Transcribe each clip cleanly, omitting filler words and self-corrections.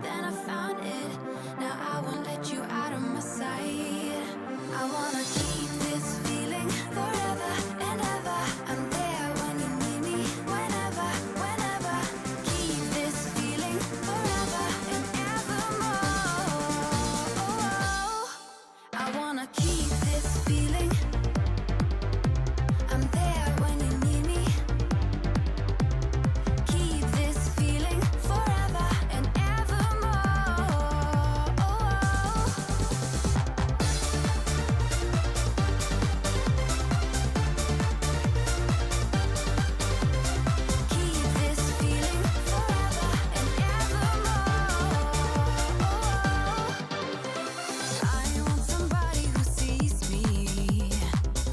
then I found it. Now I won't let you out of my sight. I wanna keep this feeling forever and ever. I'm there when you need me, whenever, whenever. Keep this feeling forever and evermore. I wanna keep this feeling. I'm there when you need me. Keep this feeling forever and evermore. Keep this feeling forever and evermore. I want somebody who sees me.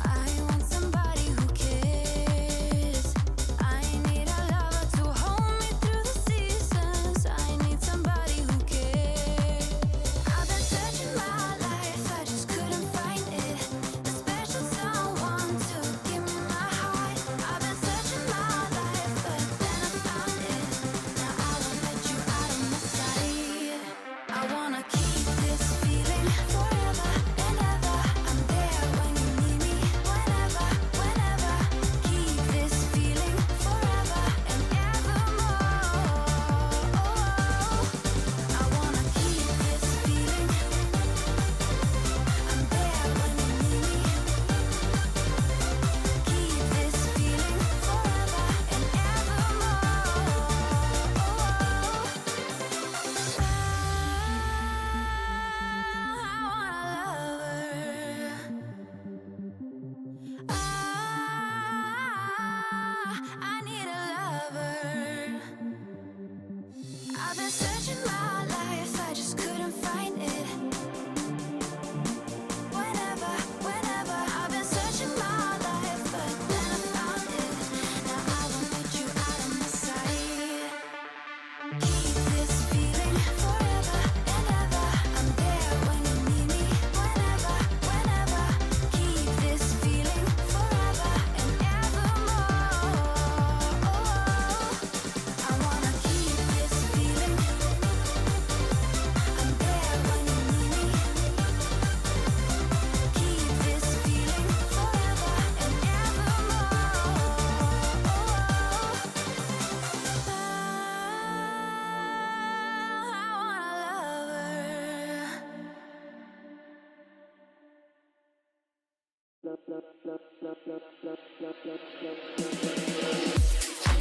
I want somebody who cares. I need a lover to hold me through the seasons. I need somebody who cares. I've been searching my life, I just couldn't find it. A special someone to give me my heart. I've been searching my life, but then I found it. Now I won't let you out of my sight. I wanna keep this feeling forever and ever. I'm there when you need me, whenever, whenever. Keep this feeling forever and evermore. I wanna keep this feeling. I'm there when you need me. Keep this feeling forever and I need a lover. I've been searching my life, I just couldn't find it. Whenever, whenever, I've been searching my life, but then I found it. Now I won't let you out of my sight. Keep this feeling forever and ever. I'm there when you need me, whenever, whenever. Keep this feeling forever and evermore. I wanna keep this feeling. I'm there when you need me. Keep this feeling forever and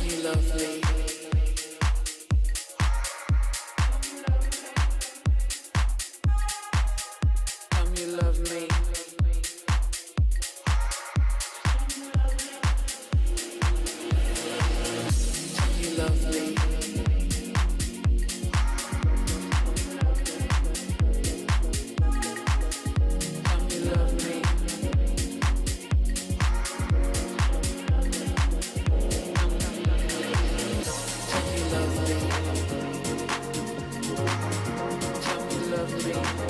You love me. Come, you love me. You love me. Come, you love me.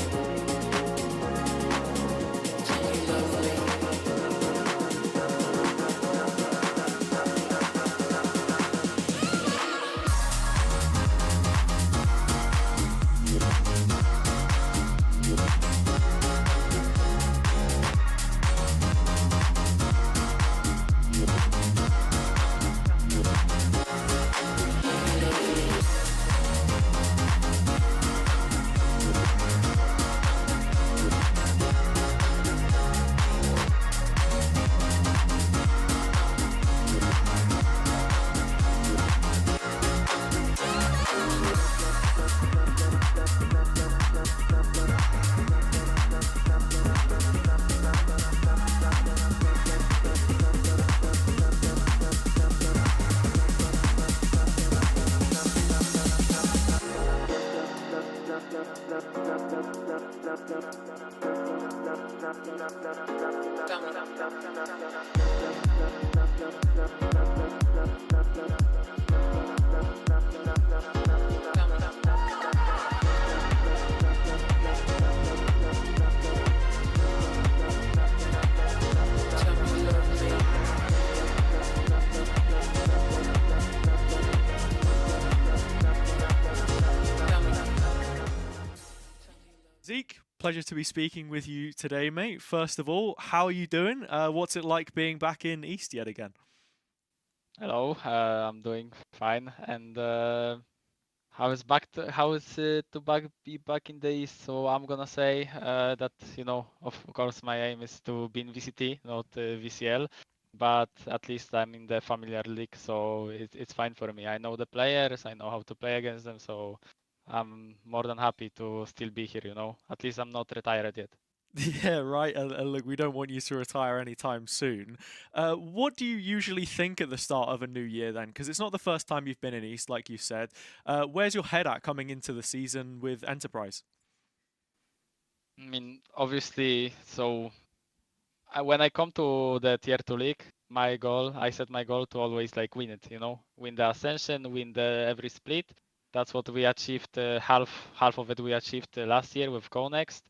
Zeke, pleasure to be speaking with you today, mate. First of all, how are you doing? What's it like being back in East yet again? Hello, I'm doing fine. And how is to be back in the East? So I'm gonna say that of course my aim is to be in VCT, not VCL, but at least I'm in the familiar league, so it's fine for me. I know the players, I know how to play against them, so I'm more than happy to still be here. At least I'm not retired yet. Yeah, right. And look, we don't want you to retire anytime soon. What do you usually think at the start of a new year then? Because it's not the first time you've been in East, like you said. Where's your head at coming into the season with Enterprise? I mean, obviously, so when I come to the tier 2 league, I set my goal to always like win it, win the ascension, win the every split. That's what we achieved. Half of it we achieved last year with Go Next.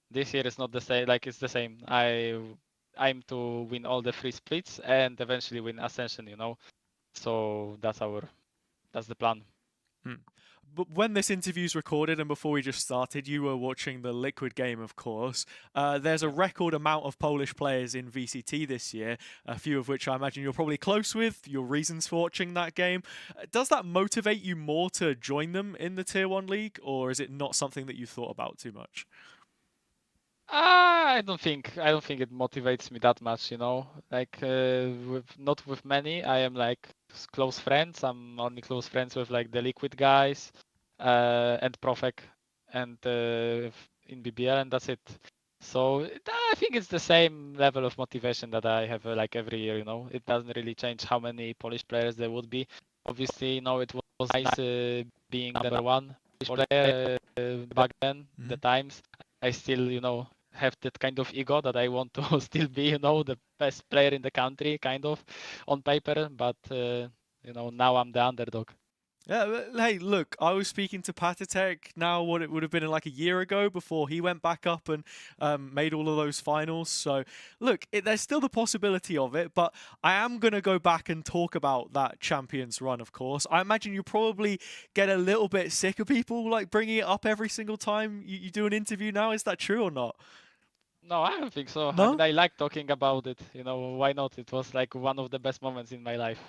This year is not the same. Like it's the same. I'm to win all the free splits and eventually win ascension. So that's the plan. Hmm. But when this interview's recorded and before we just started, you were watching the Liquid game, of course. There's a Yeah. record amount of Polish players in VCT this year, a few of which I imagine you're probably close with, your reasons for watching that game. Does that motivate you more to join them in the Tier 1 league, or is it not something that you've thought about too much? I don't think it motivates me that much, Like not with many. I am like close friends. I'm only close friends with like the Liquid guys, and Profek, and in BBL, and that's it. So I think it's the same level of motivation that I have like every year. It doesn't really change how many Polish players there would be. Obviously, it was nice being number one Polish player back then. The Mhm. times I still, have that kind of ego that I want to still be, the best player in the country, kind of, on paper. But now I'm the underdog. Yeah, hey, look, I was speaking to Patatek now what it would have been like a year ago before he went back up and made all of those finals. So, look, there's still the possibility of it, but I am going to go back and talk about that Champions run, of course. I imagine you probably get a little bit sick of people like bringing it up every single time you do an interview now. Is that true or not? No, I don't think so. I mean, No? I like talking about it. Why not? It was like one of the best moments in my life.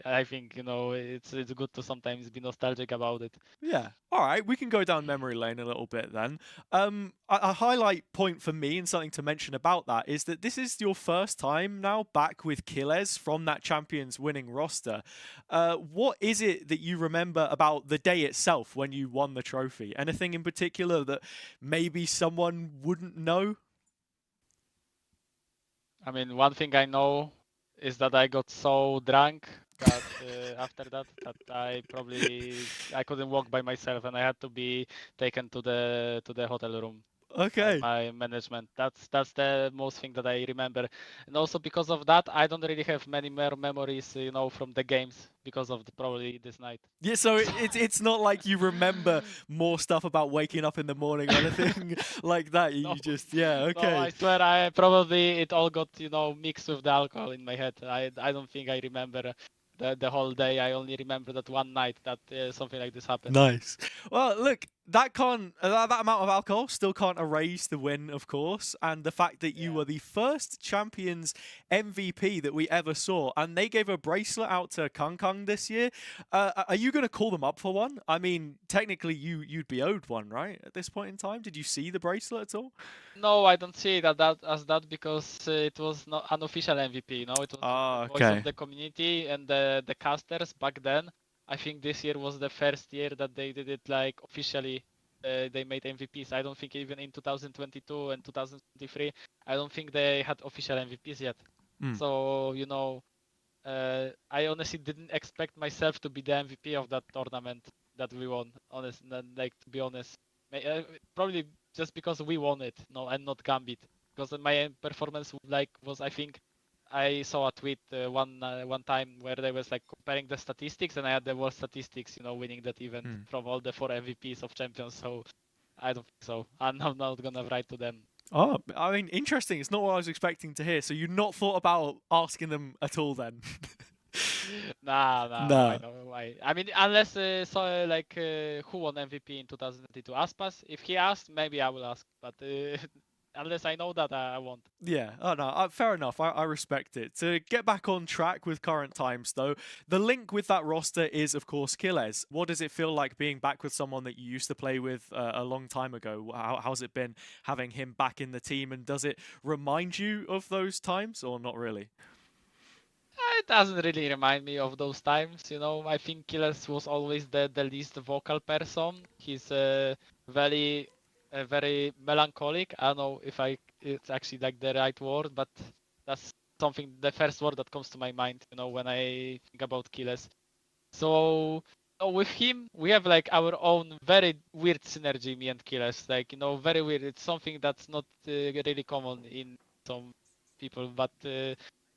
I think it's good to sometimes be nostalgic about it. Yeah. All right. We can go down memory lane a little bit then. A highlight point for me and something to mention about that is that this is your first time now back with Killes from that Champions winning roster. What is it that you remember about the day itself when you won the trophy? Anything in particular that maybe someone wouldn't know? I mean, one thing I know is that I got so drunk that after that I couldn't walk by myself and I had to be taken to the hotel room by Okay. my management. That's the most thing that I remember, and also because of that, I don't really have many more memories, from the games because of probably this night. Yeah, so it's not like you remember more stuff about waking up in the morning or anything like that. You No, just yeah, no, okay. I swear I probably it all got mixed with the alcohol in my head. I don't think I remember the whole day. I only remember that one night that something like this happened. Nice. Well, look, that can't that amount of alcohol still can't erase the win, of course, and the fact that you Yeah. were the first champions MVP that we ever saw, and they gave a bracelet out to Kang Kang this year. Are you going to call them up for one? I mean, technically, you'd be owed one, right? At this point in time, did you see the bracelet at all? No, I don't see it as that because it was not unofficial MVP. It was just the Ah, voice of okay. the community and the casters back then. I think this year was the first year that they did it like officially. They made MVPs. I don't think even in 2022 and 2023, I don't think they had official MVPs yet. Mm. So I honestly didn't expect myself to be the MVP of that tournament that we won. Honest, like to be honest, probably just because we won it, no, and not Gambit. Because my performance was I think I saw a tweet one time where they was like comparing the statistics, and I had the worst statistics, winning that event Mm. from all the 4 MVPs of champions. So I don't think so. And I'm not gonna write to them. Oh, I mean, interesting. It's not what I was expecting to hear. So you've not thought about asking them at all then? Nah, Nah. why no? Why? I mean, unless who won MVP in 2022? Aspas. If he asked, maybe I will ask. But unless I know that, I won't. Yeah, oh no, fair enough. I respect it. To get back on track with current times, though, the link with that roster is, of course, Killes. What does it feel like being back with someone that you used to play with a long time ago? How's it been having him back in the team, and does it remind you of those times, or not really? It doesn't really remind me of those times, you know. I think Killers was always the least vocal person. He's very melancholic. I don't know if it's actually like the right word, but that's something the first word that comes to my mind, you know, when I think about Killers. So with him, we have like our own very weird synergy, me and Killers. Like, you know, very weird. It's something that's not really common in some people, but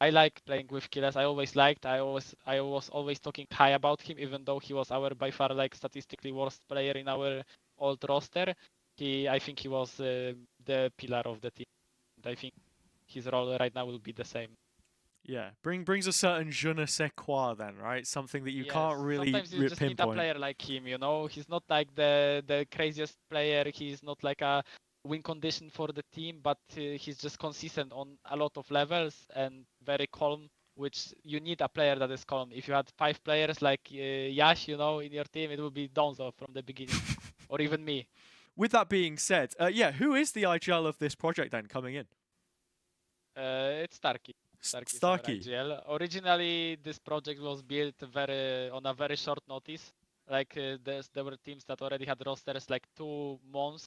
I like playing with Killers. I always liked. I was always talking high about him, even though he was our by far like statistically worst player in our old roster. I think he was the pillar of the team. And I think his role right now will be the same. Yeah, brings a certain je ne sais quoi, then, right? Something that you Yes, can't really sometimes you just need a pinpoint. player like him, you know. He's not like the craziest player. He's not like a win condition for the team, but he's just consistent on a lot of levels and very calm, which you need a player that is calm. If you had 5 players like Yash, you know, in your team, it would be Donzo from the beginning, or even me. With that being said, yeah, who is the IGL of this project then coming in? It's Starkey. Starkey is our Starkey. IGL. Originally, this project was built on a very short notice. Like there were teams that already had rosters like 2 months.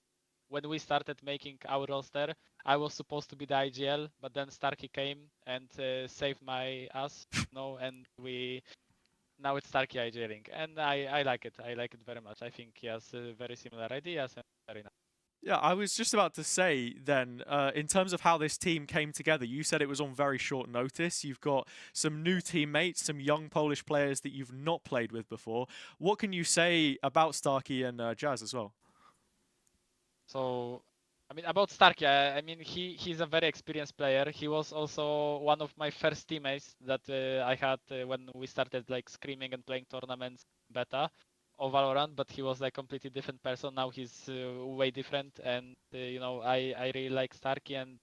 When we started making our roster, I was supposed to be the IGL, but then Starkey came and saved my ass, you know, and we now it's Starkey IGLing, and I like it. I like it very much. I think he has very similar ideas and very nice. Yeah, I was just about to say then, in terms of how this team came together, you said it was on very short notice. You've got some new teammates, some young Polish players that you've not played with before. What can you say about Starkey and Jazz as well? So, I mean, about Starkey, I mean, he's a very experienced player. He was also one of my first teammates that I had when we started like screaming and playing tournaments beta of Valorant. But he was like completely different person. Now he's way different, and you know, I really like Starkey. And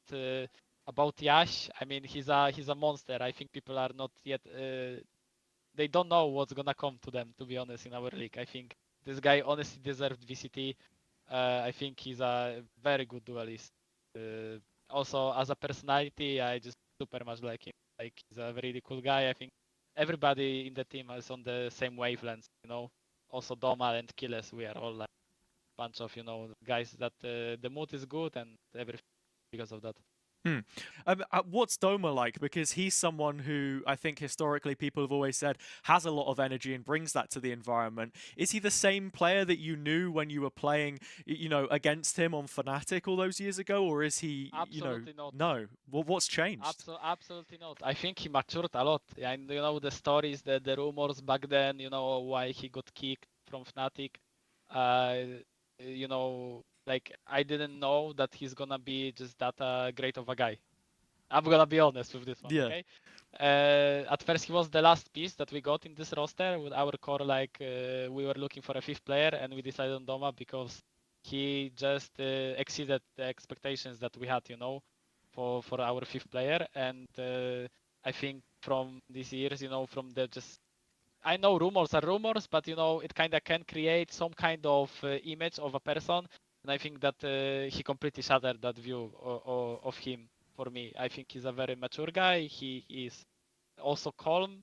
about Yash, I mean, he's a monster. I think people are not yet. They don't know what's gonna come to them. To be honest, in our league, I think this guy honestly deserved VCT. I think he's a very good duelist. Also, as a personality, I just super much like him. Like he's a really cool guy. I think everybody in the team is on the same wavelength. You know, also Doma and Killes, we are all like a bunch of guys that the mood is good and everything because of that. Hmm. What's Doma like? Because he's someone who I think historically people have always said has a lot of energy and brings that to the environment. Is he the same player that you knew when you were playing, against him on Fnatic all those years ago, or is he, Absolutely not. no? Well, what's changed? Absolutely not. I think he matured a lot. And you know the stories, the rumors back then. You know why he got kicked from Fnatic. Uh, you know, like I didn't know that he's gonna be just that great of a guy. I'm gonna be honest with this one, Yeah. okay? At first, he was the last piece that we got in this roster with our core. Like we were looking for a fifth player, and we decided on Doma because he just exceeded the expectations that we had, you know, for our fifth player. And I think from these years, you know, from the just I know rumors are rumors, but you know it kind of can create some kind of image of a person, and I think that he completely shattered that view of him for me. I think he's a very mature guy. He is also calm,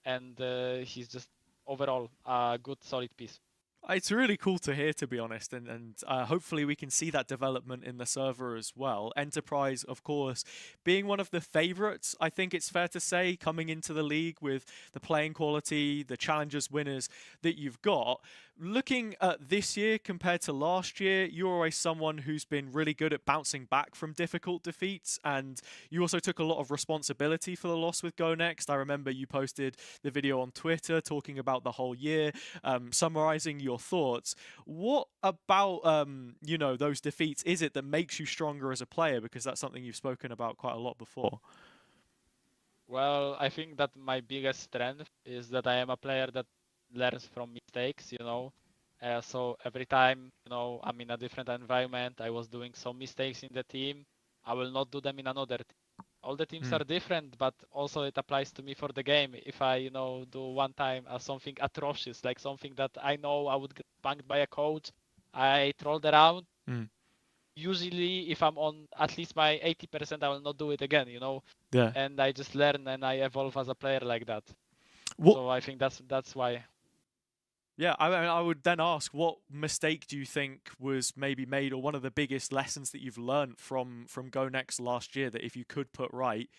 and he's just overall a good, solid piece. It's really cool to hear, to be honest, and hopefully we can see that development in the server as well. Enterprise, of course, being one of the favourites, I think it's fair to say, coming into the league with the playing quality, the challengers winners that you've got. Looking at this year compared to last year, you're always someone who's been really good at bouncing back from difficult defeats, and you also took a lot of responsibility for the loss with Go Next. I remember you posted the video on Twitter talking about the whole year, summarizing your thoughts. What about those defeats is it that makes you stronger as a player? Because that's something you've spoken about quite a lot before. Well, I think that my biggest strength is that I am a player that learns from mistakes, you know. So every time, you know, I'm in a different environment, I was doing some mistakes in the team, I will not do them in another team. All the teams Mm. are different, but also it applies to me for the game. If I, you know, do one time something atrocious, like something that I know I would get banged by a coach, I trolled around. Mm. Usually, if I'm on at least my 80%, I will not do it again, you know, Yeah. and I just learn and I evolve as a player like that. What? So I think that's why. Yeah, I would then ask, what mistake do you think was maybe made, or one of the biggest lessons that you've learned from Go Next last year that if you could put right,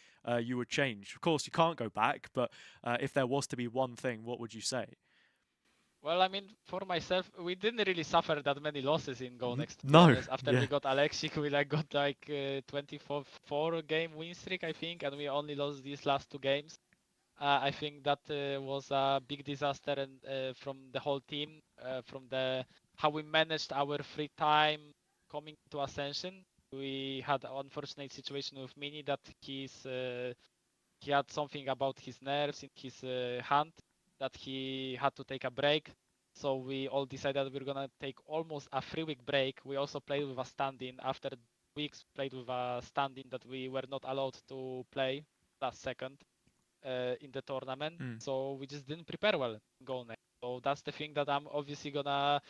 you would change? Of course, you can't go back, but if there was to be one thing, what would you say? Well, I mean, for myself, we didn't really suffer that many losses in Go Next, to be No. honest. After Yeah. we got Alexic, we like got like 24 game win streak, I think, and we only lost these last two games. I think that was a big disaster, and from the whole team, from the how we managed our free time coming to Ascension. We had an unfortunate situation with Mini that he had something about his nerves in his hand that he had to take a break. So we all decided we're gonna take almost a 3 week break. We also played with a stand-in. After weeks, played with a stand-in that we were not allowed to play last second in the tournament. Mm. So we just didn't prepare well going next. So that's the thing that I'm obviously gonna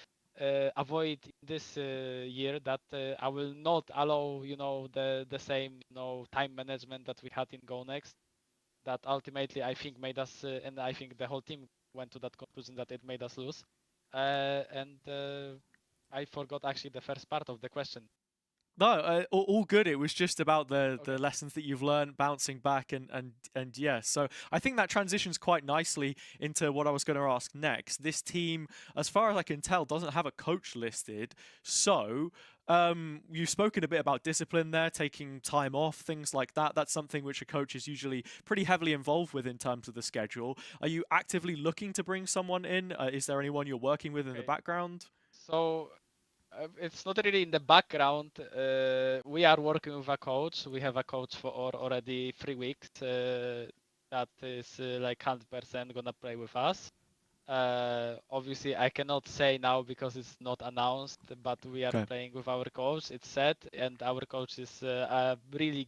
avoid this year. That I will not allow, you know, the same, you know, time management that we had in Go Next. That ultimately I think made us, and I think the whole team went to that conclusion that it made us lose. And I forgot actually the first part of the question. No, all good. It was just about the Okay. lessons that you've learned, bouncing back, and yeah. So I think that transitions quite nicely into what I was going to ask next. This team, as far as I can tell, doesn't have a coach listed. So you've spoken a bit about discipline there, taking time off, things like that. That's something which a coach is usually pretty heavily involved with in terms of the schedule. Are you actively looking to bring someone in? Is there anyone you're working with in the Okay. background? So it's not really in the background. We are working with a coach. We have a coach for already 3 weeks. That is like 100% gonna play with us. Obviously, I cannot say now because it's not announced, but we are Okay. playing with our coach. It's set, and our coach is a really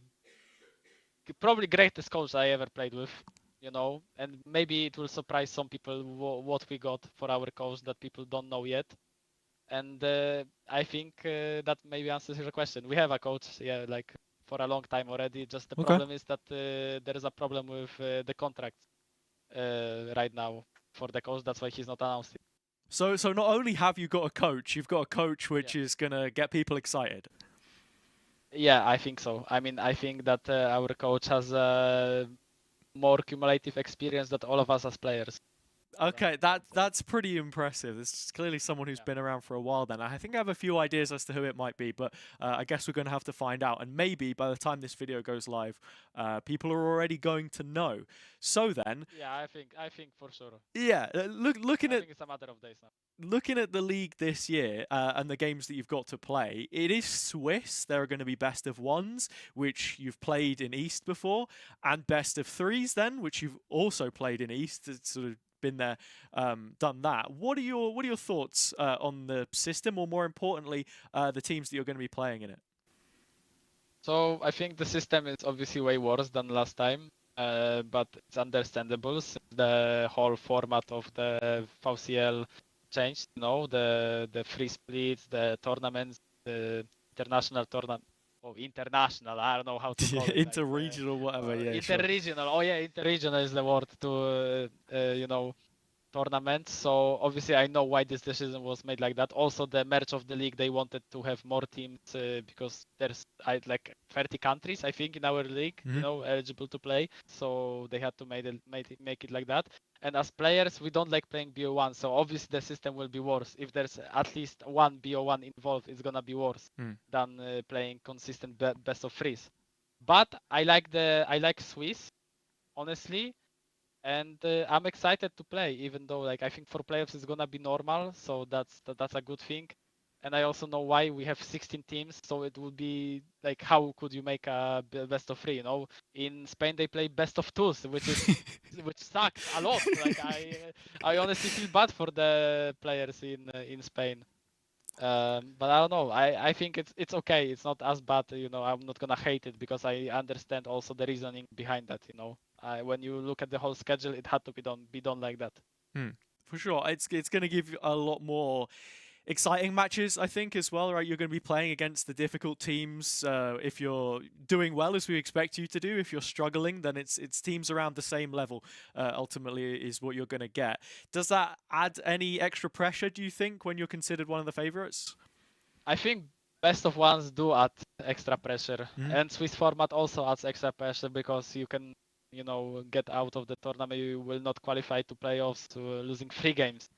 probably greatest coach I ever played with. You know, and maybe it will surprise some people what we got for our coach that people don't know yet. And I think that maybe answers your question. We have a coach, yeah, like for a long time already. Just the Okay. problem is that there is a problem with the contract right now for the coach. That's why he's not announced it. So not only have you got a coach, you've got a coach Yeah. which is gonna get people excited. Yeah, I think so. I mean, I think that our coach has more cumulative experience than all of us as players. Okay, that's pretty impressive. This is clearly someone who's Yeah. been around for a while. Then I think I have a few ideas as to who it might be, but I guess we're going to have to find out. And maybe by the time this video goes live, people are already going to know. So then, Yeah, I think for sure. yeah, looking I at think it's a matter of days now. looking at the league this year and the games that you've got to play, it is Swiss. There are going to be best of ones, which you've played in East before, and best of threes, then, which you've also played in East. It's sort of been there, done that. What are your thoughts on the system, or more importantly, the teams that you're going to be playing in it? So I think the system is obviously way worse than last time, but it's understandable since the whole format of the VCL changed. You know, the free splits, the tournaments, the international tournament. Oh, international. I don't know how to call it. Like Interregional, whatever. Yeah, sure. interregional. Oh yeah, interregional is the word to you know, tournaments. So obviously I know why this decision was made like that. Also the merge of the league, they wanted to have more teams because there's like 30 countries I think in our league, you know, eligible to play. So they had to make it like that. And as players, we don't like playing BO1. So obviously the system will be worse. If there's at least one BO1 involved, it's gonna be worse than playing consistent best of threes. But I like Swiss, honestly, and I'm excited to play, even though like I think for playoffs it's gonna be normal, so that's a good thing. and I also know why we have 16 teams. So it would be like, how could you make a best of three? You know, in Spain they play best of twos, which sucks a lot. Like I honestly feel bad for the players in Spain. But I don't know. I think it's okay. It's not as bad. You know, I'm not gonna hate it because I understand also the reasoning behind that. You know, when you look at the whole schedule, it had to be done like that. For sure, it's going to give you a lot more exciting matches, I think, as well, right? You're going to be playing against the difficult teams. If you're doing well, as we expect you to do, if you're struggling, then it's teams around the same level. Ultimately, is what you're going to get. Does that add any extra pressure? Do you think when you're considered one of the favorites? I think best of ones do add extra pressure, and Swiss format also adds extra pressure because you can, you know, get out of the tournament. You will not qualify to playoffs, losing 3 games.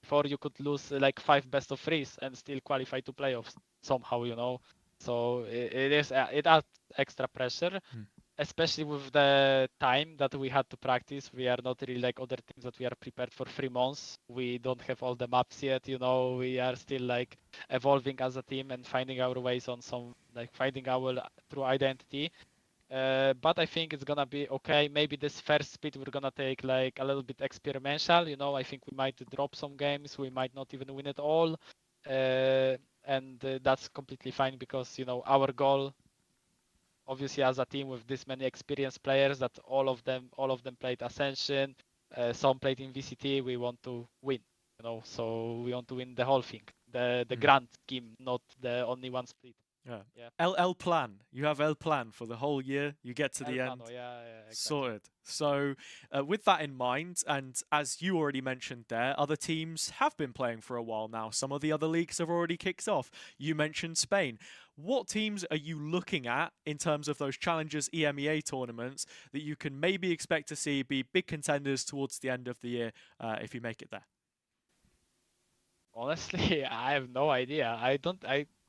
Before you could lose like 5 best of 3s and still qualify to playoffs somehow, you know. So it adds extra pressure, especially with the time that we had to practice. We are not really like other teams that we are prepared for 3 months. We don't have all the maps yet, you know. We are still like evolving as a team and finding our ways on some, like finding our true identity. But I think it's gonna be okay. Maybe this first split we're gonna take like a little bit experimental. You know, I think we might drop some games. We might not even win it all, and that's completely fine because, you know, our goal, obviously, as a team with this many experienced players, that all of them played Ascension, some played in VCT. We want to win. You know, so we want to win the whole thing, the grand scheme, not the only one split. Yeah. Yeah. L plan. You have L plan for the whole year. You get to the El end. Plano, yeah, exactly. Sorted. So, with that in mind, and as you already mentioned there, other teams have been playing for a while now. Some of the other leagues have already kicked off. You mentioned Spain. What teams are you looking at in terms of those Challengers EMEA tournaments that you can maybe expect to see be big contenders towards the end of the year if you make it there? Honestly, I have no idea. I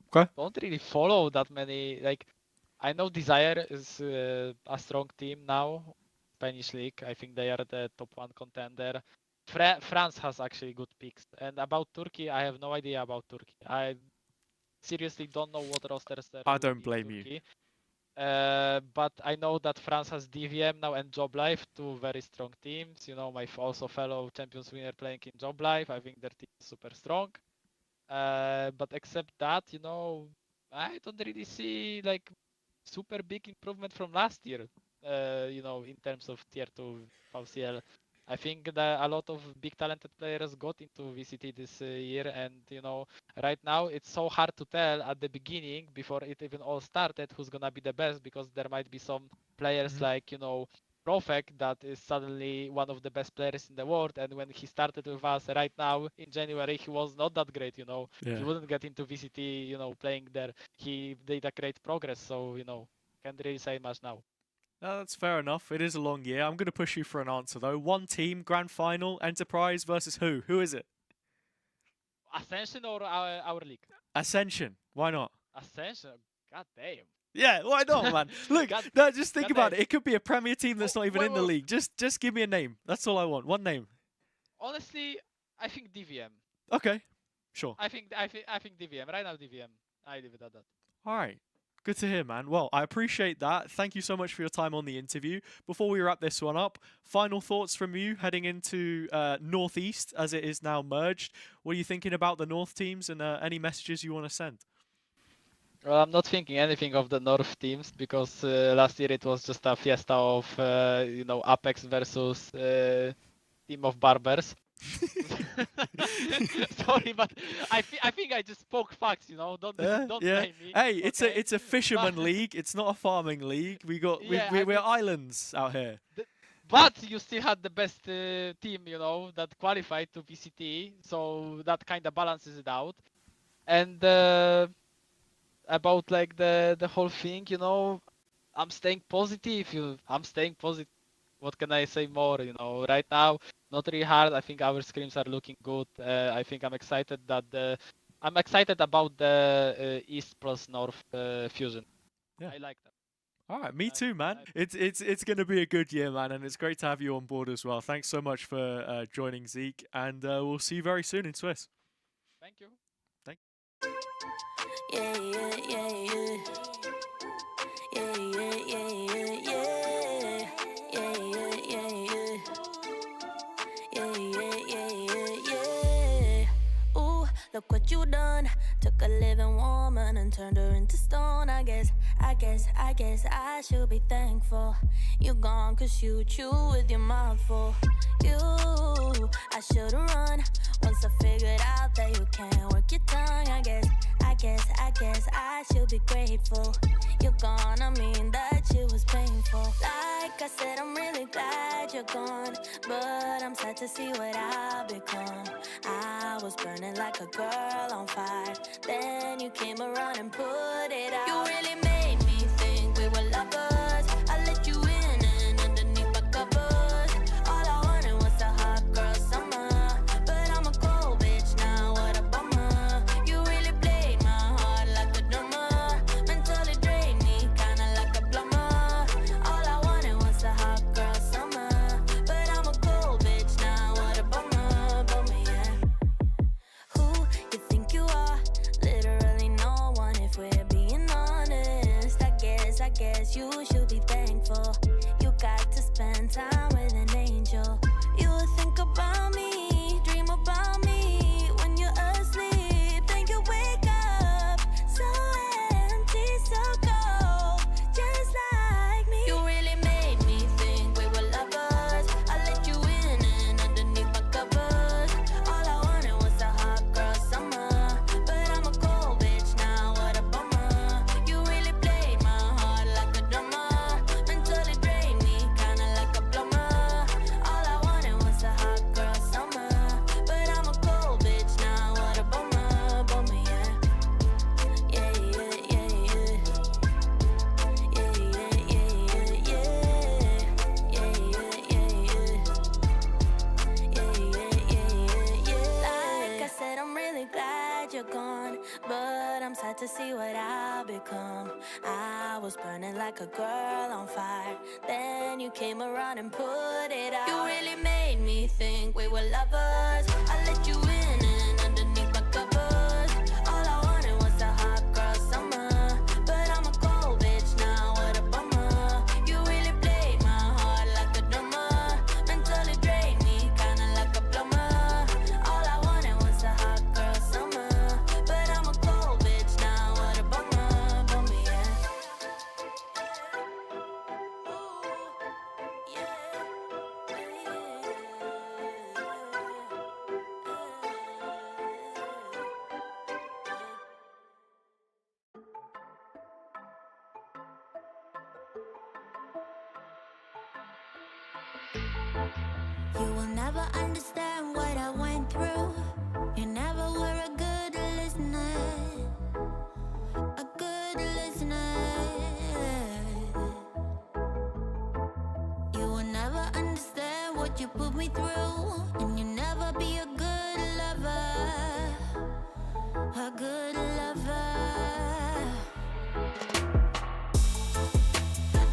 Okay. don't really follow that many. Like, I know Desire is a strong team now, Spanish league. I think they are the top one contender. France has actually good picks. And about Turkey, I have no idea about Turkey. I seriously don't know what rosters there I will don't be in blame you. Turkey. But I know that France has DVM now and Job Life, two very strong teams. You know, my also fellow Champions winner playing in Job Life. I think their team is super strong. But except that, you know, I don't really see like super big improvement from last year. You know, in terms of tier 2 VCL. I think that a lot of big talented players got into VCT this year, and you know, right now it's so hard to tell at the beginning before it even all started who's gonna be the best, because there might be some players like, you know, Profek that is suddenly one of the best players in the world, and when he started with us right now in January, he was not that great, you know. Yeah. He wouldn't get into VCT, you know, playing there. He did a great progress, so, you know, can't really say much now. No, that's fair enough. It is a long year. I'm going to push you for an answer though. One team, grand final, Enterprise versus who? Who is it? Ascension or our league? Ascension. Why not? Ascension? God damn. Yeah, why not, man? Look, God, no, just think God about damn. it. It could be a Premier team that's Oh, not even wait, in the wait. league. Just give me a name. That's all I want. One name. Honestly, I think DVM. Okay, sure. I think DVM. Right now DVM. I leave it at that. All right. Good to hear, man. Well, I appreciate that. Thank you so much for your time on the interview. Before we wrap this one up, final thoughts from you heading into Northeast as it is now merged. What are you thinking about the North teams, and any messages you want to send? Well, I'm not thinking anything of the North teams because last year it was just a fiesta of, you know, Apex versus team of barbers. Sorry, but I think I just spoke facts, you know. Don't don't Yeah. blame me. Hey, Okay? it's a fisherman league. It's not a farming league. Yeah, I We're mean, islands out here. but you still had the best team, you know, that qualified to VCT, so that kind of balances it out. And about like the whole thing, you know, I'm staying positive. I'm staying positive. What can I say more? You know, right now, not really hard. I think our scrims are looking good. I think I'm excited about the East plus North fusion. Yeah. I like that. All right, me I, too, man. I, It's going to be a good year, man, and it's great to have you on board as well. Thanks so much for joining, Zeke, and we'll see you very soon in Swiss. thank you. Thank Yeah, yeah, yeah, yeah. Yeah, yeah, yeah, yeah, yeah. Yeah, yeah, yeah, yeah. Yeah, yeah, yeah, yeah, yeah. Ooh, look what you done. Took a living woman and turned her into stone. I should be thankful. You gone cause you chew with your mouth full. You, I should've run once I figured out that you can't work your tongue. I should be grateful. You're gone, I mean that shit was painful. Like I said, I'm really glad you're gone, but I'm sad to see what I've become. I was burning like a girl on fire, then you came around and put it out. You really made me think we were lovers. I let you in and underneath my covers. All I wanted was a hot girl summer, but I'm a cold bitch now, what a bummer. You really played my heart like a drummer, mentally drained me kinda like a plumber. All I wanted was a hot girl summer, but I'm a cold bitch now, what a bummer, yeah. Who you think you are? Literally no one if we're being honest. I guess you should be thankful. You got to spend time with an angel. You would think about me, dream about me when you're asleep. Then you wake up so empty, so cold, just like me. You really made me think we were lovers. I let you in and underneath my covers. All I wanted was a hot girl summer, but I'm a cold bitch now, what a bummer. You really played my heart like a drummer, mentally drained me kinda like a plumber. All I wanted was a hot girl summer, but I'm a cold bitch now, what a bummer, yeah. Yeah, yeah, yeah, yeah. Yeah, yeah, yeah, yeah, yeah. Yeah, yeah, yeah, yeah. Yeah, yeah, yeah, yeah, yeah. Like I said, I'm really glad you're gone, but I'm sad to see what I've become. I was burning like a girl on fire, then you came around and put it out. You really made me think we were lovers. I let you in and underneath my covers. All I wanted was a hot girl summer, but I'm a cold bitch now, what a bummer. You really played my heart like a drummer, mentally drained me kinda like a plumber. All I wanted was a hot girl summer, but I'm a cold bitch now, what a bummer, yeah. You will never understand what I went through. You never were a good listener. A good listener. You will never understand what you put me through, and you never be a good lover. A good lover.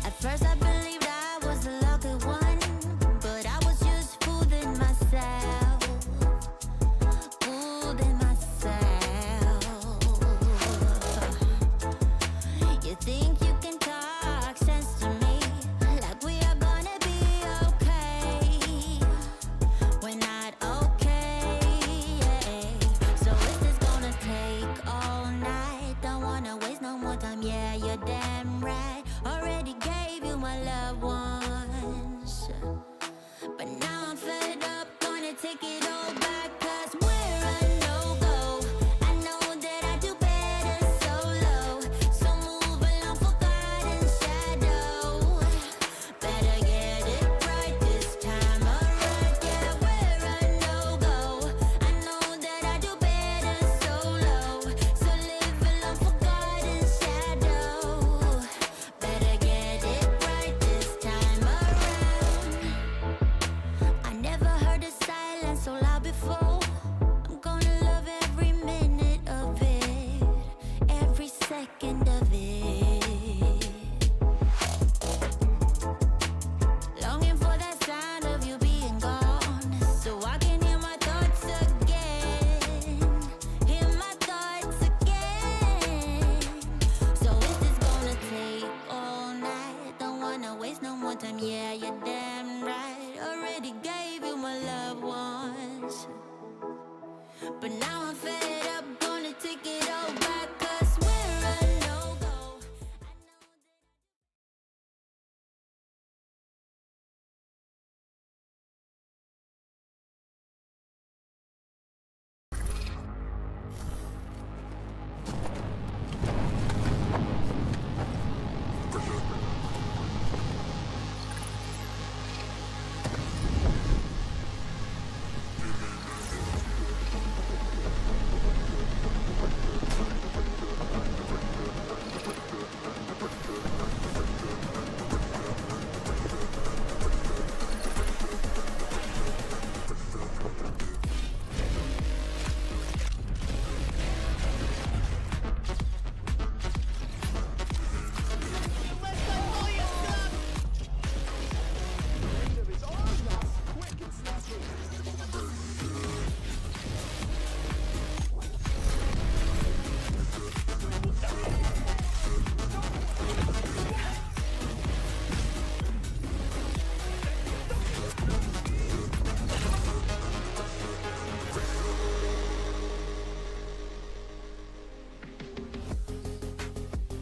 At first I believed I was the lucky one, but I was just fooling myself. Fooling myself.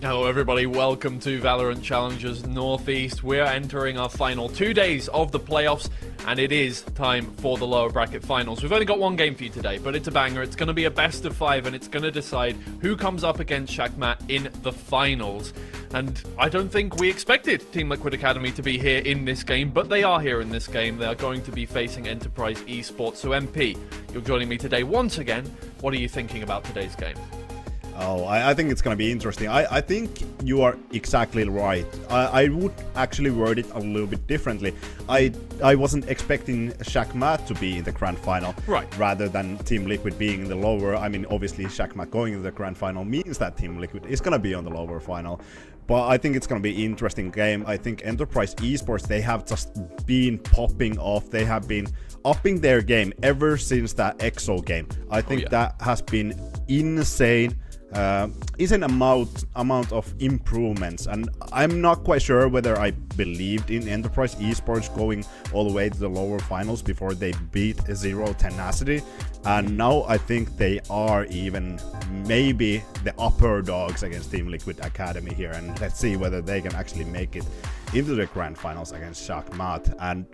Hello everybody, welcome to Valorant Challengers Northeast. We're entering our final 2 days of the playoffs, and it is time for the lower bracket finals. We've only got one game for you today, but it's a banger. It's going to be a best of 5, and it's going to decide who comes up against Shakmat in the finals. And I don't think we expected Team Liquid Academy to be here in this game, but they are here in this game. They are going to be facing Enterprise Esports. So MP, you're joining me today once again. What are you thinking about today's game? Oh, I think it's gonna be interesting. I think you are exactly right. I would actually word it a little bit differently. I wasn't expecting Shakmat to be in the grand final, right, rather than Team Liquid being in the lower. I mean, obviously Shakmat going to the grand final means that Team Liquid is gonna be on the lower final. But I think it's gonna be an interesting game. I think Enterprise Esports, they have just been popping off. They have been upping their game ever since that EXO game. I think that has been insane. Is an amount of improvements, and I'm not quite sure whether I believed in Enterprise Esports going all the way to the lower finals before they beat Zero Tenacity, and now I think they are even maybe the upper dogs against Team Liquid Academy here, and let's see whether they can actually make it into the grand finals against Shakmat. And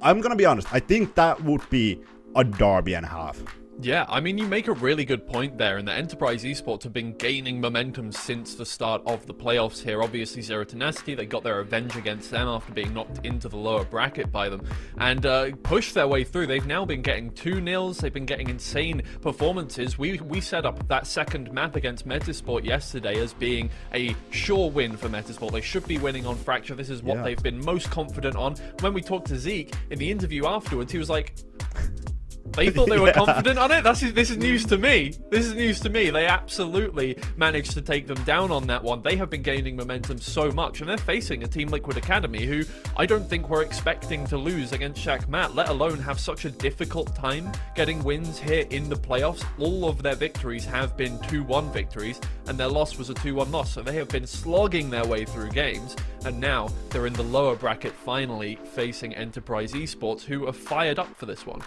I'm gonna be honest, I think that would be a derby and a half. Yeah, I mean, you make a really good point there, and the Enterprise Esports have been gaining momentum since the start of the playoffs here. Obviously, Zero Tenacity, they got their revenge against them after being knocked into the lower bracket by them, and pushed their way through. They've now been getting 2-0s, they've been getting insane performances. We set up that second map against Metasport yesterday as being a sure win for Metasport. They should be winning on Fracture. This is what they've been most confident on. When we talked to Zeke in the interview afterwards, he was like, they thought they were confident on it? This is news to me. This is news to me. They absolutely managed to take them down on that one. They have been gaining momentum so much, and they're facing a Team Liquid Academy who I don't think we're expecting to lose against Shakmat, let alone have such a difficult time getting wins here in the playoffs. All of their victories have been 2-1 victories, and their loss was a 2-1 loss, so they have been slogging their way through games, and now they're in the lower bracket finally facing Enterprise Esports, who are fired up for this one.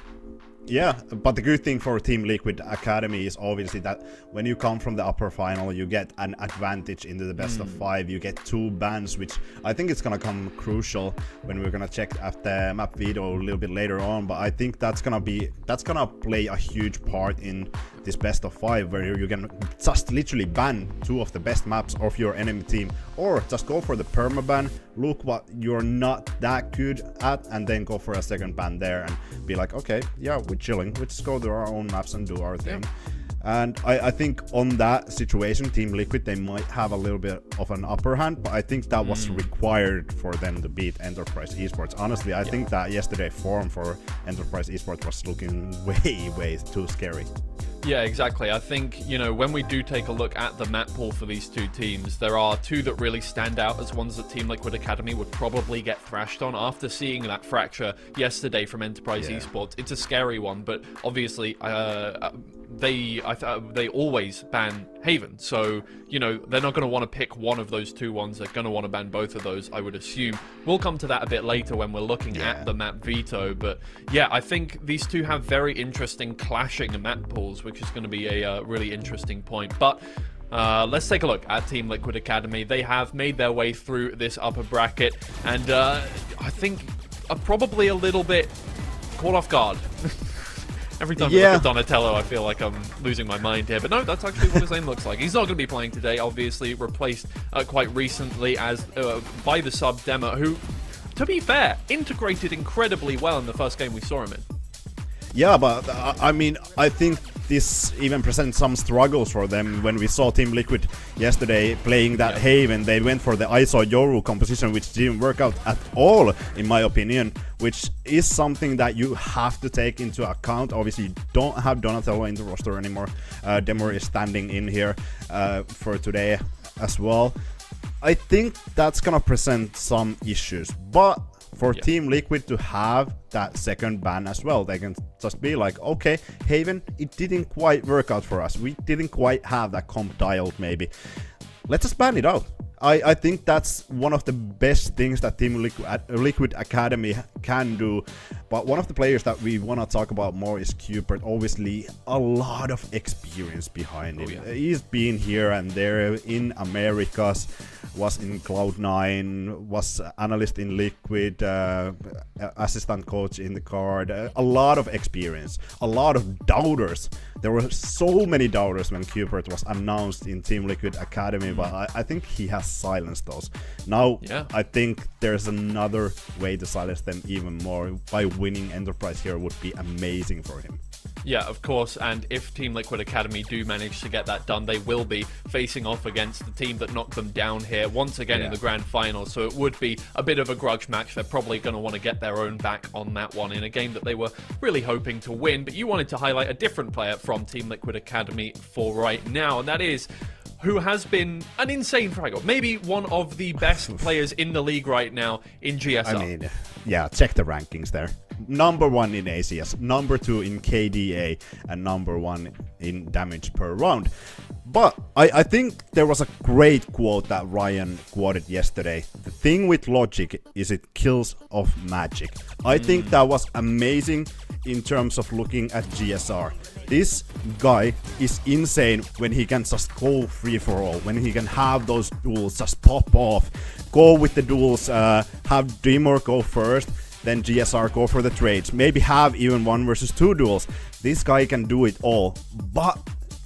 Yeah, but the good thing for Team Liquid Academy is obviously that when you come from the upper final, you get an advantage into the best of 5. You get 2 bans, which I think it's gonna come crucial when we're gonna check after map video a little bit later on. But I think that's gonna play a huge part in this best of 5, where you can just literally ban 2 of the best maps of your enemy team, or just go for the perma ban, look what you're not that good at, and then go for a second ban there and be like, okay, yeah, we're chilling, we just go to our own maps and do our thing. And I think on that situation, Team Liquid, they might have a little bit of an upper hand, but I think that was required for them to beat Enterprise Esports. Honestly, I think that yesterday form for Enterprise Esports was looking way too scary. Yeah, exactly. I think, you know, when we do take a look at the map pool for these two teams, there are 2 that really stand out as ones that Team Liquid Academy would probably get thrashed on. After seeing that Fracture yesterday from Enterprise Esports, it's a scary one, but obviously they always ban Haven, so, you know, they're not going to want to pick one of those 2 ones. They're going to want to ban both of those, I would assume. We'll come to that a bit later when we're looking at the map veto, but yeah, I think these 2 have very interesting clashing map pools, which is going to be a really interesting point. But let's take a look at Team Liquid Academy. They have made their way through this upper bracket, and I think are probably a little bit caught off guard. Every time I look at Donatello, I feel like I'm losing my mind here. But no, that's actually what his name looks like. He's not going to be playing today, obviously, replaced quite recently as by the sub Demo, who, to be fair, integrated incredibly well in the first game we saw him in. Yeah, but I mean, I think this even presents some struggles for them. When we saw Team Liquid yesterday playing that Haven, they went for the ISO Yoru composition, which didn't work out at all, in my opinion, which is something that you have to take into account. Obviously, you don't have Donatello in the roster anymore. Demor is standing in here for today as well. I think that's gonna present some issues, but for Team Liquid to have that second ban as well, they can just be like, okay, Haven, it didn't quite work out for us. We didn't quite have that comp dialed maybe. Let's just ban it out. I think that's one of the best things that Team Liquid Academy can do. But one of the players that we want to talk about more is Cupert. Obviously, a lot of experience behind him. yeah. He's been here and there in Americas, was in Cloud9, was analyst in Liquid, assistant coach in the card. A lot of experience, a lot of doubters. There were so many doubters when Cupert was announced in Team Liquid Academy, but I think he has silenced those. Now, Yeah. I think there's another way to silence them even more. By winning Enterprise here would be amazing for him. Yeah, of course, and if Team Liquid Academy do manage to get that done, they will be facing off against the team that knocked them down here once again in the grand final, so it would be a bit of a grudge match. They're probably going to want to get their own back on that one in a game that they were really hoping to win, but you wanted to highlight a different player from Team Liquid Academy for right now, and that is who has been an insane fragger, maybe one of the best players in the league right now in GSR. I mean, yeah, check the rankings there. Number 1 in ACS, number 2 in KDA, and number 1 in damage per round. But I think there was a great quote that Ryan quoted yesterday. The thing with Logic is it kills off magic. I think that was amazing in terms of looking at GSR. This guy is insane when he can just go free for all, when he can have those duels just pop off, go with the duels, have Dreamer go first, then GSR go for the trades, maybe have even 1 versus 2 duels. This guy can do it all, but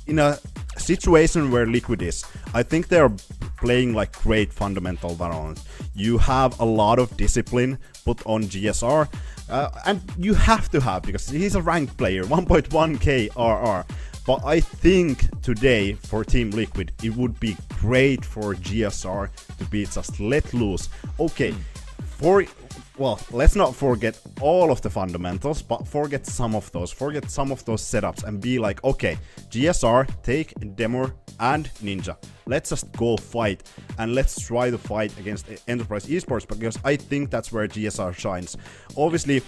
in a situation where Liquid is, I think they're playing like great fundamental Valorant. You have a lot of discipline put on GSR, and you have to have, because he's a ranked player, 1.1k RR. But I think today for Team Liquid, it would be great for GSR to be just let loose. Okay, well, let's not forget all of the fundamentals, but forget some of those setups and be like, okay, GSR, take Demor and Ninja. Let's just go fight, and let's try to fight against Enterprise Esports, because I think that's where GSR shines. Obviously,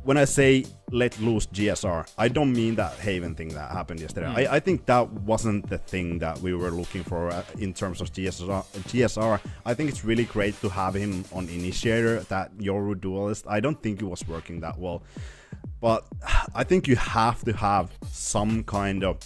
when I say let loose GSR, I don't mean that Haven thing that happened yesterday. I think that wasn't the thing that we were looking for in terms of GSR. I think it's really great to have him on Initiator, that Yoru duelist. I don't think it was working that well, but I think you have to have some kind of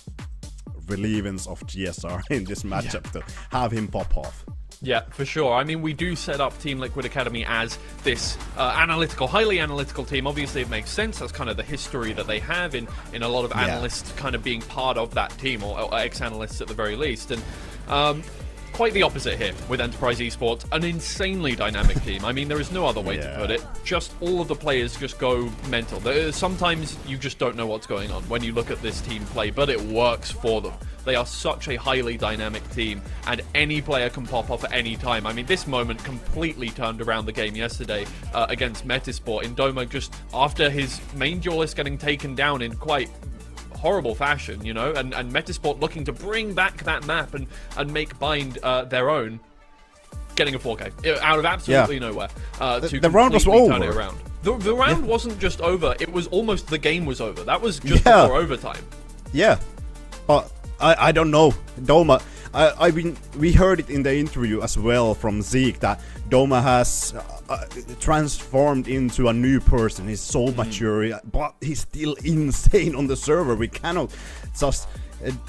relievance of GSR in this matchup to have him pop off. Yeah, for sure. I mean, we do set up Team Liquid Academy as this analytical, highly analytical team. Obviously, it makes sense. That's kind of the history that they have in a lot of analysts kind of being part of that team, or ex-analysts at the very least. And quite the opposite here with Enterprise Esports. An insanely dynamic team. I mean, there is no other way to put it. Just all of the players just go mental. Sometimes you just don't know what's going on when you look at this team play, but it works for them. They are such a highly dynamic team, and any player can pop off at any time. I mean, this moment completely turned around the game yesterday against Metasport. In Doma, just after his main duelist getting taken down in quite horrible fashion, you know, and Metasport looking to bring back that map and make Bind their own, getting a 4K out of absolutely nowhere to the round was over. Turn it around. The round wasn't just over; it was almost the game was over. That was just before overtime. Yeah, but I don't know, Doma. I mean, we heard it in the interview as well from Zeke that Doma has transformed into a new person. He's so mature, but he's still insane on the server. We cannot just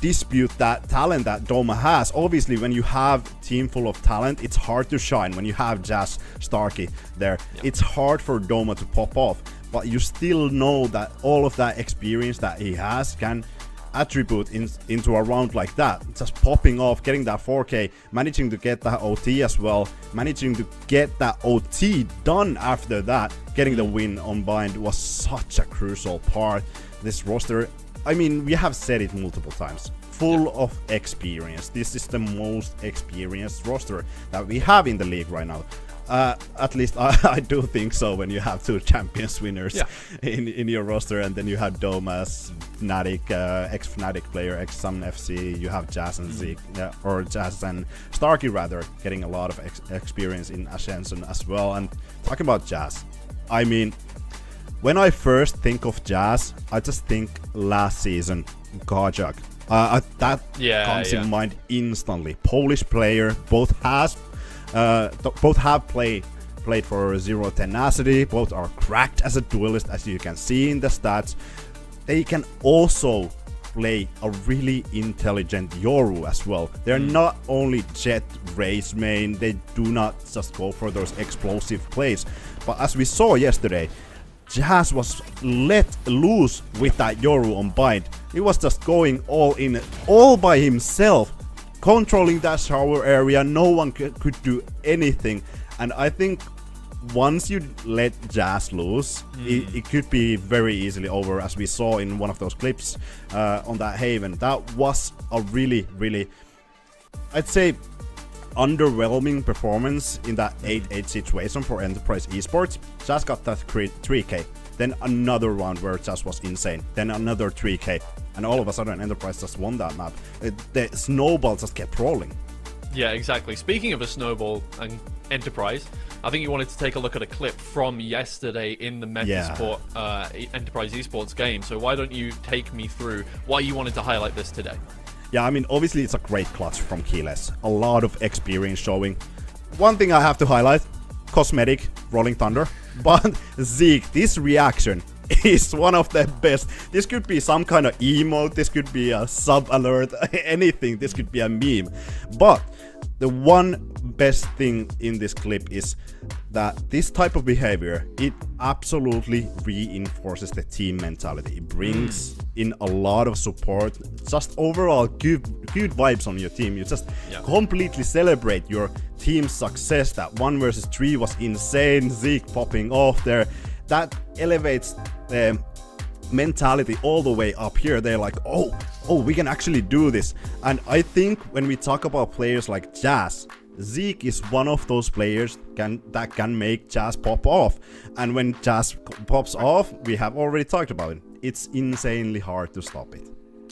dispute that talent that Doma has. Obviously, when you have a team full of talent, it's hard to shine. When you have Jazz, Starkey there, it's hard for Doma to pop off. But you still know that all of that experience that he has can attribute into a round like that, just popping off, getting that 4K, managing to get that OT as well, managing to get that OT done after that, getting the win on Bind was such a crucial part. This roster, I mean, we have said it multiple times, full of experience. This is the most experienced roster that we have in the league right now. At least I do think so, when you have 2 champions winners in your roster, and then you have Domas, Fnatic, ex-Fnatic player, ex-Sun FC, you have Jazz and Zeke, or Jazz and Starkey rather, getting a lot of experience in Ascension as well. And talking about Jazz, I mean, when I first think of Jazz, I just think last season, Gajak. That comes in mind instantly. Polish player, both has Both have played for Zero Tenacity. Both are cracked as a duelist, as you can see in the stats. They can also play a really intelligent Yoru as well. They're not only Jet Raze main, they do not just go for those explosive plays. But as we saw yesterday, Jazz was let loose with that Yoru on Bind. He was just going all in, all by himself, controlling that shower area. No one could do anything. And I think once you let Jazz loose, it could be very easily over, as we saw in one of those clips on that Haven. That was a really, really, I'd say, underwhelming performance in that 8-8 situation for Enterprise Esports. Jazz got that 3k, then another round where Jazz was insane, then another 3k, and all of a sudden Enterprise just won that map. The snowball just kept rolling. Yeah, exactly. Speaking of a snowball and Enterprise, I think you wanted to take a look at a clip from yesterday in the Metasport Enterprise Esports game. So why don't you take me through why you wanted to highlight this today? Yeah, I mean, obviously it's a great clutch from Keyless. A lot of experience showing. One thing I have to highlight, cosmetic, Rolling Thunder. But Zeke, this reaction is one of the best. This could be some kind of emote, this could be a sub alert, anything. This could be a meme. But the one best thing in this clip is that this type of behavior, it absolutely reinforces the team mentality. It brings in a lot of support, just overall good vibes on your team. You just completely celebrate your team's success. That 1 versus 3 was insane. Zeke popping off there. That elevates the mentality all the way up here. They're like, oh, we can actually do this. And I think when we talk about players like Jazz, Zeke is one of those players that can make Jazz pop off. And when Jazz pops off, we have already talked about it. It's insanely hard to stop it.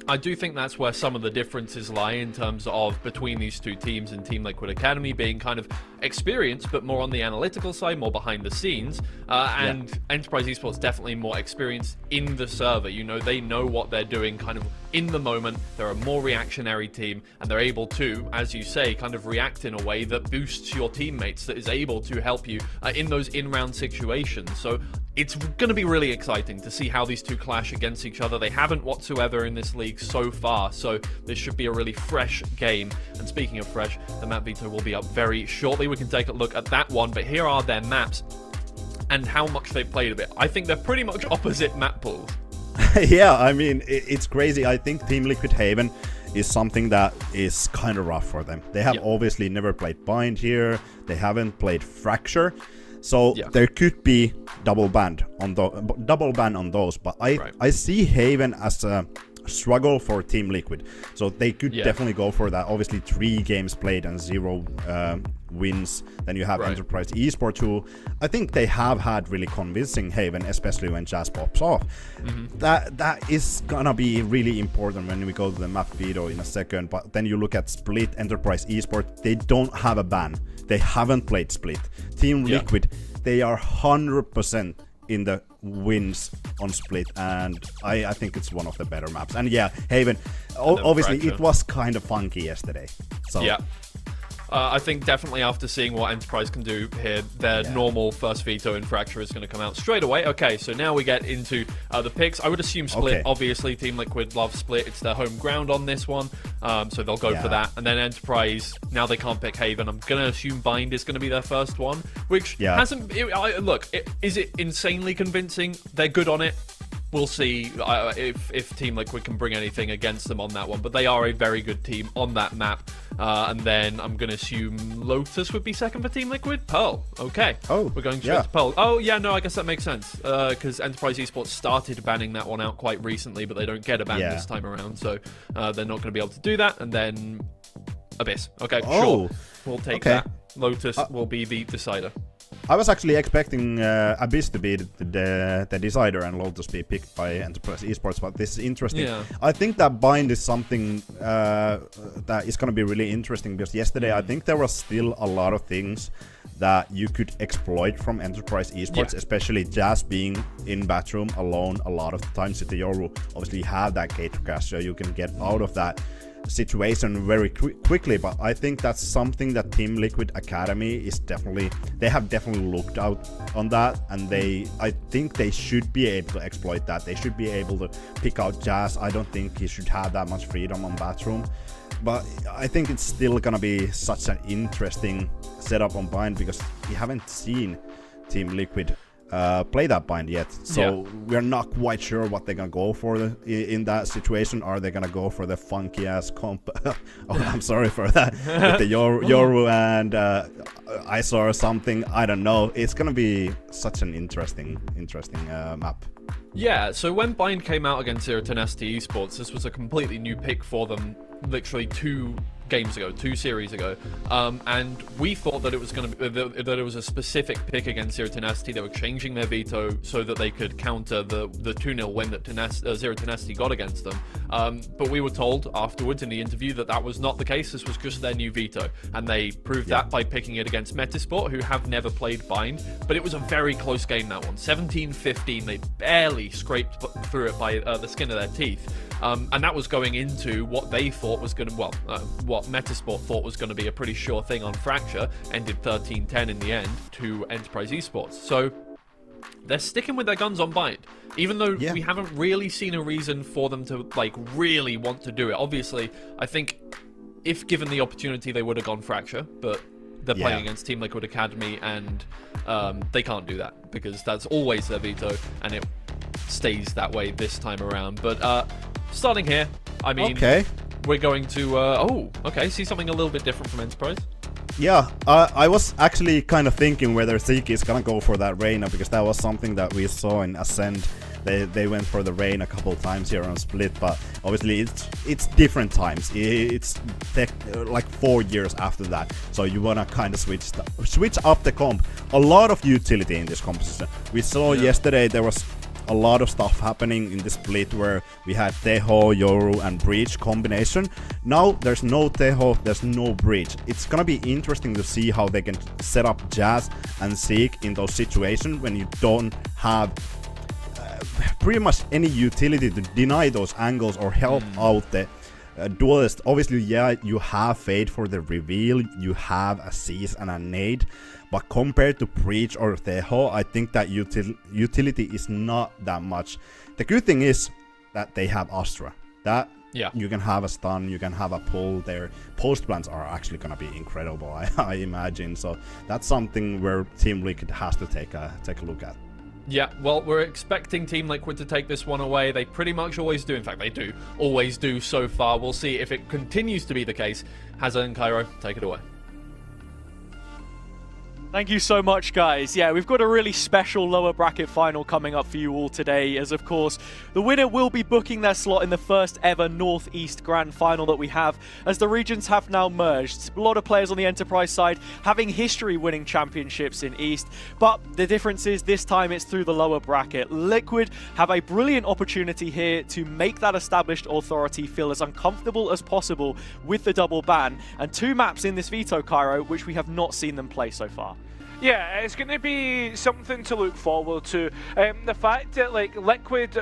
I do think that's where some of the differences lie in terms of between these two teams, and Team Liquid Academy being kind of experienced but more on the analytical side, more behind the scenes, and Enterprise Esports definitely more experienced in the server. You know, they know what they're doing kind of in the moment. They're a more reactionary team, and they're able to, as you say, kind of react in a way that boosts your teammates, that is able to help you in those in-round situations. So it's going to be really exciting to see how these two clash against each other. They haven't whatsoever in this league so far, so this should be a really fresh game. And speaking of fresh, the map veto will be up very shortly. We can take a look at that one, but here are their maps and how much they've played of it. I think they're pretty much opposite map pools. Yeah, I mean, it's crazy. I think Team Liquid Haven is something that is kind of rough for them. They have obviously never played Bind here. They haven't played Fracture. So there could be double ban on those, but I see Haven as a struggle for Team Liquid. So they could definitely go for that. Obviously 3 games played and 0 wins. Then you have Enterprise Esports, who I think they have had really convincing Haven, especially when Jazz pops off. That is gonna be really important when we go to the map veto in a second. But then you look at Split, Enterprise Esports, they don't have a ban. They haven't played Split. Team Liquid, they are 100% in the wins on Split, and I think it's one of the better maps. And yeah, Haven, obviously Fracture. It was kind of funky yesterday. So I think definitely after seeing what Enterprise can do here, their normal first veto in Fracture is going to come out straight away. Okay, so now we get into the picks. I would assume Split. Obviously, Team Liquid loves Split. It's their home ground on this one, so they'll go for that. And then Enterprise, now they can't pick Haven. I'm going to assume Bind is going to be their first one, which hasn't... is it insanely convincing? They're good on it. We'll see if Team Liquid can bring anything against them on that one, but they are a very good team on that map. And then I'm going to assume Lotus would be second for Team Liquid. Pearl, okay. Oh, we're going straight to Pearl. Oh, yeah, no, I guess that makes sense, because Enterprise Esports started banning that one out quite recently, but they don't get a ban this time around, so they're not going to be able to do that. And then Abyss. Okay, sure. We'll take that. Lotus will be the decider. I was actually expecting Abyss to be the decider and Lotus be picked by Enterprise Esports, but this is interesting. I think that Bind is something that is going to be really interesting, because yesterday I think there was still a lot of things that you could exploit from Enterprise Esports, especially Jazz being in bathroom alone a lot of the times with the Yoru. Obviously you have that gate crash, so you can get out of that situation very quickly, but I think that's something that Team Liquid Academy is they have definitely looked out on that, and I think they should be able to exploit that. They should be able to pick out Jazz. I don't think he should have that much freedom on Bathroom, but I think it's still gonna be such an interesting setup on Bind because we haven't seen Team Liquid play that Bind yet, so we're not quite sure what they're gonna go for in that situation. Are they gonna go for the funky ass comp? Oh, I'm sorry for that. With the Yoru and I saw something. I don't know. It's gonna be such an interesting map. Yeah, so when Bind came out against Zero Tenacity Esports, this was a completely new pick for them, literally 2 series ago, and we thought that it was going to that it was a specific pick against Zero Tenacity. They were changing their veto so that they could counter the 2-0 win that Zero Tenacity got against them. But we were told afterwards in the interview that was not the case. This was just their new veto, and they proved that by picking it against Metasport, who have never played Bind. But it was a very close game, that one. 17-15. They barely scraped through it by the skin of their teeth. And that was going into what they thought was going to, what Metasport thought was going to be a pretty sure thing on Fracture, ended 13-10 in the end to Enterprise Esports. So they're sticking with their guns on Bind, even though we haven't really seen a reason for them to really want to do it. Obviously, I think if given the opportunity, they would have gone Fracture, but they're playing against Team Liquid Academy, and they can't do that because that's always their veto, and it stays that way this time around. But starting here, I mean, we're going to see something a little bit different from Enterprise. Yeah, I was actually kind of thinking whether Zeke is gonna go for that Reyna, because that was something that we saw in Ascend. They went for the Reyna a couple of times here on Split, but obviously it's different times. It's like 4 years after that, so you wanna kind of switch up the comp. A lot of utility in this composition. We saw yesterday there was a lot of stuff happening in the Split where we had Teho, Yoru and Breach combination. Now there's no Teho, there's no Breach. It's gonna be interesting to see how they can set up Jazz and Zeke in those situations when you don't have pretty much any utility to deny those angles or help out the duelist. Obviously, you have Fade for the reveal, you have a Seize and a Nade, but compared to Breach or Teho, I think that utility is not that much. The good thing is that they have Astra. That you can have a stun, you can have a pull. Their post plans are actually gonna be incredible, I imagine. So that's something where Team Liquid has to take a look at. Yeah, well, we're expecting Team Liquid to take this one away. They pretty much always do. In fact, they do always do so far. We'll see if it continues to be the case. Hazard and Cairo, take it away. Thank you so much, guys. Yeah, we've got a really special lower bracket final coming up for you all today, as of course, the winner will be booking their slot in the first ever Northeast Grand Final that we have, as the regions have now merged. A lot of players on the Enterprise side having history winning championships in East, but the difference is this time it's through the lower bracket. Liquid have a brilliant opportunity here to make that established authority feel as uncomfortable as possible with the double ban, and 2 maps in this veto, Cairo, which we have not seen them play so far. Yeah, it's going to be something to look forward to. The fact that Liquid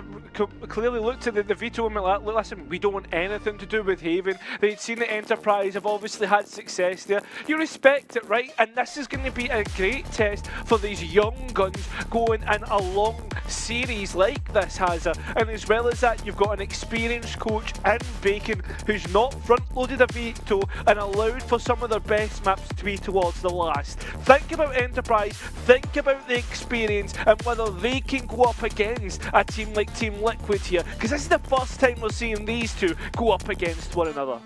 clearly looked at the veto and went like, listen, we don't want anything to do with Haven. They'd seen the Enterprise, have obviously had success there. You respect it, right? And this is going to be a great test for these young guns going in a long series like this, Hazza. And as well as that, you've got an experienced coach in Bacon who's not front-loaded a veto and allowed for some of their best maps to be towards the last. Think about Enterprise, think about the experience and whether they can go up against a team like Team Liquid here, because this is the first time we're seeing these two go up against one another.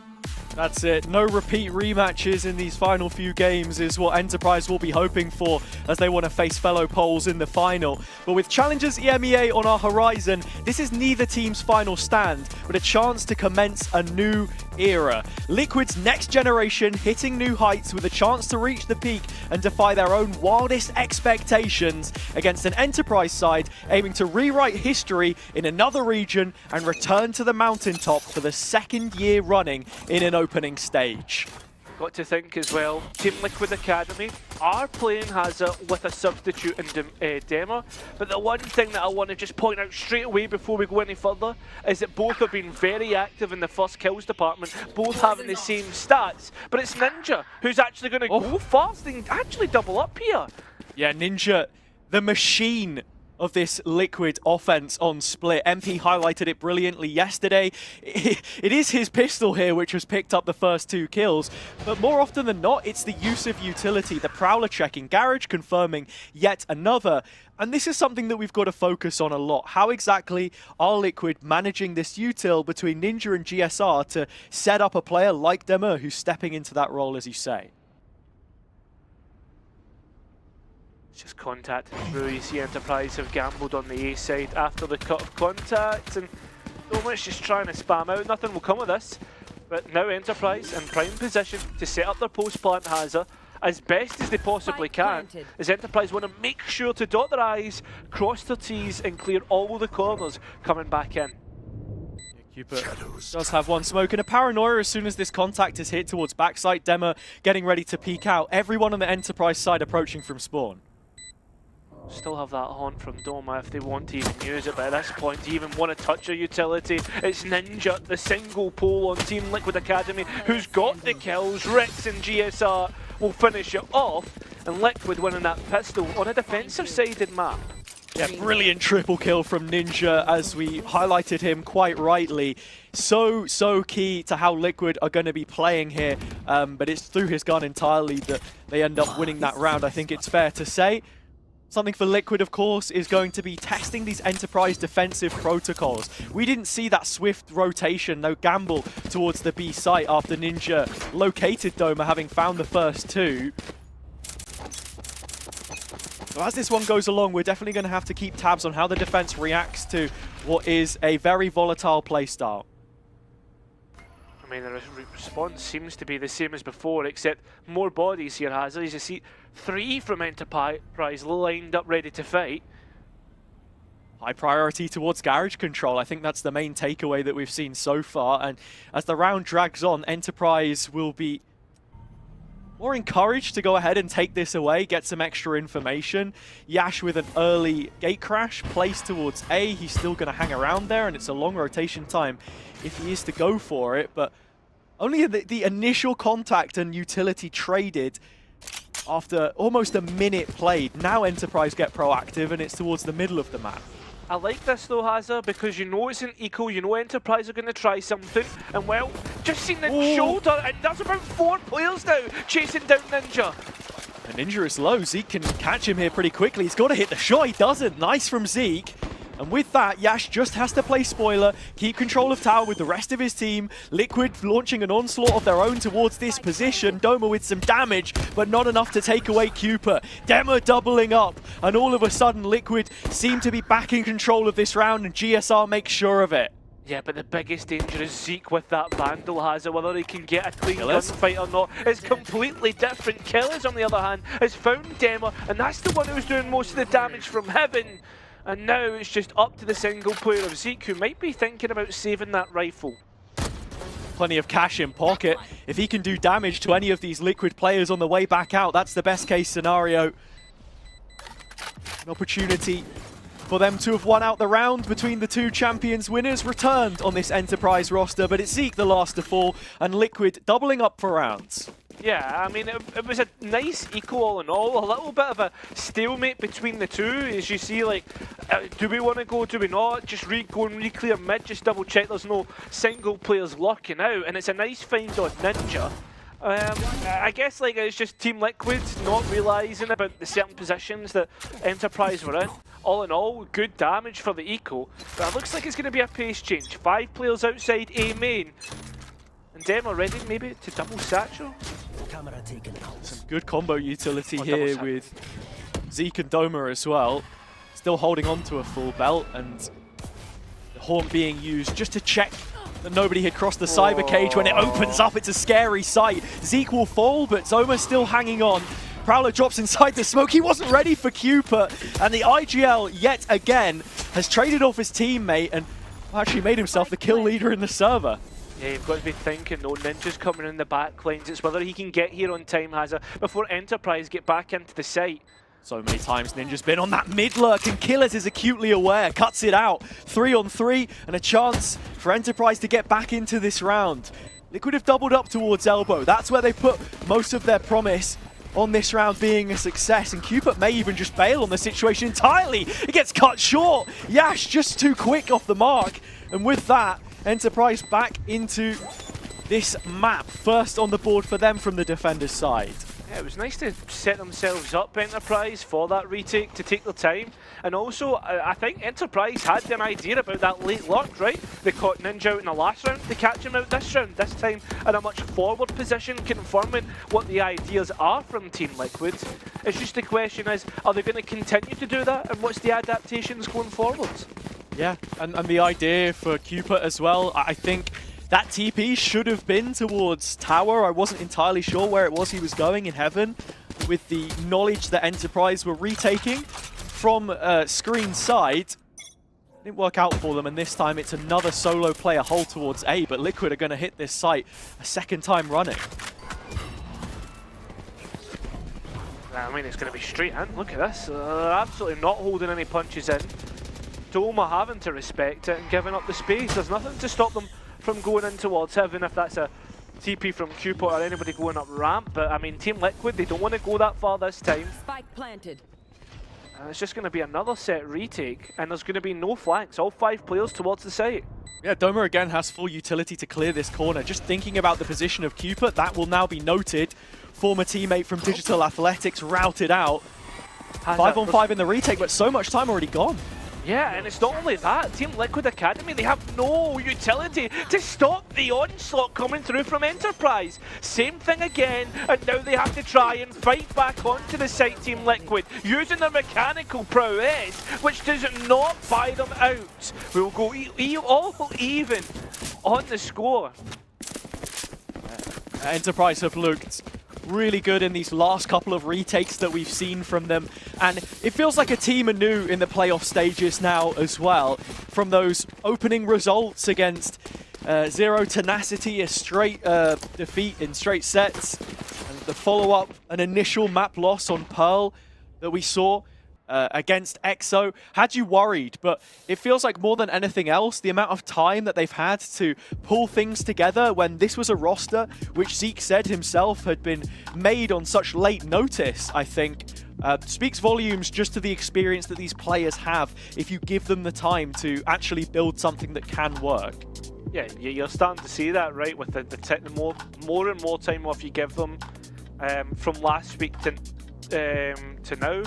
That's it. No repeat rematches in these final few games is what Enterprise will be hoping for, as they want to face fellow Poles in the final. But with Challengers EMEA on our horizon, this is neither team's final stand, but a chance to commence a new era. Liquid's next generation hitting new heights with a chance to reach the peak and defy their own wildest expectations against an Enterprise side aiming to rewrite history in another region and return to the mountaintop for the 2nd year running in an opening stage. got to think as well, Team Liquid Academy are playing Hazard with a substitute in Demo, but the one thing that I want to just point out straight away before we go any further is that both have been very active in the first kills department, both having the same stats, but it's Ninja who's actually going to go fast and actually double up here. Yeah, Ninja, the machine of this Liquid offense on Split. MP highlighted it brilliantly yesterday. It is his pistol here which has picked up the first 2 kills, but more often than not, it's the use of utility, the Prowler checking, Garage confirming yet another. And this is something that we've got to focus on a lot. How exactly are Liquid managing this util between Ninja and GSR to set up a player like Demur who's stepping into that role, as you say? It's just contact through. You see Enterprise have gambled on the A side after the cut of contact, and so much just trying to spam out. Nothing will come of this. But now Enterprise in prime position to set up their post plant Hazard as best as they possibly can. As Enterprise want to make sure to dot their I's, cross their T's, and clear all the corners coming back in. Cupid does have one smoke and a paranoia as soon as this contact is hit towards backside. Demo getting ready to peek out. Everyone on the Enterprise side approaching from spawn. Still have that haunt from Doma if they want to even use it, but at this point, do you even want to touch a utility? It's Ninja, the single pole on Team Liquid Academy, who's got the kills. Rex and GSR will finish it off, and Liquid winning that pistol on a defensive-sided map. Yeah, brilliant triple kill from Ninja, as we highlighted him quite rightly. So key to how Liquid are going to be playing here, but it's through his gun entirely that they end up winning that round, I think it's fair to say. Something for Liquid, of course, is going to be testing these Enterprise defensive protocols. We didn't see that swift rotation, no gamble towards the B site after Ninja located Doma, having found the first 2. So as this one goes along, we're definitely going to have to keep tabs on how the defense reacts to what is a very volatile playstyle. I mean, the response seems to be the same as before, except more bodies here, Hazard. As you see, 3 from Enterprise lined up ready to fight. High priority towards Garage control. I think that's the main takeaway that we've seen so far. And as the round drags on, Enterprise will be more encouraged to go ahead and take this away, get some extra information. Yash with an early gate crash placed towards A. He's still going to hang around there, and it's a long rotation time if he is to go for it. But only the initial contact and utility traded after almost a minute played. Now Enterprise get proactive, and it's towards the middle of the map. I like this though, Hazard, because you know it's an eco, you know Enterprise are going to try something, and well, just seen the shoulder, and that's about 4 players now chasing down Ninja. And Ninja is low. Zeke can catch him here pretty quickly. He's got to hit the shot. He doesn't. Nice from Zeke. And with that, Yash just has to play spoiler, keep control of tower with the rest of his team. Liquid launching an onslaught of their own towards this position. Doma with some damage, but not enough to take away Cooper. Demo doubling up, and all of a sudden Liquid seem to be back in control of this round, and GSR makes sure of it. Yeah, but the biggest danger is Zeke with that Vandal Hazard. Whether he can get a clean gunfight or not is completely different. Killers, on the other hand, has found Demo, and that's the one who's doing most of the damage from heaven. And now it's just up to the single player of Zeke, who might be thinking about saving that rifle. Plenty of cash in pocket. If he can do damage to any of these Liquid players on the way back out, that's the best case scenario. An opportunity for them to have won out the round between the 2 champions winners returned on this Enterprise roster, but it's Zeke the last to fall, and Liquid doubling up for rounds. Yeah, I mean, it was a nice eco all in all. A little bit of a stalemate between the 2, as you see, like, do we want to go, do we not? Just go and re-clear mid, just double check there's no single players locking out, and it's a nice find on Ninja. I guess like it's just Team Liquid not realising about the certain positions that Enterprise were in. All in all, good damage for the eco, but it looks like it's going to be a pace change. 5 players outside A main. And Demo ready maybe to double satchel. Some good combo utility here with Zeke and Doma as well. Still holding on to a full belt, and the haunt being used just to check that nobody had crossed the cyber cage. When it opens up, it's a scary sight. Zeke will fall, but Doma's still hanging on. Prowler drops inside the smoke. He wasn't ready for Cooper, and the IGL yet again has traded off his teammate and actually made himself the kill leader in the server. Yeah, you've got to be thinking though, Ninja's coming in the back lanes. It's whether he can get here on time, Hazza, before Enterprise get back into the site. So many times Ninja's been on that mid lurk, and Killers is acutely aware, cuts it out. 3-on-3 and a chance for Enterprise to get back into this round. Liquid have doubled up towards Elbow. That's where they put most of their promise on this round being a success, and Cupid may even just bail on the situation entirely. It gets cut short. Yash just too quick off the mark, and with that, Enterprise back into this map. First on the board for them from the defender's side. Yeah, it was nice to set themselves up, Enterprise, for that retake, to take their time. And also, I think Enterprise had an idea about that late lurk, right? They caught Ninja out in the last round, they catch him out this round, this time in a much forward position, confirming what the ideas are from Team Liquid. It's just the question is, are they going to continue to do that, and what's the adaptations going forwards? Yeah, and the idea for Cupid as well, I think that TP should have been towards Tower. I wasn't entirely sure where it was he was going in Heaven, with the knowledge that Enterprise were retaking from screen side. Didn't work out for them, and this time it's another solo player hold towards A, but Liquid are going to hit this site a second time running. I mean, it's going to be straight in. Look at this. Absolutely not holding any punches in. Doma having to respect it and giving up the space. There's nothing to stop them from going in towards Heaven if that's a TP from Cupid or anybody going up ramp. But I mean, Team Liquid, they don't want to go that far this time. Spike planted. And it's just going to be another set retake, and there's going to be no flanks. All 5 players towards the site. Yeah, Doma again has full utility to clear this corner. Just thinking about the position of Cupid, that will now be noted. Former teammate from Digital Athletics routed out. 5-on-5 in the retake, but so much time already gone. Yeah, and it's not only that. Team Liquid Academy, they have no utility to stop the onslaught coming through from Enterprise. Same thing again, and now they have to try and fight back onto the site, Team Liquid, using their mechanical prowess, which does not buy them out. We'll go all even on the score. Enterprise have looked really good in these last couple of retakes that we've seen from them, and it feels like a team anew in the playoff stages now as well. From those opening results against Zero Tenacity, a straight defeat in straight sets, and the follow-up, an initial map loss on Pearl that we saw against EXO, had you worried, but it feels like more than anything else, the amount of time that they've had to pull things together when this was a roster which Zeke said himself had been made on such late notice, I think, speaks volumes just to the experience that these players have if you give them the time to actually build something that can work. Yeah, you're starting to see that, right, with the more and more time off you give them from last week to now.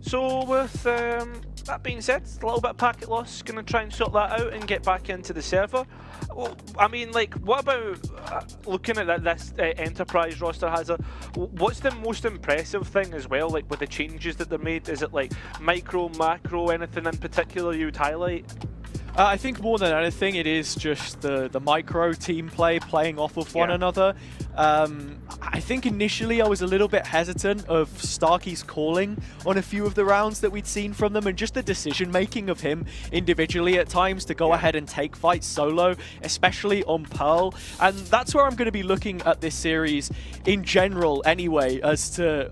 So with that being said, a little bit of packet loss, going to try and sort that out and get back into the server. Well, I mean, like, what about looking at this Enterprise roster, Hazza? What's the most impressive thing as well, like with the changes that they made? Is it like micro, macro, anything in particular you'd highlight? I think more than anything, it is just the micro team play, playing off of one another. I think initially I was a little bit hesitant of Starkey's calling on a few of the rounds that we'd seen from them, and just the decision making of him individually at times to go ahead and take fights solo, especially on Pearl. And that's where I'm going to be looking at this series in general anyway, as to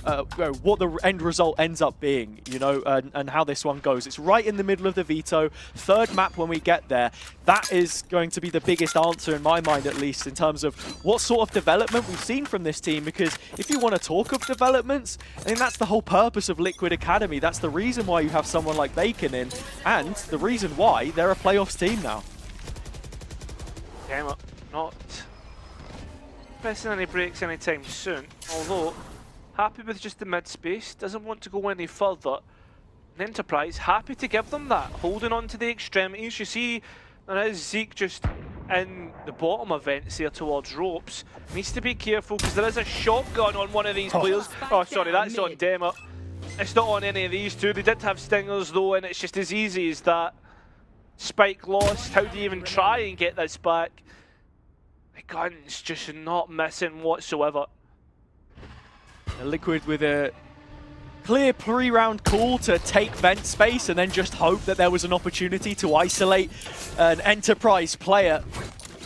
what the end result ends up being, you know, and how this one goes. It's right in the middle of the veto, third map when we get there. That is going to be the biggest answer in my mind, at least, in terms of what sort of development we've seen from this team, because if you want to talk of developments, I mean, that's the whole purpose of Liquid Academy. That's the reason why you have someone like Bacon in, and the reason why they're a playoffs team now. Damn it, not pressing any brakes anytime soon, although happy with just the mid space, doesn't want to go any further. Enterprise happy to give them that, holding on to the extremities. You see there is Zeke just in the bottom events here towards ropes. Needs to be careful because there is a shotgun on one of these players. Oh, sorry, that's on Dema. It's not on any of these two. They did have stingers though, and it's just as easy as that. Spike lost. How do you even try and get this back? The gun's just not missing whatsoever. Liquid with a clear pre-round call to take vent space and then just hope that there was an opportunity to isolate an Enterprise player.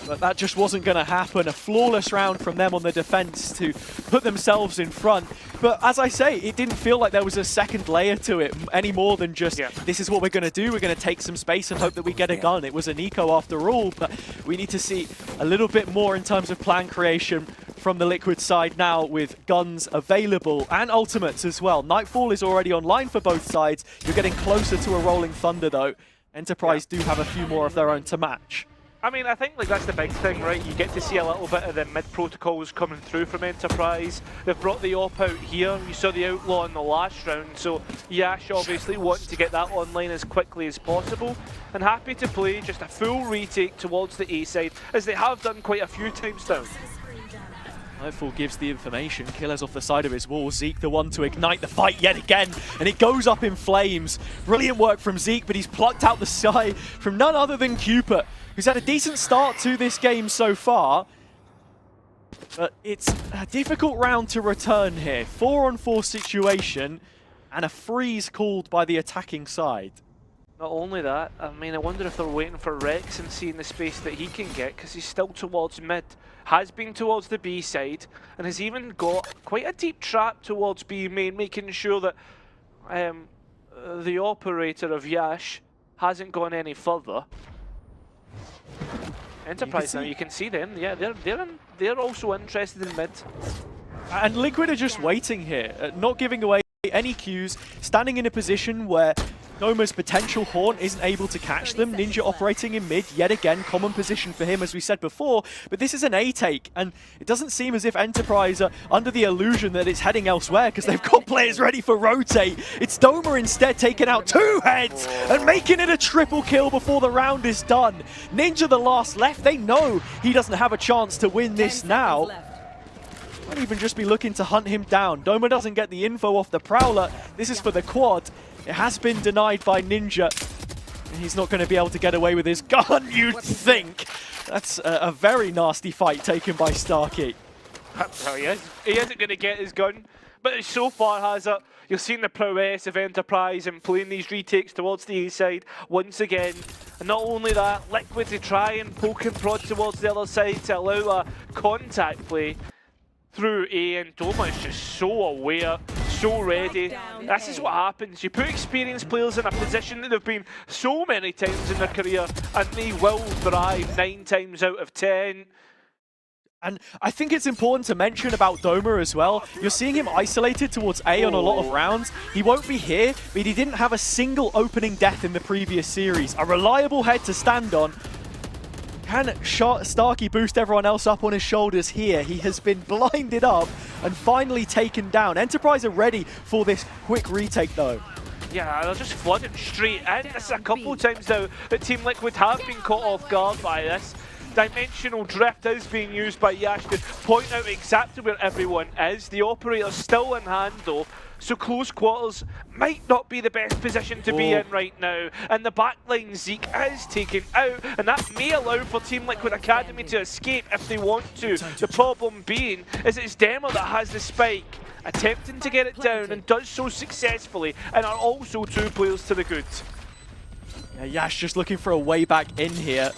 But that just wasn't going to happen. A flawless round from them on the defense to put themselves in front. But as I say, it didn't feel like there was a second layer to it any more than just, this is what we're going to do. We're going to take some space and hope that we get a gun. It was an eco after all, but we need to see a little bit more in terms of plan creation from the Liquid side now with guns available and ultimates as well. Nightfall is already online for both sides. You're getting closer to a Rolling Thunder though. Enterprise do have a few more of their own to match. I mean, I think like that's the big thing, right? You get to see a little bit of the mid protocols coming through from Enterprise. They've brought the AWP out here. You saw the Outlaw in the last round, so Yash obviously wanting to get that online as quickly as possible. And happy to play just a full retake towards the A side, as they have done quite a few times now. Nightfall gives the information. Killer's off the side of his wall. Zeke the one to ignite the fight yet again. And it goes up in flames. Brilliant work from Zeke, but he's plucked out the sky from none other than Cupid, who's had a decent start to this game so far. But it's a difficult round to return here. 4-on-4 situation and a freeze called by the attacking side. Not only that, I mean, I wonder if they're waiting for Rex and seeing the space that he can get, because he's still towards mid, has been towards the B side, and has even got quite a deep trap towards B main, making sure that the operator of Yash hasn't gone any further. Enterprise now, you can see them. Yeah, they're also interested in mid. And Liquid are just waiting here, not giving away any cues, standing in a position where Noma's potential Haunt isn't able to catch them. Ninja operating in mid, yet again, common position for him as we said before, but this is an A take, and it doesn't seem as if Enterprise are under the illusion that it's heading elsewhere, because they've got players ready for rotate. It's Doma instead taking out 2 heads and making it a triple kill before the round is done. Ninja the last left, they know he doesn't have a chance to win this now. Might even just be looking to hunt him down. Doma doesn't get the info off the Prowler. This is for the quad. It has been denied by Ninja. And he's not going to be able to get away with his gun, you'd think. That's a very nasty fight taken by Starkey. Well, he isn't going to get his gun, but so far has it. You're seeing the prowess of Enterprise and playing these retakes towards the A side once again. And not only that, Liquid to try and poke and prod towards the other side to allow a contact play through A, and Doma is just so aware, so ready. This is what happens. You put experienced players in a position that they've been so many times in their career, and they will thrive 9 times out of 10. And I think it's important to mention about Doma as well. You're seeing him isolated towards A on a lot of rounds. He won't be here, but he didn't have a single opening death in the previous series. A reliable head to stand on. Can Starkey boost everyone else up on his shoulders here? He has been blinded up and finally taken down. Enterprise are ready for this quick retake though. Yeah, they're just flooding straight in. This is a couple of times now that Team Liquid have been caught off guard by this. Dimensional drift is being used by Yash to point out exactly where everyone is. The operator's still in hand though, so close quarters might not be the best position to be in right now. And the backline Zeke is taken out, and that may allow for Team Liquid Academy to escape if they want to. The problem being is it's Dema that has the spike, attempting to get it down and does so successfully, and are also 2 players to the good. Yeah, Yash just looking for a way back in here.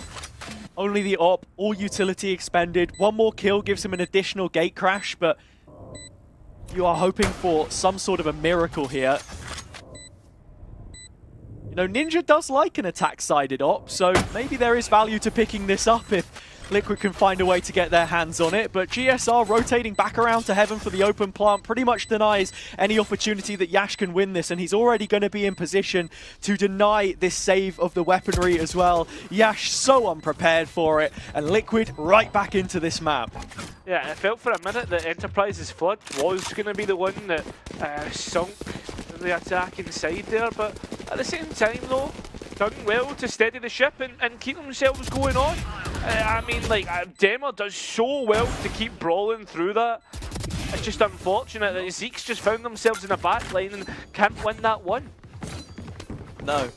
Only the op, all utility expended. 1 more kill gives him an additional gate crash, but you are hoping for some sort of a miracle here. You know, Ninja does like an attack-sided op, so maybe there is value to picking this up if Liquid can find a way to get their hands on it, but GSR rotating back around to Heaven for the open plant pretty much denies any opportunity that Yash can win this, and he's already going to be in position to deny this save of the weaponry as well. Yash so unprepared for it, and Liquid right back into this map. Yeah, it felt for a minute that Enterprise's flood was going to be the one that sunk the attacking side there, but at the same time though, done well to steady the ship and keep themselves going on. I mean, like, Dema does so well to keep brawling through that. It's just unfortunate that Zeke's just found themselves in a back line and can't win that one. No.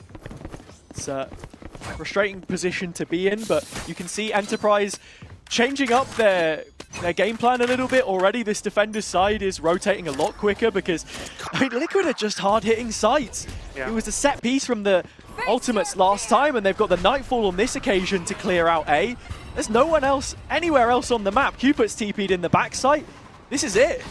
It's a frustrating position to be in, but you can see Enterprise changing up their game plan a little bit already. This defender's side is rotating a lot quicker because, I mean, Liquid are just hard-hitting sites. Yeah. It was a set piece from the ultimates last time, and they've got the Nightfall on this occasion to clear out A. There's no one else anywhere else on the map. Cupid's TP'd in the backside. This is it.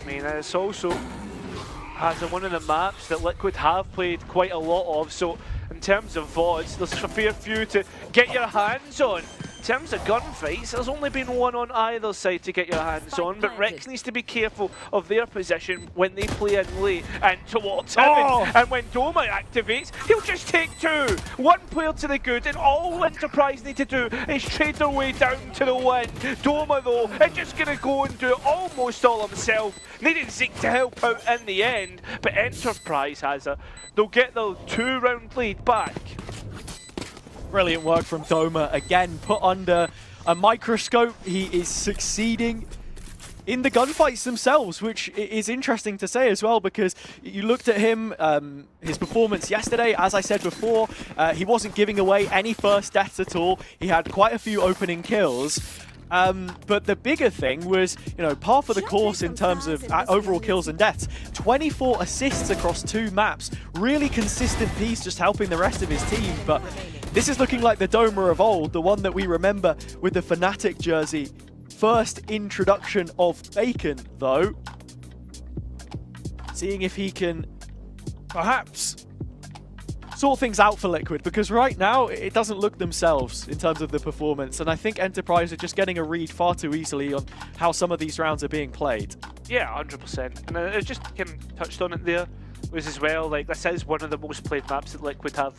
I mean, it's also has one of the maps that Liquid have played quite a lot of, so in terms of VODs, there's a fair few to get your hands on. In terms of gunfights, there's only been one on either side to get your hands on, but Rex needs to be careful of their position when they play in late and towards heaven. And when Doma activates, he'll just take two. One player to the good, and all Enterprise need to do is trade their way down to the win. Doma, though, is just going to go and do it almost all himself. Needed Zeke to help out in the end, but Enterprise has a... They'll get their 2-round lead back. Brilliant work from Doma, again put under a microscope. He is succeeding in the gunfights themselves, which is interesting to say as well, because you looked at him, his performance yesterday, as I said before, he wasn't giving away any first deaths at all. He had quite a few opening kills. But the bigger thing was, you know, par for the course in terms of overall kills and deaths. 24 assists across 2 maps. Really consistent piece, just helping the rest of his team. But this is looking like the Doma of old, the one that we remember with the Fnatic jersey. First introduction of Bacon, though. Seeing if he can perhaps sort things out for Liquid, because right now it doesn't look themselves in terms of the performance, and I think Enterprise are just getting a read far too easily on how some of these rounds are being played. Yeah, 100%. And I just kind of touched on it there, was as well, like, this is one of the most played maps that Liquid have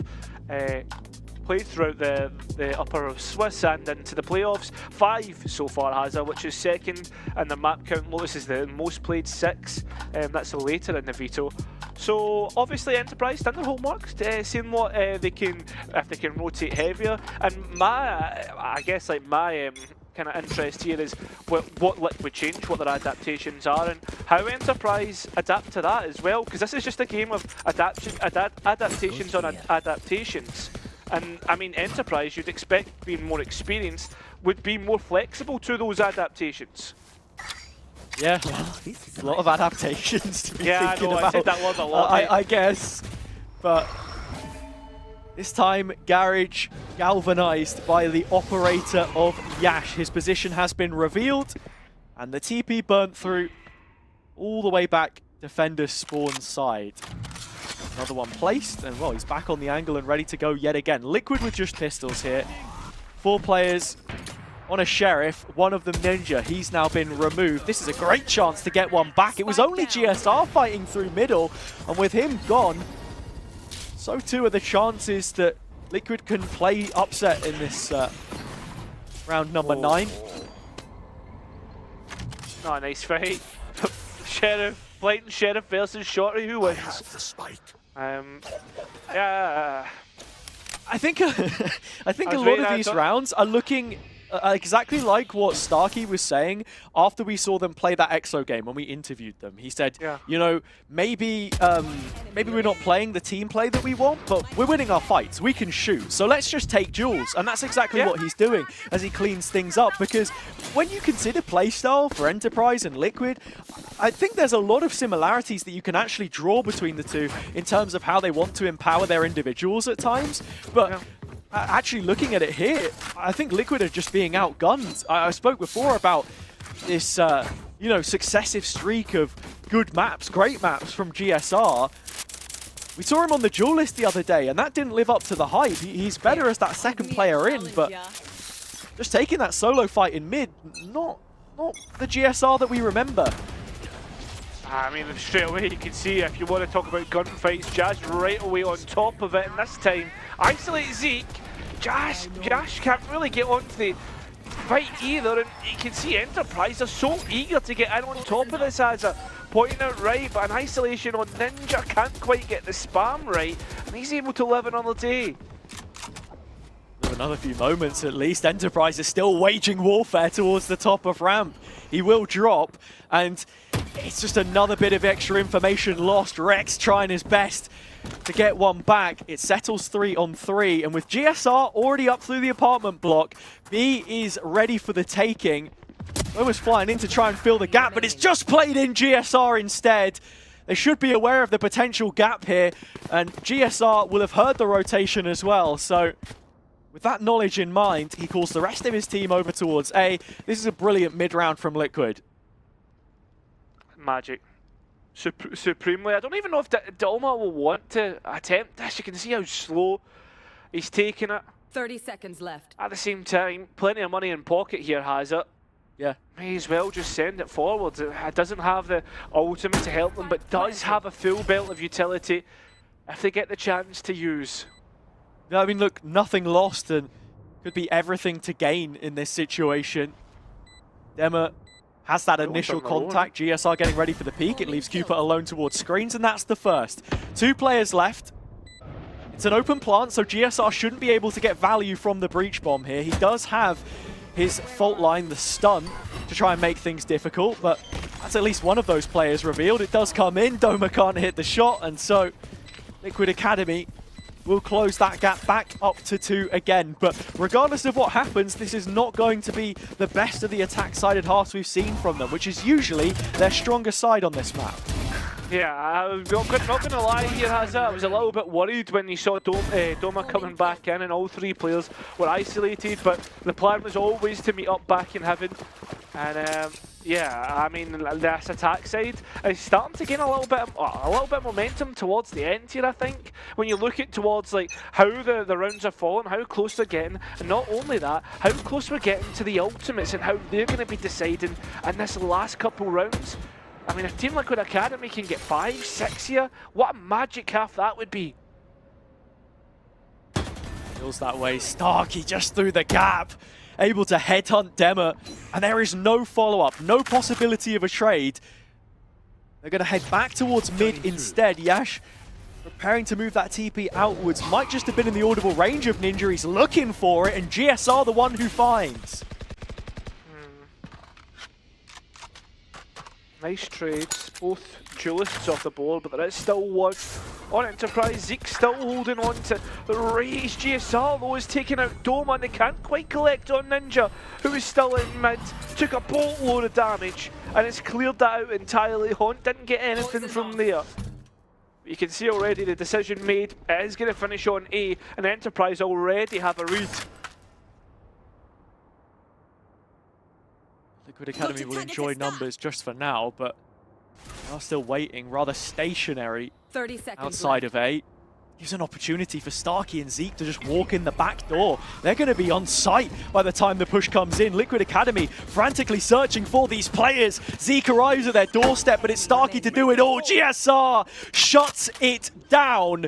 played throughout the upper of Swiss and into the playoffs. 5 so far has her, which is second, and the map count Lotus is the most played 6. That's later in the veto. So obviously Enterprise done their homework, seeing what they can, if they can rotate heavier. And I guess my kind of interest here is what Liquid change, what their adaptations are, and how Enterprise adapt to that as well. Because this is just a game of adaptations on adaptations. And I mean, Enterprise, you'd expect, being more experienced, would be more flexible to those adaptations. Yeah, a lot of adaptations to be thinking about. I said that word a lot. I guess, but this time Garage galvanized by the operator of Yash. His position has been revealed, and the TP burnt through all the way back defender's spawn side. Another one placed, and well, he's back on the angle and ready to go yet again. Liquid with just pistols here. 4 players on a Sheriff, one of them Ninja. He's now been removed. This is a great chance to get one back. It was only GSR fighting through middle, and with him gone, so too are the chances that Liquid can play upset in this round number 9. Not a nice fight. Sheriff, Blatant Sheriff versus Shorty, who wins? Yeah. I think a lot of these rounds are looking exactly like what Starkey was saying after we saw them play that EXO game when we interviewed them. He said, you know, maybe we're not playing the team play that we want, but we're winning our fights. We can shoot. So let's just take duels. And that's exactly what he's doing as he cleans things up. Because when you consider playstyle for Enterprise and Liquid, I think there's a lot of similarities that you can actually draw between the two in terms of how they want to empower their individuals at times. But actually looking at it here, I think Liquid are just being outgunned. I spoke before about this, you know, successive streak of good maps, great maps from GSR. We saw him on the duel list the other day, and that didn't live up to the hype. He's better as that second player in, but just taking that solo fight in mid, not the GSR that we remember. I mean, straight away you can see, if you want to talk about gunfights, Jazz right away on top of it, and this time isolate Zeke. Jazz can't really get onto the fight either, and you can see Enterprise are so eager to get in on top of this as a pointing out right, but an isolation on Ninja can't quite get the spam right, and he's able to live another day. With another few moments at least, Enterprise is still waging warfare towards the top of ramp. He will drop, and it's just another bit of extra information lost. Rex trying his best to get one back. It settles 3-on-3, and with GSR already up through the apartment block, B is ready for the taking. Almost flying in to try and fill the gap, but it's just played in GSR instead. They should be aware of the potential gap here, and GSR will have heard the rotation as well, so With that knowledge in mind, he calls the rest of his team over towards A. This is a brilliant mid-round from Liquid. Magic. Supremely. I don't even know if Doma will want to attempt this. You can see how slow he's taking it. 30 seconds left. At the same time, plenty of money in pocket here has it. Yeah. May as well just send it forward. It doesn't have the ultimate to help them, but does have a full belt of utility if they get the chance to use. No, I mean, look, nothing lost and could be everything to gain in this situation. Dema has that initial contact. GSR getting ready for the peak. It leaves Cupid alone towards screens, and that's the first. 2 players left. It's an open plant, so GSR shouldn't be able to get value from the breach bomb here. He does have his fault line, the stun, to try and make things difficult, but that's at least one of those players revealed. It does come in. Doma can't hit the shot, and so Liquid Academy will close that gap back up to 2 again. But regardless of what happens, this is not going to be the best of the attack-sided halves we've seen from them, which is usually their strongest side on this map. Yeah, I'm not going to lie here, Hazza. I was a little bit worried when you saw Doma coming back in and all 3 players were isolated, but the plan was always to meet up back in heaven. And yeah, I mean, this attack side is starting to gain a little bit of momentum towards the end here, I think. When you look at towards like how the rounds are falling, how close they're getting, and not only that, how close we're getting to the ultimates and how they're going to be deciding in this last couple rounds. I mean, if Team Liquid Academy can get 5, 6 here, what a magic half that would be. Feels that way. Starkey just through the gap, able to headhunt Dema, and there is no follow-up, no possibility of a trade. They're going to head back towards mid instead. Yash preparing to move that TP outwards. Might just have been in the audible range of Ninja. He's looking for it, and GSR the one who finds. Nice trades, both duelists off the board, but there is still one on Enterprise. Zeke still holding on to raise. GSR though is taking out Doma, and they can't quite collect on Ninja, who is still in mid. Took a boatload of damage, and it's cleared that out entirely. Haunt didn't get anything from there. You can see already the decision made. It is going to finish on A, and Enterprise already have a read. Liquid Academy will enjoy numbers just for now, but they are still waiting, rather stationary 30 seconds outside of A. Gives an opportunity for Starkey and Zeke to just walk in the back door. They're going to be on site by the time the push comes in. Liquid Academy frantically searching for these players. Zeke arrives at their doorstep, but it's Starkey to do it all. GSR shuts it down.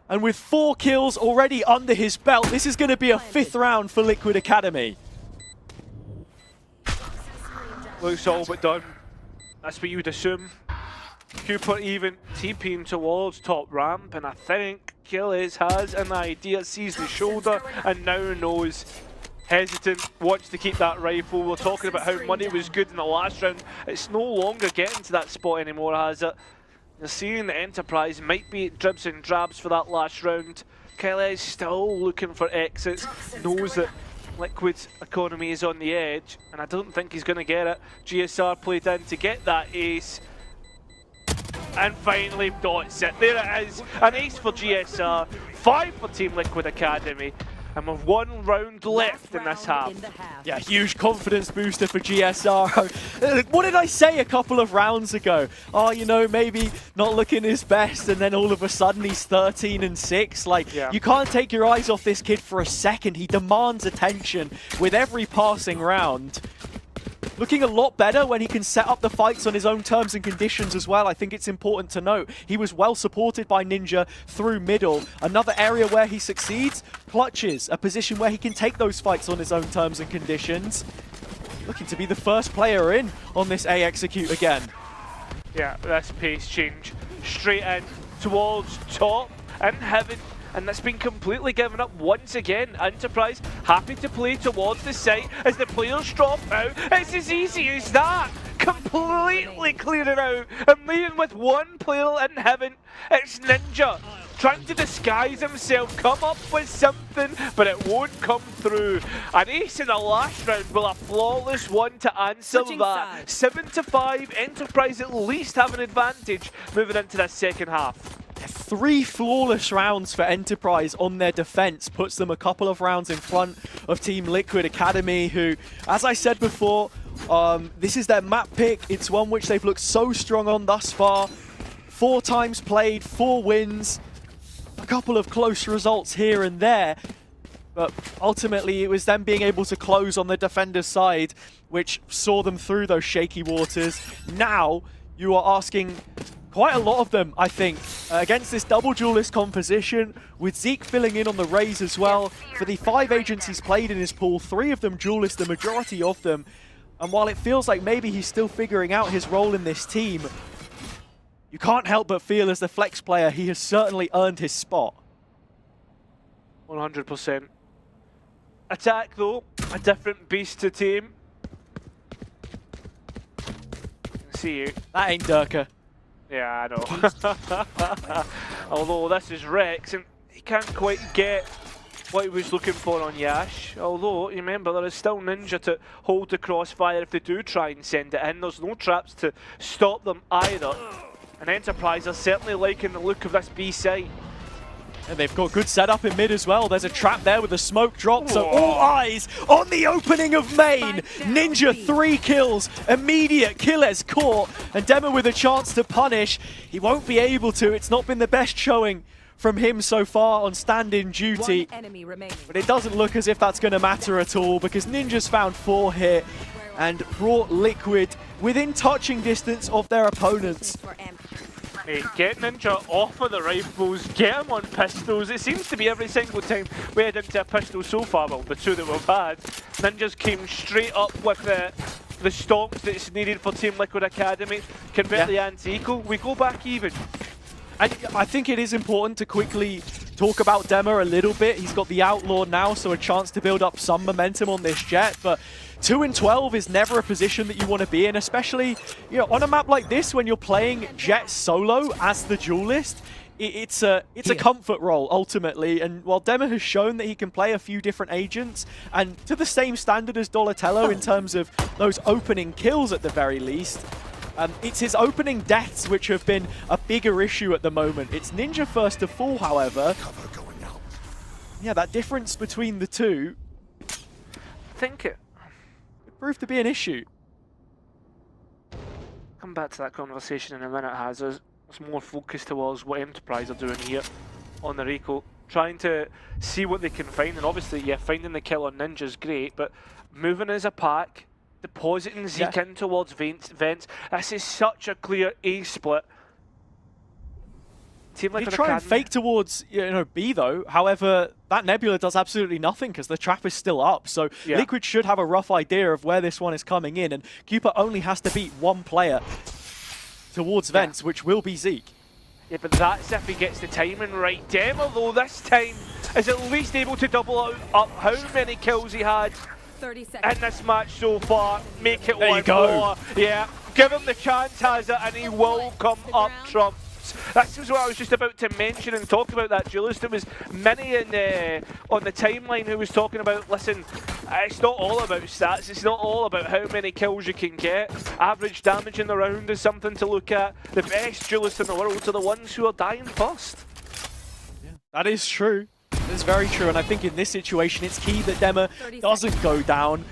And with 4 kills already under his belt, this is going to be a 5th round for Liquid Academy. Looks all but done. That's what you would assume. Cooper even TPing towards top ramp, and I think Gilles has an idea, sees the shoulder and now knows. Hesitant, wants to keep that rifle. We're talking about how money was good in the last round. It's no longer getting to that spot anymore, has it? You're seeing the Enterprise might be dribs and drabs for that last round. Gilles still looking for exits, knows that Liquid's economy is on the edge, and I don't think he's going to get it. GSR played in to get that ace, and finally dots it. There it is, an ace for GSR, 5 for Team Liquid Academy, and with 1 round left in this half. Yeah, huge confidence booster for GSR. What did I say a couple of rounds ago? Oh, you know, maybe not looking his best, and then all of a sudden he's 13-6. Like, yeah. You can't take your eyes off this kid for a second. He demands attention with every passing round. Looking a lot better when he can set up the fights on his own terms and conditions as well. I think it's important to note. He was well supported by Ninja through middle. Another area where he succeeds, clutches. A position where he can take those fights on his own terms and conditions. Looking to be the first player in on this A execute again. Yeah, that's pace change. Straight in towards top and heaven. And that's been completely given up once again. Enterprise happy to play towards the site as the players drop out. It's as easy as that. Completely clear it out. And leaving with 1 player in heaven. It's Ninja trying to disguise himself, come up with something, but it won't come through. An ace in the last round, will a flawless one to answer that. 7-5, Enterprise at least have an advantage moving into the second half. 3 flawless rounds for Enterprise on their defense puts them a couple of rounds in front of Team Liquid Academy, who, as I said before, this is their map pick. It's one which they've looked so strong on thus far. 4 times played, 4 wins, a couple of close results here and there. But ultimately, it was them being able to close on the defender's side, which saw them through those shaky waters. Now, you are asking quite a lot of them, I think, against this double duelist composition, with Zeke filling in on the Raze as well. For the 5 agents he's played in his pool, 3 of them duelists, the majority of them. And while it feels like maybe he's still figuring out his role in this team, you can't help but feel as the flex player, he has certainly earned his spot. 100%. Attack though, a different beast to team. See you. That ain't Durka. Yeah, I know. Although this is Rex, and he can't quite get what he was looking for on Yash. Although, you remember, there is still Ninja to hold the crossfire if they do try and send it in. There's no traps to stop them either. And Enterprise are certainly liking the look of this B side. And they've got good setup in mid as well. There's a trap there with a smoke drop, so all eyes on the opening of main. Ninja 3 kills, immediate kill as caught, and Demo with a chance to punish. He won't be able to. It's not been the best showing from him so far on stand-in duty. But it doesn't look as if that's going to matter at all, because Ninja's found 4 here and brought Liquid within touching distance of their opponents. Hey, get Ninja off of the rifles, get him on pistols. It seems to be every single time we head into a pistol so far, well, the 2 that we've had, Ninjas came straight up with the stomps that's needed for Team Liquid Academy, convert the anti-eco, we go back even. And I think it is important to quickly talk about Demo a little bit. He's got the Outlaw now, so a chance to build up some momentum on this Jet, but 2 and 12 is never a position that you want to be in, especially on a map like this when you're playing Jet solo as the duelist. It's a comfort role ultimately, and while Demo has shown that he can play a few different agents and to the same standard as Dolatello in terms of those opening kills at the very least, it's his opening deaths which have been a bigger issue at the moment. It's Ninja first to fall, however. Yeah, that difference between the two, I think it proved to be an issue. come back to that conversation in a minute, has us more focused towards what Enterprise are doing here on the Rico, trying to see what they can find. And obviously, yeah, finding the kill on Ninja's great, but moving as a pack, depositing Zeke in towards vents. This is such a clear A split. Team They Liquid try and Academy. fake towards B though. However, that Nebula does absolutely nothing because the trap is still up. So Liquid should have a rough idea of where this one is coming in, and Cooper only has to beat 1 player towards vents, which will be Zeke. Yeah, but that's if he gets the timing right. Demo, though, this time is at least able to double up how many kills he had 30 seconds. in this match so far. Make it There you 1 go. more. Yeah, give him the chance, has it, and he will come up trumps. That was what I was just about to mention and talk about that duelist. There was many on the timeline who was talking about, listen, it's not all about stats, it's not all about how many kills you can get. Average damage in the round is something to look at. The best duelists in the world are the ones who are dying first. Yeah, that is true. That is very true, and I think in this situation it's key that Dema doesn't go down.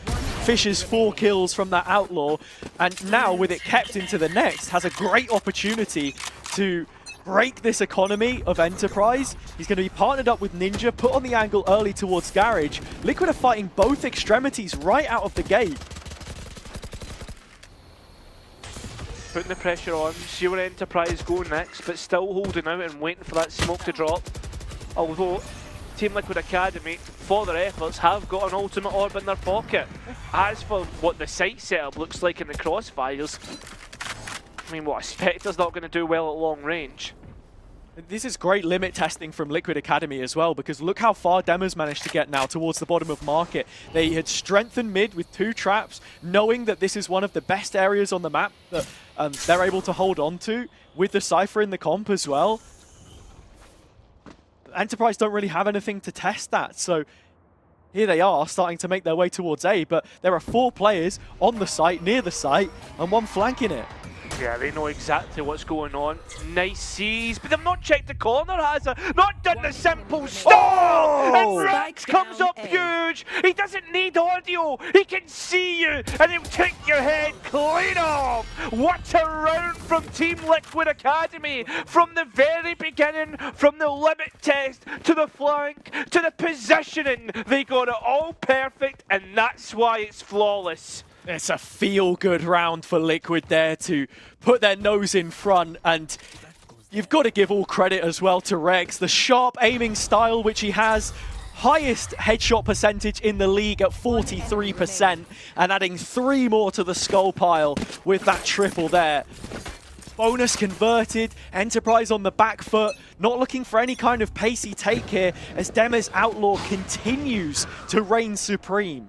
Fishes 4 kills from that Outlaw, and now with it kept into the next, has a great opportunity to break this economy of Enterprise. He's going to be partnered up with Ninja, put on the angle early towards Garage. Liquid are fighting both extremities right out of the gate. Putting the pressure on, see where Enterprise go next, but still holding out and waiting for that smoke to drop. Although Team Liquid Academy, for their efforts, have got an ultimate orb in their pocket. As for what the site setup looks like in the crossfires, I mean, what, Spectre's not going to do well at long range. This is great limit testing from Liquid Academy as well, because look how far Dema's managed to get now towards the bottom of market. They had strengthened mid with 2 traps, knowing that this is one of the best areas on the map that they're able to hold on to, with the Cypher in the comp as well. Enterprise don't really have anything to test that, so here they are starting to make their way towards A, but there are 4 players on the site, near the site, and 1 flanking it. Yeah, they know exactly what's going on. Nice sees, but they've not checked the corner, has he? Not done the simple stop! Oh! And Rex comes up huge! He doesn't need audio! He can see you, and he'll take your head clean off! What a round from Team Liquid Academy! From the very beginning, from the limit test, to the flank, to the positioning, they got it all perfect, and that's why it's flawless. It's a feel-good round for Liquid there to put their nose in front, and you've got to give all credit as well to Rex. The sharp aiming style which he has, highest headshot percentage in the league at 43%, and adding 3 more to the skull pile with that triple there. Bonus converted, Enterprise on the back foot, not looking for any kind of pacey take here as Demer's Outlaw continues to reign supreme.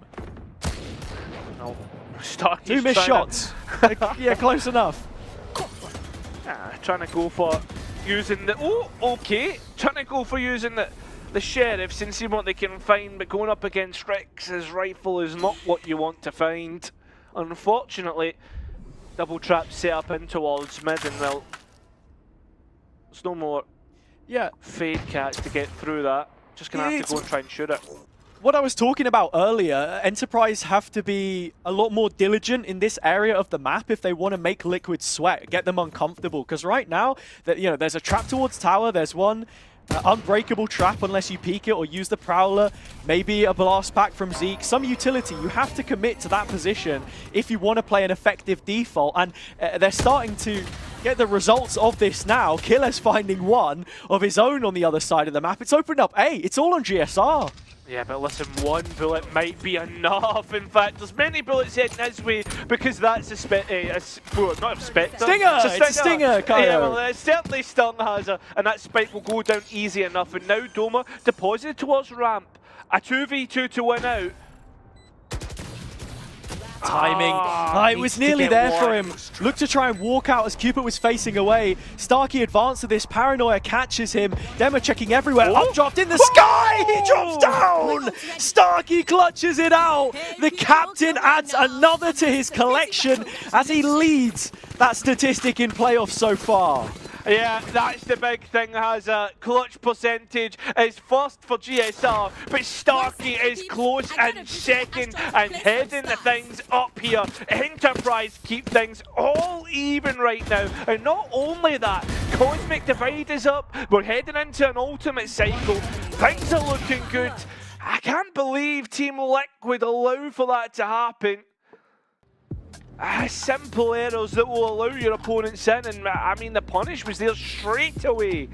Starkey's 2 missed trying shots. Yeah, close enough. Trying to go for using the... Oh, okay. Trying to go for using the sheriffs and see what they can find, but going up against Rex's rifle is not what you want to find. Unfortunately, double trap set up in towards mid, and well, there's no more fade cats to get through that. Just going to have to go and try and shoot it. What I was talking about earlier, Enterprise have to be a lot more diligent in this area of the map if they want to make Liquid sweat, get them uncomfortable. Because right now, there's a trap towards tower, there's one unbreakable trap unless you peek it or use the Prowler, maybe a blast pack from Zeke, some utility. You have to commit to that position if you want to play an effective default, and they're starting to get the results of this now. Killer's finding one of his own on the other side of the map. It's opened up A, it's all on GSR. Yeah, but listen, one bullet might be enough. In fact, there's many bullets heading his way because that's a not a Spectre. Stinger! It's a Stinger, Kyle. Yeah, well, certainly Stung has a, and that spike will go down easy enough. And now Doma deposited towards ramp. A 2v2 to win out. Timing. It was nearly there for him. Looked to try and walk out as Cupid was facing away. Starkey advanced to this. Paranoia catches him. Demo checking everywhere. Up dropped in the sky. He drops down. Starkey clutches it out. The captain adds another to his collection as he leads that statistic in playoffs so far. Yeah, that's the big thing, has a clutch percentage is first for GSR, but Starkey is close and second, and heading the things up here. Enterprise keep things all even right now, and not only that, Cosmic Divide is up, we're heading into an ultimate cycle, things are looking good. I can't believe Team Liquid allow for that to happen. Simple errors that will allow your opponents in, and I mean the punish was there straight away.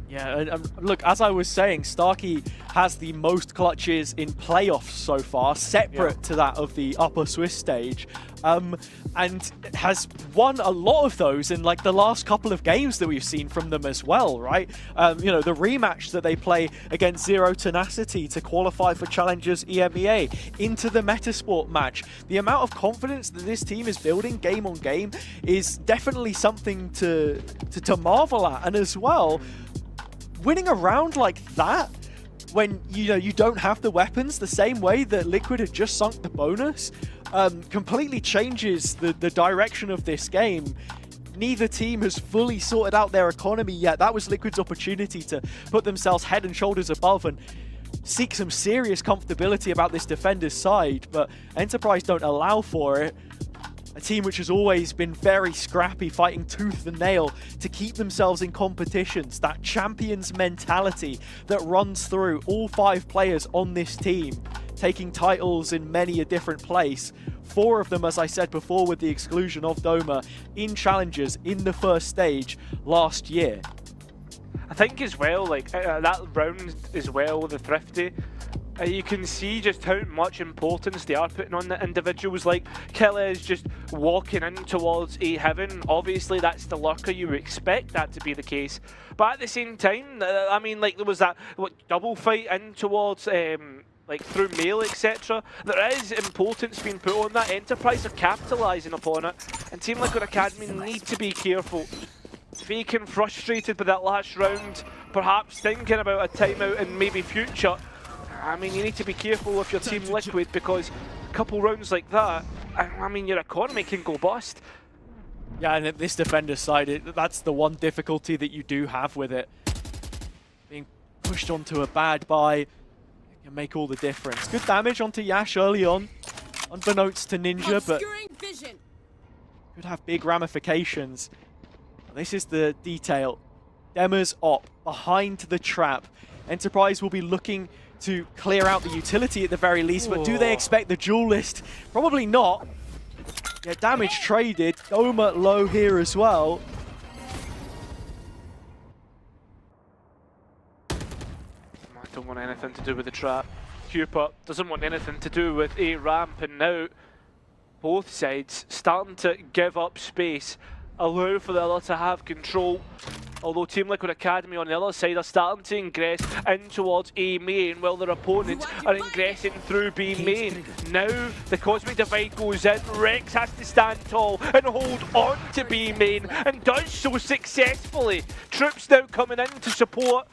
Yeah, and look, as I was saying, Starkey has the most clutches in playoffs so far, separate to that of the upper Swiss stage, and has won a lot of those in like the last couple of games that we've seen from them as well, right? You know, the rematch that they play against Zero Tenacity to qualify for Challengers EMEA, into the Metasport match. The amount of confidence that this team is building game on game is definitely something to marvel at, and as well, winning a round like that when you don't have the weapons, the same way that Liquid had just sunk the bonus, completely changes the direction of this game. Neither team has fully sorted out their economy yet. That was Liquid's opportunity to put themselves head and shoulders above and seek some serious comfortability about this defender's side, but Enterprise don't allow for it. A team which has always been very scrappy, fighting tooth and nail to keep themselves in competitions. That champions mentality that runs through all 5 players on this team, taking titles in many a different place. 4 of them, as I said before, with the exclusion of Doma, in Challengers in the first stage last year. I think as well, like that round as well, the Thrifty, you can see just how much importance they are putting on the individuals. Like Killa is just walking in towards A Heaven. Obviously that's the lurker, you would expect that to be the case, but at the same time, I mean, like there was that double fight in towards like through mail, etc. There is importance being put on that. Enterprise are capitalising upon it, and Team Liquid Academy need to be careful. Faking frustrated by that last round, perhaps thinking about a timeout in maybe future. I mean, you need to be careful with your Team Liquid, because a couple rounds like that, I mean, your economy can go bust. Yeah, and at this defender's side, that's the one difficulty that you do have with it. Being pushed onto a bad buy, it can make all the difference. Good damage onto Yash early on, unbeknownst to Ninja, but could have big ramifications. This is the detail. Demers op behind the trap. Enterprise will be looking to clear out the utility at the very least, but do they expect the duelist? Probably not. Yeah, damage traded. Doma low here as well. I don't want anything to do with the trap. Cooper doesn't want anything to do with a ramp, and now both sides starting to give up space, allow for the other to have control. Although Team Liquid Academy on the other side are starting to ingress in towards A main, while their opponents are ingressing through B main. Now the Cosmic Divide goes in, Rex has to stand tall and hold on to B main, and does so successfully. Troops now coming in to support.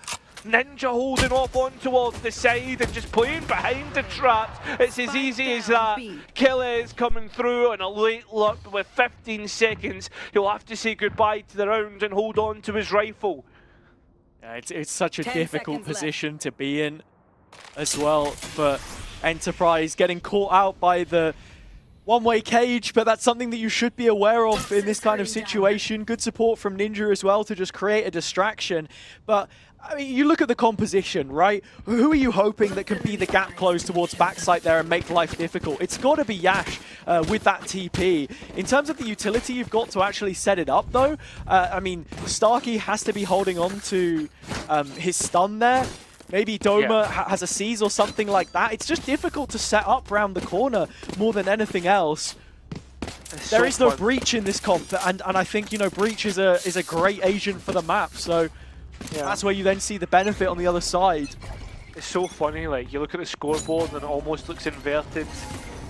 Ninja holding off on towards the side and just playing behind the traps. It's as easy as that. Killers coming through on a late luck with 15 seconds. He'll have to say goodbye to the round and hold on to his rifle. Yeah, it's such a difficult position to be in as well for Enterprise, getting caught out by the one-way cage, but that's something that you should be aware of in this kind of situation. Good support from Ninja as well to just create a distraction. But I mean, you look at the composition, right? Who are you hoping that can be the gap close towards backside there and make life difficult? It's got to be Yash with that TP. In terms of the utility, you've got to actually set it up, though. I mean, Starkey has to be holding on to his stun there. Maybe Doma has a seize or something like that. It's just difficult to set up around the corner more than anything else. There is no breach in this comp, and I think, you know, breach is a great agent for the map. So that's where you then see the benefit on the other side. It's so funny, like, you look at the scoreboard and it almost looks inverted.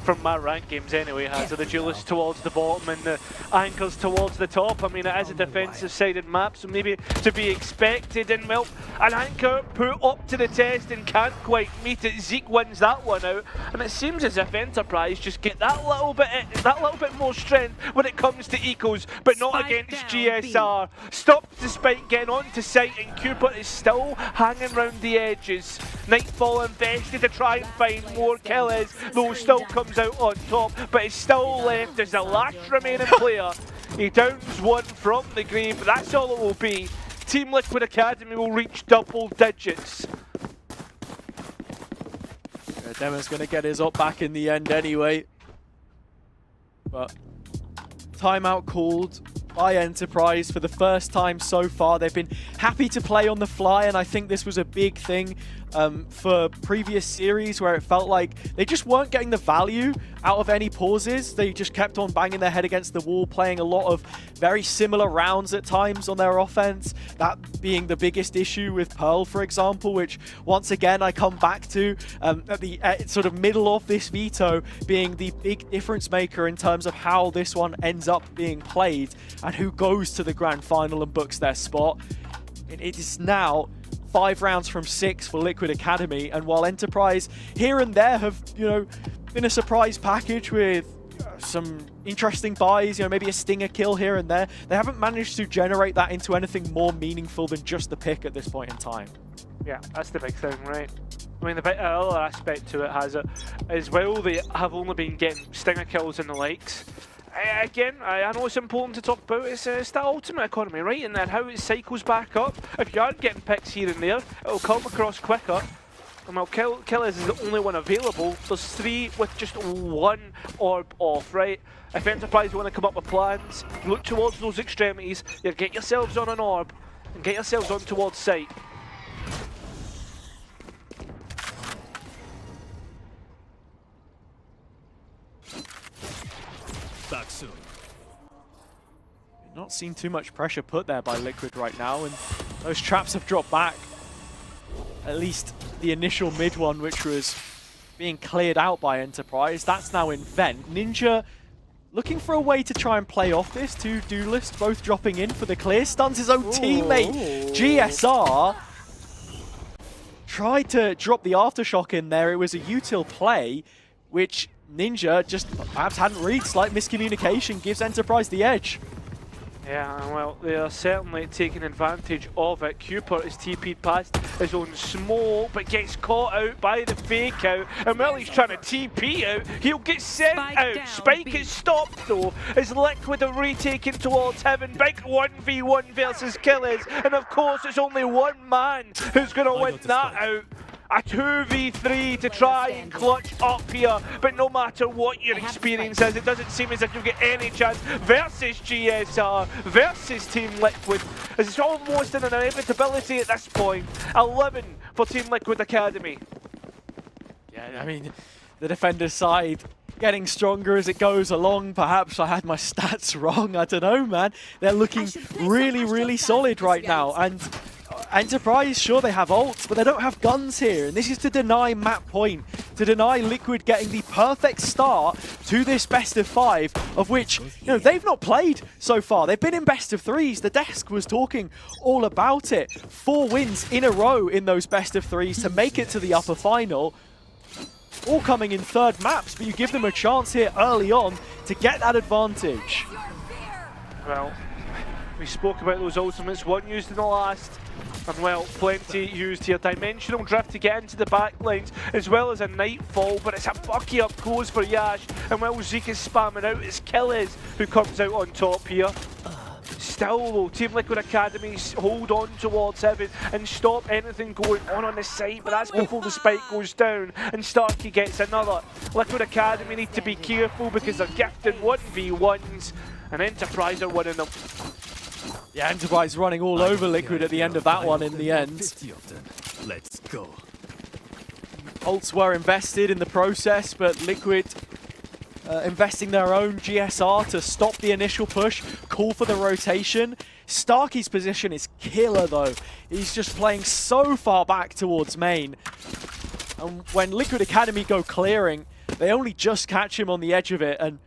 From my rank games anyway, has the duelist towards the bottom and the anchors towards the top. I mean, it is a defensive sided map, so maybe to be expected. And well, an anchor put up to the test and can't quite meet it. Zeke wins that one out, and it seems as if Enterprise just get that little bit more strength when it comes to ecos, but not against GSR. Stops despite getting onto site, and Cooper is still hanging around the edges. Nightfall invested to try and find more killers, though still comes out on top, but is still left as the last remaining player. He downs one from the grave, but that's all it will be. Team Liquid Academy will reach double digits. Yeah, Demon's going to get his up back in the end anyway. But timeout called by Enterprise for the first time so far. They've been happy to play on the fly, and I think this was a big thing for previous series where it felt like they just weren't getting the value out of any pauses. They just kept on banging their head against the wall, playing a lot of very similar rounds at times on their offense. That being the biggest issue with Pearl, for example, which once again I come back to at the sort of middle of this veto being the big difference maker in terms of how this one ends up being played and who goes to the grand final and books their spot. It is now 5 rounds from 6 for Liquid Academy, and while Enterprise here and there have, you know, been a surprise package with some interesting buys, you know, maybe a stinger kill here and there, they haven't managed to generate that into anything more meaningful than just the pick at this point in time. Yeah, that's the big thing, right? I mean, the other aspect to it has it as well, they have only been getting stinger kills and the likes. Again, I know it's important to talk about, it's that ultimate economy, right? And then how it cycles back up. If you aren't getting picks here and there, it'll come across quicker. And while Killers is the only one available, there's 3 with just 1 orb off, right? If Enterprise want to come up with plans, look towards those extremities, you get yourselves on an orb, and get yourselves on towards site. Back soon. Not seen too much pressure put there by Liquid right now, and those traps have dropped back. At least the initial mid one, which was being cleared out by Enterprise, that's now in vent. Ninja looking for a way to try and play off this. 2 duelists both dropping in for the clear. Stuns his own teammate. GSR tried to drop the aftershock in there. It was a util play, which Ninja just perhaps hadn't read. Slight miscommunication gives Enterprise the edge. Yeah, well, they are certainly taking advantage of it. Cooper is TP'd past his own smoke, but gets caught out by the fake out. And while he's trying to TP out, he'll get sent out. Spike is stopped though, as Liquid are retaken towards heaven. Big 1v1 versus Killers. And of course, it's only one man who's going to win that out. A 2v3 to try and clutch up here, but no matter what your experience is, it doesn't seem as if you get any chance versus GSR, versus Team Liquid, as it's almost an inevitability at this point. 11 for Team Liquid Academy. Yeah, I mean, the defender's side getting stronger as it goes along. Perhaps I had my stats wrong, I don't know, man. They're looking really, really solid right now, and Enterprise, sure, they have ults, but they don't have guns here, and this is to deny map point, to deny Liquid getting the perfect start to this best of 5, of which, you know, they've not played so far. They've been in best of 3s. The desk was talking all about it. 4 wins in a row in those best of 3s to make it to the upper final. All coming in third maps, but you give them a chance here early on to get that advantage. Well, we spoke about those ultimates, one used in the last, and well, plenty used here. Dimensional Drift to get into the back lines, as well as a Nightfall, but it's a bucky up close for Yash, and well, Zeke is spamming out, it's Killers who comes out on top here. Still though, Team Liquid Academy hold on towards heaven and stop anything going on the site, but that's before the spike goes down and Starkey gets another. Liquid Academy need to be careful because they're gifted 1v1s, and Enterprise are winning them. Yeah, Enterprise running all over Liquid at the end of that one in the end. Let's go. Ults were invested in the process, but Liquid investing their own GSR to stop the initial push, call for the rotation. Starkey's position is killer though. He's just playing so far back towards main. And when Liquid Academy go clearing, they only just catch him on the edge of it, and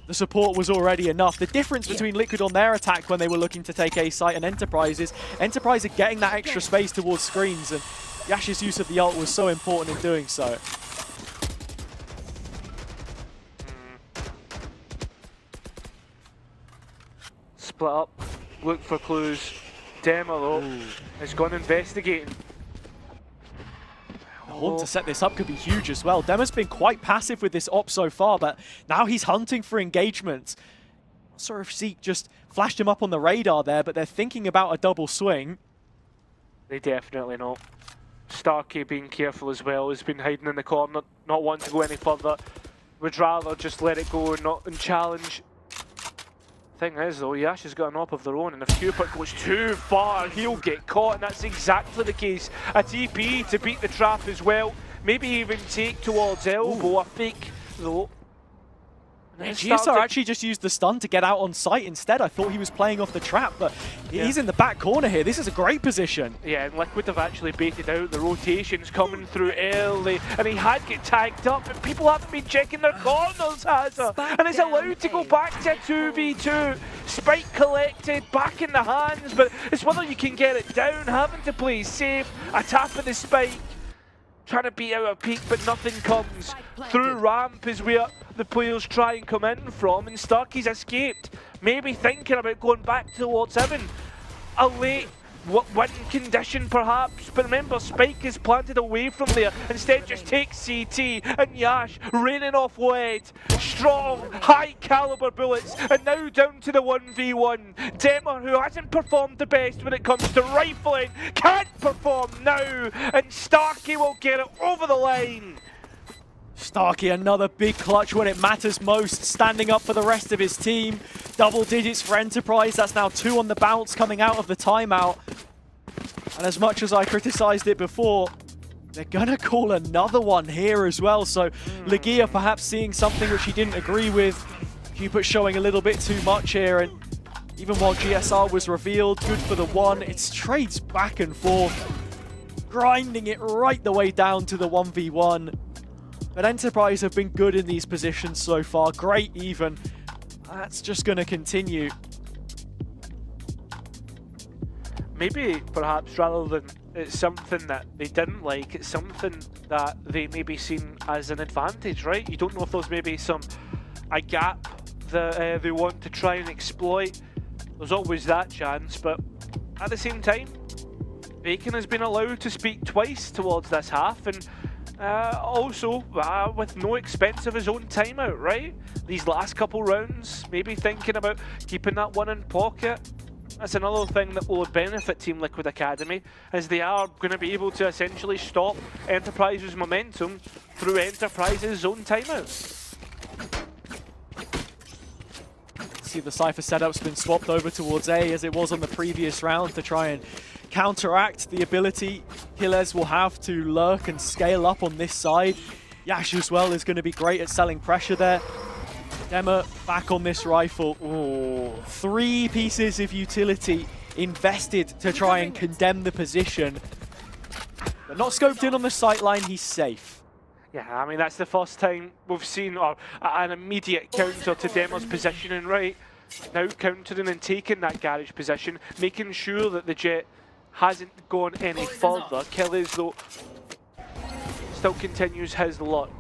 the support was already enough. The difference between Liquid on their attack when they were looking to take A site and Enterprise is Enterprise are getting that extra space towards screens, and Yash's use of the ult was so important in doing so. Split up, look for clues. Demo though has gone investigating. Horn to set this up could be huge as well. Dema's been quite passive with this op so far, but now he's hunting for engagement. Not sure if Zeke just flashed him up on the radar there, but they're thinking about a double swing. They definitely not. Starkey being careful as well, has been hiding in the corner, not wanting to go any further. Would rather just let it go and challenge. Thing is though, Yash has got an op of their own, and if Cupid goes too far, he'll get caught, and that's exactly the case. A TP to beat the trap as well, maybe even take towards elbow. A fake though. And then GSR actually just used the stun to get out on site instead. I thought he was playing off the trap, but he's in the back corner here. This is a great position. Yeah, and Liquid have actually baited out. The rotations coming through early, and he had get tagged up, and people haven't been checking their corners, has he? And it's allowed to go back to a 2v2. Spike collected, back in the hands, but it's whether you can get it down, having to play safe. A tap of the spike, trying to beat out a peak, but nothing comes. Through ramp is where the players try and come in from, and Starkey's escaped. Maybe thinking about going back towards heaven. A late win condition perhaps, but remember Spike is planted away from there. Instead just takes CT, and Yash raining off lead. Strong, high caliber bullets, and now down to the 1v1. Dema, who hasn't performed the best when it comes to rifling, can't perform now, and Starkey will get it over the line. Starkey, another big clutch when it matters most, standing up for the rest of his team. Double digits for Enterprise, that's now 2 on the bounce coming out of the timeout. And as much as I criticised it before, they're gonna call another one here as well. So Legia perhaps seeing something which he didn't agree with. Cupid showing a little bit too much here, and even while GSR was revealed, good for the one. It's trades back and forth, grinding it right the way down to the 1v1. But Enterprise have been good in these positions so far, great even. That's just going to continue. Maybe, perhaps, rather than it's something that they didn't like, it's something that they maybe seen as an advantage, right? You don't know if there's maybe a gap that they want to try and exploit. There's always that chance, but at the same time, Bacon has been allowed to speak twice towards this half, and also with no expense of his own timeout, right? These last couple rounds, maybe thinking about keeping that one in pocket. That's another thing that will benefit Team Liquid Academy, as they are going to be able to essentially stop Enterprise's momentum through Enterprise's own timeouts. See, the Cypher setup's been swapped over towards A as it was on the previous round to try and counteract the ability Killers will have to lurk and scale up on this side. Yash as well is going to be great at selling pressure there. Dema back on this rifle. Ooh, 3 pieces of utility invested to try and condemn the position. But not scoped in on the sightline, he's safe. Yeah, I mean, that's the first time we've seen an immediate counter to Dema's positioning, right? Now countering and taking that garage position, making sure that the Jet hasn't gone any further. Kelly's, though, still continues his luck.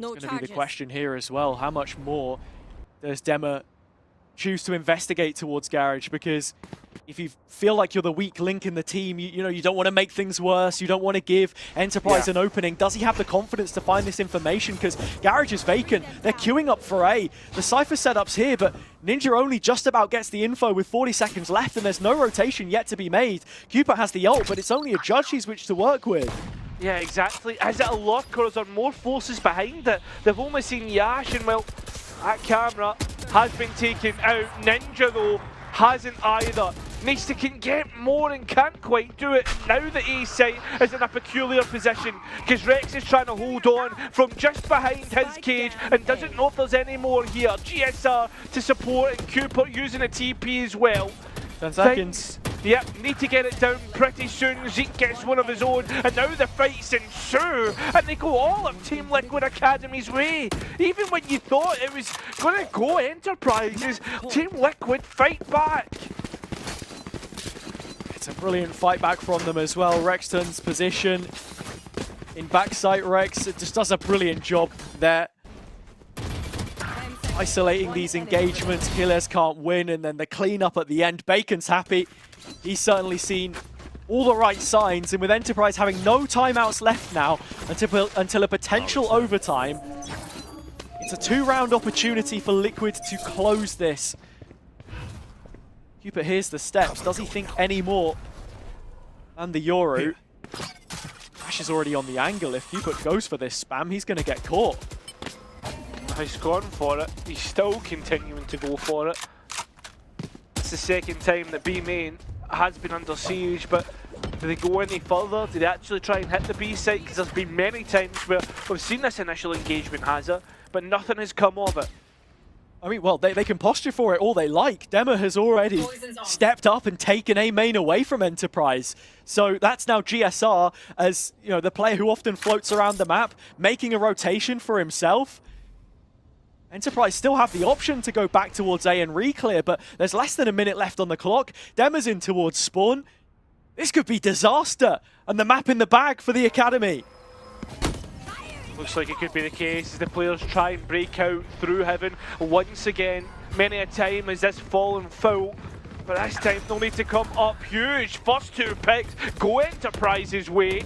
It's going to be the question here as well. How much more does Dema choose to investigate towards Garage? Because if you feel like you're the weak link in the team, you know, you don't want to make things worse, you don't want to give Enterprise an opening. Does he have the confidence to find this information? Because Garage is vacant. They're queuing up for A. The Cypher setup's here, but Ninja only just about gets the info with 40 seconds left, and there's no rotation yet to be made. Cooper has the ult, but it's only a Judge he's which to work with. Yeah, exactly. Is it a lock, or is there more forces behind it? They've only seen Yash, and well, that camera has been taken out. Ninja, though, hasn't either. Needs to get more and can't quite do it. Now the A site is in a peculiar position, because Rex is trying to hold on from just behind his cage and doesn't know if there's any more here. GSR to support, and Cooper using a TP as well. 10 seconds. Yep, need to get it down pretty soon. Zeke gets one of his own, and now the fights ensue, and they go all of Team Liquid Academy's way. Even when you thought it was going to go Enterprises, Team Liquid fight back. It's a brilliant fight back from them as well. Rexton's position in backside Rex, it just does a brilliant job there. Isolating these engagements, Killers can't win, and then the cleanup at the end. Bacon's happy. He's certainly seen all the right signs, and with Enterprise having no timeouts left now until a potential overtime, it's a 2-round opportunity for Liquid to close this. Cooper hears the steps. Does he think any more? And the Yoru. Ash is already on the angle. If Cooper goes for this spam, he's going to get caught. He's gone for it. He's still continuing to go for it. It's the second time that B main has been under siege, but do they go any further? Do they actually try and hit the B site? Because there's been many times where we've seen this initial engagement, but nothing has come of it. I mean, well, they can posture for it all they like. Dema has already stepped up and taken A main away from Enterprise. So that's now GSR as, you know, the player who often floats around the map, making a rotation for himself. Enterprise still have the option to go back towards A and re-clear, but there's less than a minute left on the clock. Dema's in towards spawn. This could be disaster, and the map in the bag for the Academy. Looks like it could be the case as the players try and break out through heaven once again. Many a time has this fallen foul, but this time they'll need to come up huge. First 2 picks go Enterprise's way.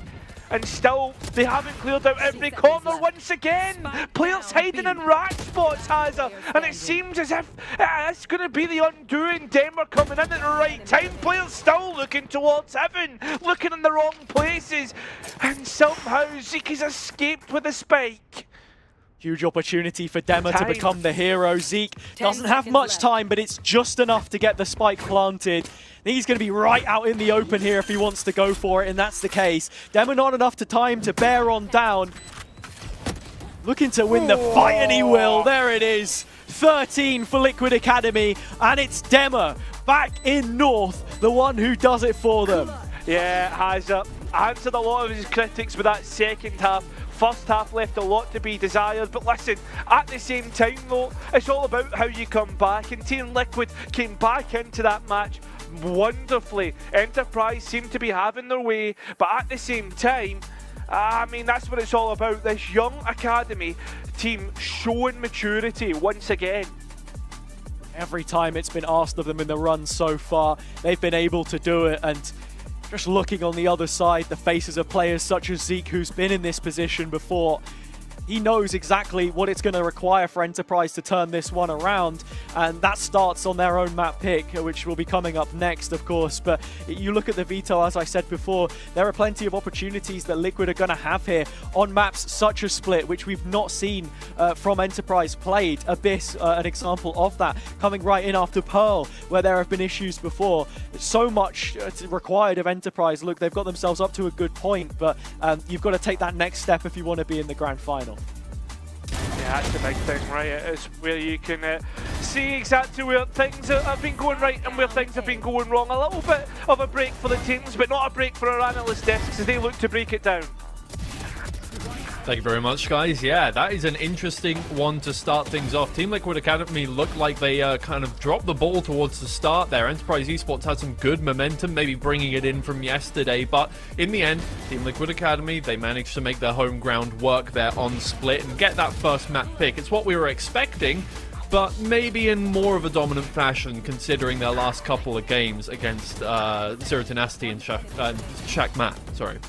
And still, they haven't cleared out every corner once again. Players hiding in rat spots, Hazza. And it seems as if it's going to be the undoing. Denver coming in at the right time. Players still looking towards heaven, looking in the wrong places. And somehow Zeke has escaped with a spike. Huge opportunity for Dema to become the hero. Zeke doesn't have much time, but it's just enough to get the spike planted. He's going to be right out in the open here if he wants to go for it, and that's the case. Dema not enough time to bear on down. Looking to win the fight, and he will. There it is. 13 for Liquid Academy, and it's Dema back in North, the one who does it for them. Yeah, has answered a lot of his critics with that second half. First half left a lot to be desired, but listen, at the same time though, it's all about how you come back, and Team Liquid came back into that match wonderfully. Enterprise seemed to be having their way, but at the same time, I mean, that's what it's all about. This young academy team showing maturity once again. Every time it's been asked of them in the run so far, they've been able to do it. And just looking on the other side, the faces of players such as Zeke, who's been in this position before, he knows exactly what it's going to require for Enterprise to turn this one around, and that starts on their own map pick, which will be coming up next, of course. But you look at the veto, as I said before, there are plenty of opportunities that Liquid are going to have here on maps such as Split, which we've not seen from Enterprise played. Abyss, an example of that, coming right in after Pearl, where there have been issues before. So much required of Enterprise. Look, they've got themselves up to a good point, but you've got to take that next step if you want to be in the grand final. Yeah, that's the big thing, right? It's where you can see exactly where things have been going right and where things have been going wrong. A little bit of a break for the teams, but not a break for our analyst desks as they look to break it down. Thank you very much, guys. Yeah, that is an interesting one to start things off. Team Liquid Academy looked like they kind of dropped the ball towards the start there. Enterprise Esports had some good momentum, maybe bringing it in from yesterday, but in the end, Team Liquid Academy, they managed to make their home ground work there on Split and get that first map pick. It's what we were expecting, but maybe in more of a dominant fashion considering their last couple of games against Zero Tenacity and Shaq Matt. Sorry.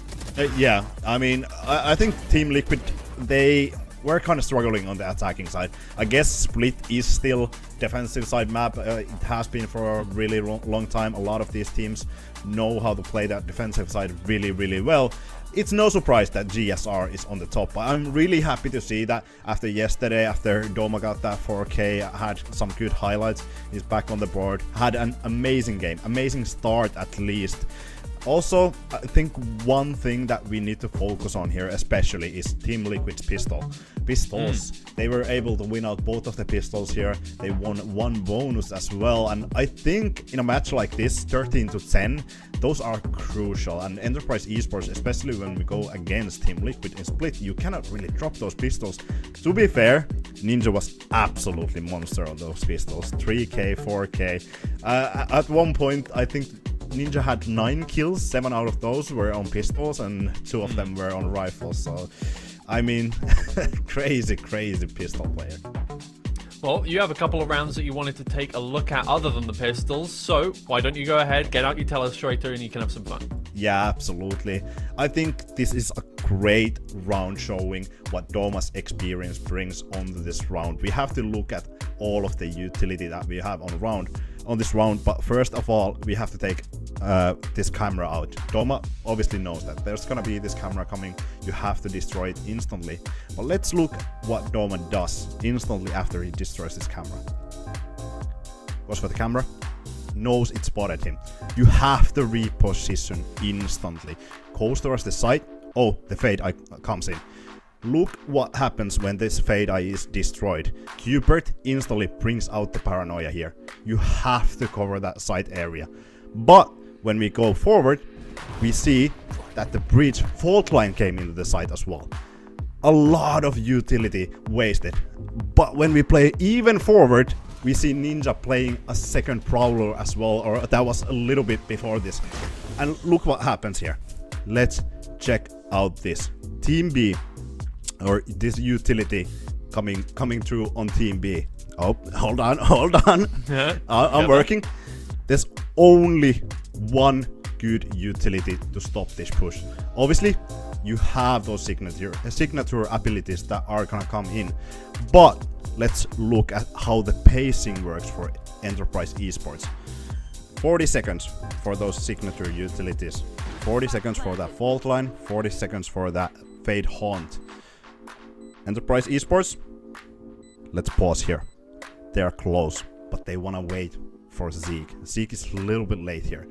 Yeah, I mean, I think Team Liquid, they were kind of struggling on the attacking side. I guess Split is still defensive side map. It has been for a really long time. A lot of these teams know how to play that defensive side really, really well. It's no surprise that GSR is on the top. I'm really happy to see that after yesterday, after Doma got that 4K, had some good highlights, he's back on the board, had an amazing game, amazing start at least. Also, I think one thing that we need to focus on here especially is Team Liquid's pistols. They were able to win out both of the pistols here. They won one bonus as well, and I think in a match like this, 13-10, those are crucial. And Enterprise Esports, especially when we go against Team Liquid in Split, you cannot really drop those pistols. To be fair, Ninja was absolutely monster on those pistols. 3K, 4K. At one point, I think Ninja had 9 kills, 7 out of those were on pistols and 2 of them were on rifles. So, I mean, crazy pistol player. Well, you have a couple of rounds that you wanted to take a look at other than the pistols, so why don't you go ahead, get out your telestrator and you can have some fun. Yeah, absolutely. I think this is a great round showing what Doma's experience brings onto this round. We have to look at all of the utility that we have on this round, but first of all, we have to take this camera out. Doma obviously knows that there's gonna be this camera coming. You have to destroy it instantly. But let's look what Doma does instantly after he destroys this camera. Goes for the camera, knows it spotted him. You have to reposition instantly. Goes towards the site. Oh, the Fade Eye comes in. Look what happens when this Fade Eye is destroyed. Cubert instantly brings out the paranoia here. You have to cover that site area. But when we go forward, we see that the bridge fault line came into the site as well. A lot of utility wasted. But when we play even forward, we see Ninja playing a second Prowler as well, or that was a little bit before this. And look what happens here. Let's check out this. Team B, or this utility coming through on Team B. Oh, hold on. I'm working. There's only one good utility to stop this push. Obviously, you have those signature abilities that are gonna come in, but let's look at how the pacing works for Enterprise Esports. 40 seconds for those signature utilities, 40 seconds for that fault line, 40 seconds for that Fade Haunt. Enterprise Esports, let's pause here. They are close, but they wanna wait for Zeke. Zeke is a little bit late here.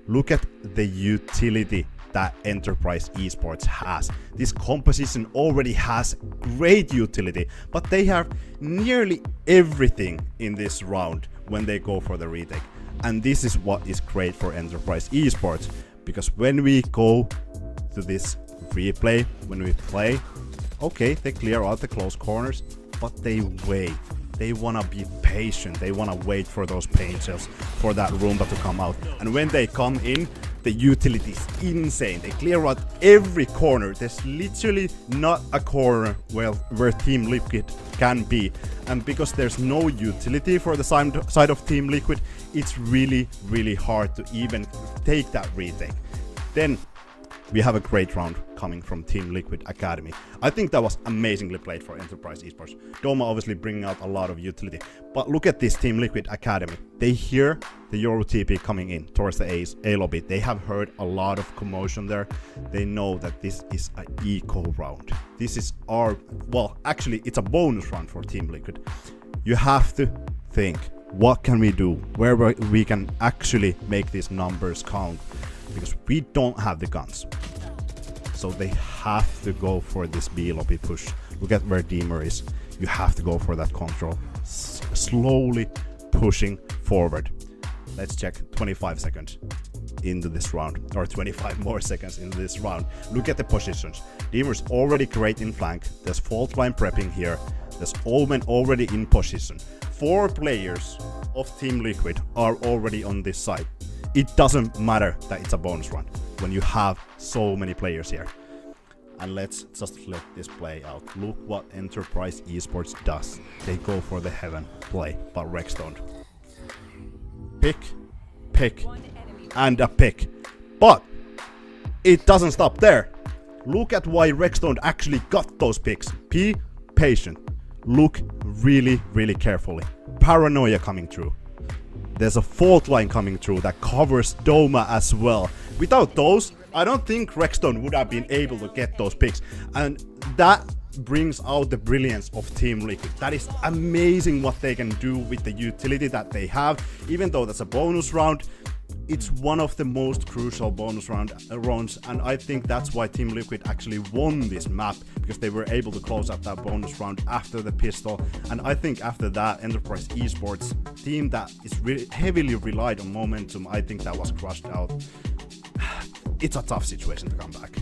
Look at the utility that Enterprise Esports has. This composition already has great utility, but they have nearly everything in this round when they go for the retake. And this is what is great for Enterprise Esports, because when we go to this replay, when we play, okay, they clear out the close corners, but they wait. They wanna be patient. They wanna wait for those paint shells, for that Roomba to come out. And when they come in, The utility is insane. They clear out every corner. There's literally not a corner where Team Liquid can be. And because there's no utility for the side of Team Liquid, it's really, really hard to even take that retake. Then we have a great round coming from Team Liquid Academy. I think that was amazingly played for Enterprise Esports. Doma obviously bringing out a lot of utility. But look at this Team Liquid Academy. They hear the Euro TP coming in towards the A lobby. They have heard a lot of commotion there. They know that this is an eco round. This is well, actually, it's a bonus round for Team Liquid. You have to think, what can we do? Where we can actually make these numbers count? Because we don't have the guns. So they have to go for this B lobby push. Look at where Deemer is. You have to go for that control. Slowly pushing forward. Let's check 25 seconds into this round, or 25 more seconds into this round. Look at the positions. Deemer's already great in flank. There's fault line prepping here. There's Omen already in position. 4 players of Team Liquid are already on this side. It doesn't matter that it's a bonus run when you have so many players here. And let's just let this play out. Look what Enterprise Esports does. They go for the heaven play, but Rex don't. Pick, and a pick. But it doesn't stop there. Look at why Rexstone actually got those picks. Be patient. Look really, really carefully. Paranoia coming through. There's a fault line coming through that covers Doma as well. Without those, I don't think Rexstone would have been able to get those picks. And that brings out the brilliance of Team Liquid. That is amazing what they can do with the utility that they have. Even though that's a bonus round, it's one of the most crucial bonus rounds, and I think that's why Team Liquid actually won this map, because they were able to close out that bonus round after the pistol. And I think after that, Enterprise Esports, team that is really heavily relied on momentum, I think that was crushed out. It's a tough situation to come back.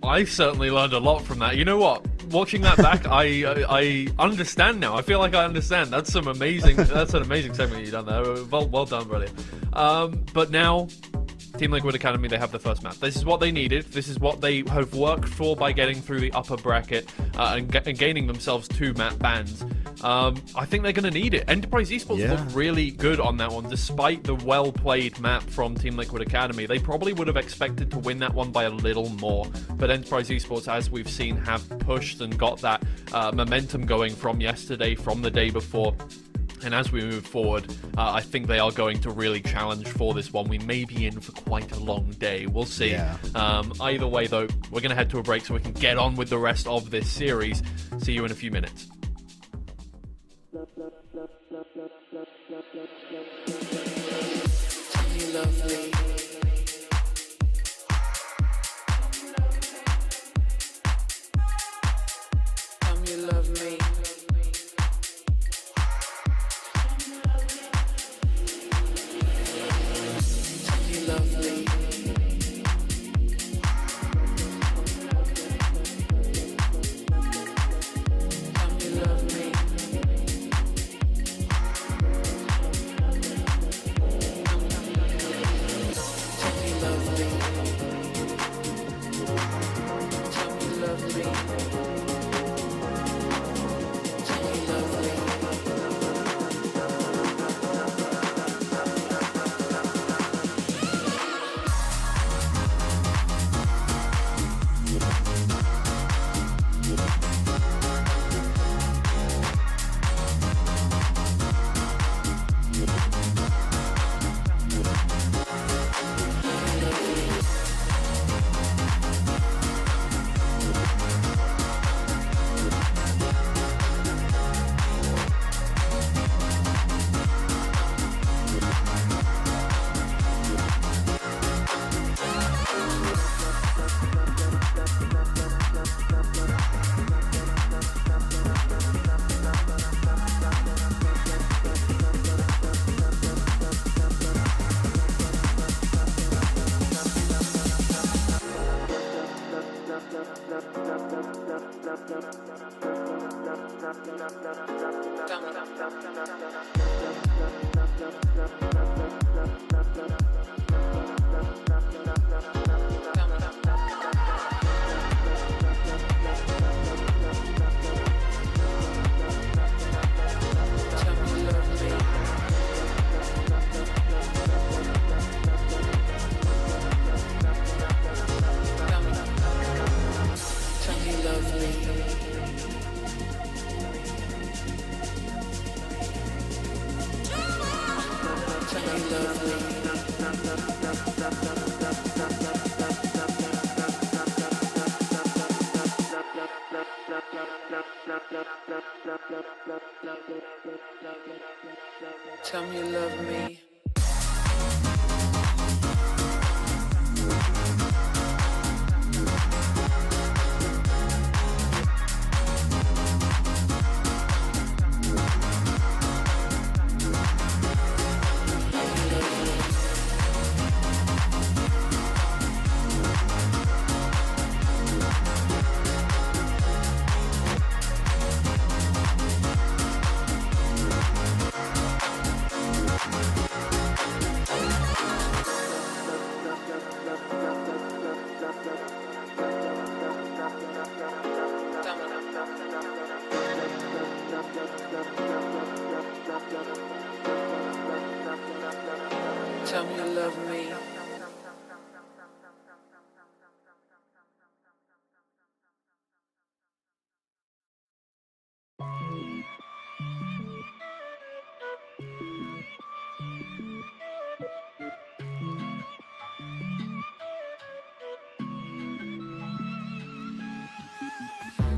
I certainly learned a lot from that. You know what? Watching that back, I understand now. I feel like I understand. That's an amazing segment you've done there. Well done, brilliant. But now, Team Liquid Academy, they have the first map. This is what they needed. This is what they have worked for by getting through the upper bracket and gaining themselves 2 map bans. I think they're going to need it. Enterprise Esports looked really good on that one, despite the well-played map from Team Liquid Academy. They probably would have expected to win that one by a little more, but Enterprise Esports, as we've seen, have pushed and got that momentum going from yesterday, from the day before. And as we move forward, I think they are going to really challenge for this one. We may be in for quite a long day. We'll see. Yeah. Either way, though, we're going to head to a break so we can get on with the rest of this series. See you in a few minutes. You love me. You love me. You love me. You love me. Tell me you love me. Tell me you love me.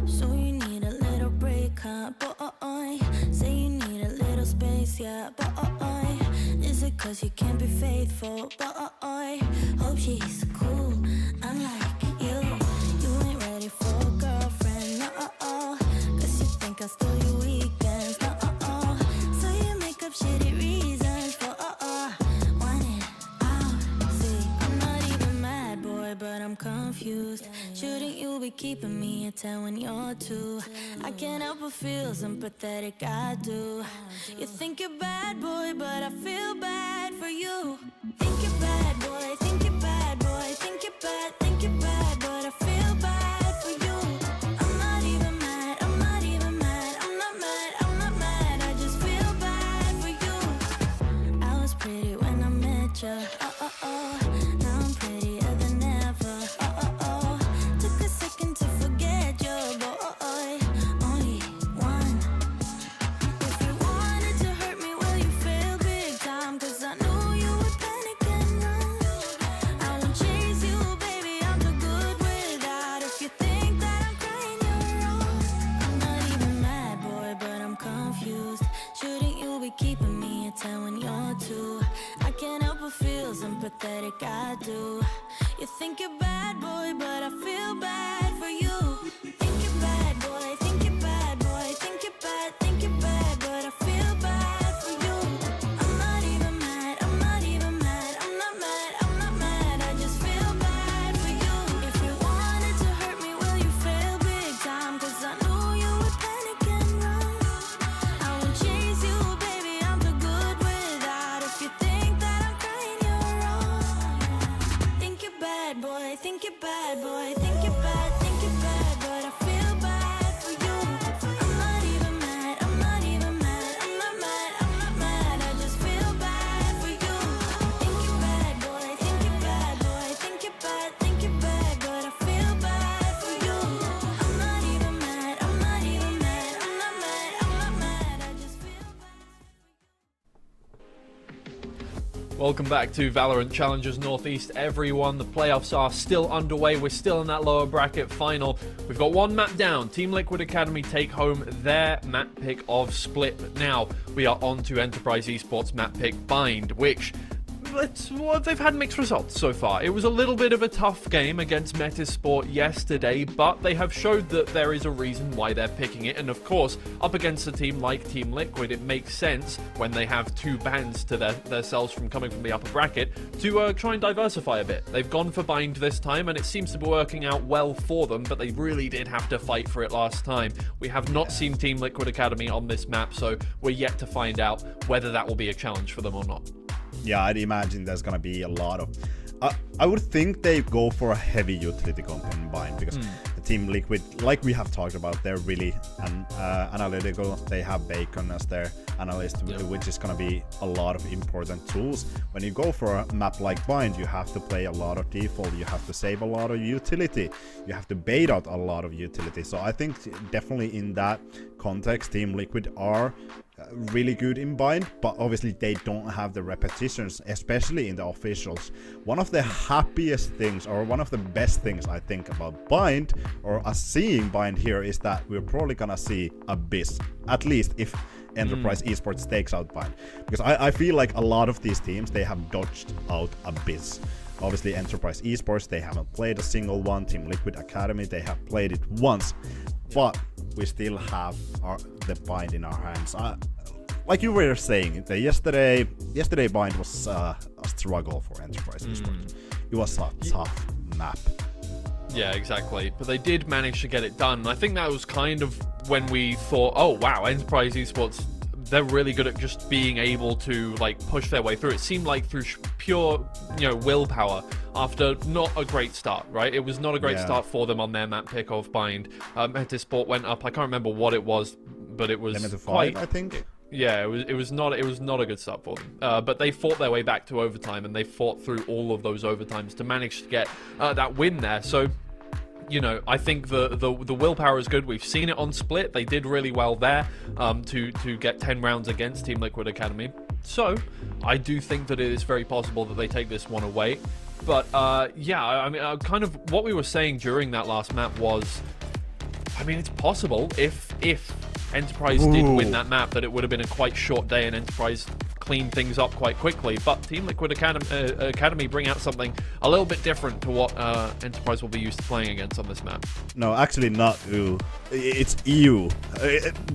So you need a little break, huh? Boy, say you need a little space, yeah. Boy, is it 'cause you can't be faithful? Boy, hope she's cool, unlike you. You ain't ready for a girlfriend, no. 'Cause you think I'll steal your weekends, no. So you make up shitty reasons for want it out. See, I'm not even mad, boy, but I'm confused. Shouldn't you be keeping me at 10 when you're 2? I can't help but feel sympathetic, I do. You think you're bad, boy, but I feel bad for you. Think you're bad, boy, think you're bad, boy, think you're bad, but I feel bad for you. I'm not even mad, I'm not even mad, I'm not mad, I'm not mad, I just feel bad for you. I was pretty when I met ya, now I'm prettier than ever, took a second to forget you, boy, only one. If you wanted to hurt me, well, you failed big time, 'cause I knew you would panic and run. I won't chase you, baby, I'm too good without. If you think that I'm crying, you're wrong. I'm not even mad, boy, but I'm confused. Shouldn't you be keeping me at 10 when you're 2? I can't help but feel sympathetic, I do. You think you're bad, boy, but I feel bad for you. Think you're bad, boy, think you're bad, boy, think you're bad, but I feel bad for you. I'm not even mad, I'm not even mad, I'm not mad, I'm not mad, I just feel bad for you. If you wanted to hurt me, well, you failed big time, 'cause I knew you would panic and run. I won't chase you, baby, I'm too good without. If you think that I'm crying, you're wrong. Think you're bad, boy, think you're bad, boy, think you're bad, but I feel bad for you. I'm not even mad, I'm not even mad, I'm not mad, I'm not mad, I just feel bad for you. Think you're bad, boy, think you're bad, boy, think you're bad, but I feel bad for you. I'm not even mad, I'm not even mad, I'm not mad, I'm not mad, I just feel bad. Welcome back to Valorant Challengers Northeast, everyone. The playoffs are still underway. We're still in that lower bracket final. We've got one map down. Team Liquid Academy take home their map pick of Split. But now we are on to Enterprise Esports map pick Bind, which they've had mixed results so far. It was a little bit of a tough game against Metasport yesterday, but they have showed that there is a reason why they're picking it. And of course, up against a team like Team Liquid, it makes sense when they have 2 bans to themselves from coming from the upper bracket to try and diversify a bit. They've gone for Bind this time, and it seems to be working out well for them, but they really did have to fight for it last time. We have not seen Team Liquid Academy on this map, so we're yet to find out whether that will be a challenge for them or not. Yeah, I'd imagine there's gonna be a lot of... I would think they go for a heavy utility comp in Bind, because Team Liquid, like we have talked about, they're really analytical. They have Bacon as their analyst, which is going to be a lot of important tools. When you go for a map like Bind, you have to play a lot of default, you have to save a lot of utility, you have to bait out a lot of utility. So I think definitely in that context, Team Liquid are really good in Bind, but obviously they don't have the repetitions, especially in the officials. One of the happiest things, or one of the best things I think about Bind, or us seeing Bind here, is that we're probably gonna see Abyss, at least if Enterprise Esports takes out Bind. Because I feel like a lot of these teams, they have dodged out Abyss. Obviously Enterprise Esports, they haven't played a single one. Team Liquid Academy, they have played it once. But we still have the Bind in our hands. Like you were saying, yesterday Bind was a struggle for Enterprise Esports. It was a tough map. Yeah, exactly. But they did manage to get it done. I think that was kind of when we thought, oh wow, Enterprise Esports, they're really good at just being able to like push their way through. It seemed like through pure, willpower after not a great start, right? It was not a great start for them on their map pick of Bind. Metasport went up. I can't remember what it was, but it was Limited 5, quite, I think. Yeah, it was not a good start for them. But they fought their way back to overtime, and they fought through all of those overtimes to manage to get that win there. So, I think the willpower is good. We've seen it on Split. They did really well there to get 10 rounds against Team Liquid Academy. So I do think that it is very possible that they take this one away. But yeah, I mean, kind of what we were saying during that last map was, I mean, it's possible if Enterprise did win that map, that it would have been a quite short day and Enterprise cleaned things up quite quickly. But Team Liquid Academy bring out something a little bit different to what Enterprise will be used to playing against on this map. No, actually not EU. It's EU.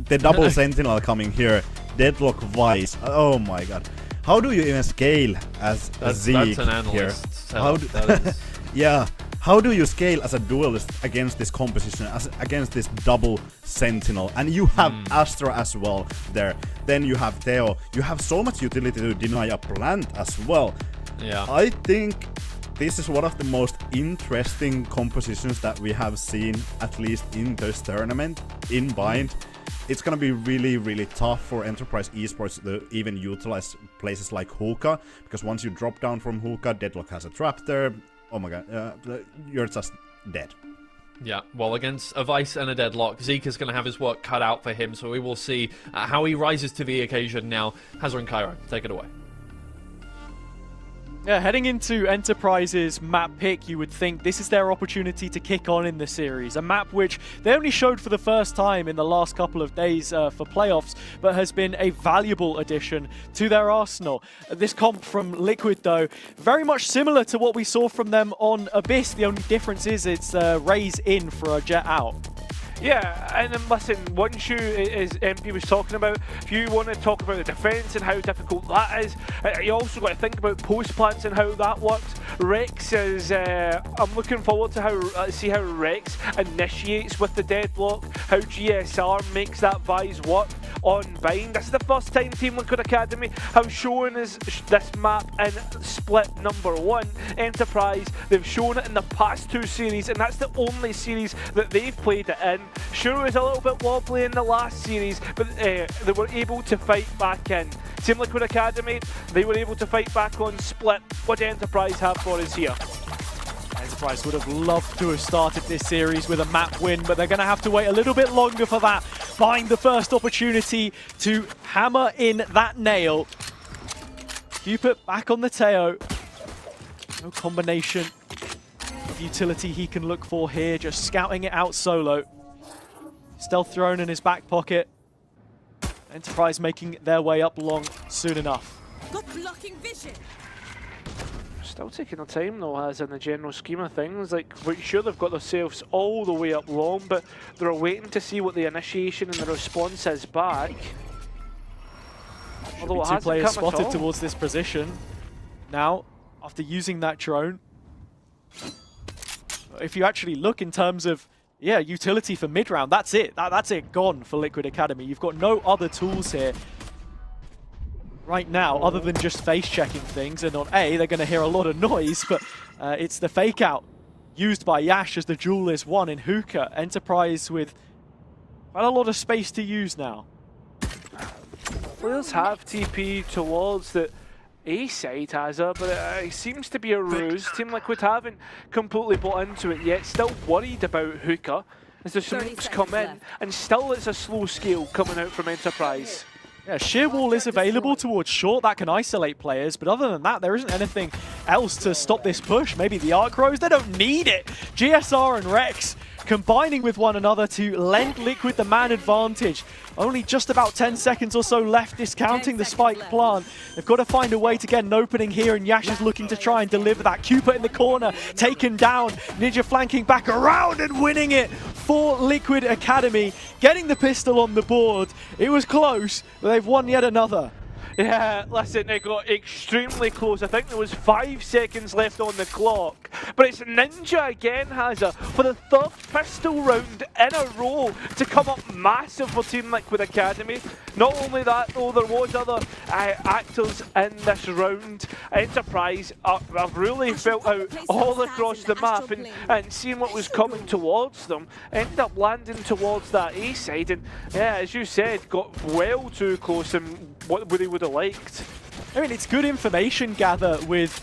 The double Sentinel coming here. Deadlock Vice. Oh my god. How do you even scale as a Zeke that's an here? analyst. Yeah. How do you scale as a duelist against this composition, against this double Sentinel? And you have Astra as well there. Then you have Theo. You have so much utility to deny a plant as well. Yeah. I think this is one of the most interesting compositions that we have seen, at least in this tournament, in Bind. It's gonna be really, really tough for Enterprise Esports to even utilize places like Hookah, because once you drop down from Hookah, Deadlock has a trap there. Oh my god, you're just dead. Yeah, well, against a Vice and a Deadlock, Zeke is going to have his work cut out for him, so we will see how he rises to the occasion now. Hazard and Cairo, take it away. Yeah, heading into Enterprise's map pick, you would think this is their opportunity to kick on in the series. A map which they only showed for the first time in the last couple of days for playoffs, but has been a valuable addition to their arsenal. This comp from Liquid, though, very much similar to what we saw from them on Abyss. The only difference is it's Raze in for a Jet out. Yeah, and then listen, once you, as MP was talking about, if you want to talk about the defence and how difficult that is, you also got to think about post plants and how that works. Rex is, I'm looking forward to see how Rex initiates with the Deadlock, how GSR makes that Vise work on Bind. This is the first time Team Liquid Academy have shown us this map in Split #1. Enterprise, they've shown it in the past 2 series, and that's the only series that they've played it in. Sure, it was a little bit wobbly in the last series, but they were able to fight back in. Team Liquid Academy, they were able to fight back on Split. What did Enterprise have for us here? Enterprise would have loved to have started this series with a map win, but they're going to have to wait a little bit longer for that. Find the first opportunity to hammer in that nail. Cupid back on the Teo. No combination of utility he can look for here, just scouting it out solo. Stealth drone in his back pocket. Enterprise making their way up long soon enough. Got blocking vision. Still taking their time though, as in the general scheme of things. Like, we're sure they've got themselves all the way up long, but they're waiting to see what the initiation and the response is back. Should be 2 players spotted towards this position. Now, after using that drone, if you actually look in terms of utility for mid-round, that's it. That's it gone for Liquid Academy. You've got no other tools here right now other than just face-checking things. And on A, they're going to hear a lot of noise, but it's the fake-out used by Yash as the duel is won in Hookah. Enterprise with quite a lot of space to use now. Players have TP towards the A side, Hazard, but it seems to be a ruse. Team Liquid haven't completely bought into it yet. Still worried about Hookah. as the 30 smokes come seconds in, left. and still it's a slow scale coming out from Enterprise. Yeah, sheer wall is available towards short. That can isolate players, but other than that, there isn't anything else to stop this push. Maybe the Arc Rose, they don't need it. GSR and Rex combining with one another to lend Liquid the man advantage. Only just about 10 seconds or so left, discounting the spike plant. They've got to find a way to get an opening here, and Yash is looking to try and deliver that. Cupid in the corner, taken down. Ninja flanking back around and winning it for Liquid Academy, getting the pistol on the board. It was close, but they've won yet another. Yeah, listen, it got extremely close. I think there was 5 seconds left on the clock. But it's Ninja again, Hazza, for the 3rd pistol round in a row to come up massive for Team Liquid Academy. Not only that, though, there was other actors in this round. Enterprise have really felt out all across the map, and seeing what was coming towards them, ended up landing towards that A side. And yeah, as you said, got well too close and what they would have liked. I mean, it's good information gather with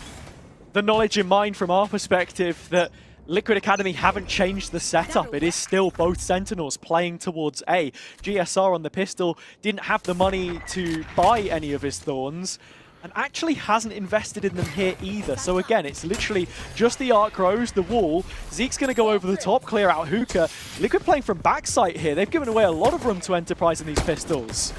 the knowledge in mind from our perspective that Liquid Academy haven't changed the setup. It is still both Sentinels playing towards A. GSR on the pistol didn't have the money to buy any of his Thorns, and actually hasn't invested in them here either. So again, it's literally just the Arc Rose, the wall. Zeke's going to go over the top, clear out Hookah. Liquid playing from backside here. They've given away a lot of room to Enterprise in these pistols.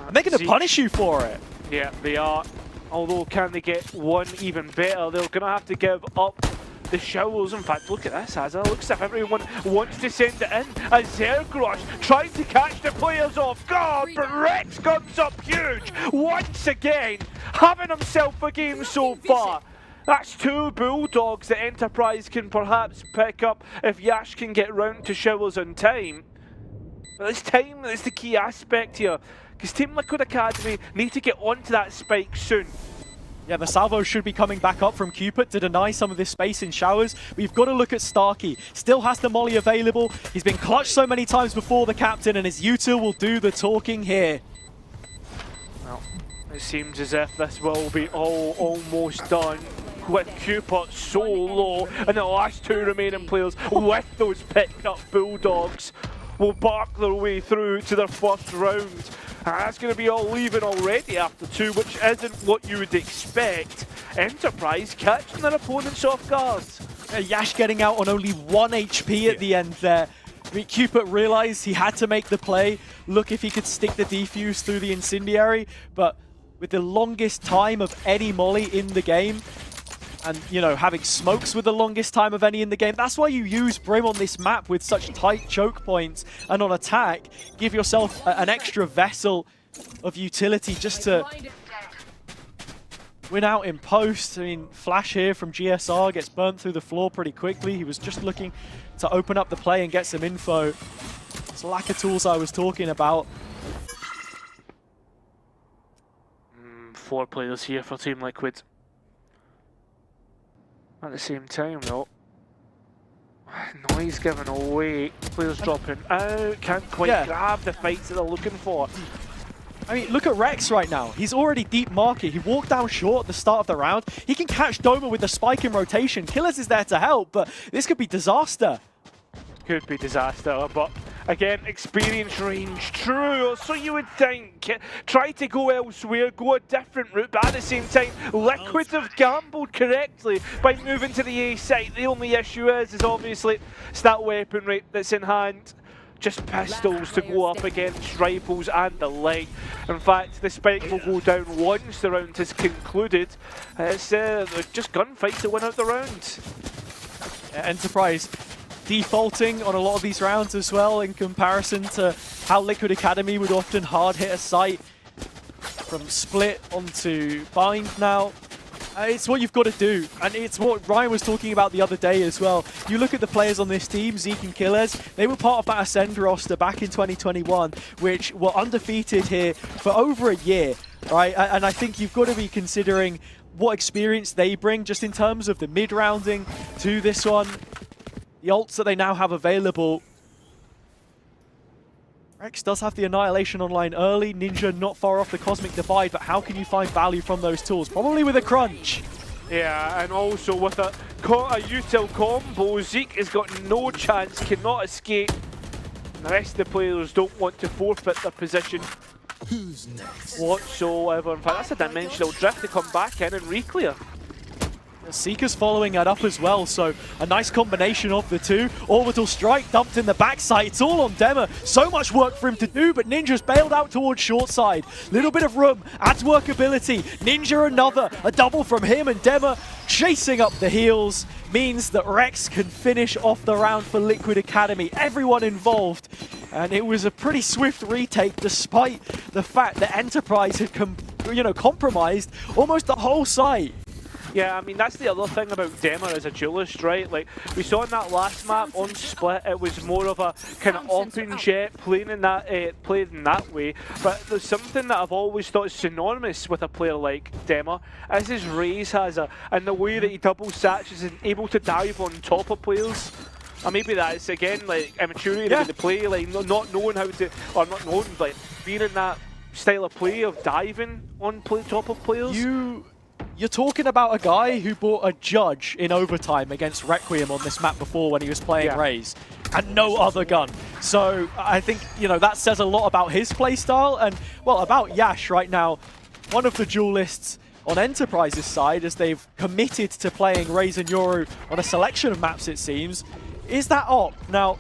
And they're going to punish you for it. Yeah, they are. Although, can they get one even better? They're going to have to give up the showers. In fact, look at this, Hazza. Looks as if everyone wants to send it in. As Zergrosh trying to catch the players off guard, but Rex comes up huge once again, having himself a game so far. That's 2 Bulldogs that Enterprise can perhaps pick up if Yash can get round to showers in time. But this time is the key aspect here, because Team Liquid Academy need to get onto that spike soon. Yeah, the salvo should be coming back up from Cupid to deny some of this space in showers. We've got to look at Starkey. Still has the molly available. He's been clutched so many times before, the captain, and his U2 will do the talking here. Well, it seems as if this will be almost done, with Cupid so low, and the last 2 remaining players with those picked up Bulldogs will bark their way through to their first round. That's going to be all leaving already after 2, which isn't what you would expect. Enterprise catching their opponents off guard. Yash getting out on only 1 HP at the end there. I mean, Cupid realized he had to make the play, look if he could stick the defuse through the incendiary, but with the longest time of any molly in the game, and, you know, having smokes with the longest time of any in the game. That's why you use Brim on this map with such tight choke points, and on attack, give yourself an extra vessel of utility just to win out in post. I mean, flash here from GSR gets burnt through the floor pretty quickly. He was just looking to open up the play and get some info. It's lack of tools I was talking about. 4 players here for Team Liquid. At the same time, though, noise given away, players dropping out, can't quite grab the fights that they're looking for. I mean, look at Rex right now. He's already deep market. He walked down short at the start of the round. He can catch Doma with the spike in rotation. Killers is there to help, but this could be disaster. Could be disaster, but again, experience range true, so you would think. Try to go elsewhere, go a different route, but at the same time, Liquid have gambled correctly by moving to the A site. The only issue is obviously it's that weaponry that's in hand. Just pistols to go up against rifles and the like. In fact, the spike will go down once the round is concluded. It's just gunfights to win out the round. Enterprise defaulting on a lot of these rounds as well in comparison to how Liquid Academy would often hard hit a site from split onto bind now. It's what you've got to do, and it's what Ryan was talking about the other day as well. You look at the players on this team, Zeke and Killers, they were part of that Ascend roster back in 2021, which were undefeated here for over a year, right? And I think you've got to be considering what experience they bring just in terms of the mid-rounding to this one. The ults that they now have available. Rex does have the Annihilation online early. Ninja not far off the Cosmic Divide, but how can you find value from those tools? Probably with a crunch. Yeah, and also with a util combo, Zeke has got no chance, cannot escape. The rest of the players don't want to forfeit their position Who's next? whatsoever. In fact, that's a dimensional drift to come back in and re-clear. Seeker's following that up as well, so a nice combination of the two. Orbital strike dumped in the backside. It's all on Dema. So much work for him to do, but Ninja's bailed out towards short side. Little bit of room, adds workability. Ninja another, a double from him, and Dema chasing up the heels means that Rex can finish off the round for Liquid Academy. Everyone involved, and it was a pretty swift retake despite the fact that Enterprise had compromised almost the whole site. Yeah, I mean, that's the other thing about Dema as a duelist, right? Like, we saw in that last map on Split, it was more of a kind of open jet played in that way. But there's something that I've always thought is synonymous with a player like Dema, as his Raze has and the way that he double satches and able to dive on top of players. And maybe that's, again, like, immaturity in the play, like, not knowing how to, or not knowing, like, being in that style of play of diving on top of players. You're talking about a guy who bought a judge in overtime against Requiem on this map before when he was playing Raze, and no other gun. So I think, that says a lot about his playstyle and, well, about Yash right now. One of the duelists on Enterprise's side, as they've committed to playing Raze and Yoru on a selection of maps, it seems, is that op. Now,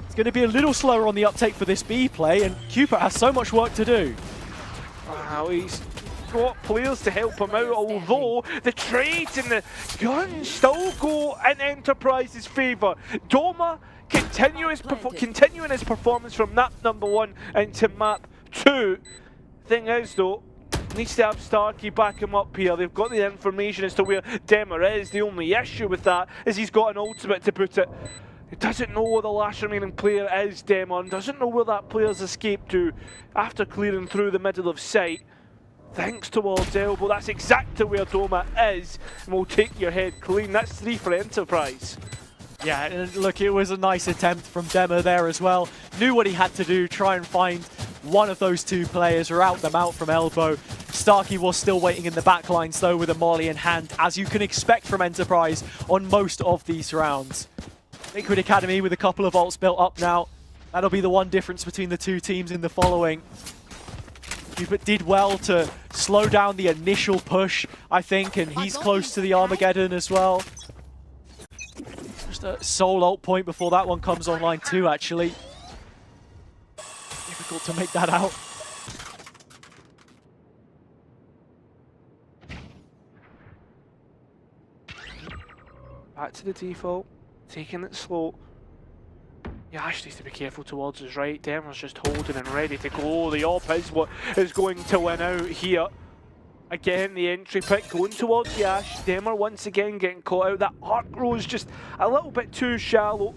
it's going to be a little slower on the uptake for this B play, and Cupid has so much work to do. Wow, he's got players to help him out, although the trades and the guns still go in Enterprise's favour. Doma continuing his performance from map number 1 into map 2. Thing is though, needs to have Starkey back him up here. They've got the information as to where Dema is. The only issue with that is he's got an ultimate to put it. He doesn't know where the last remaining player is, Dema, and doesn't know where that player's escaped to after clearing through the middle of sight. Thanks towards elbow, that's exactly where Doma is, and we'll take your head clean. That's 3 for Enterprise. Yeah, and look, it was a nice attempt from Dema there as well. Knew what he had to do, try and find one of those two players, route them out from elbow. Starkey was still waiting in the back lines though with a molly in hand, as you can expect from Enterprise on most of these rounds. Liquid Academy with a couple of ults built up now. That'll be the one difference between the two teams in the following. Cupid did well to slow down the initial push, I think, and he's close to the Armageddon as well. Just a sole ult point before that one comes online too, actually. Difficult to make that out. Back to the default, taking it slow. Yash needs to be careful towards his right. Dema's just holding and ready to go. The op is what is going to win out here. Again, the entry pick going towards Yash. Dema once again getting caught out. That arc row is just a little bit too shallow.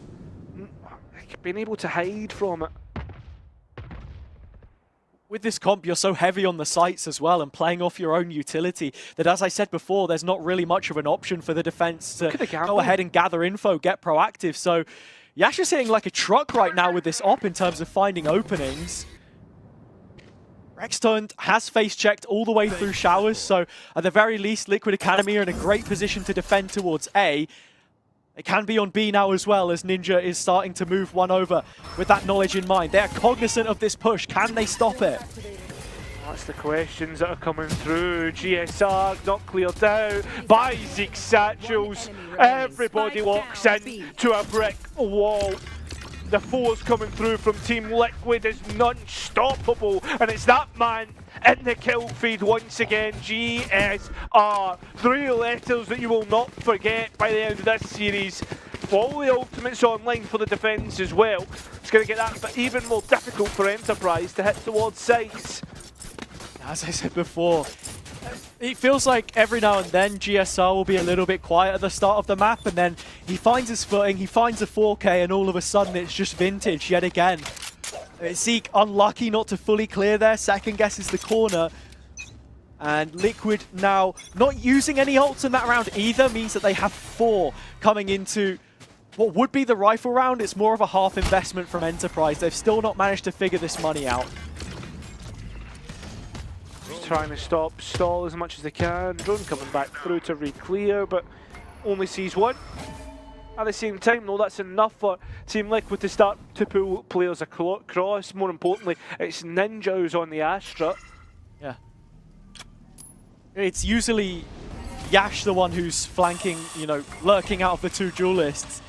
Being able to hide from it. With this comp, you're so heavy on the sites as well and playing off your own utility that, as I said before, there's not really much of an option for the defense to go ahead and gather info, get proactive. So Yash is hitting like a truck right now with this op in terms of finding openings. Rextone has face-checked all the way through showers, so at the very least, Liquid Academy are in a great position to defend towards A. It can be on B now as well, as Ninja is starting to move one over with that knowledge in mind. They are cognizant of this push. Can they stop it? That's the questions that are coming through. GSR not cleared out by Zeke Satchels. Everybody walks in to a brick wall. The force coming through from Team Liquid is non-stoppable, and it's that man in the kill feed once again. GSR. 3 letters that you will not forget by the end of this series. All the ultimates online for the defense as well. It's going to get that even more difficult for Enterprise to hit towards sights. As I said before, it feels like every now and then GSR will be a little bit quiet at the start of the map, and then he finds his footing, he finds a 4K, and all of a sudden it's just vintage yet again. Zeke unlucky not to fully clear there, second guesses the corner. And Liquid now not using any ults in that round either means that they have 4 coming into what would be the rifle round. It's more of a half investment from Enterprise. They've still not managed to figure this money out. trying to stop stall as much as they can. Drone coming back through to re-clear, but only sees one. At the same time, though, that's enough for Team Liquid to start to pull players across. More importantly, it's Ninja who's on the Astra. Yeah. It's usually Yash the one who's flanking, you know, lurking out of the two duelists,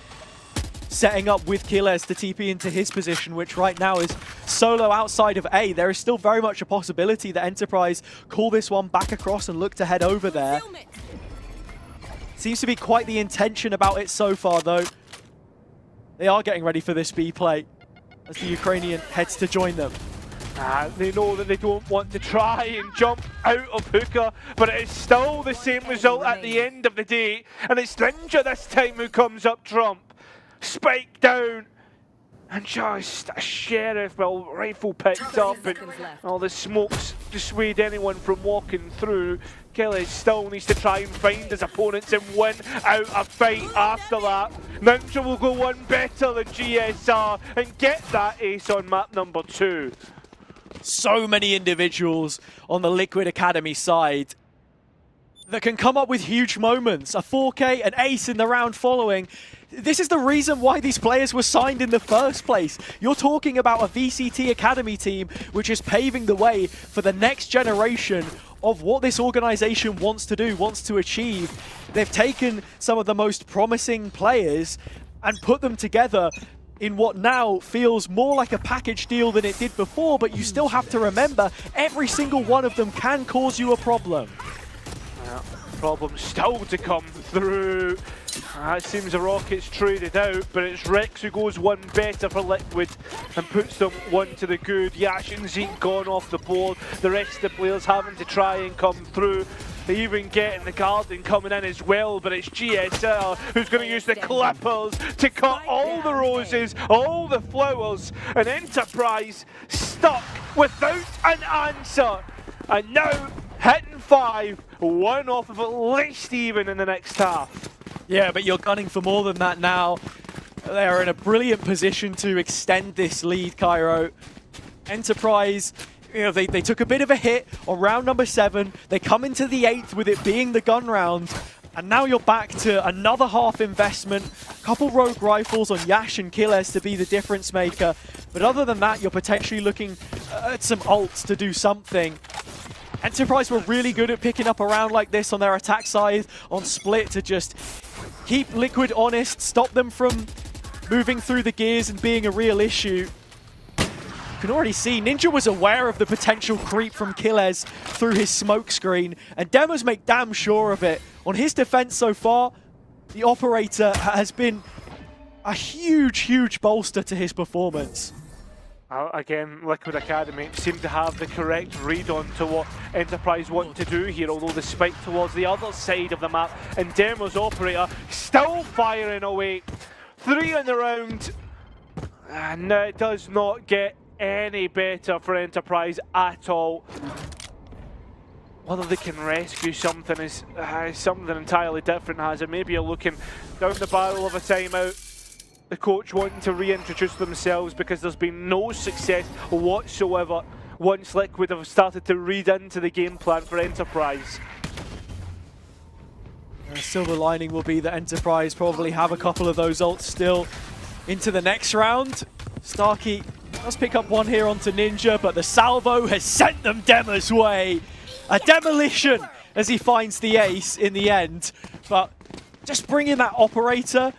setting up with Killes to TP into his position, which right now is solo outside of A. There is still very much a possibility that Enterprise call this one back across and look to head over there. Seems to be quite the intention about it so far, though. They are getting ready for this B play as the Ukrainian heads to join them. They know that they don't want to try and jump out of hookah, but it is still the same result at the end of the day. And it's Ninja this time who comes up trump. Spike down. And just a sheriff, well, rifle picked up, and all the smokes dissuade anyone from walking through. Kelly still needs to try and find his opponents and win out a fight after that. Ninja will go one better than GSR and get that ace on map number 2. So many individuals on the Liquid Academy side that can come up with huge moments. A 4K, an ace in the round following. This is the reason why these players were signed in the first place. You're talking about a VCT Academy team which is paving the way for the next generation of what this organization wants to do, wants to achieve. They've taken some of the most promising players and put them together in what now feels more like a package deal than it did before, but you still have to remember every single one of them can cause you a problem. Problem still to come through. It seems the Rockets traded out, but it's Rex who goes one better for Liquid and puts them one to the good. Yash and Zeke gone off the board. The rest of the players having to try and come through. They even getting the Guardian coming in as well, but it's GSR who's going to use the Clippers to cut all the roses, all the flowers, and Enterprise stuck without an answer. And now hitting 5, one off of at least even in the next half. Yeah, but you're gunning for more than that now. They are in a brilliant position to extend this lead, Cairo. Enterprise, you know, they took a bit of a hit on round number 7. They come into the 8th with it being the gun round. And now you're back to another half investment. A couple rogue rifles on Yash and Killes to be the difference maker. But other than that, you're potentially looking at some ults to do something. Enterprise were really good at picking up a round like this on their attack side, on split, to just keep Liquid honest, stop them from moving through the gears and being a real issue. You can already see Ninja was aware of the potential creep from Killes through his smoke screen, and Demos make damn sure of it. On his defense so far, the operator has been a huge, huge bolster to his performance. Again, Liquid Academy seem to have the correct read on to what Enterprise want to do here, although the spike towards the other side of the map, and Demo's operator still firing away. 3 in the round, and it does not get any better for Enterprise at all. Whether they can rescue something is something entirely different, Hazard. Maybe you're looking down the barrel of a timeout. The coach wanting to reintroduce themselves because there's been no success whatsoever once Liquid have started to read into the game plan for Enterprise. The silver lining will be that Enterprise probably have a couple of those ults still into the next round. Starkey does pick up one here onto Ninja, but the salvo has sent them Dema's way. A demolition as he finds the ace in the end, but just bringing that operator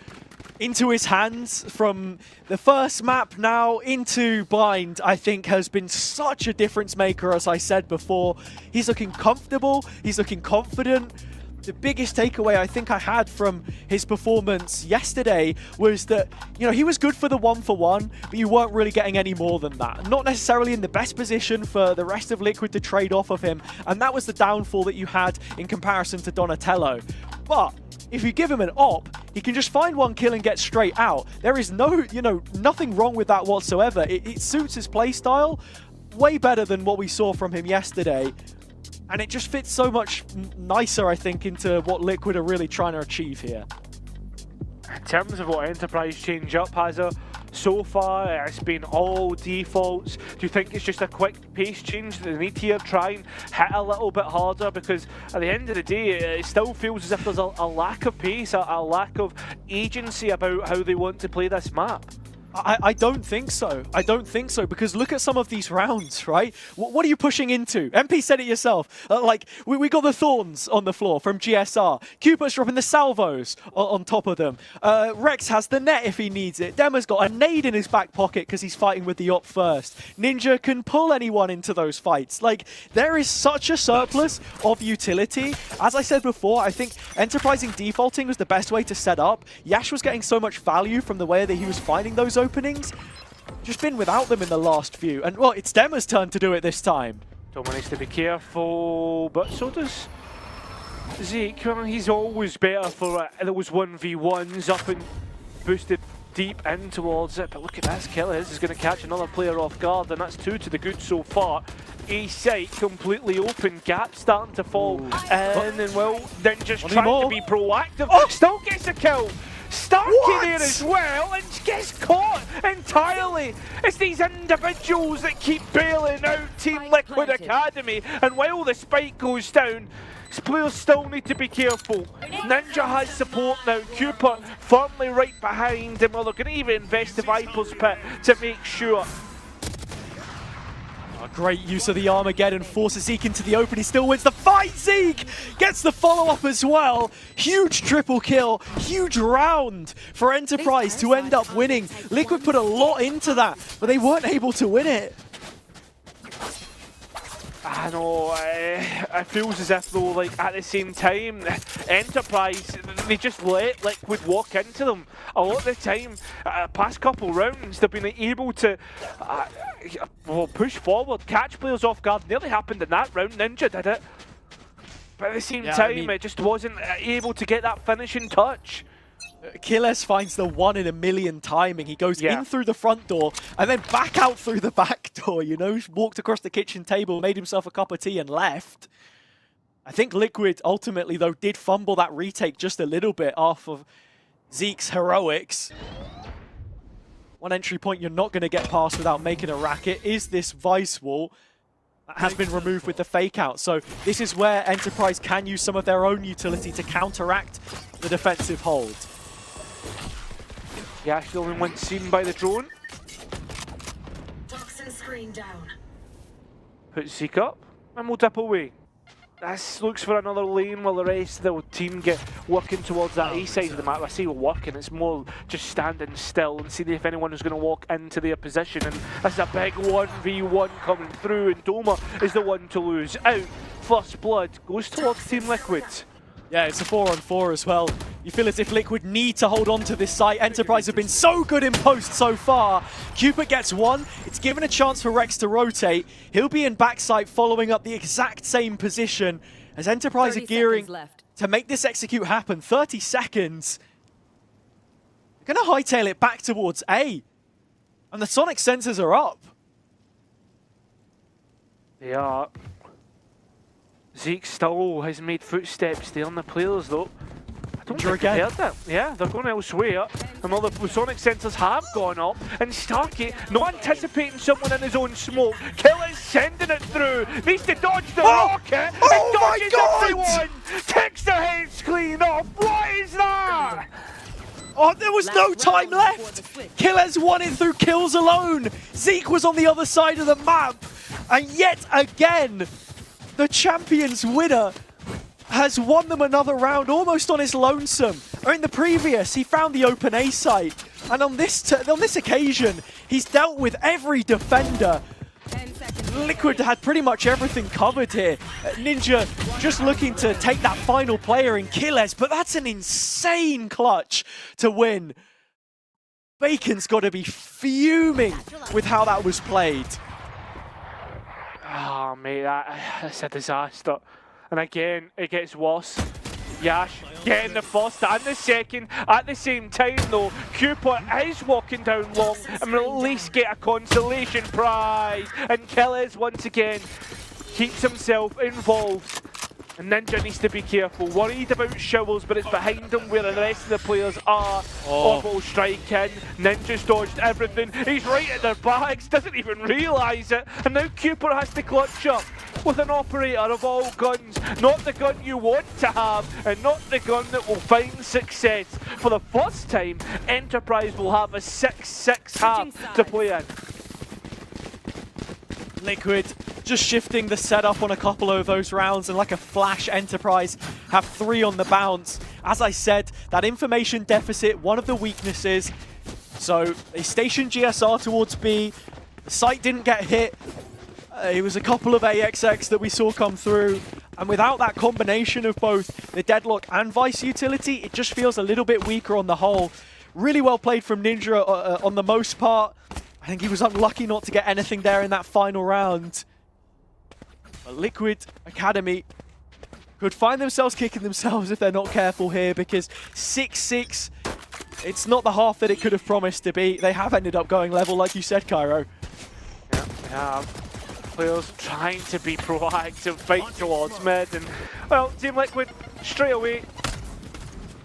into his hands from the first map now into Blind, I think has been such a difference maker, as I said before. He's looking comfortable, he's looking confident. The biggest takeaway I think I had from his performance yesterday was that, you know, he was good for the 1-for-1, but you weren't really getting any more than that. Not necessarily in the best position for the rest of Liquid to trade off of him, and that was the downfall that you had in comparison to Donatello. But if you give him an op, he can just find one kill and get straight out. There is no, nothing wrong with that whatsoever. It suits his playstyle way better than what we saw from him yesterday. And it just fits so much nicer, I think, into what Liquid are really trying to achieve here. In terms of what Enterprise change up, Hazard, So far, it's been all defaults. Do you think it's just a quick pace change that they need here? Try and hit a little bit harder, because at the end of the day, it still feels as if there's a lack of pace, a lack of agency about how they want to play this map. I don't think so. I don't think so, because look at some of these rounds, right? What are you pushing into? MP said it yourself. Like, we got the thorns on the floor from GSR. Cooper's dropping the salvos on top of them. Rex has the net if he needs it. Dema's got a nade in his back pocket because he's fighting with the op first. Ninja can pull anyone into those fights. Like, there is such a surplus of utility. As I said before, I think enterprising defaulting was the best way to set up. Yash was getting so much value from the way that he was finding those openings. Just been without them in the last few. And, well, it's Dema's turn to do it this time. Doma needs to be careful, but so does Zeke. Well, he's always better for those 1v1s up and boosted deep in towards it. But look at this, Killis is going to catch another player off guard, and that's 2 to the good so far. A site completely open, gap starting to fall in, and well, then just trying to be proactive. Still gets a kill. Starkey there as well, and gets caught entirely. It's these individuals that keep bailing out Team Liquid Academy, and while the spike goes down, players still need to be careful. Ninja has support now, Cooper firmly right behind him, well, they're going to even invest the Viper's Pit to make sure. Great use of the Armageddon, forces Zeke into the open, he still wins the fight. Zeke gets the follow-up as well. Huge triple kill, huge round for Enterprise to end up winning. Liquid put a lot into that, but they weren't able to win it. I know, it feels as if though, like at the same time, Enterprise, they just let Liquid walk into them. A lot of the time, past couple rounds, they've been able to push forward, catch players off guard. Nearly happened in that round, Ninja did it. But at the same time, it just wasn't able to get that finishing touch. Killes finds the 1 in a million timing. He goes in through the front door and then back out through the back door, you know, walked across the kitchen table, made himself a cup of tea and left. I think Liquid ultimately, though, did fumble that retake just a little bit off of Zeke's heroics. One entry point you're not going to get past without making a racket is this Vice Wall that has been removed with the fake out. So this is where Enterprise can use some of their own utility to counteract the defensive hold. Yash the only one seen by the drone. Toxin screen down. Put Zeke up, and we'll dip away. This looks for another lane while the rest of the team get working towards that A side of the map. I say working, it's more just standing still and seeing if anyone is going to walk into their position. And that's a big 1v1 coming through, and Doma is the one to lose out. First blood goes towards Team Liquid. Yeah, it's a 4-on-4 as well. You feel as if Liquid need to hold on to this site. Enterprise have been so good in post so far. Cupid gets 1. It's given a chance for Rex to rotate. He'll be in backside following up the exact same position as Enterprise are gearing to make this execute happen. 30 seconds. They're going to hightail it back towards A. And the sonic sensors are up. They are. Zeke still has made footsteps there on the players though. I don't think they heard that. Yeah, they're going elsewhere. And all the sonic sensors have gone up. And Starkey, not anticipating someone in his own smoke. Killer's sending it through. Needs to dodge the rocket. And dodges everyone. Takes their heads clean off. What is that? Oh, there was no time left. Killer's won it through kills alone. Zeke was on the other side of the map. And yet again, the Champions winner has won them another round almost on his lonesome. Or in the previous, he found the open A site. And on this occasion, he's dealt with every defender. Liquid had pretty much everything covered here. Ninja just looking to take that final player in Killes, but that's an insane clutch to win. Bacon's got to be fuming with how that was played. Oh mate, that's a disaster. And again, it gets worse. Yash getting the first and the second at the same time though. Cooper is walking down long and will at least get a consolation prize. And Killes once again keeps himself involved. And Ninja needs to be careful. Worried about Showers, but it's behind him where the rest of the players are. Orbital strike in. Ninja's dodged everything. He's right at their backs, doesn't even realise it. And now Cooper has to clutch up with an operator of all guns. Not the gun you want to have, and not the gun that will find success. For the first time, Enterprise will have a 6-6 half to play in. Liquid just shifting the setup on a couple of those rounds, and like a flash, Enterprise have 3 on the bounce. As I said, that information deficit, one of the weaknesses. So they stationed GSR towards B. The site didn't get hit. It was a couple of AXX that we saw come through. And without that combination of both the Deadlock and Vice utility, it just feels a little bit weaker on the whole. Really well played from Ninja on the most part. I think he was unlucky not to get anything there in that final round. But Liquid Academy could find themselves kicking themselves if they're not careful here, because 6-6, it's not the half that it could have promised to be. They have ended up going level, like you said, Cairo. Yeah, they have. Players trying to be proactive, fight towards mid, and well, Team Liquid straight away.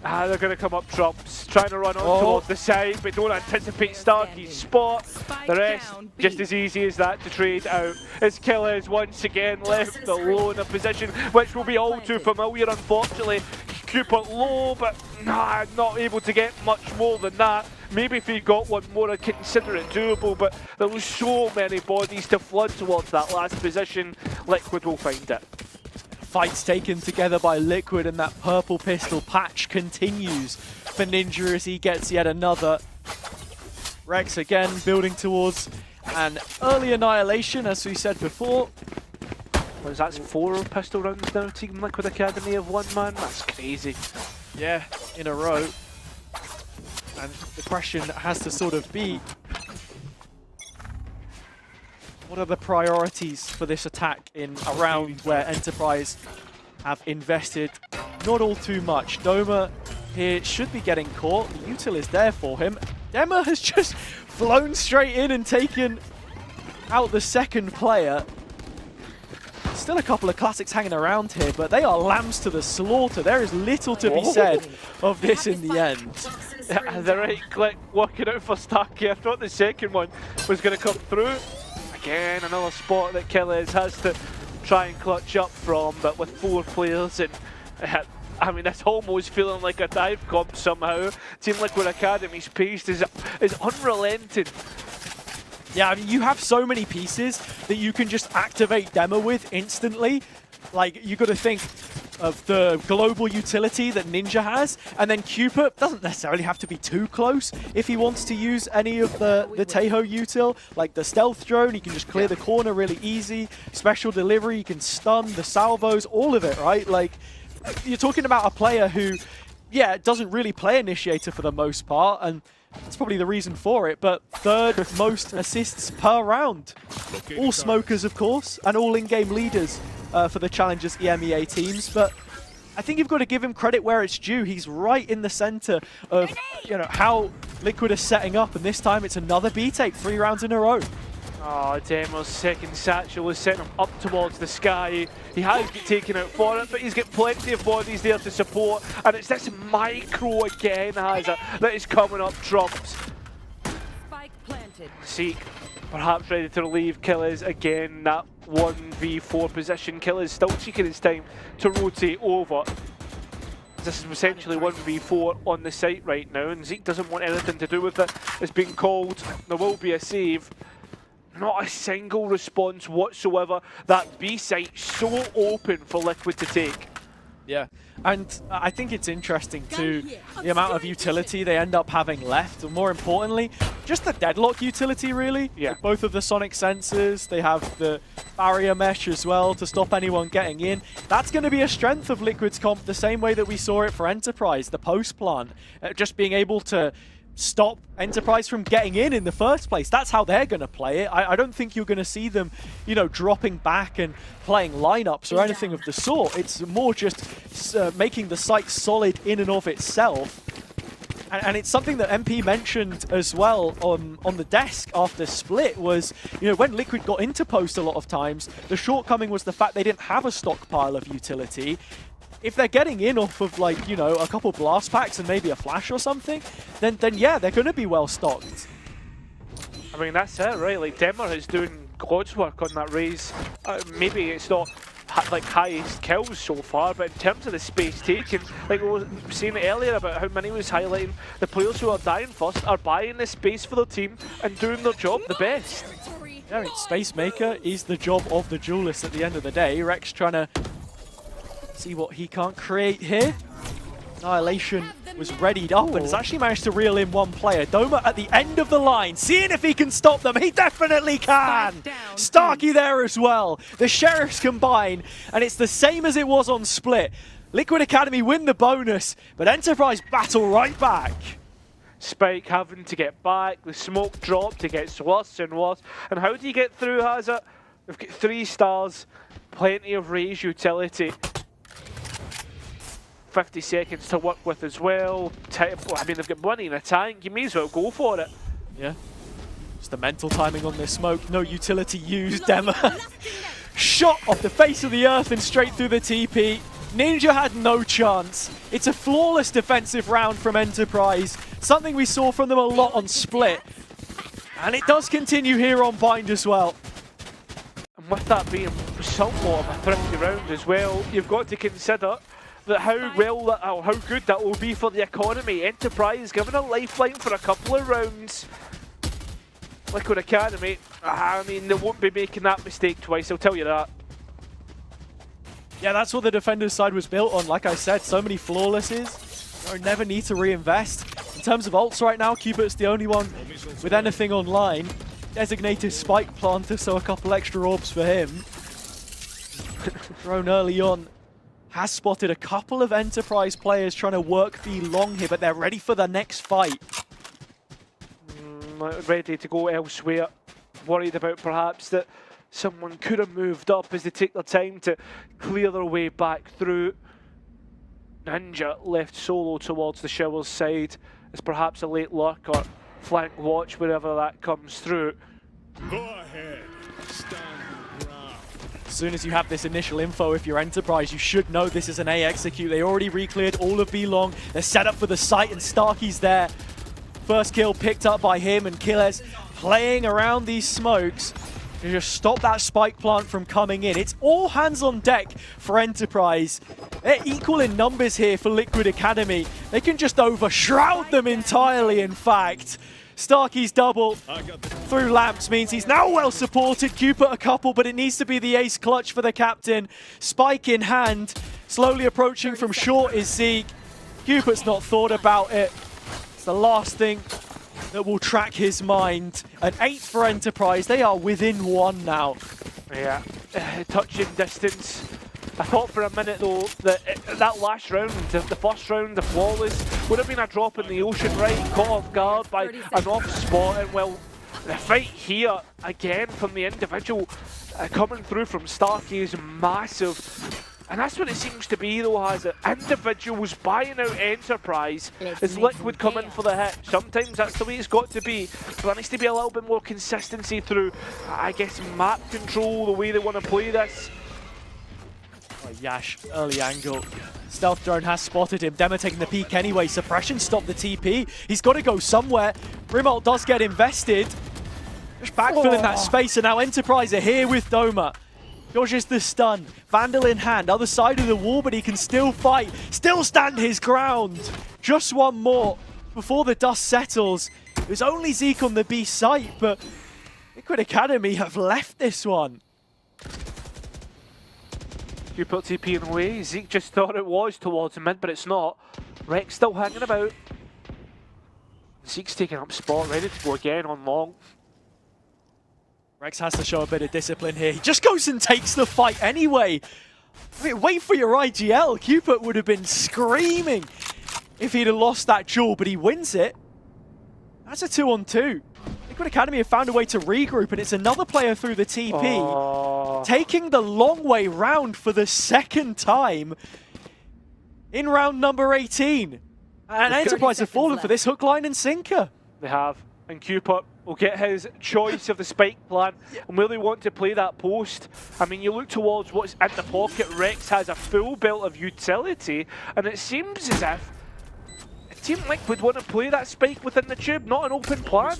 They're going to come up trumps, trying to run on towards the side, but don't anticipate Starkey's spot. The rest, just as easy as that to trade out. As Killers once again left alone in a position which will be all too familiar, unfortunately. Cooper low, but not able to get much more than that. Maybe if he got one more, I'd consider it doable, but there was so many bodies to flood towards that last position. Liquid will find it. Fights taken together by Liquid, and that purple pistol patch continues for Ninja as he gets yet another. Rex again building towards an early annihilation, as we said before. Well, that's 4 pistol rounds now, Team Liquid Academy have won, man. That's crazy. Yeah, in a row. And the question has to sort of be, what are the priorities for this attack in a round where Enterprise have invested not all too much? Doma here should be getting caught. The util is there for him. Dema has just flown straight in and taken out the second player. Still a couple of classics hanging around here, but they are lambs to the slaughter. There is little to be said of this in the end. The right click working out for Starkey. I thought the second one was going to come through. Again, another spot that Killers has to try and clutch up from, but with 4 players, and I mean, it's almost feeling like a dive comp somehow. Team Liquid Academy's pace is unrelenting. Yeah, I mean, you have so many pieces that you can just activate Demo with instantly. Like, you got to think of the global utility that Ninja has, and then Cupid doesn't necessarily have to be too close if he wants to use any of the Tejo util, like the stealth drone. He can just clear the corner really easy. Special delivery, he can stun, the salvos, all of it, right? Like, you're talking about a player who, yeah, doesn't really play Initiator for the most part, and that's probably the reason for it, but 3rd most assists per round. All smokers, of course, and all in-game leaders for the Challengers EMEA teams, but I think you've got to give him credit where it's due. He's right in the center of, you know, how Liquid are setting up, and this time it's another B-take, 3 rounds in a row. Oh, Demo's second satchel is setting him up towards the sky. He has get taken out for it, but he's got plenty of bodies there to support, and it's this micro again, Hazard, that is coming up trumps. Spike planted. Seek, perhaps ready to relieve Killers again, that 1v4 position. Killers still taking his time to rotate over. This is essentially 1v4 on the site right now, and Zeke doesn't want anything to do with it. It's being called, there will be a save. Not a single response whatsoever. That B site so open for Liquid to take. Yeah, and I think it's interesting too, the amount of utility they end up having left, and more importantly, just the deadlock utility really. Yeah. Like both of the sonic sensors, they have the barrier mesh as well to stop anyone getting in. That's going to be a strength of Liquid's comp, the same way that we saw it for Enterprise, the post plan. Just being able to stop Enterprise from getting in the first place. That's how they're going to play it. I don't think you're going to see them, you know, dropping back and playing lineups or anything of the sort. It's more just making the site solid in and of itself. And it's something that MP mentioned as well on the desk after split was, you know, when Liquid got into post a lot of times, the shortcoming was the fact they didn't have a stockpile of utility. If they're getting in off of, like, you know, a couple blast packs and maybe a flash or something, then yeah, they're going to be well stocked. I mean, that's it, right? Like, Demmer is doing God's work on that raise. Maybe it's not like highest kills so far, but in terms of the space taken, like we were saying earlier about how Mini was highlighting, the players who are dying first are buying the space for their team and doing their job the best. Yeah, I mean, Space Maker is the job of the duelist at the end of the day. Rex trying to see what he can't create here. Annihilation was readied up and has actually managed to reel in one player. Doma at the end of the line, seeing if he can stop them. He definitely can! Starkey there as well. The Sheriffs combine, and it's the same as it was on Split. Liquid Academy win the bonus, but Enterprise battle right back. Spike having to get back, the smoke dropped, it gets worse and worse. And how do you get through, Hazard? We've got 3 stars, plenty of raise utility. 50 seconds to work with as well. I mean, they've got money in a tank, you may as well go for it. Yeah. Just the mental timing on this smoke, no utility used, Dema. Shot off the face of the earth and straight through the TP. Ninja had no chance. It's a flawless defensive round from Enterprise, something we saw from them a lot on Split. And it does continue here on Bind as well. And with that being somewhat of a thrifty round as well, you've got to consider that how good that will be for the economy. Enterprise given a lifeline for a couple of rounds. Liquid Academy, I mean, they won't be making that mistake twice, I'll tell you that. Yeah, that's what the defender's side was built on. Like I said, so many flawlesses. You never need to reinvest. In terms of ults right now, Cupid's the only one with anything online. Designated Spike Planter, so a couple extra orbs for him. Thrown early on. Has spotted a couple of Enterprise players trying to work the long here, but they're ready for the next fight. Ready to go elsewhere. Worried about perhaps that someone could have moved up as they take their time to clear their way back through. Ninja left solo towards the Showers side as perhaps a late lurk or flank watch wherever that comes through. Go ahead. Stand ground. As soon as you have this initial info, if you're Enterprise, you should know this is an A execute. They already re-cleared all of B long. They're set up for the site and Starkey's there. First kill picked up by him and Killes playing around these smokes to just stop that spike plant from coming in. It's all hands on deck for Enterprise. They're equal in numbers here for Liquid Academy. They can just overshroud them entirely, in fact. Starkey's double through lamps means he's now well supported. Cupid a couple, but it needs to be the ace clutch for the captain. Spike in hand, slowly approaching from short is Zeke. Cupid's not thought about it. It's the last thing that will track his mind. An 8 for Enterprise. They are within 1 now. Yeah, touching distance. I thought for a minute though that that last round, the first round, the flawless, would have been a drop in the ocean, right? Caught off guard by an off spot, and well, the fight here again from the individual coming through from Starkey is massive. And that's what it seems to be though, has it? Individuals buying out Enterprise as Liquid come in for the hit. Sometimes that's the way it's got to be. But there needs to be a little bit more consistency through, I guess, map control, the way they want to play this. Oh, Yash, early angle. Stealth drone has spotted him. Dema taking the peek anyway. Suppression stopped the TP. He's got to go somewhere. Brimalt does get invested. Just backfilling that space, and now Enterprise are here with Doma. Dodges the stun. Vandal in hand. Other side of the wall, but he can still fight. Still stand his ground. Just one more before the dust settles. It was only Zeke on the B site, but Liquid Academy have left this one. You put TP in away. Zeke just thought it was towards the mid, but it's not. Rex still hanging about. Zeke's taking up spot, ready to go again on long. Rex has to show a bit of discipline here. He just goes and takes the fight anyway. I mean, wait for your IGL. Cupid would have been screaming if he'd have lost that duel, but he wins it. That's a 2-on-2. Liquid Academy have found a way to regroup, and it's another player through the TP. Taking the long way round for the second time in round number 18. And Enterprise have fallen for this hook, line, and sinker. They have. And Cupid will get his choice of the spike plan and where they want to play that post. I mean, you look towards what's in the pocket. Rex has a full belt of utility, and it seems as if Team Liquid want to play that spike within the tube, not an open plan.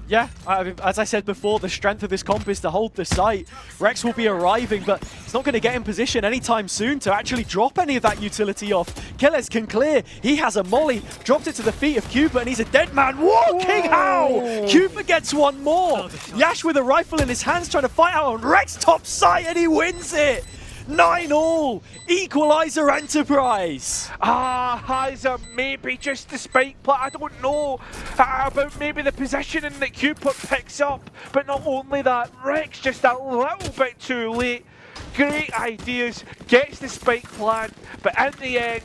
Yeah, as I said before, the strength of this comp is to hold the site. Rex will be arriving, but he's not going to get in position anytime soon to actually drop any of that utility off. Killers can clear. He has a molly, dropped it to the feet of Cuba, and he's a dead man walking. How? Cuba gets one more. Yash with a rifle in his hands trying to fight out on Rex top site, and he wins it. 9-all, equalizer Enterprise. Heiser, maybe just the spike play. I don't know about maybe the positioning that Cupid picks up, but not only that, Rex just a little bit too late. Great ideas, gets the spike plan, but in the end,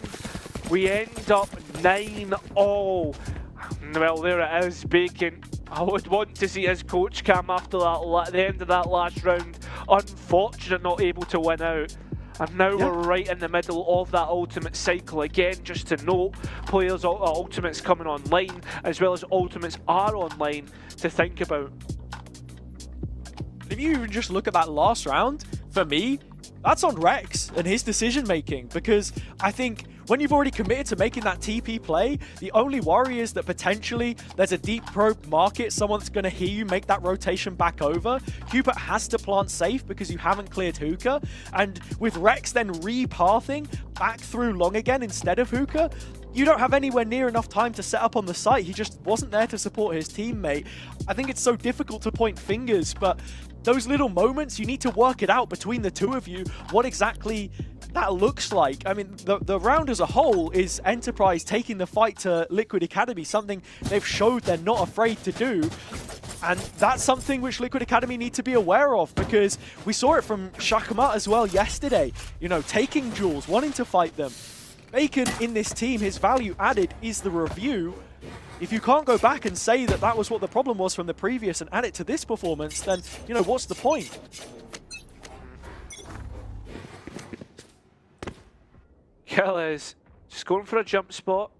we end up 9-all. Well, there it is, Bacon. I would want to see his coach cam after that, the end of that last round. Unfortunate not able to win out. And now we're right in the middle of that ultimate cycle again. Just to note, players' ultimates coming online, as well as ultimates are online to think about. If you even just look at that last round, for me, that's on Rex and his decision making, because I think when you've already committed to making that TP play, the only worry is that potentially there's a deep probe market, someone that's going to hear you make that rotation back over. Cupid has to plant safe because you haven't cleared Hookah, and with Rex then repathing back through long again instead of Hookah, you don't have anywhere near enough time to set up on the site. He just wasn't there to support his teammate. I think it's so difficult to point fingers, but those little moments, you need to work it out between the two of you, what exactly that looks like. I mean, the round as a whole is Enterprise taking the fight to Liquid Academy, something they've showed they're not afraid to do. And that's something which Liquid Academy need to be aware of, because we saw it from Shakamat as well yesterday. You know, taking duels, wanting to fight them. Bacon in this team, his value added is the review. If you can't go back and say that that was what the problem was from the previous and add it to this performance, then, you know, what's the point? Killers just going for a jump spot.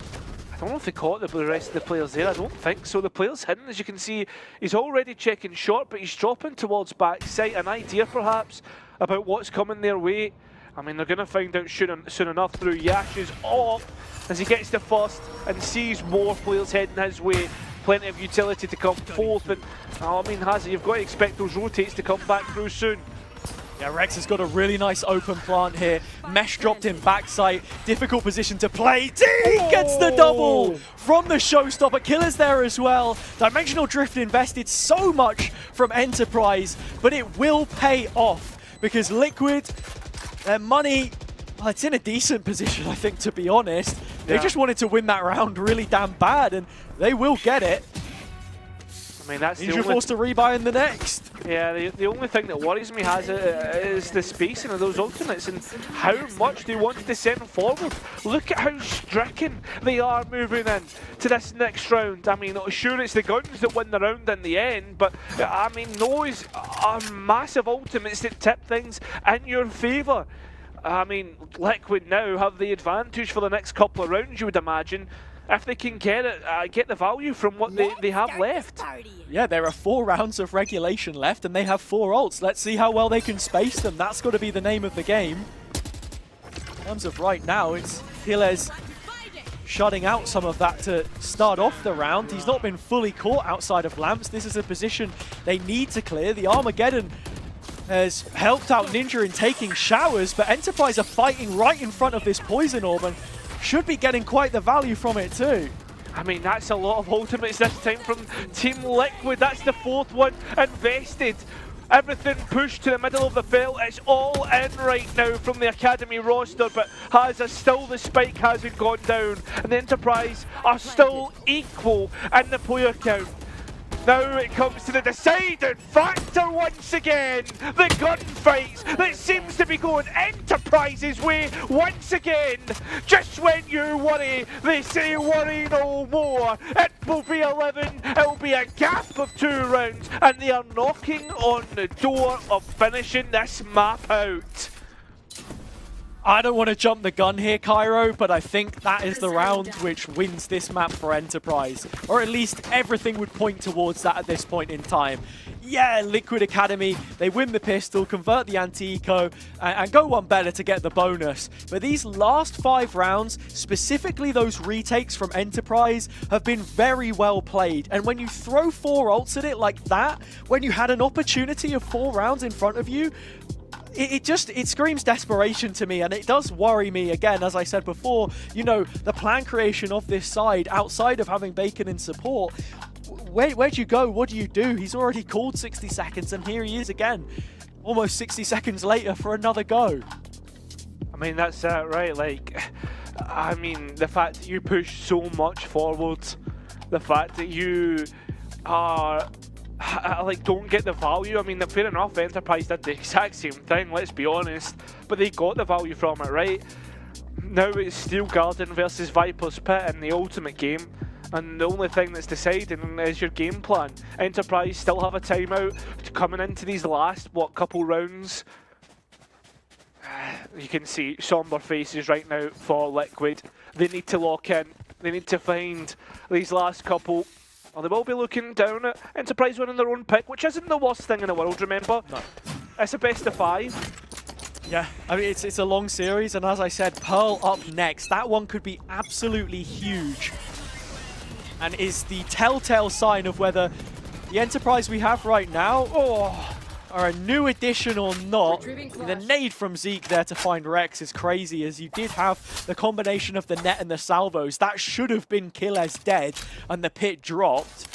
I don't know if they caught the rest of the players there. I don't think so. The player's hidden, as you can see. He's already checking short, but he's dropping towards backside. An idea, perhaps, about what's coming their way. I mean, they're going to find out soon enough through Yash's off as he gets the first and sees more players heading his way. Plenty of utility to come forth, and I mean, Hazard, you've got to expect those rotates to come back through soon. Yeah, Rex has got a really nice open plant here. Mesh dropped in backside, difficult position to play. D gets the double from the showstopper. Killer's there as well. Dimensional Drift invested so much from Enterprise, but it will pay off because Liquid, their money, well, it's in a decent position, I think, to be honest. They just wanted to win that round really damn bad, and they will get it. I mean, that's You're forced to rebuy in the next. Yeah, the only thing that worries me is the spacing of those ultimates and how much they want to send forward. Look at how stricken they are moving in to this next round. I mean, sure, it's the guns that win the round in the end, but I mean, those are massive ultimates that tip things in your favour. I mean, Liquid now have the advantage for the next couple of rounds, you would imagine, if they can get it, get the value from what they have left. Yeah, there are 4 rounds of regulation left, and they have 4 ults. Let's see how well they can space them. That's got to be the name of the game. In terms of right now, it's Gilles shutting out some of that to start off the round. He's not been fully caught outside of lamps. This is a position they need to clear. The Armageddon has helped out Ninja in taking showers, but Enterprise are fighting right in front of this poison orb and should be getting quite the value from it too. I mean, that's a lot of ultimates this time from Team Liquid. That's the 4th one invested. Everything pushed to the middle of the field. It's all in right now from the Academy roster, but still the spike hasn't gone down, and the Enterprise are still equal in the player count. Now it comes to the deciding factor once again. The gunfights that seems to be going Enterprise's way once again. Just when you worry, they say worry no more. It will be 11, it will be a gap of 2 rounds, and they are knocking on the door of finishing this map out. I don't want to jump the gun here, Cairo, but I think that is the round which wins this map for Enterprise. Or at least everything would point towards that at this point in time. Yeah, Liquid Academy, they win the pistol, convert the anti-eco, and go one better to get the bonus. But these last 5 rounds, specifically those retakes from Enterprise, have been very well played. And when you throw 4 ults at it like that, when you had an opportunity of 4 rounds in front of you, it screams desperation to me, and it does worry me again, as I said before. You know, the plan creation of this side, outside of having Bacon in support, where'd you go? What do you do? He's already called 60 seconds, and here he is again, almost 60 seconds later for another go. I mean, that's right. Like, I mean, the fact that you push so much forward, the fact that you are like don't get the value. I mean, fair enough, Enterprise did the exact same thing, let's be honest, but they got the value from it, right? Now it's Steel Garden versus Viper's Pit in the ultimate game, and the only thing that's deciding is your game plan. Enterprise still have a timeout coming into these last, couple rounds. You can see somber faces right now for Liquid. They need to lock in, they need to find these last couple. Well, they will be looking down at Enterprise winning their own pick, which isn't the worst thing in the world, remember? No. It's a best of 5. Yeah, I mean, it's a long series, and as I said, Pearl up next. That one could be absolutely huge, and is the telltale sign of whether the Enterprise we have right now are a new addition or not. The nade from Zeke there to find Rex is crazy, as you did have the combination of the net and the salvos. That should have been kill as dead, and the pit dropped.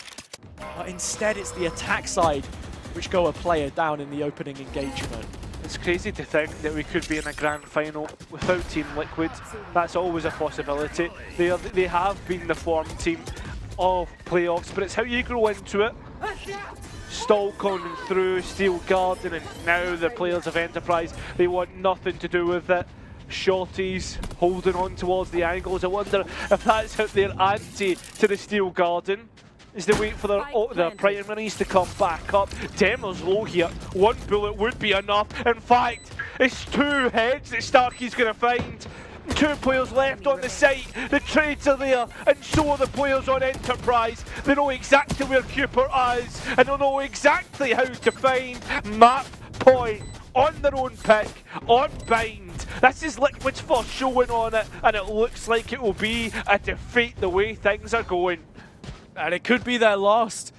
But instead, it's the attack side which go a player down in the opening engagement. It's crazy to think that we could be in a grand final without Team Liquid. That's always a possibility. They have been the form team of playoffs, but it's how you grow into it. Stall coming through, Steel Garden, and now the players of Enterprise, they want nothing to do with it. Shorties holding on towards the angles. I wonder if that's their ante to the Steel Garden, is they wait for their primaries to come back up. Demo's low here. 1 bullet would be enough. In fact, it's 2 heads that Starkey's going to find. 2 players left on the site, the trades are there, and so are the players on Enterprise. They know exactly where Cooper is, and they'll know exactly how to find map point on their own pick, on bind. This is Liquid's first showing on it, and it looks like it will be a defeat the way things are going. And it could be their last.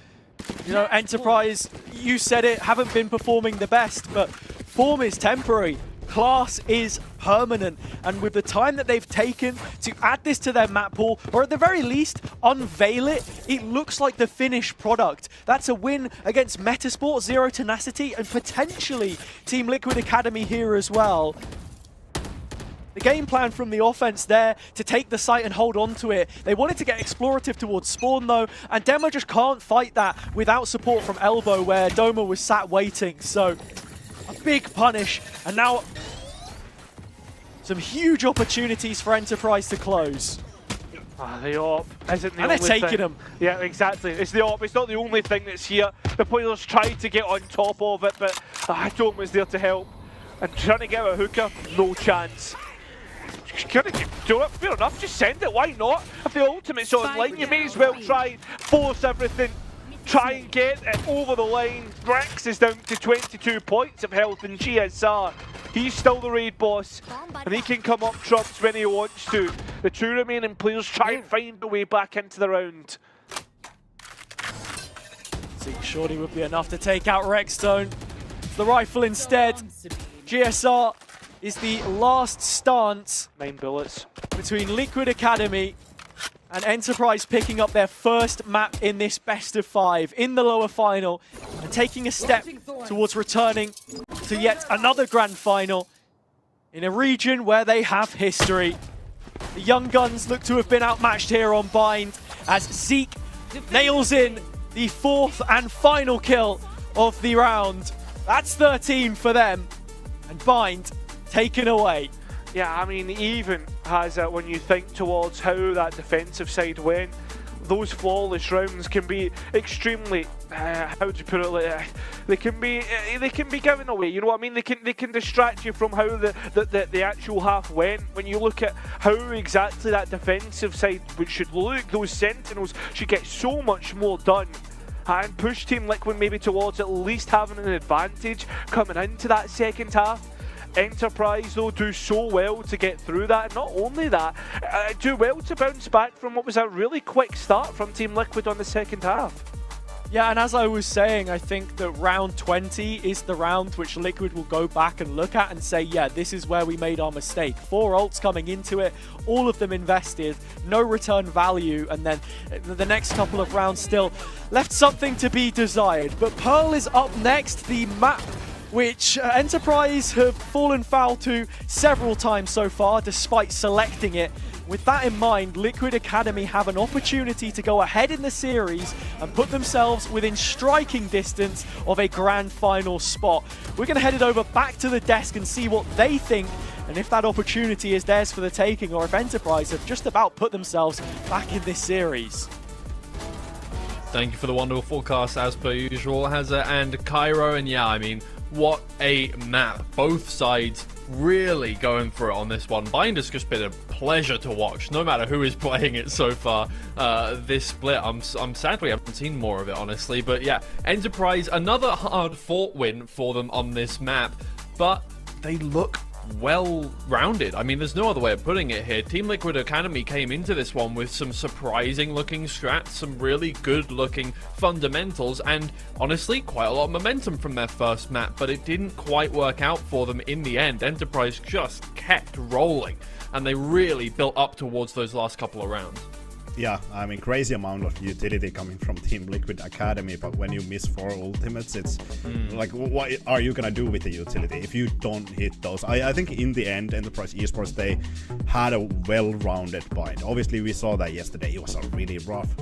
You know, Enterprise, you said it, haven't been performing the best, but form is temporary. Class is permanent, and with the time that they've taken to add this to their map pool, or at the very least unveil it, it looks like the finished product. That's a win against Metasport, Zero Tenacity, and potentially Team Liquid Academy here as well. The game plan from the offense there to take the site and hold on to it. They wanted to get explorative towards spawn though, and Demo just can't fight that without support from Elbow, where Doma was sat waiting. So a big punish, and now some huge opportunities for Enterprise to close. The AWP isn't the and only they're taking thing. them. Yeah, exactly. It's the AWP. It's not the only thing that's here. The players tried to get on top of it, but Dome was there to help. And trying to get a hooker, no chance. Couldn't do it. Fair enough. Just send it. Why not? If the ultimate's online, you may as well try and force everything. Try and get it over the line. Rex is down to 22 points of health in GSR. He's still the raid boss, and he can come up trumps when he wants to. The 2 remaining players try and find a way back into the round. Zeke Shorty would be enough to take out Rexstone. The rifle instead. GSR is the last stance 9 bullets between Liquid Academy and Enterprise, picking up their first map in this best of 5 in the lower final, and taking a step towards returning to yet another grand final in a region where they have history. The Young Guns look to have been outmatched here on Bind, as Zeke nails in the 4th and final kill of the round. That's 13 for them, and Bind taken away. Yeah, I mean, even has when you think towards how that defensive side went, those flawless rounds can be extremely, how do you put it, like, they can be given away, you know what I mean? They can distract you from how the actual half went. When you look at how exactly that defensive side should look, those Sentinels should get so much more done and push Team Liquid maybe towards at least having an advantage coming into that second half. Enterprise though do so well to get through that, and not only that, do well to bounce back from what was a really quick start from Team Liquid on the second half. Yeah, and as I was saying, I think that round 20 is the round which Liquid will go back and look at and say, yeah, this is where we made our mistake. 4 ults coming into it, all of them invested, no return value, and then the next couple of rounds still left something to be desired. But Pearl is up next, the map which Enterprise have fallen foul to several times so far, despite selecting it. With that in mind, Liquid Academy have an opportunity to go ahead in the series and put themselves within striking distance of a grand final spot. We're going to head it over back to the desk and see what they think, and if that opportunity is theirs for the taking, or if Enterprise have just about put themselves back in this series. Thank you for the wonderful forecast as per usual, Hazza and Cairo. And yeah, I mean, what a map. Both sides really going for it on this one. Bind has just been a pleasure to watch, no matter who is playing it so far. This split, I'm sad we haven't seen more of it, honestly. But yeah, Enterprise, another hard-fought win for them on this map, but they look well-rounded. I mean, there's no other way of putting it here. Team Liquid Academy came into this one with some surprising-looking strats, some really good-looking fundamentals, and honestly, quite a lot of momentum from their first map, but it didn't quite work out for them in the end. Enterprise just kept rolling, and they really built up towards those last couple of rounds. Yeah, I mean, crazy amount of utility coming from Team Liquid Academy, but when you miss 4 ultimates, it's like, what are you gonna do with the utility if you don't hit those? I think in the end, Enterprise Esports, they had a well-rounded Bind. Obviously, we saw that yesterday. It was a really rough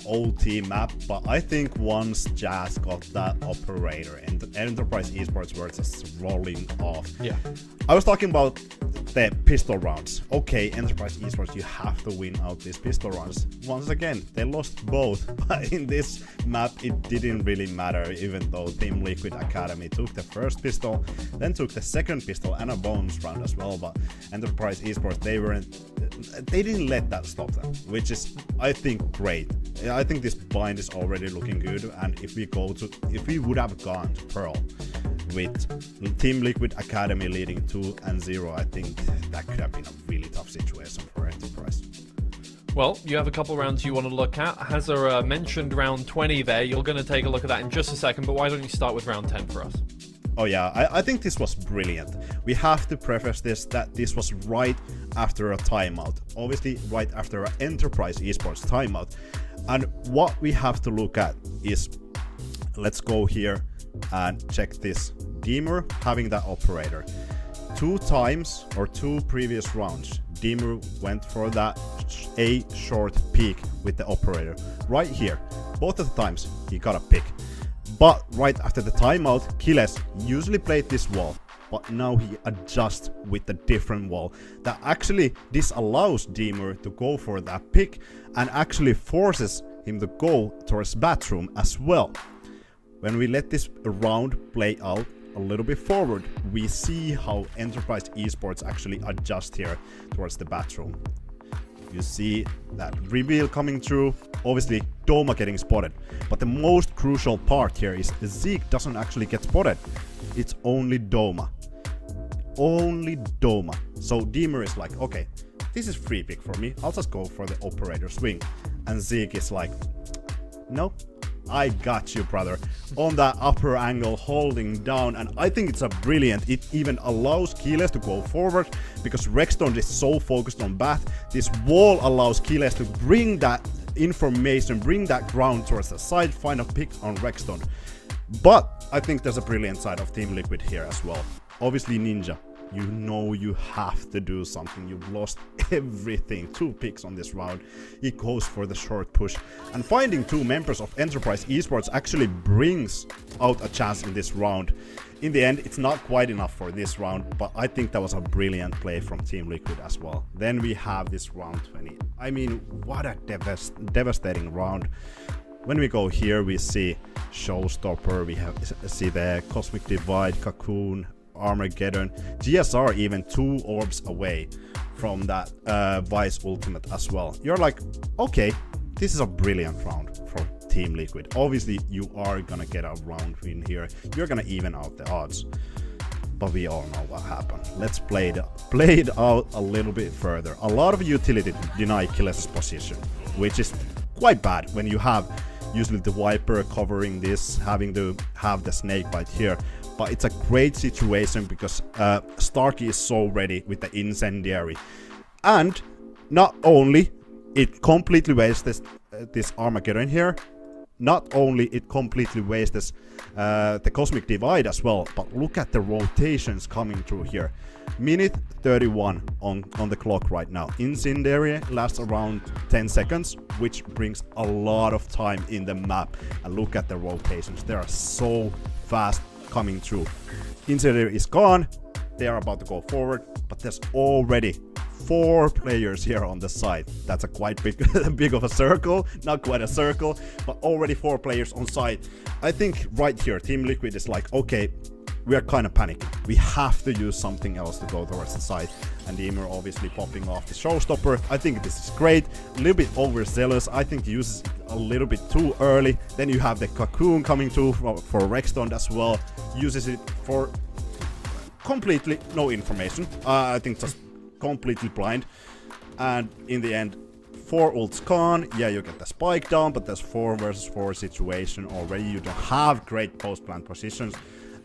OT map, but I think once Jazz got that operator and Enterprise Esports were just rolling off. Yeah. I was talking about the pistol rounds. Okay, Enterprise Esports, you have to win out these pistol rounds. Once again, they lost both, but in this map it didn't really matter, even though Team Liquid Academy took the first pistol, then took the second pistol and a bonus round as well. But Enterprise Esports, they didn't let that stop them, which is, I think, great. I think this Bind is already looking good, and if we would have gone to Pearl with Team Liquid Academy leading 2-0, I think that could have been a really tough situation for Enterprise. Well, you have a couple rounds you want to look at. Hazza mentioned round 20 there. You're going to take a look at that in just a second, but why don't you start with round 10 for us? Oh yeah, I think this was brilliant. We have to preface this that this was right after a timeout. Obviously, right after an Enterprise Esports timeout. And what we have to look at is, let's go here and check this. Deemer having that operator. 2 times, or 2 previous rounds, Deemer went for that A short peak with the operator. Right here. Both of the times, he got a pick. But right after the timeout, Kiles usually played this wall, but now he adjusts with a different wall that actually disallows Deemer to go for that pick and actually forces him to go towards bathroom as well. When we let this round play out a little bit forward, we see how Enterprise Esports actually adjust here towards the bathroom. You see that reveal coming through, obviously Doma getting spotted, but the most crucial part here is Zeke doesn't actually get spotted. It's only Doma. Only Doma. So Deemer is like, okay, this is free pick for me, I'll just go for the operator swing. And Zeke is like, no, I got you, brother, on that upper angle, holding down. And I think it's a brilliant. It even allows Kiles to go forward because Rexstone is so focused on Bath. This wall allows Kiles to bring that information, bring that ground towards the side, find a pick on Rexstone. But I think there's a brilliant side of Team Liquid here as well. Obviously Ninja you know you have to do something. You've lost everything. 2 picks on this round. He goes for the short push. And finding 2 members of Enterprise Esports actually brings out a chance in this round. In the end, it's not quite enough for this round, but I think that was a brilliant play from Team Liquid as well. Then we have this round 20. I mean, what a devastating round. When we go here, we see Showstopper, we see the Cosmic Divide, Cocoon, Armageddon, GSR even 2 orbs away from that Vice Ultimate as well. You're like, okay, this is a brilliant round for Team Liquid. Obviously, you are gonna get a round win here. You're gonna even out the odds. But we all know what happened. Let's play it out a little bit further. A lot of utility deny Killes' position, which is quite bad when you have usually the Viper covering this, having to have the Snakebite here. But it's a great situation because Starkey is so ready with the Incendiary. And not only it completely wastes this Armageddon here, not only it completely wastes the Cosmic Divide as well, but look at the rotations coming through here. Minute 31 on the clock right now. Incendiary lasts around 10 seconds, which brings a lot of time in the map. And look at the rotations. They are so fast coming through. Incendiary is gone. They are about to go forward, but there's already 4 players here on the side. That's a quite big of a circle. Not quite a circle, but already 4 players on side. I think right here, Team Liquid is like, okay, we are kind of panicking. We have to use something else to go towards the side. And Emer obviously popping off the Showstopper. I think this is great. A little bit overzealous. I think he uses it a little bit too early. Then you have the Cocoon coming through for Rexton as well. Uses it for completely no information. I think just completely blind. And in the end, 4 ults gone. Yeah, you get the spike down, but there's 4 versus 4 situation already. You don't have great post-plant positions.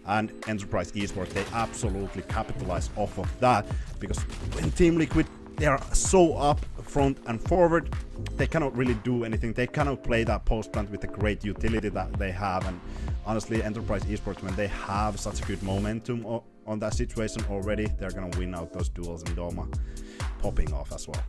And Enterprise Esports, they absolutely capitalize off of that, because when Team Liquid, they are so up front and forward, they cannot really do anything. They cannot play that post plant with the great utility that they have. And honestly, Enterprise Esports, when they have such good momentum on that situation already, they're gonna win out those duels, and Doma popping off as well.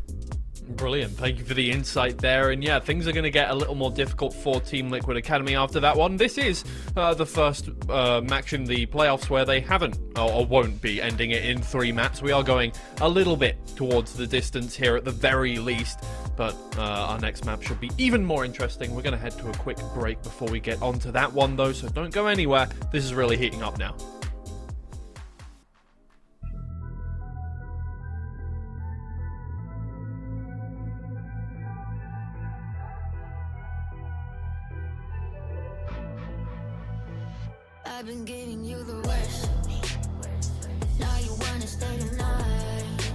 Brilliant. Thank you for the insight there. And yeah, things are going to get a little more difficult for Team Liquid Academy after that one. This is the first match in the playoffs where they haven't or won't be ending it in 3 maps. We are going a little bit towards the distance here at the very least. But our next map should be even more interesting. We're going to head to a quick break before we get onto that one though. So don't go anywhere. This is really heating up now. I've been giving you the worst. Now you wanna stay the night.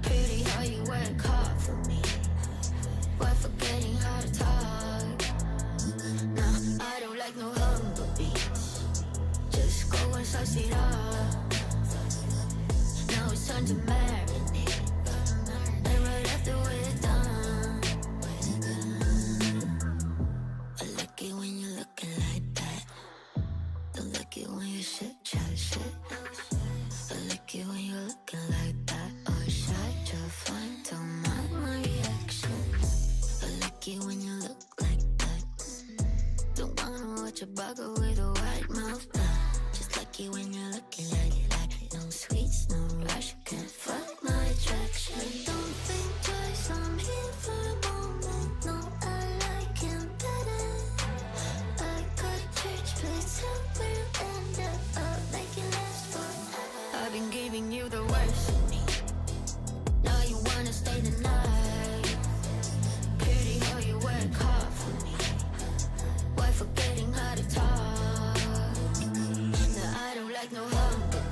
Pretty how you work hard for me, while forgetting how to talk. Nah, I don't like no humble beats. Just go and slice it up. Now it's time to marinate. And right after we're done, I like it when you're looking like that. Don't like it when you shit, chat shit. I like it when you're looking like that. Or shy, try fine, don't mind my reaction. I like it when you look like that. Don't wanna watch a bugger with a white mouth. Just like it when you're looking like it. No sweets, no rush, can't fuck my attraction. Don't think twice, I'm here for a moment. No, I like him better. I got a church place somewhere and I'll make it last forever. I've been giving you the worst. Now you wanna stay the night. Pretty how you work hard for me, why forgetting how to talk. Now I don't like no humble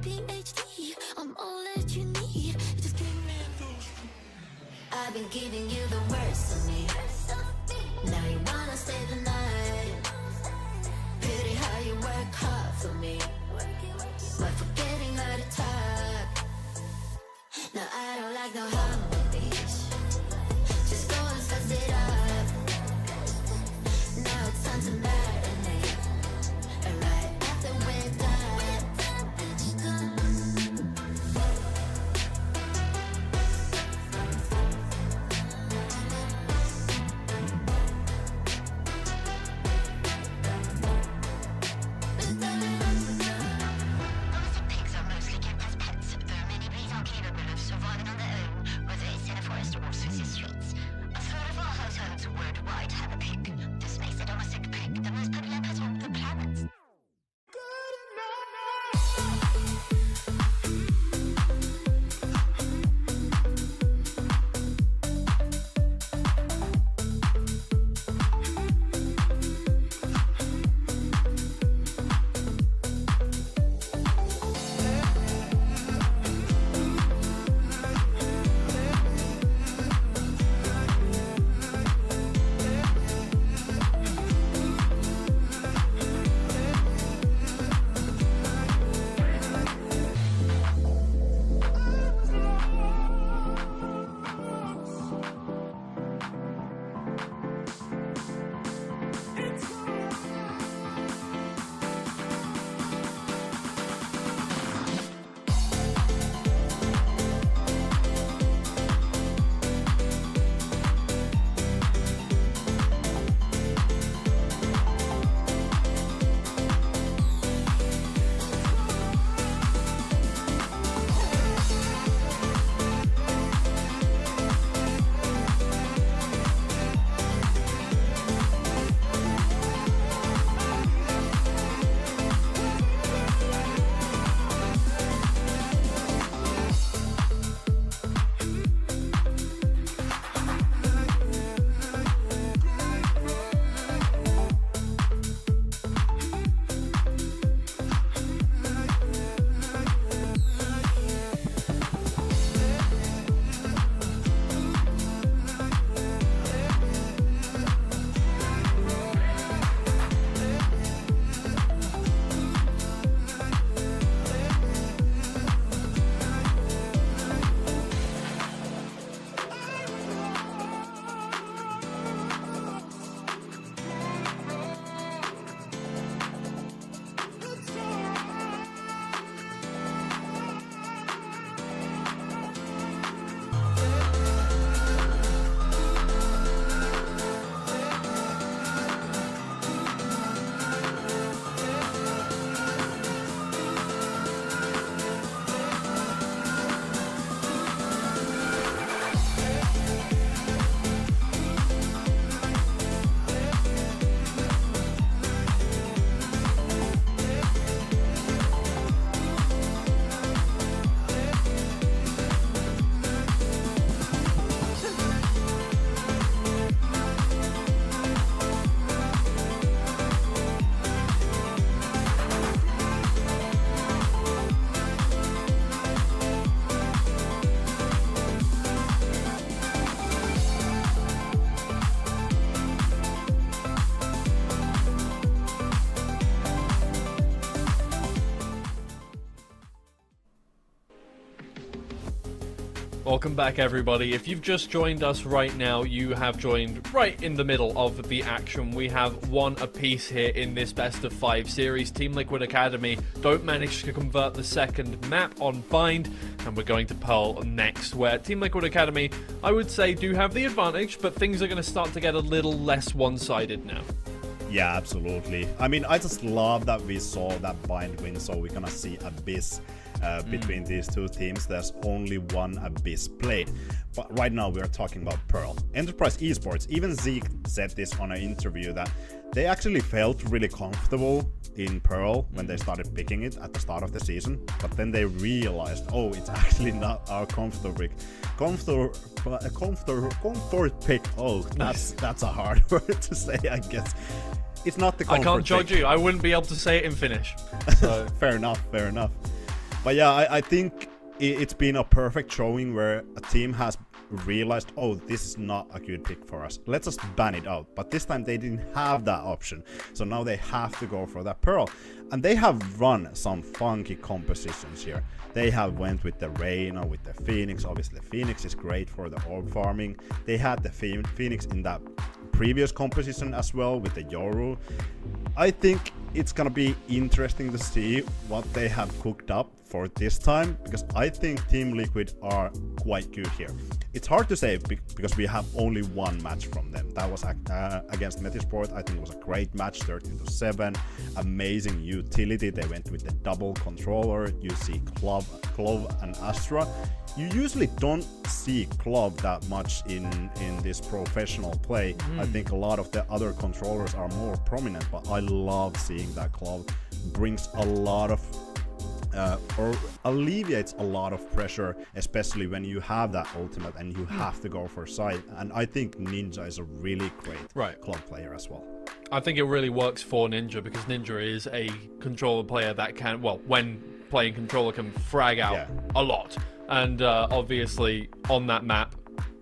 PhD. I'm all that you need. Just give me. I've been giving you the worst of me. Now you wanna stay the night. Pity how you work hard for me, but forgetting how to talk. No, I don't like no hobbies. Just go and suss it up. Now it's time to marinate. And right after we're done. Pigs are mostly kept as pets, though many breeds are capable of surviving on their own, whether it's in a forest or city streets. A third of all households worldwide have a pig. This makes the domestic pig the most popular pet on the planet. Welcome back, everybody. If you've just joined us right now, you have joined right in the middle of the action. We have one apiece here in this best of 5 series. Team Liquid Academy don't manage to convert the second map on Bind, and we're going to Pearl next, where Team Liquid Academy, I would say, do have the advantage, but things are going to start to get a little less one-sided now. Yeah, absolutely. I mean, I just love that we saw that Bind win, so we're gonna see Abyss between these two teams. There's only one Abyss played. But right now we're talking about Pearl. Enterprise Esports, even Zeke said this on an interview that they actually felt really comfortable in Pearl when they started picking it at the start of the season, but then they realized, oh, it's actually not our comfort pick. Comfort pick. Oh, that's a hard word to say, I guess. It's not the comfort I can't judge pick. you. I wouldn't be able to say it in Finnish. So. Fair enough, fair enough. But yeah, I think it's been a perfect showing where a team has realized, oh, this is not a good pick for us. Let's just ban it out. But this time they didn't have that option. So now they have to go for that Pearl. And they have run some funky compositions here. They have went with the Reyna, with the Phoenix. Obviously, the Phoenix is great for the orb farming. They had the Phoenix in that previous composition as well with the Yoru. I think it's gonna be interesting to see what they have cooked up for this time, because I think Team Liquid are quite good here. It's hard to say because we have only one match from them. That was against Metisport. I think it was a great match, 13-7. Amazing utility. They went with the double controller. You see Clove and Astra. You usually don't see Clove that much in this professional play. I think a lot of the other controllers are more prominent, but I love seeing that Clove brings a lot of or alleviates a lot of pressure, especially when you have that ultimate and you have to go for side. And I think Ninja is a really great club player as well. I think it really works for Ninja because Ninja is a controller player that can, well, when playing controller, can frag out a lot. And obviously on that map,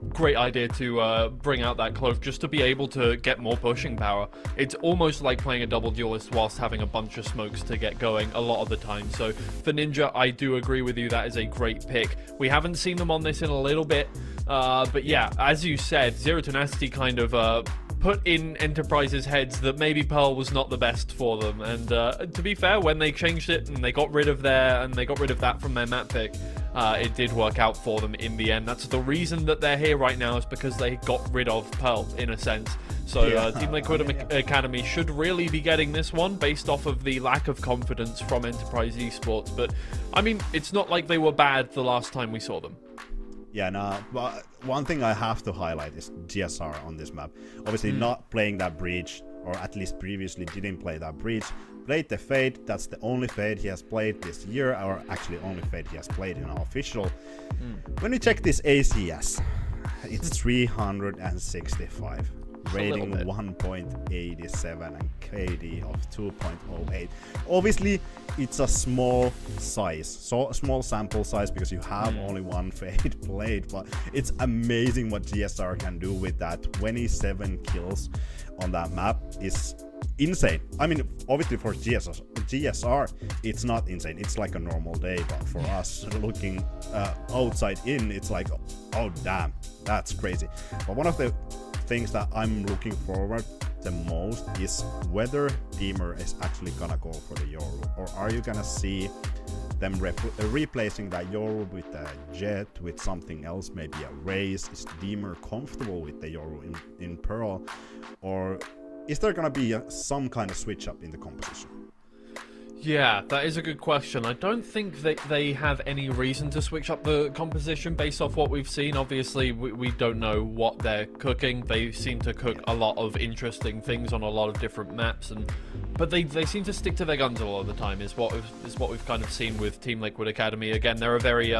great idea to bring out that Clove just to be able to get more pushing power. It's almost like playing a double duelist whilst having a bunch of smokes to get going a lot of the time. So for Ninja, I do agree with you, that is a great pick. We haven't seen them on this in a little bit, but yeah, as you said, Zero Tenacity kind of put in Enterprise's heads that maybe Pearl was not the best for them. And to be fair, when they changed it and they got rid of that from their map pick, it did work out for them in the end. That's the reason that they're here right now, is because they got rid of Pearl, in a sense. So Team Liquid Academy should really be getting this one based off of the lack of confidence from Enterprise Esports. But, I mean, it's not like they were bad the last time we saw them. Yeah, no, but one thing I have to highlight is GSR on this map. Obviously not playing that Breach, or at least previously didn't play that Breach. Played the Fade, that's the only Fade he has played this year, or actually only Fade he has played in our official. When we check this ACS, it's 365. Rating 1.87 and KD of 2.08. Obviously, it's a small size, so a small sample size, because you have only one Fade played, but it's amazing what GSR can do with that. 27 kills on that map is insane. I mean, obviously for GSR, it's not insane. It's like a normal day, but for us looking outside in, it's like, oh damn, that's crazy. But one of the things that I'm looking forward the most is whether Deemer is actually gonna go for the Yoru, or are you gonna see them replacing that Yoru with a Jet, with something else, maybe a Raze? Is Deemer comfortable with the Yoru in Pearl, or is there gonna be some kind of switch up in the composition? Yeah, that is a good question. I don't think that they have any reason to switch up the composition based off what we've seen. Obviously, we don't know what they're cooking. They seem to cook a lot of interesting things on a lot of different maps, but they seem to stick to their guns a lot of the time. Is what we've kind of seen with Team Liquid Academy. Again, they're a very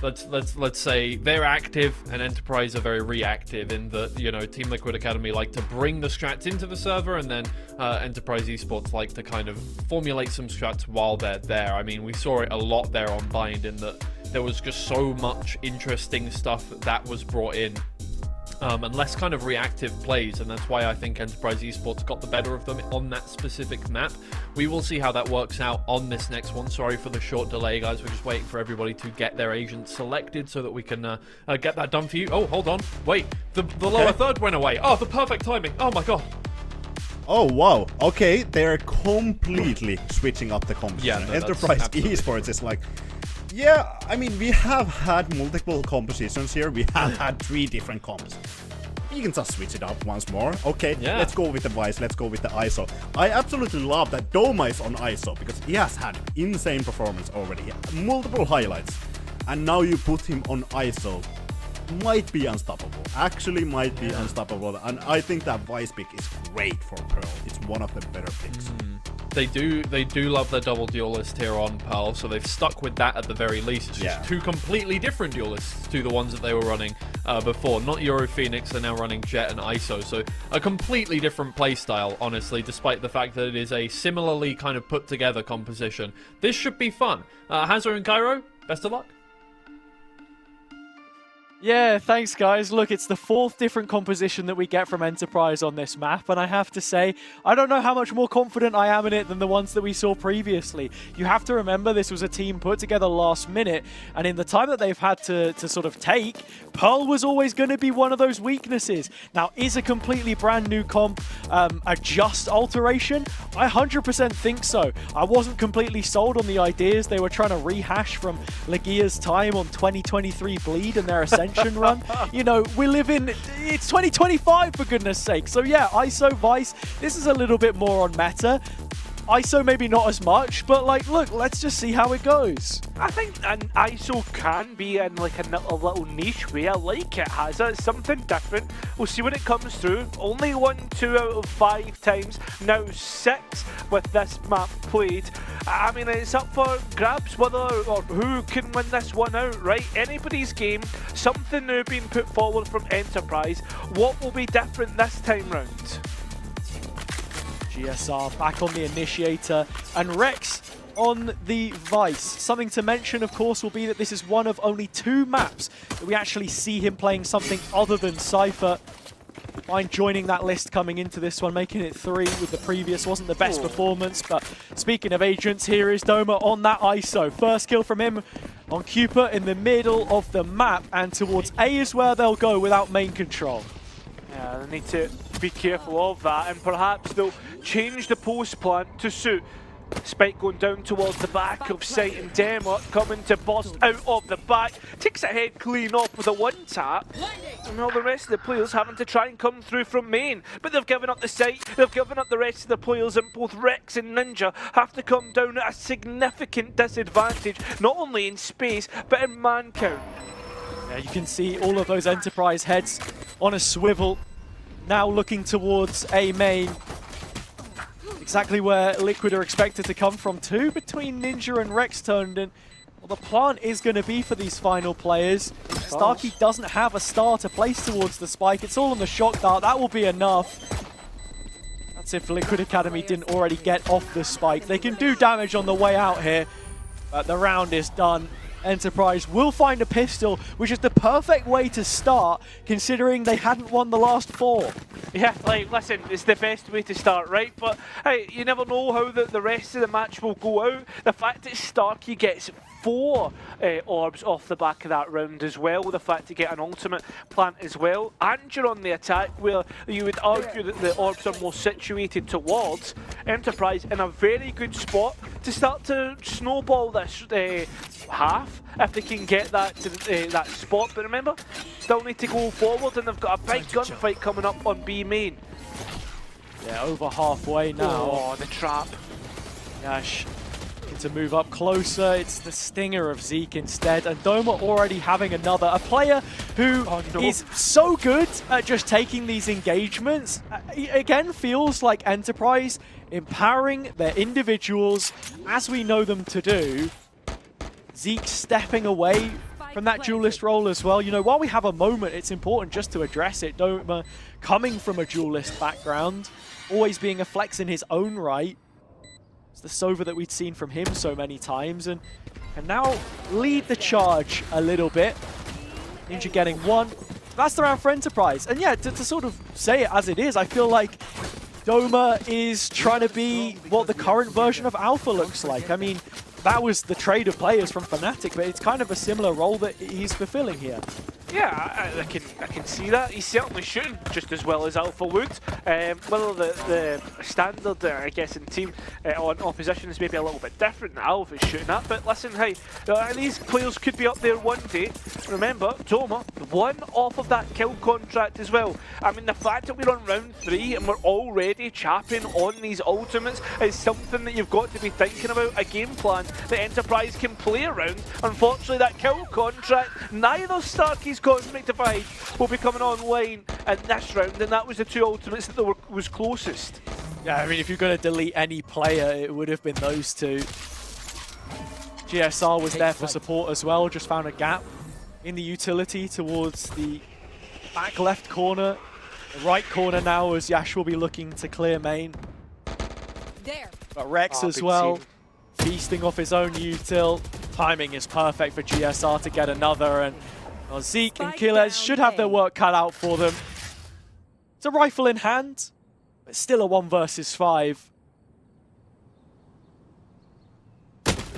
let's say they're active, and Enterprise are very reactive in that, you know, Team Liquid Academy like to bring the strats into the server, and then Enterprise Esports like to kind of formulate some strats while they're there. I mean, we saw it a lot there on Bind, in that there was just so much interesting stuff that was brought in, and less kind of reactive plays, and that's why I think Enterprise Esports got the better of them on that specific map. We will see how that works out on this next one. Sorry for the short delay, guys. We're just waiting for everybody to get their agents selected so that we can get that done for you. Oh, hold on. Wait, the lower third went away. Oh, the perfect timing. Oh my god. Oh wow, okay, they're completely switching up the composition. Yeah, no, Enterprise Esports is like, yeah, I mean, we have had multiple compositions here. We have had 3 different comps. You can just switch it up once more. Okay, let's go with the Vice, let's go with the ISO. I absolutely love that Doma is on ISO, because he has had insane performance already. Multiple highlights. And now you put him on ISO. Might be unstoppable. Actually might be unstoppable. And I think that Vice pick is great for Pearl. It's one of the better picks. They do love their double duelist here on Pearl, so they've stuck with that at the very least. It's just 2 completely different duelists to the ones that they were running before. Not Euro Phoenix, they're now running Jet and ISO, so a completely different playstyle, honestly, despite the fact that it is a similarly kind of put together composition. This should be fun. Hanzo and Cairo, best of luck. Yeah, thanks guys. Look, it's the 4th different composition that we get from Enterprise on this map, and I have to say, I don't know how much more confident I am in it than the ones that we saw previously. You have to remember this was a team put together last minute, and in the time that they've had to sort of take, Pearl was always going to be one of those weaknesses. Now, is a completely brand new comp a just alteration? I 100% think so. I wasn't completely sold on the ideas they were trying to rehash from Legia's time on 2023 Bleed and their Ascension run. You know, we live in, it's 2025 for goodness sake. So yeah, ISO Vice, this is a little bit more on meta. ISO maybe not as much, but like, look, let's just see how it goes. I think an ISO can be in like a little niche way. I like it, has it? It's something different. We'll see when it comes through. Only 1, 2 out of 5 times. Now 6 with this map played. I mean, it's up for grabs whether or who can win this one out, right? Anybody's game. Something new being put forward from Enterprise. What will be different this time round? GSR back on the initiator, and Rex on the Vice. Something to mention, of course, will be that this is one of only 2 maps that we actually see him playing something other than Cypher. Fine joining that list coming into this one, making it 3 with the previous. Wasn't the best performance, but speaking of agents, here is Doma on that ISO. First kill from him on Cooper in the middle of the map, and towards A is where they'll go without main control. Yeah, they need to be careful of that, and perhaps they'll change the post plan to suit. Spike going down towards the back of site, and Demo coming to burst out of the back. Takes a head clean off with a 1-tap. And all the rest of the players having to try and come through from main. But they've given up the site, they've given up the rest of the players, and both Rex and Ninja have to come down at a significant disadvantage, not only in space, but in man count. Yeah, you can see all of those Enterprise heads on a swivel, now looking towards A main. Exactly where Liquid are expected to come from too, between Ninja and Rex turned in. Well, the plan is going to be for these final players. Starkey doesn't have a star to place towards the spike. It's all on the shock dart. That will be enough. That's if Liquid Academy didn't already get off the spike. They can do damage on the way out here, but the round is done. Enterprise will find a pistol, which is the perfect way to start, considering they hadn't won the last 4. Yeah, like, listen, it's the best way to start, right? But, hey, you never know how the rest of the match will go out. The fact that Starkey gets 4 orbs off the back of that round as well, the fact to get an ultimate plant as well, and you're on the attack, where you would argue that the orbs are more situated towards Enterprise, in a very good spot to start to snowball this half, if they can get that to that spot. But remember, still need to go forward, and they've got a big gunfight coming up on B main. Yeah, over halfway now. Oh, the trap. Yash to move up closer. It's the stinger of Zeke instead, and Doma already having another. A player who is so good at just taking these engagements. Again, feels like Enterprise empowering their individuals as we know them to do. Zeke stepping away from that duelist role as well. You know, while we have a moment, it's important just to address it. Doma coming from a duelist background, always being a flex in his own right. It's the Sova that we'd seen from him so many times, and can now lead the charge a little bit. Ninja getting 1. That's the round for Enterprise. And yeah, to sort of say it as it is, I feel like Doma is trying to be what the current version of Alpha looks like. I mean, that was the trade of players from Fnatic, but it's kind of a similar role that he's fulfilling here. Yeah, I can see that. He's certainly shooting just as well as Alpha would. Whether the standard, I guess, in team on opposition is maybe a little bit different than Alpha's shooting at. But listen, hey, these players could be up there one day. Remember, Doma, 1 off of that kill contract as well. I mean, the fact that we're on round 3 and we're already chapping on these ultimates is something that you've got to be thinking about. A game plan that Enterprise can play around. Unfortunately, that kill contract, neither Starkey's Cosmic Divide will be coming online in this round, and that was the 2 ultimates that was closest. Yeah, I mean, if you're going to delete any player, it would have been those 2. GSR was there for support as well, just found a gap in the utility towards the back left corner, the right corner now as Yash will be looking to clear main. There. But Rex as big well, team. feasting off his own util. Timing is perfect for GSR to get another, and Zeke and Spike Killers down should have their A. work cut out for them. It's a rifle in hand, but still a 1 versus 5.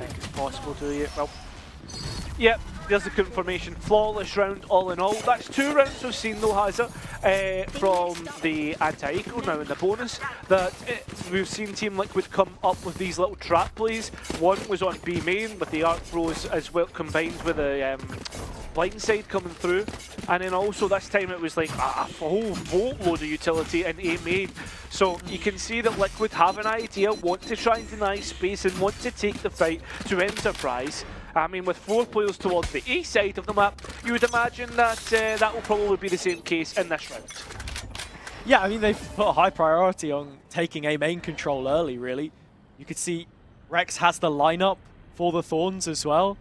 think it's possible, do you? Well, yep, there's the confirmation. Flawless round all in all. That's 2 rounds we've seen though, Hazard, from the anti-eco now in the bonus. That we've seen Team Liquid come up with these little trap plays. One was on B main with the arc throws as well combined with a blindside coming through. And then also this time it was like a whole boatload of utility in A main. So you can see that Liquid have an idea, want to try and deny space and want to take the fight to Enterprise. I mean, with 4 players towards the A side of the map, you would imagine that that will probably be the same case in this round. Yeah, I mean, they've put a high priority on taking A main control early, really. You could see Rex has the lineup for the Thorns as well.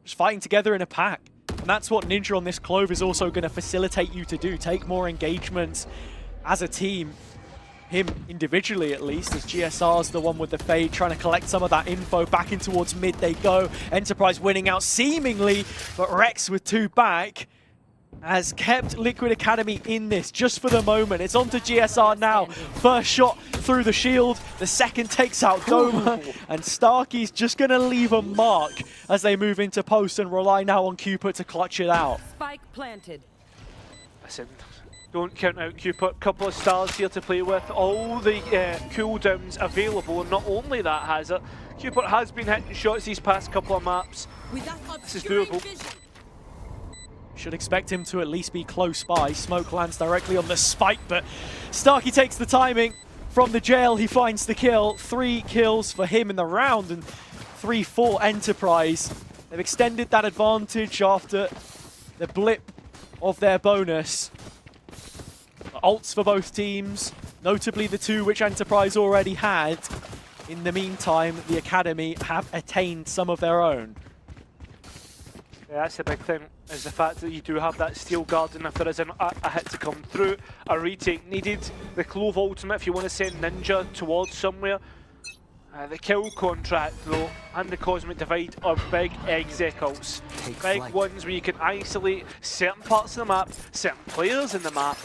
Just fighting together in a pack. And that's what Ninja on this Clove is also going to facilitate you to do. Take more engagements as a team. Him individually at least, as GSR's the one with the fade, trying to collect some of that info. Back in towards mid they go. Enterprise winning out seemingly, but Rex with 2 back has kept Liquid Academy in this just for the moment. It's on to GSR now. First shot through the shield. The second takes out Doma. And Starkey's just going to leave a mark as they move into post and rely now on Cupid to clutch it out. Spike planted. Listen, don't count out Cupid. Couple of stars here to play with. All the cooldowns available, and not only that has it. Cupid has been hitting shots these past couple of maps. This is doable. Should expect him to at least be close by. Smoke lands directly on the spike, but Starkey takes the timing. From the jail, he finds the kill. 3 kills for him in the round, and 3 for Enterprise. They've extended that advantage after the blip of their bonus. Ults for both teams, notably the 2 which Enterprise already had. In the meantime, the Academy have attained some of their own. Yeah, that's the big thing, is the fact that you do have that steel guard, and if there is a hit to come through, a retake needed. The Clove ultimate, if you want to send Ninja towards somewhere. The kill contract though, and the Cosmic Divide are big executes. Big ones where you can isolate certain parts of the map, certain players in the map.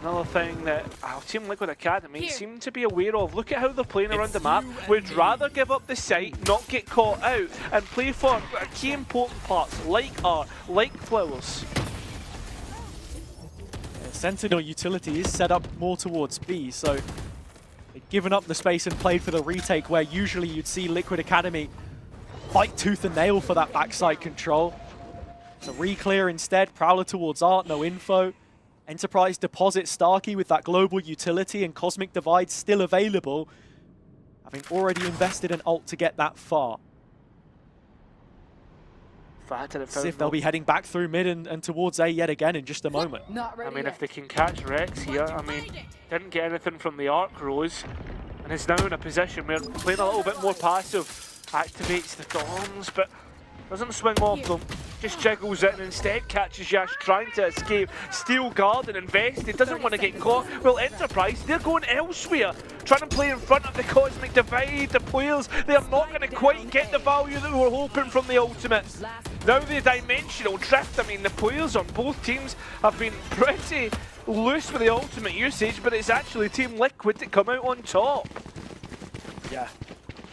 Another thing that Team Liquid Academy seem to be aware of. Look at how they're playing around the map. Would rather give up the site, not get caught out, and play for key important parts like art, like flowers. Sentinel utility is set up more towards B, so they've given up the space and played for the retake, where usually you'd see Liquid Academy fight tooth and nail for that backside control. It's a re-clear instead. Prowler towards Art, no info. Enterprise deposits Starkey with that global utility, and Cosmic Divide still available, having already invested an ult to get that far. See if they'll be heading back through mid and towards A yet again in just a moment. I mean, if they can catch Rex here, I mean, didn't get anything from the Arc Rose, and is now in a position where playing a little bit more passive activates the Thorns, but doesn't swing off them, just jiggles it and instead catches Yash trying to escape. Steel guard and invest, he doesn't want to get caught. Well, Enterprise, they're going elsewhere, trying to play in front of the Cosmic Divide. The players, they are not going to quite get the value that we were hoping from the ultimate. Now the dimensional drift, I mean, the players on both teams have been pretty loose with the ultimate usage, but it's actually Team Liquid that come out on top. Yeah.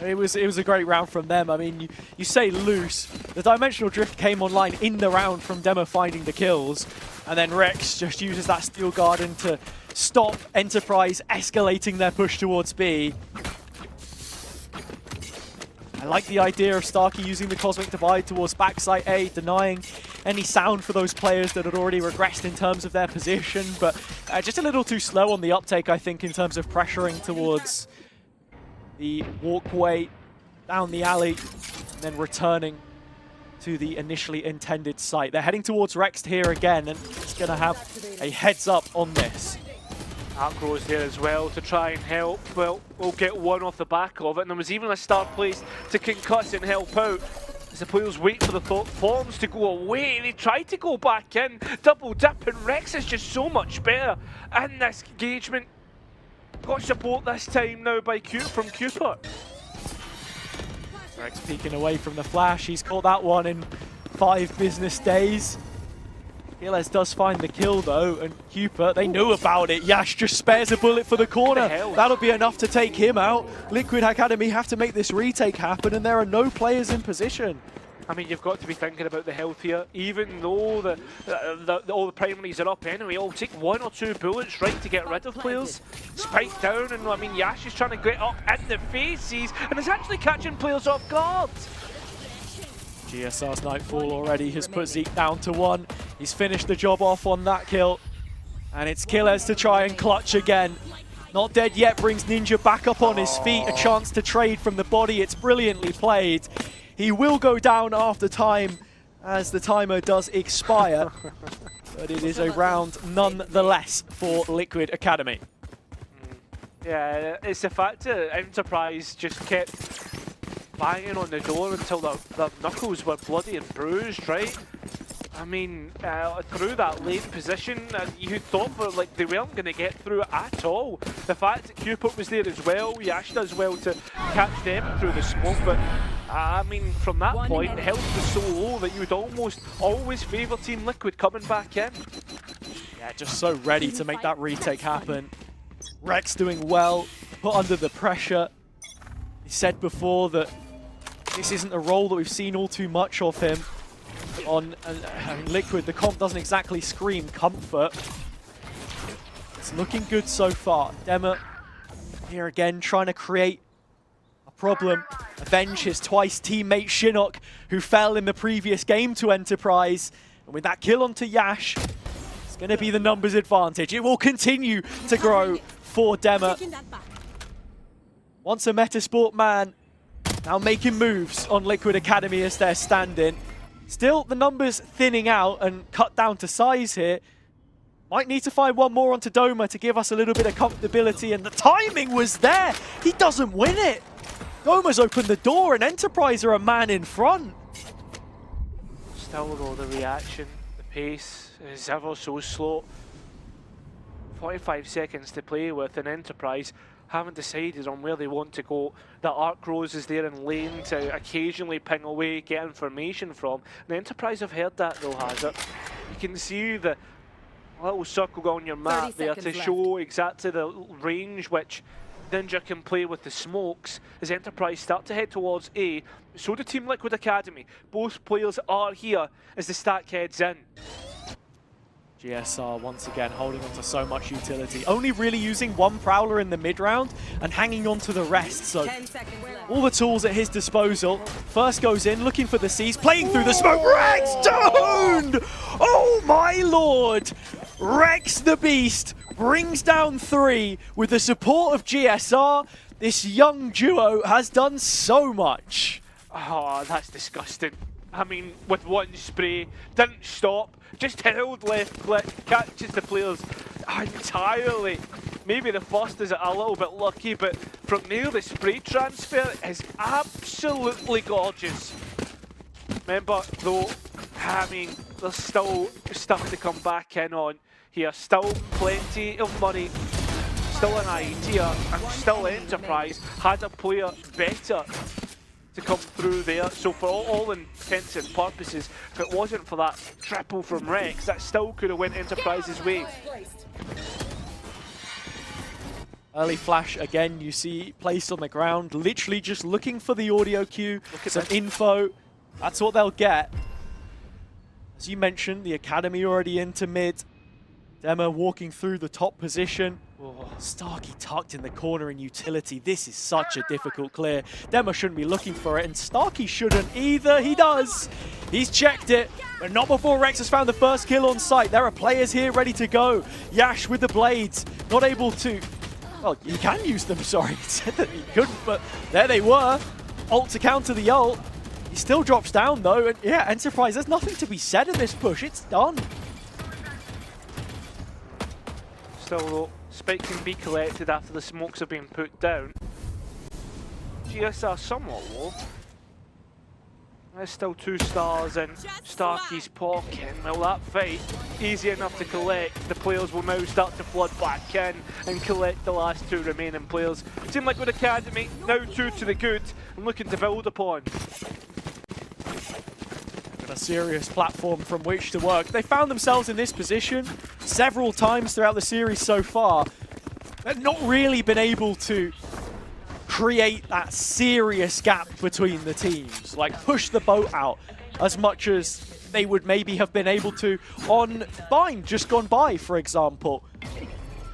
It was a great round from them. I mean, you say loose. The dimensional drift came online in the round from Demo finding the kills, and then Rex just uses that steel garden to stop Enterprise escalating their push towards B. I like the idea of Starkey using the Cosmic Divide towards backside A, denying any sound for those players that had already regressed in terms of their position, but just a little too slow on the uptake, I think, in terms of pressuring towards the walkway down the alley, and then returning to the initially intended site. They're heading towards Rex here again, and it's going to have a heads up on this. Arc Rose there as well to try and help. Well, we'll get one off the back of it, and there was even a star placed to concuss and help out. As the players wait for the forms to go away, they try to go back in, double dip, and Rex is just so much better in this engagement. Got support this time now by from Cooper. Rex peeking away from the flash. He's caught that one in 5 business days. Gilles does find the kill though, and Cooper, they knew about it. Yash just spares a bullet for the corner. That'll be enough to take him out. Liquid Academy have to make this retake happen, and there are no players in position. I mean, you've got to be thinking about the health here. Even though all the primaries are up anyway, it'll take 1 or 2 bullets, right, to get rid of players. Spike down, and I mean, Yash is trying to get up in the faces, and is actually catching players off guard. GSR's Nightfall already has put Zeke down to 1. He's finished the job off on that kill. And it's Gilles to try and clutch again. Not dead yet, brings Ninja back up on his feet. A chance to trade from the body. It's brilliantly played. He will go down after time as the timer does expire. But it is a round nonetheless for Liquid Academy. Yeah, it's the fact that Enterprise just kept banging on the door until the knuckles were bloody and bruised, right? I mean, through that late position, you thought like they weren't going to get through at all. The fact that Cooper was there as well, Yash does well to catch them through the smoke, but I mean, from that point, the health was so low that you would almost always favour Team Liquid coming back in. Yeah, just so ready to make that retake happen. Rex doing well, put under the pressure. He said before that this isn't a role that we've seen all too much of him on I mean, Liquid. The comp doesn't exactly scream comfort. It's looking good so far. Dema here again trying to create a problem, avenge his twice teammate Shinnok, who fell in the previous game to Enterprise. And with that kill onto Yash, it's going to be the numbers advantage. It will continue to grow for Dema. Once a Metasport man, now making moves on Liquid Academy as they're standing. Still, the numbers thinning out and cut down to size here. Might need to find one more onto Doma to give us a little bit of comfortability, and the timing was there. He doesn't win it. Doma's opened the door and Enterprise are a man in front. Still though, the reaction, the pace is ever so slow. 45 seconds to play with, an Enterprise haven't decided on where they want to go. The Arc Rose is there in lane to occasionally ping away, get information from. The Enterprise have heard that though, has it? You can see the little circle on your map there to show exactly the range which Ninja can play with the smokes. As Enterprise start to head towards A, so do Team Liquid Academy. Both players are here as the stack heads in. GSR once again holding on to so much utility. Only really using one Prowler in the mid-round and hanging on to the rest. So all the tools at his disposal. First goes in, looking for the C's, playing through the smoke. Rex stoned! Oh my lord! Rex the Beast brings down 3 with the support of GSR. This young duo has done so much. Oh, that's disgusting. I mean, with one spray, didn't stop, just held left click, catches the players entirely. Maybe the first is a little bit lucky, but from there the spray transfer is absolutely gorgeous. Remember though, I mean, there's still stuff to come back in on here, still plenty of money, still an idea, and still Enterprise had a player better to come through there. So for all intents and purposes, if it wasn't for that triple from Rex, that still could have went Enterprise's way. Early flash again, you see placed on the ground, literally just looking for the audio cue, some info. That's what they'll get. As you mentioned, the Academy already into mid. Dema walking through the top position. Oh, Starkey tucked in the corner in utility. This is such a difficult clear. Dema shouldn't be looking for it, and Starkey shouldn't either. He does. He's checked it, but not before Rex has found the first kill on site. There are players here ready to go. Yash with the blades, not able to... Well, you can use them, sorry. He said that he couldn't, but there they were. Ult to counter the ult. He still drops down, though, and yeah, Enterprise, there's nothing to be said in this push. It's done. Still though, Spike can be collected after the smokes have been put down. GSR somewhat low. There's still 2 stars in Starkey's pocket. Well, that fight, easy enough to collect. The players will now start to flood back in and collect the last 2 remaining players. Team Liquid Academy, now 2 to the good and looking to build upon. A serious platform from which to work. They found themselves in this position several times throughout the series so far. They've not really been able to create that serious gap between the teams, like push the boat out as much as they would maybe have been able to on Bind just gone by, for example.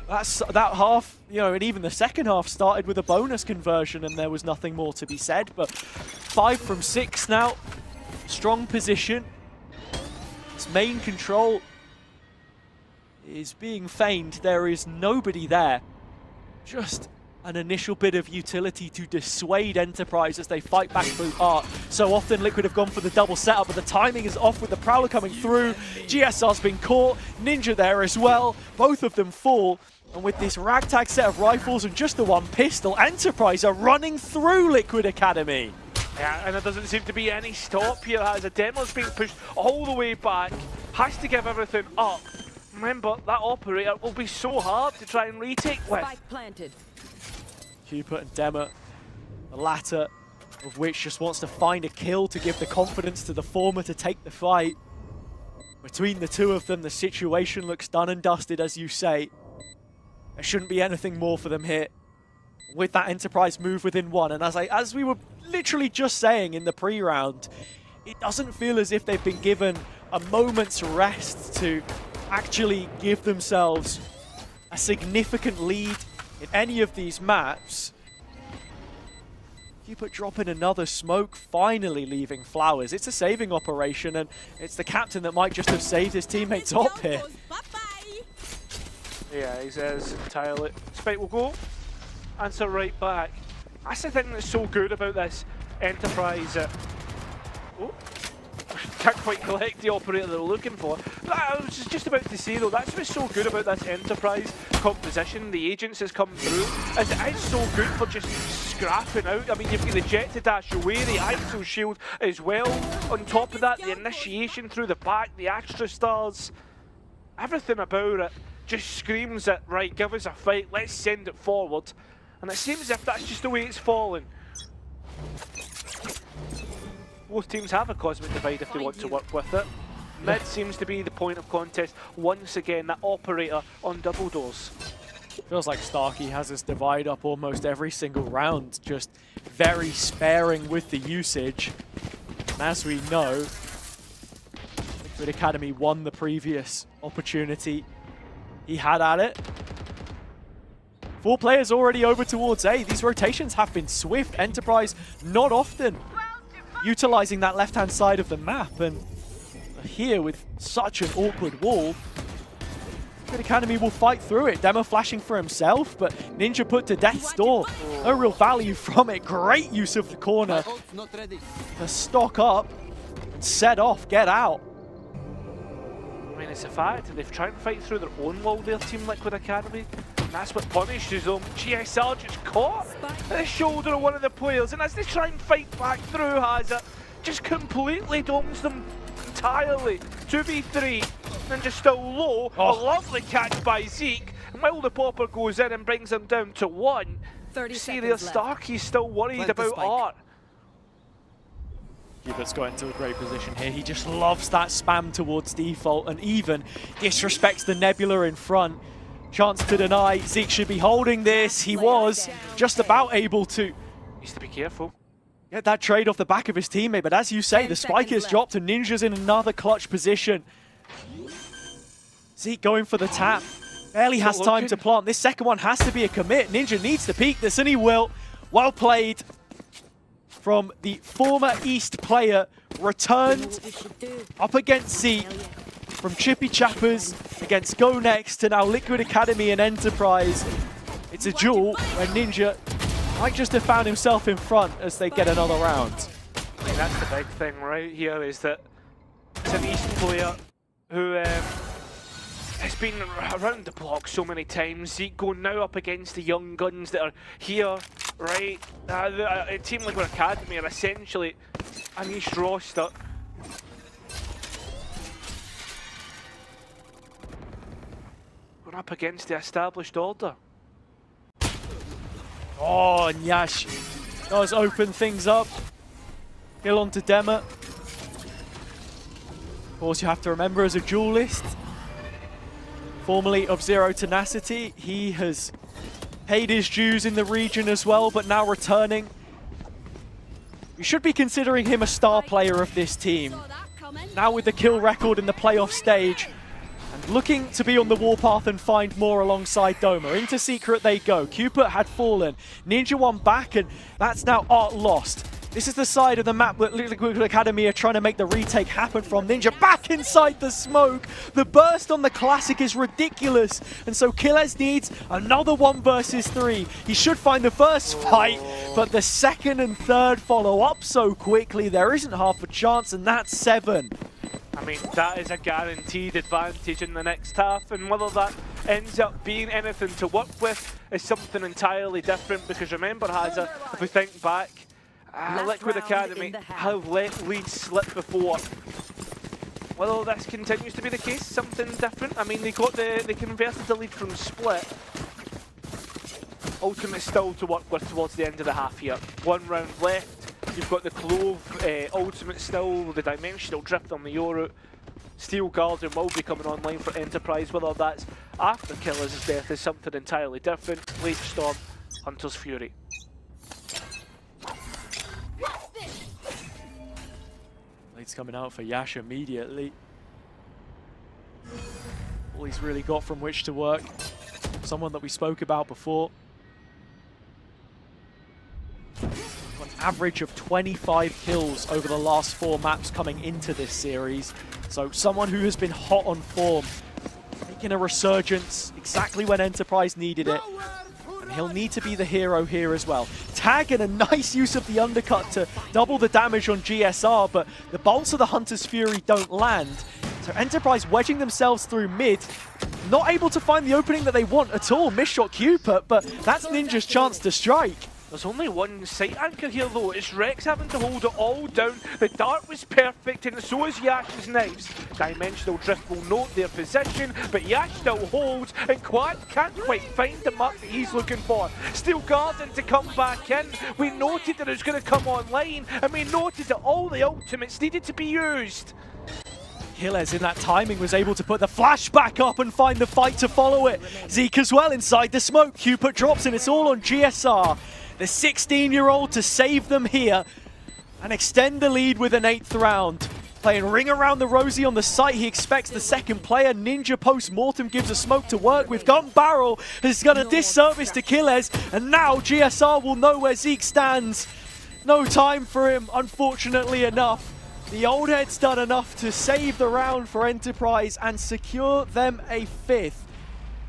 That half, you know, and even the second half started with a bonus conversion and there was nothing more to be said, but 5 from 6 now. Strong position. Its main control is being feigned. There is nobody there. Just an initial bit of utility to dissuade Enterprise as they fight back through Art. So often Liquid have gone for the double setup, but the timing is off with the Prowler coming through. GSR's been caught. Ninja there as well. Both of them fall. And with this ragtag set of rifles and just the 1 pistol, Enterprise are running through Liquid Academy. Yeah, and there doesn't seem to be any stop here as a demo's being pushed all the way back. Has to give everything up. Remember, that operator will be so hard to try and retake with. Spike planted. Cupid and Dema, the latter of which just wants to find a kill to give the confidence to the former to take the fight. Between the 2 of them, the situation looks done and dusted, as you say. There shouldn't be anything more for them here. With that Enterprise move within 1, and as we were literally just saying in the pre-round, it doesn't feel as if they've been given a moment's rest to actually give themselves a significant lead in any of these maps. Cupid dropping another smoke, finally leaving Flowers. It's a saving operation, and it's the captain that might just have saved his teammates up here. Yeah, he says entirely. Spike will go. Answer right back. That's the thing that's so good about this Enterprise. Oh, can't quite collect the operator they're looking for. But I was just about to say though, that's what's so good about this Enterprise composition. The agents has come through, as it is so good for just scrapping out. I mean, you've got the jet to dash away, the ISO shield as well. On top of that, the initiation through the back, the extra stars, everything about it just screams that, right, give us a fight, let's send it forward. And it seems as if that's just the way it's fallen. Both teams have a cosmic divide if they want to work with it. Mid seems to be the point of contest. Once again, that operator on double doors. Feels like Starkey has his divide up almost every single round, just very sparing with the usage. And as we know, Liquid Academy won the previous opportunity he had at it. 4 players already over towards A. These rotations have been swift. Enterprise not often utilizing that left-hand side of the map. And here with such an awkward wall, Liquid Academy will fight through it. Demo flashing for himself, but Ninja put to death's door. No real value from it. Great use of the corner to stock up and set off, get out. I mean, it's a fact. They've tried to fight through their own wall, their Team Liquid Academy. And that's what punishes them. GSR just caught at the shoulder of one of the players, and as they try and fight back through, has it just completely domes them entirely. 2v3, and just still low. A lovely catch by Zeke. And while the popper goes in and brings them down to 1, 30 see there, Starkey's still worried about Art. Cupid's got into a great position here. He just loves that spam towards default and even disrespects the Nebula in front. Chance to deny. Zeke should be holding this. He was just about able to. Needs to be careful. Get that trade off the back of his teammate, but as you say, the spike is dropped and Ninja's in another clutch position. Zeke going for the tap. Barely has time to plant. This second one has to be a commit. Ninja needs to peek this, and he will. Well played from the former East player, returned up against Zeke. From Chippy Chappers against Go Next to now Liquid Academy and Enterprise. It's a duel where Ninja might just have found himself in front as they get another round. I mean, that's the big thing right here, is that it's an East player who has been around the block so many times. Zeke going now up against the young guns that are here, right? A team like Liquid Academy are essentially an East roster. We're up against the established order. Oh, and Yash does open things up. Kill onto Dema. Of course, you have to remember, as a duelist, formerly of Zero Tenacity, he has paid his dues in the region as well, but now returning. You should be considering him a star player of this team. Now with the kill record in the playoff stage, and looking to be on the warpath and find more alongside Doma. Into Secret they go. Cupid had fallen. Ninja won back, and that's now Art lost. This is the side of the map that Liquid Academy are trying to make the retake happen from. Ninja back inside the smoke. The burst on the Classic is ridiculous. And so Killez needs another 1 versus 3. He should find the first fight, but the second and third follow up so quickly. There isn't half a chance, and that's 7. I mean, that is a guaranteed advantage in the next half, and whether that ends up being anything to work with is something entirely different, because remember, Hazza, if we think back, Liquid Academy have let leads slip before. Whether this continues to be the case, something different. I mean, they converted the lead from split. Ultimate still to work with towards the end of the half here. 1 round left. You've got the Clove, Ultimate still, the Dimensional Drift on the Yoru. Steel Guardian will be coming online for Enterprise, whether that's after Killer's death is something entirely different. Blade Storm, Hunter's Fury. Blade's coming out for Yash immediately. All he's really got from which to work. Someone that we spoke about before. An average of 25 kills over the last 4 maps coming into this series. So someone who has been hot on form, making a resurgence exactly when Enterprise needed it. And he'll need to be the hero here as well. Tag and a nice use of the undercut to double the damage on GSR, but the bolts of the Hunter's Fury don't land. So Enterprise wedging themselves through mid, not able to find the opening that they want at all. Misshot Cupid, but that's Ninja's chance to strike. There's only one sight anchor here though, it's Rex having to hold it all down. The dart was perfect and so is Yash's knives. Dimensional Drift will note their position, but Yash still holds and Quad can't quite find the mark that he's looking for. Steel Guardian to come back in. We noted that it was going to come online, and we noted that all the ultimates needed to be used. Killez in that timing was able to put the flash back up and find the fight to follow it. Zeke as well inside the smoke. Cupid drops and it's all on GSR. The 16-year-old to save them here and extend the lead with an 8th round. Playing ring around the Rosie on the site, he expects the second player. Ninja post-mortem gives a smoke to work with. Gun Barrel has got a disservice to Killez, and now GSR will know where Zeke stands. No time for him, unfortunately enough. The old head's done enough to save the round for Enterprise and secure them a 5th.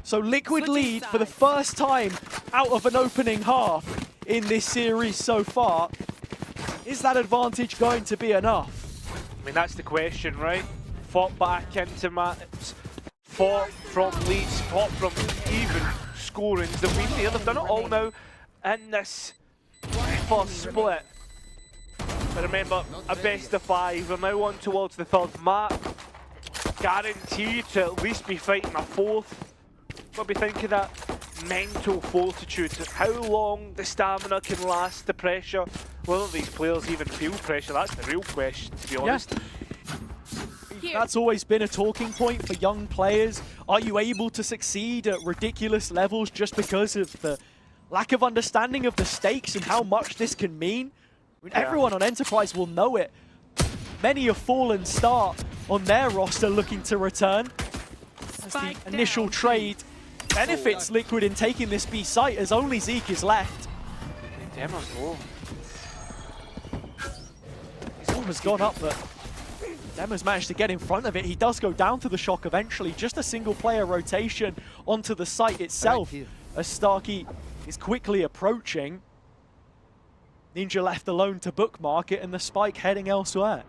So Liquid lead for the first time out of an opening half in this series so far. Is that advantage going to be enough? I mean, that's the question, right? Fought back into maps, fought from leads, fought from even scorings that we've nearly done it all now in this first split. But remember, a best of 5, we're now on towards the 3rd map. Guaranteed to at least be fighting a 4th. What do we think of that mental fortitude? How long the stamina can last, the pressure? Whether these players even feel pressure, that's the real question, to be honest. Yeah. That's always been a talking point for young players. Are you able to succeed at ridiculous levels just because of the lack of understanding of the stakes and how much this can mean? I mean, everyone on Enterprise will know it. Many a fallen start on their roster looking to return. As the initial trade benefits Liquid in taking this B site, as only Zeke is left. Demo's low. His arm has gone up, but Demo's managed to get in front of it. He does go down to the shock eventually. Just a single player rotation onto the site itself, as Starkey is quickly approaching. Ninja left alone to bookmark it, and the spike heading elsewhere.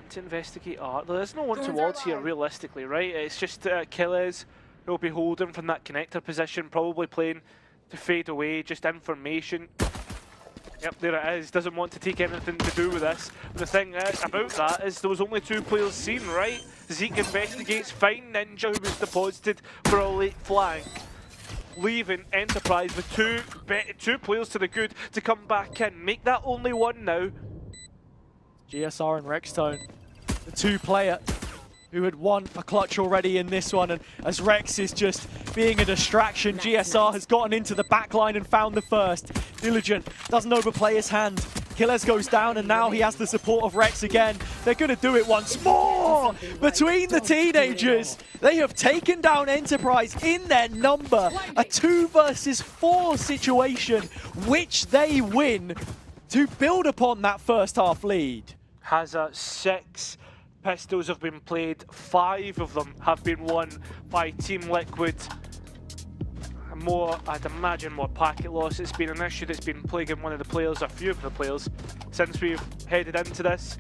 want to investigate art. There's no one towards here realistically, right? It's just Killers who'll be holding from that connector position, probably playing to fade away, just information. Yep, there it is. Doesn't want to take anything to do with this. The thing about that is there was only 2 players seen, right? Zeke investigates, fine Ninja, who was deposited for a late flank, leaving Enterprise with two players to the good to come back in. Make that only 1 now. GSR and Rextone, the 2-player who had won a clutch already in this one, and as Rex is just being a distraction, GSR has gotten into the back line and found the first. Diligent doesn't overplay his hand. Killers goes down, and now he has the support of Rex again. They're going to do it once more! Between the teenagers, they have taken down Enterprise in their number. A 2 versus 4 situation, which they win to build upon that first half lead. Has 6 pistols have been played, 5 of them have been won by Team Liquid. I'd imagine more packet loss. It's been an issue that's been plaguing one of the players, a few of the players, since we've headed into this.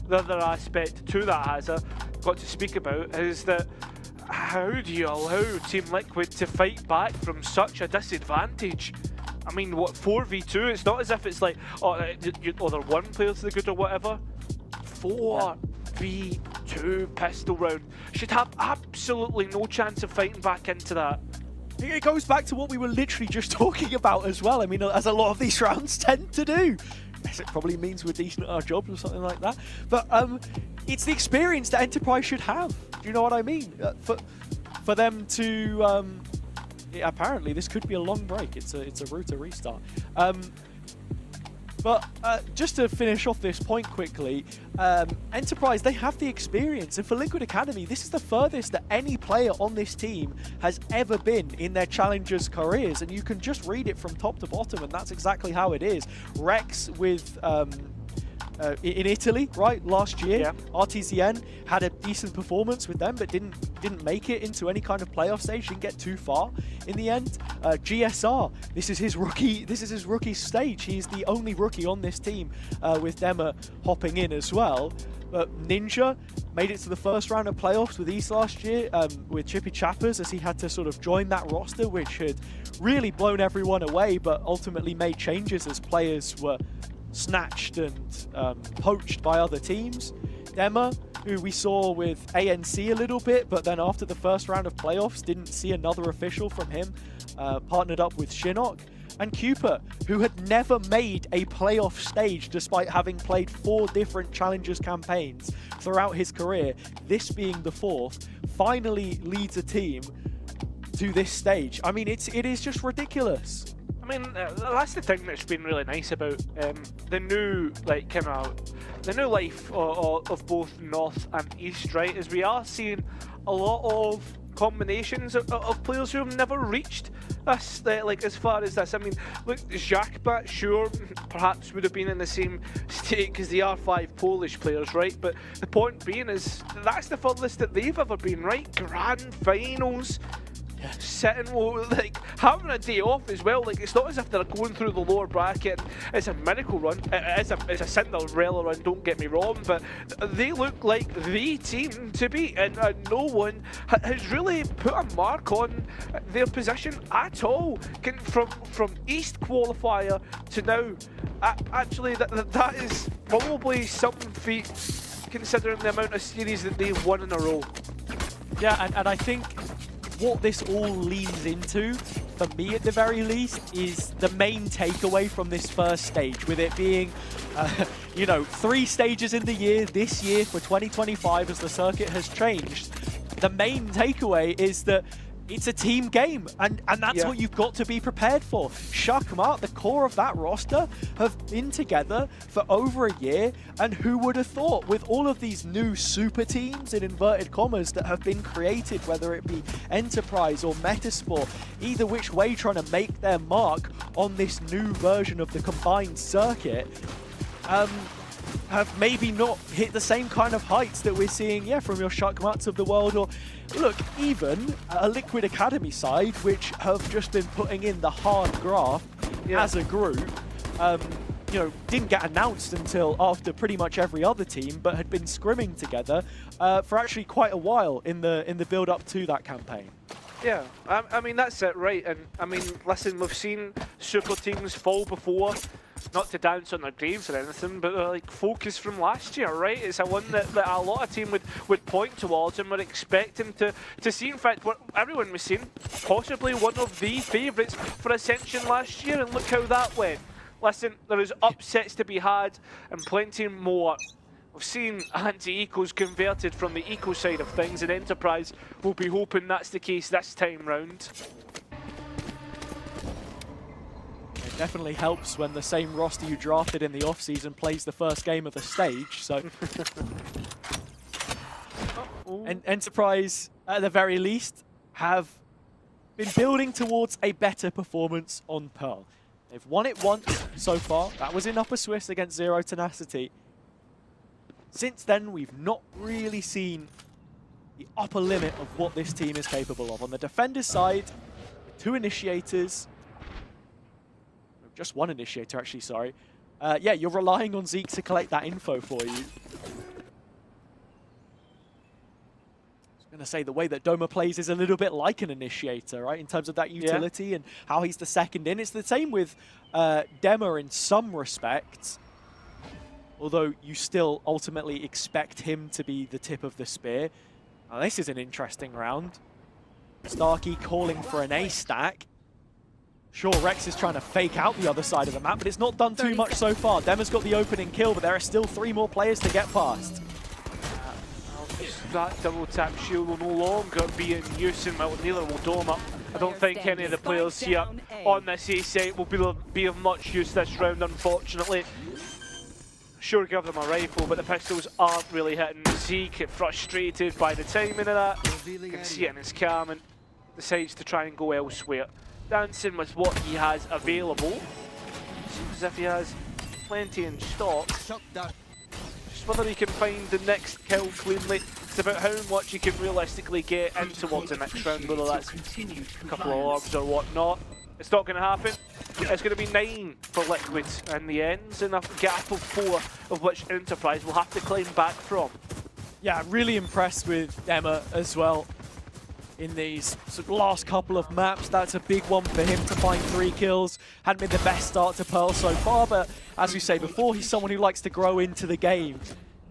The other aspect to that, Hazza, got to speak about is that how do you allow Team Liquid to fight back from such a disadvantage? I mean, what, 4v2? It's not as if it's like, oh, they're 1 player to the good or whatever. 4v2 pistol round. Should have absolutely no chance of fighting back into that. It goes back to what we were literally just talking about as well. I mean, as a lot of these rounds tend to do. Yes, it probably means we're decent at our jobs or something like that. But it's the experience that Enterprise should have. Do you know what I mean? For them to... apparently, this could be a long break. It's a route to restart. But just to finish off this point quickly, Enterprise, they have the experience, and for Liquid Academy, this is the furthest that any player on this team has ever been in their Challengers careers, and you can just read it from top to bottom, and that's exactly how it is. Rex with... in Italy, right, last year, yeah. RTZN had a decent performance with them, but didn't make it into any kind of playoff stage, didn't get too far in the end. GSR, this is his rookie stage. He's the only rookie on this team, with Dema hopping in as well. But Ninja made it to the first round of playoffs with East last year, with Chippy Chappers, as he had to sort of join that roster, which had really blown everyone away, but ultimately made changes as players were snatched and poached by other teams. Dema, who we saw with ANC a little bit, but then after the first round of playoffs didn't see another official from him, partnered up with Shinnok. And Cooper, who had never made a playoff stage despite having played 4 different Challengers campaigns throughout his career, this being the 4th, finally leads a team to this stage. I mean, it is just ridiculous. I mean, that's the thing that's been really nice about the new, like, the new life of both North and East, right? Is we are seeing a lot of combinations of players who have never reached us, like, as far as this. I mean, look, Jacquebat, sure, perhaps would have been in the same state because they are 5 Polish players, right? But the point being is that's the furthest that they've ever been, right? Grand finals. Sitting, like, having a day off as well. Like, it's not as if they're going through the lower bracket. It's a miracle run. It's a Cinderella run, don't get me wrong, but they look like the team to beat, and no one has really put a mark on their position at all. From East qualifier to now, actually, that is probably some feat considering the amount of series that they've won in a row. Yeah, and I think what this all leans into, for me at the very least, is the main takeaway from this first stage, with it being, 3 stages in the year, this year for 2025 as the circuit has changed. The main takeaway is that it's a team game, and that's what you've got to be prepared for. Shakmat, the core of that roster, have been together for over a year, and who would have thought, with all of these new super teams, in inverted commas, that have been created, whether it be Enterprise or Metasport, either which way trying to make their mark on this new version of the combined circuit, have maybe not hit the same kind of heights that we're seeing, from your Shakmats of the world, or look, even a Liquid Academy side, which have just been putting in the hard graft as a group. you know, didn't get announced until after pretty much every other team, but had been scrimming together for actually quite a while in the build up to that campaign. Yeah, I mean, that's it, right? And I mean, listen, we've seen super teams fall before, not to dance on their graves or anything, but like focus from last year, right? It's a one that a lot of team would point towards and were expecting to see. In fact, what everyone was seeing, possibly one of the favourites for Ascension last year, and look how that went. Listen, there is upsets to be had and plenty more. We've seen anti-ecos converted from the eco side of things, and Enterprise will be hoping that's the case this time round. It definitely helps when the same roster you drafted in the off-season plays the first game of the stage, so... And Enterprise, at the very least, have been building towards a better performance on Pearl. They've won it once so far. That was in Upper Swiss against Zero Tenacity. Since then, we've not really seen the upper limit of what this team is capable of. On the defender's side, 2 initiators. Just 1 initiator, actually, sorry. Yeah, you're relying on Zeke to collect that info for you. I was going to say, the way that Doma plays is a little bit like an initiator, right? In terms of that utility and how he's the second in. It's the same with Dema in some respects. Although you still ultimately expect him to be the tip of the spear. Now, this is an interesting round. Starkey calling for an A stack. Sure, Rex is trying to fake out the other side of the map, but it's not done too much so far. Dema's got the opening kill, but there are still 3 more players to get past. That double tap shield will no longer be in use, and well, neither will Doma. I don't think any of the players here on this A site will be of much use this round, unfortunately. Sure, give them a rifle, but the pistols aren't really hitting. Zeke, frustrated by the timing of that. You can see it in his cam and decides to try and go elsewhere. Dancing with what he has available. Seems as if he has plenty in stock. Just whether he can find the next kill cleanly. It's about how much he can realistically get in towards the next round, whether that's a couple of orbs or whatnot. It's not going to happen. It's going to be 9 for Liquid in the end, and a gap of 4 of which Enterprise will have to climb back from. Yeah, really impressed with Dema as well in these sort of last couple of maps. That's a big one for him to find 3 kills. Hadn't been the best start to Pearl so far, but as we say before, he's someone who likes to grow into the game.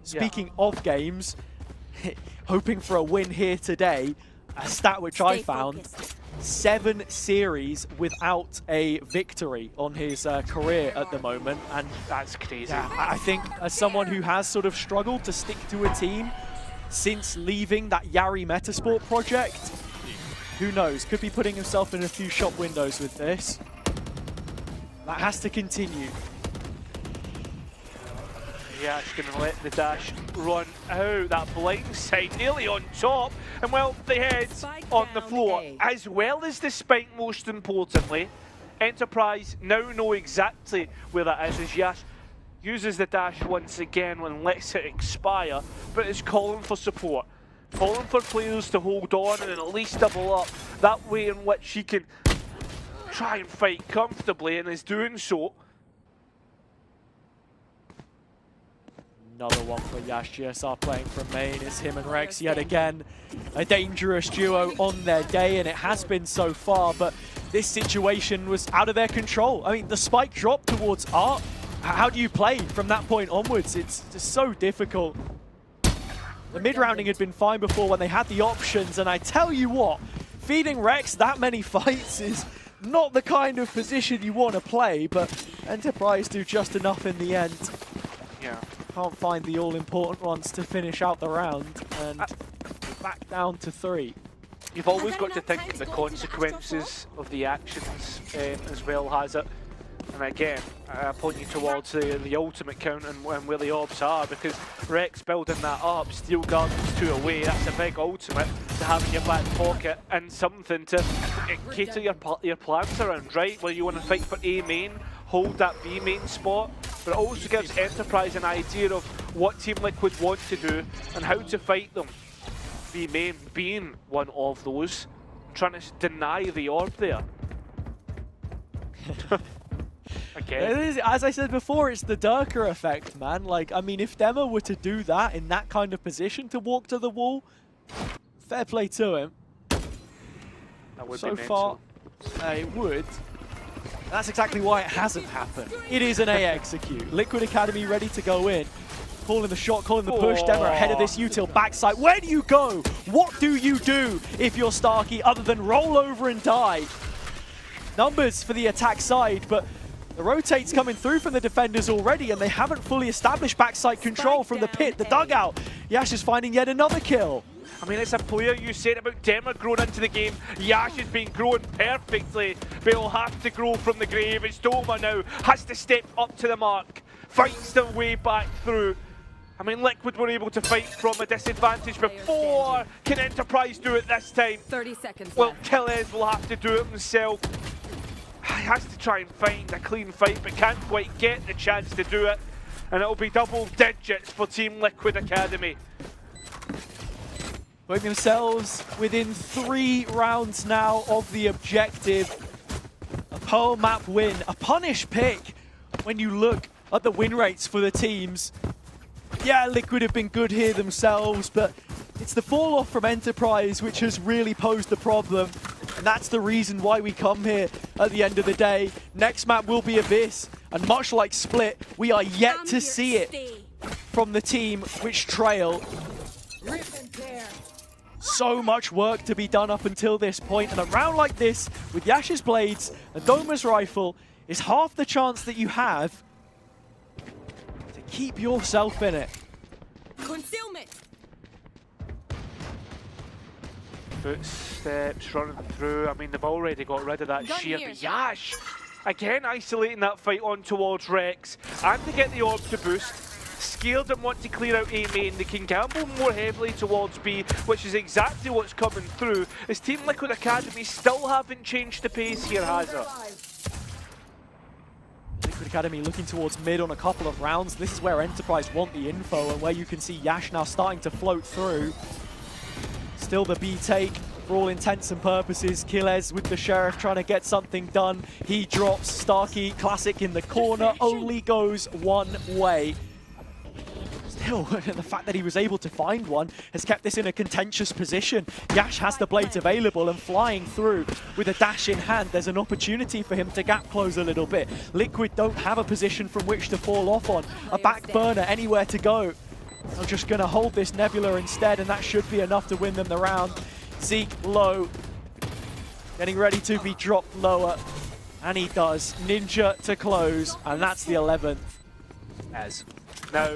Speaking of games, hoping for a win here today, a stat which I found. 7 series without a victory on his career at the moment, and that's crazy. Yeah, I think as someone who has sort of struggled to stick to a team since leaving that Yari Metasport project, who knows, could be putting himself in a few shop windows with this. That has to continue. Yeah, she's going to let the dash run out. That blind side nearly on top. And well, the heads on the floor, as well as the spike, most importantly. Enterprise now know exactly where that is, as Yash uses the dash once again and lets it expire, but is calling for support. Calling for players to hold on and at least double up. That way in which he can try and fight comfortably, and is doing so. Another one for Yash. GSR playing from main. It's him and Rex yet again. A dangerous duo on their day, and it has been so far, but this situation was out of their control. I mean, the spike dropped towards Art. How do you play from that point onwards? It's just so difficult. The mid-rounding had been fine before when they had the options, and I tell you what, feeding Rex that many fights is not the kind of position you want to play, but Enterprise do just enough in the end. Yeah. Can't find the all-important ones to finish out the round, and back down to 3. You've always got to think of the consequences of the actions as well, has it? And again, I point you towards the ultimate count and where the orbs are, because Rex building that up, Steel Gardens 2 away, that's a big ultimate to have in your back pocket and something to cater your plans around, right? Where you want to fight for A main, hold that B main spot, but it also gives Enterprise an idea of what Team Liquid want to do and how to fight them. B main being one of those, trying to deny the orb there. Again. As I said before, it's the Durka effect, man. Like, I mean, if Dema were to do that in that kind of position to walk to the wall, fair play to him. That would So be far, it would. That's exactly why it hasn't happened. It is an A execute. Liquid Academy ready to go in. Calling the shot, calling the push. Dema ahead of this util backside. Where do you go? What do you do if you're Starkey other than roll over and die? Numbers for the attack side, but the rotate's coming through from the defenders already, and they haven't fully established backside control from the pit, the dugout. Yash is finding yet another kill. I mean, it's a player you said about Dema growing into the game. Yash has been growing perfectly, but he'll have to grow from the grave. It's Doma now, has to step up to the mark, fights their way back through. I mean, Liquid were able to fight from a disadvantage before. Can Enterprise do it this time? 30 seconds Well, left. Killez will have to do it himself. He has to try and find a clean fight, but can't quite get the chance to do it. And it'll be double digits for Team Liquid Academy. Putting themselves within 3 rounds now of the objective. A Pearl map win, a punish pick when you look at the win rates for the teams. Yeah, Liquid have been good here themselves, but it's the fall off from Enterprise which has really posed the problem. And that's the reason why we come here at the end of the day. Next map will be Abyss, and much like Split, we are yet to see it from the team which trail. So much work to be done up until this point, and a round like this with Yash's blades and Doma's rifle is half the chance that you have to keep yourself in it. Concealment. Footsteps running through. I mean, they've already got rid of that Gun sheer. here. But Yash, again, isolating that fight on towards Rex. And to get the orb to boost. Scared and want to clear out A main. They can gamble more heavily towards B, which is exactly what's coming through. As Team Liquid Academy still haven't changed the pace here, Hazza. Liquid Academy looking towards mid on a couple of rounds. This is where Enterprise want the info, and where you can see Yash now starting to float through. Still the B take for all intents and purposes. Killez with the Sheriff trying to get something done. He drops. Starkey, classic in the corner, only goes one way. Still, the fact that he was able to find one has kept this in a contentious position. Yash has the blades available and flying through with a dash in hand. There's an opportunity for him to gap close a little bit. Liquid don't have a position from which to fall off on. A back burner, anywhere to go. They're just going to hold this Nebula instead, and that should be enough to win them the round. Zeke low, getting ready to be dropped lower, and he does. Ninja to close, and that's the 11th. As now,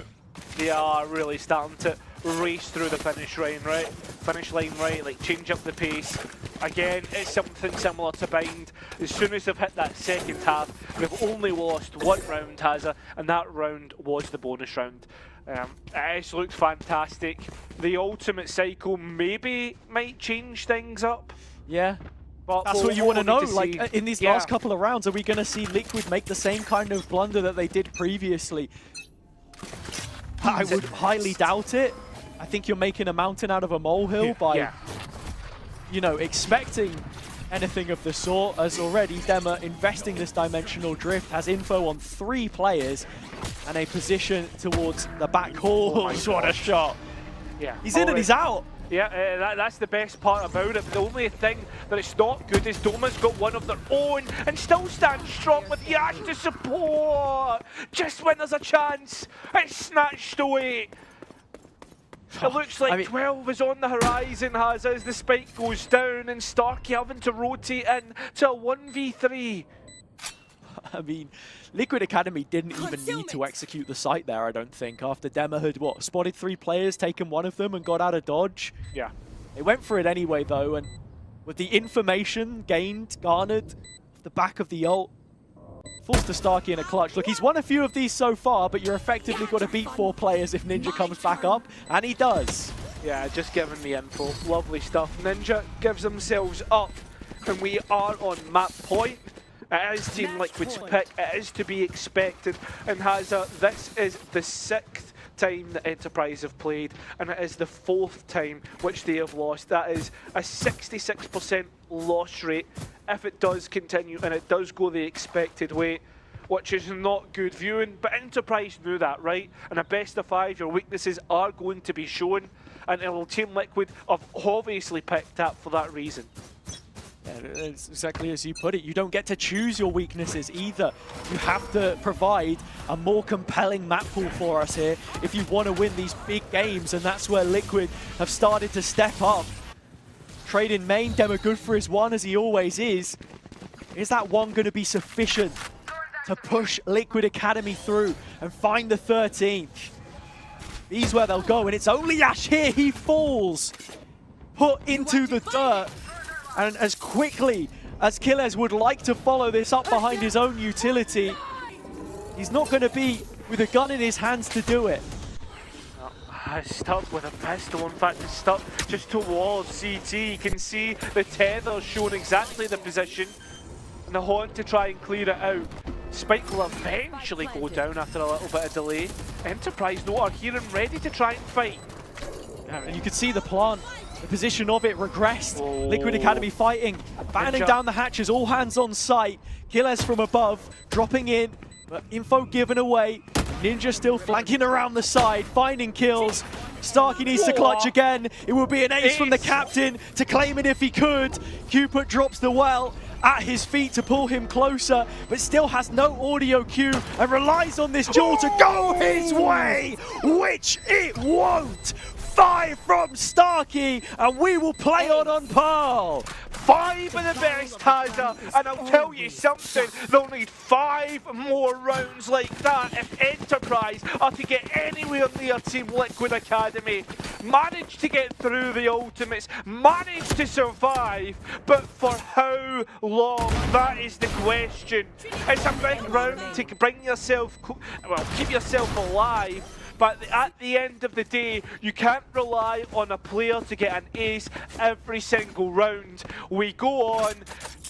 they are really starting to race through the finish line, right? Like change up the pace. Again, it's something similar to Bind. As soon as they've hit that second half, they've only lost one round, Hazza, and that round was the bonus round. It's looked fantastic. The ultimate cycle maybe might change things up. Yeah. But That's what you want to know. Like, see. in these last couple of rounds, are we going to see Liquid make the same kind of blunder that they did previously? I would highly doubt it. I think you're making a mountain out of a molehill by, you know, expecting anything of the sort, as already Dema investing this dimensional drift has info on 3 players and a position towards the back halls. What a shot. Yeah. He's in and he's out. Yeah, that's the best part about it. The only thing that it's not good is Doma's got one of their own and still stands strong with Yash to support. Just when there's a chance, it's snatched away. It looks like 12 is on the horizon, as the spike goes down and Starkey having to rotate in to a 1v3. I mean, Liquid Academy didn't even need to execute the site there, I don't think, after Dema had, spotted 3 players, taken one of them and got out of dodge. Yeah. They went for it anyway, though, and with the information garnered off the back of the ult, forced to Starkey in a clutch. Look, he's won a few of these so far, but you're effectively got to beat 4 players if Ninja comes back up, and he does. Yeah, just giving the info. Lovely stuff. Ninja gives themselves up, and we are on map point. It is Team Liquid's pick. It is to be expected. And Hazza, this is the 6th time that Enterprise have played, and it is the 4th time which they have lost. That is a 66% loss rate. If it does continue and it does go the expected way, which is not good viewing. But Enterprise knew that, right? And a best of 5, your weaknesses are going to be shown, and Team Liquid have obviously picked up for that reason. Yeah, it's exactly as you put it. You don't get to choose your weaknesses either. You have to provide a more compelling map pool for us here if you want to win these big games, and that's where Liquid have started to step up. Trade in main, Demo good for his one, as he always is. Is that one going to be sufficient to push Liquid Academy through and find the 13th? These where they'll go, and it's only Ash here. He falls, put into the dirt. And as quickly as Killez would like to follow this up behind his own utility, he's not going to be with a gun in his hands to do it. Stuck with a pistol, in fact it's stuck just towards CT. You can see the tether showing exactly the position, and the haunt to try and clear it out. Spike will eventually go down after a little bit of delay. Enterprise though are here and ready to try and fight. And you can see the plant, the position of it regressed. Oh. Liquid Academy fighting, battening down the hatches, all hands on site. Killez from above, dropping in, but info given away. Ninja still flanking around the side, finding kills. Starkey needs to clutch again. It will be an ace from the captain to claim it if he could. Cupid drops the well at his feet to pull him closer, but still has no audio cue and relies on this duel to go his way, which it won't. 5 from Starkey, and we will play on Pearl. 5 of the best, Hazza, and I'll tell you something, they'll need 5 more rounds like that if Enterprise are to get anywhere near Team Liquid Academy. Managed to get through the ultimates, managed to survive, but for how long? That is the question. It's a big round to bring yourself, well, keep yourself alive. But at the end of the day, you can't rely on a player to get an ace every single round. We go on,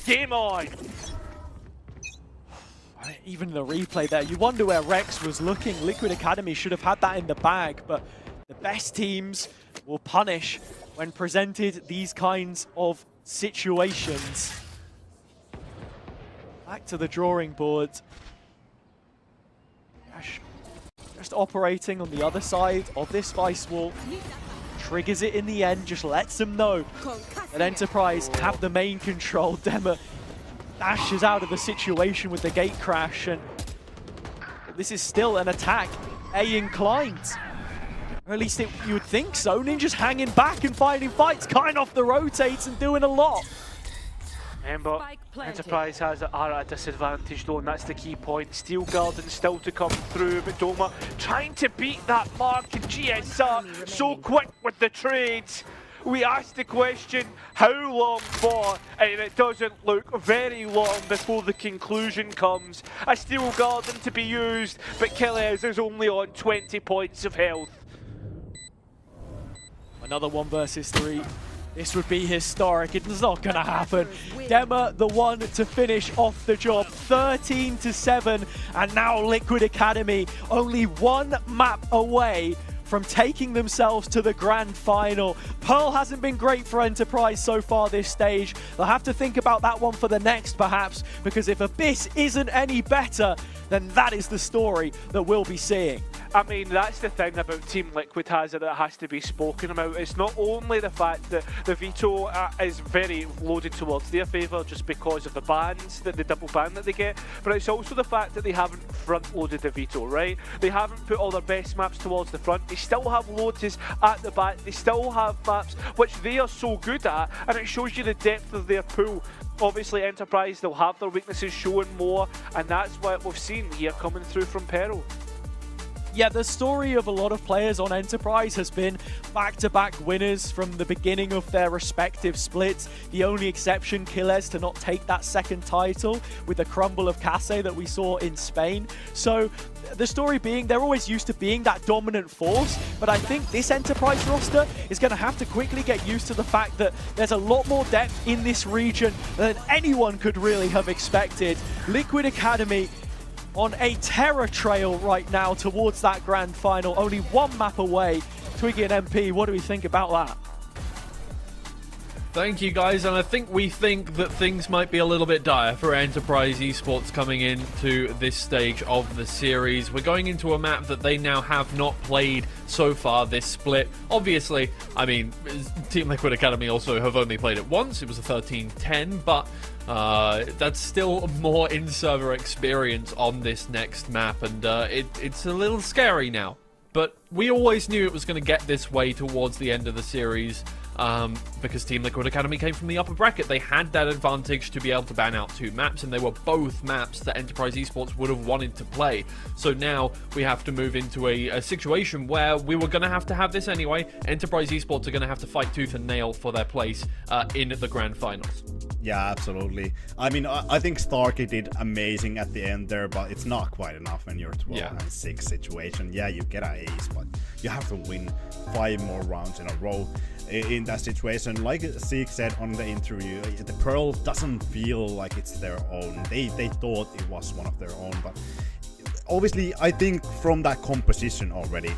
game on. Even the replay there, you wonder where Rex was looking. Liquid Academy should have had that in the bag, but the best teams will punish when presented these kinds of situations. Back to the drawing board. Ash just operating on the other side of this vice wall. Triggers it in the end, just lets them know that Enterprise have the main control. Dema dashes out of the situation with the gate crash, and this is still an attack A inclined. Or at least you would think so. Ninja's hanging back and finding fights, cutting off the rotates and doing a lot. Remember, Enterprise are at a disadvantage though, and that's the key point. Steel Garden still to come through, but Doma trying to beat that mark, and GSR so quick with the trades. We asked the question, how long for? And it doesn't look very long before the conclusion comes. A Steel Garden to be used, but Killez is only on 20 points of health. Another 1 versus 3. This would be historic. It's not going to happen. Dema, the one to finish off the job. 13-7. And now Liquid Academy only 1 map away from taking themselves to the grand final. Pearl hasn't been great for Enterprise so far this stage. They'll have to think about that one for the next, perhaps, because if Abyss isn't any better, then that is the story that we'll be seeing. I mean, that's the thing about Team Liquid that has to be spoken about. It's not only the fact that the veto is very loaded towards their favour just because of the bans, the double ban that they get, but it's also the fact that they haven't front-loaded the veto, right? They haven't put all their best maps towards the front. They still have Lotus at the back. They still have maps which they are so good at, and it shows you the depth of their pool. Obviously, Enterprise, they'll have their weaknesses showing more, and that's what we've seen here coming through from Pearl. Yeah, the story of a lot of players on Enterprise has been back-to-back winners from the beginning of their respective splits. The only exception, Killez, to not take that second title with the crumble of Case that we saw in Spain. So the story being, they're always used to being that dominant force, but I think this Enterprise roster is going to have to quickly get used to the fact that there's a lot more depth in this region than anyone could really have expected. Liquid Academy on a terror trail right now towards that grand final, only 1 map away. Twiggy and MP, what do we think about that? Thank you, guys, and I think we think that things might be a little bit dire for Enterprise Esports coming into this stage of the series. We're going into a map that they now have not played so far this split. Obviously, I mean, Team Liquid Academy also have only played it once. It was a 13-10, but that's still more in-server experience on this next map, and it's a little scary now. But we always knew it was going to get this way towards the end of the series. Because Team Liquid Academy came from the upper bracket. They had that advantage to be able to ban out 2 maps, and they were both maps that Enterprise Esports would have wanted to play. So now we have to move into a situation where we were going to have this anyway. Enterprise Esports are going to have to fight tooth and nail for their place in the grand finals. Yeah, absolutely. I mean, I think Starkey did amazing at the end there, but it's not quite enough when you're 12-6 situation. Yeah, you get an ace, but you have to win 5 more rounds in a row. In that situation, like Zeke said on the interview, the Pearl doesn't feel like it's their own. They thought it was one of their own, but obviously I think from that composition already,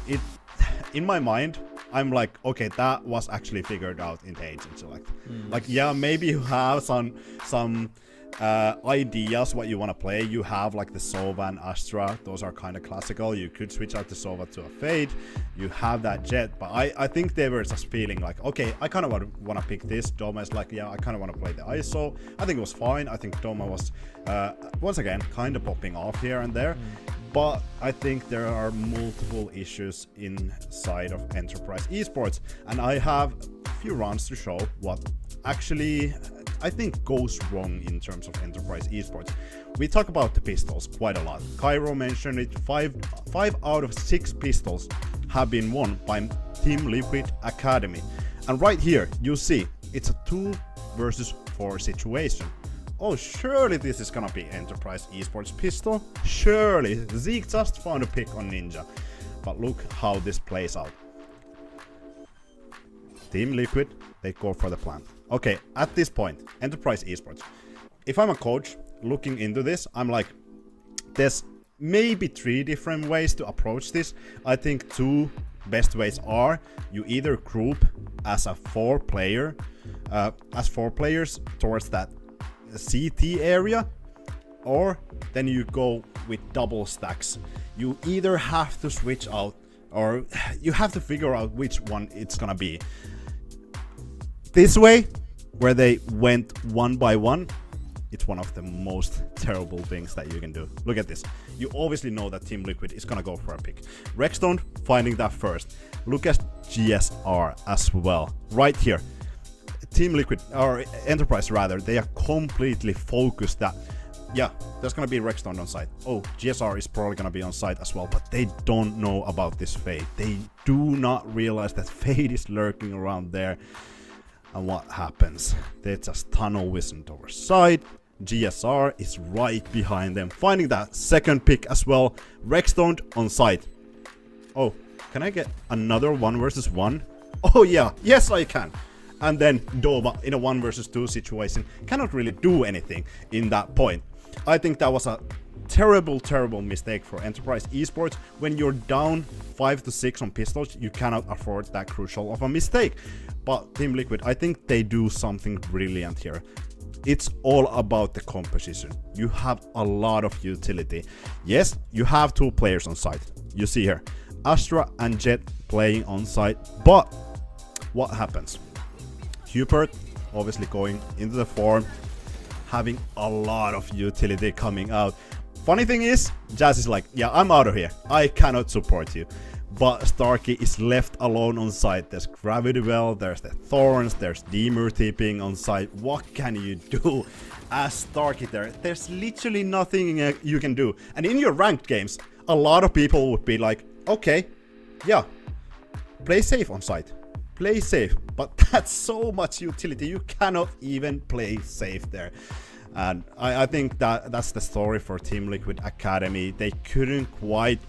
in my mind, I'm like, okay, that was actually figured out in the agent select. Like, yeah, maybe you have some ideas what you want to play. You have like the Sova and Astra, those are kind of classical. You could switch out the Sova to a Fade. You have that Jet, but I think they were just feeling like, okay, I kind of want to pick this. Doma is like, yeah, I kind of want to play the ISO. I think it was fine. I think Doma was once again kind of popping off here and there. But I think there are multiple issues inside of Enterprise Esports, and I have a few rounds to show what actually I think goes wrong in terms of Enterprise Esports. We talk about the pistols quite a lot. Cairo mentioned it. 5 out of 6 pistols have been won by Team Liquid Academy, and right here you see it's a 2 versus 4 situation. Oh, surely this is gonna be Enterprise Esports pistol. Surely. Zeke just found a pick on Ninja. But look how this plays out. Team Liquid, they go for the plant. Okay, at this point, Enterprise Esports. If I'm a coach looking into this, I'm like, there's maybe 3 different ways to approach this. I think 2 best ways are you either group as a 4 players towards that CT area, or then you go with double stacks. You either have to switch out, or you have to figure out which one it's gonna be. This way, where they went 1 by 1, it's one of the most terrible things that you can do. Look at this. You obviously know that Team Liquid is gonna go for a pick. Rexstone finding that first. Look at GSR as well. Right here. Team Liquid, or Enterprise rather, they are completely focused that, yeah, there's gonna be Rexstone on site. Oh, GSR is probably gonna be on site as well, but they don't know about this Fade. They do not realize that Fade is lurking around there. And what happens? They just tunnel vision towards side. GSR is right behind them, finding that second pick as well. Rexstone on site. Oh, can I get another 1 versus 1? Oh yeah, yes I can. And then Doma in a 1 versus 2 situation cannot really do anything in that point. I think that was a terrible mistake for Enterprise Esports. When you're down 5 to 6 on pistols, you cannot afford that crucial of a mistake. But Team Liquid, I think they do something brilliant here. It's all about the composition. You have a lot of utility. Yes, you have 2 players on site. You see here, Astra and Jet playing on site. But what happens? Hubert obviously going into the form, having a lot of utility coming out. Funny thing is, Jazz is like, yeah, I'm out of here. I cannot support you. But Starkey is left alone on site. There's Gravity Well, there's the Thorns, there's Demur tipping on site. What can you do as Starkey there? There's literally nothing you can do. And in your ranked games, a lot of people would be like, okay, yeah, play safe on site. Play safe, but that's so much utility. You cannot even play safe there. And I think that's the story for Team Liquid Academy. They couldn't quite,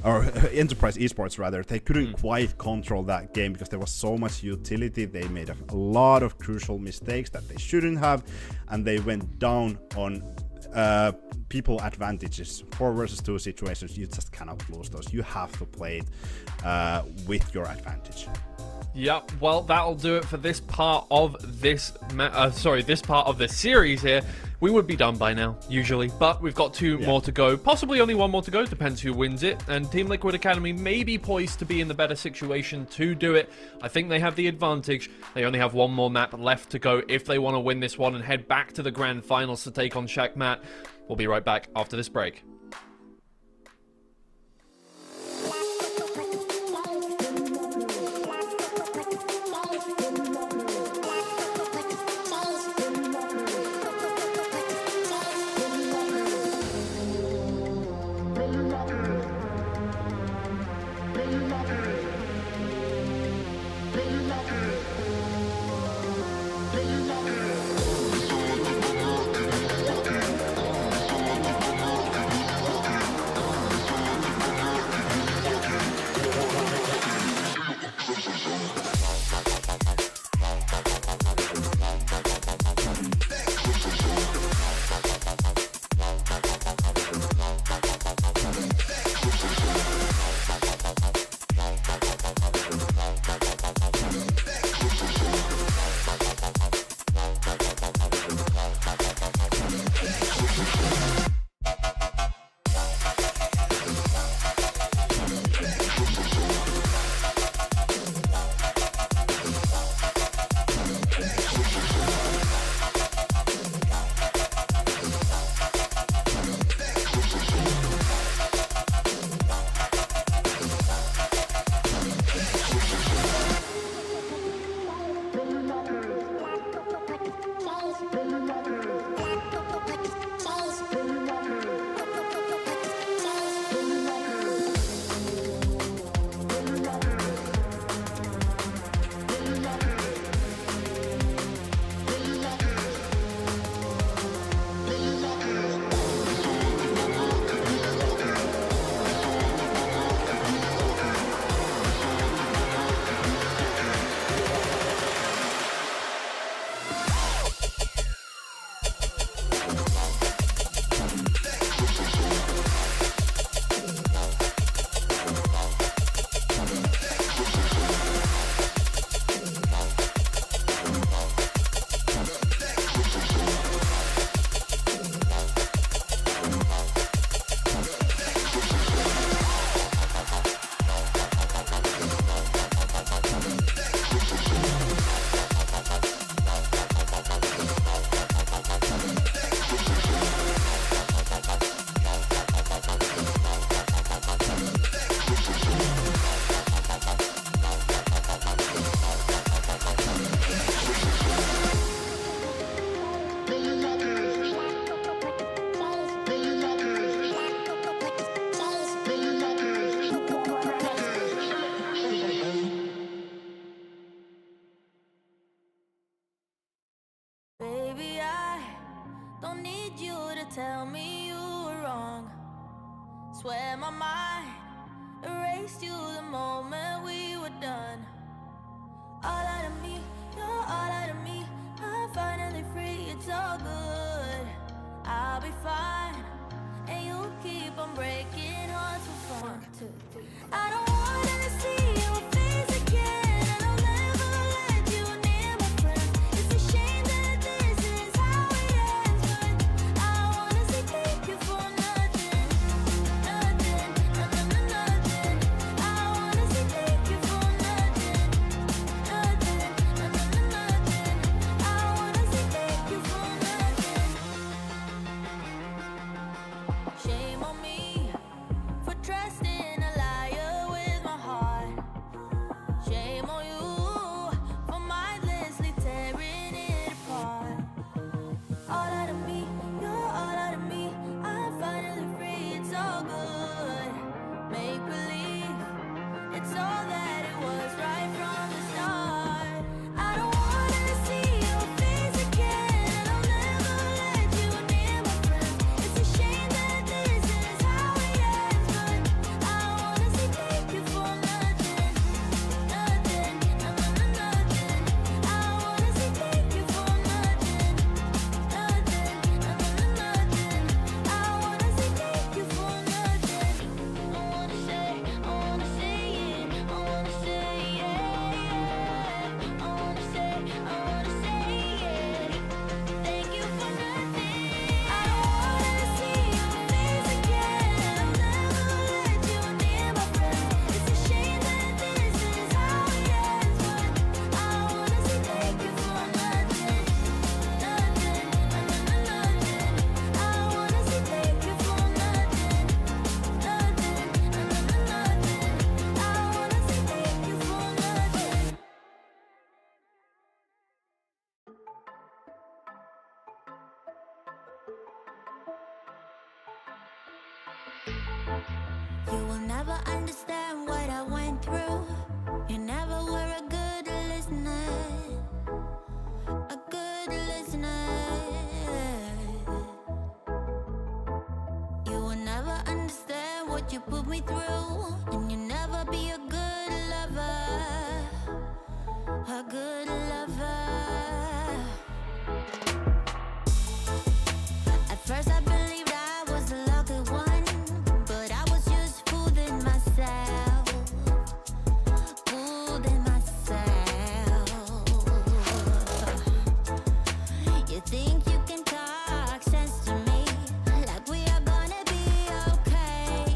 or Enterprise Esports rather, they couldn't quite control that game because there was so much utility. They made a lot of crucial mistakes that they shouldn't have, and they went down on people advantages. 4 versus 2 situations, you just cannot lose those. You have to play it with your advantage. Yep, well, that'll do it for this part of this this part of the series here. We would be done by now, usually, but we've got two more to go. Possibly only one more to go, depends who wins it. And Team Liquid Academy may be poised to be in the better situation to do it. I think they have the advantage. They only have one more map left to go if they want to win this one and head back to the grand finals to take on Shakmat. We'll be right back after this break. tell me you were wrong. Swear my mind erased you the moment we were done. All out of me, you're all out of me. I'm finally free, it's all good. I'll be fine, and you'll keep on breaking hearts for fun. 1, 2, 3. I don't wanna see your face again, and I'll never let you near my friends. It's a shame that this is how it ends, but I wanna say thank you for nothing, nothing, nothing, nothing. I wanna say thank you for nothing, nothing, nothing, nothing. I wanna say thank you for nothing. Shame on me for trusting a liar with You will never understand what I went through. You never were a good listener. A good listener. You will never understand what you put me through. And you never be a good lover. A good lover. At first I believed I was the lucky one, but I was just fooling myself. Fooling myself. You think you can talk sense to me, like we are gonna be okay.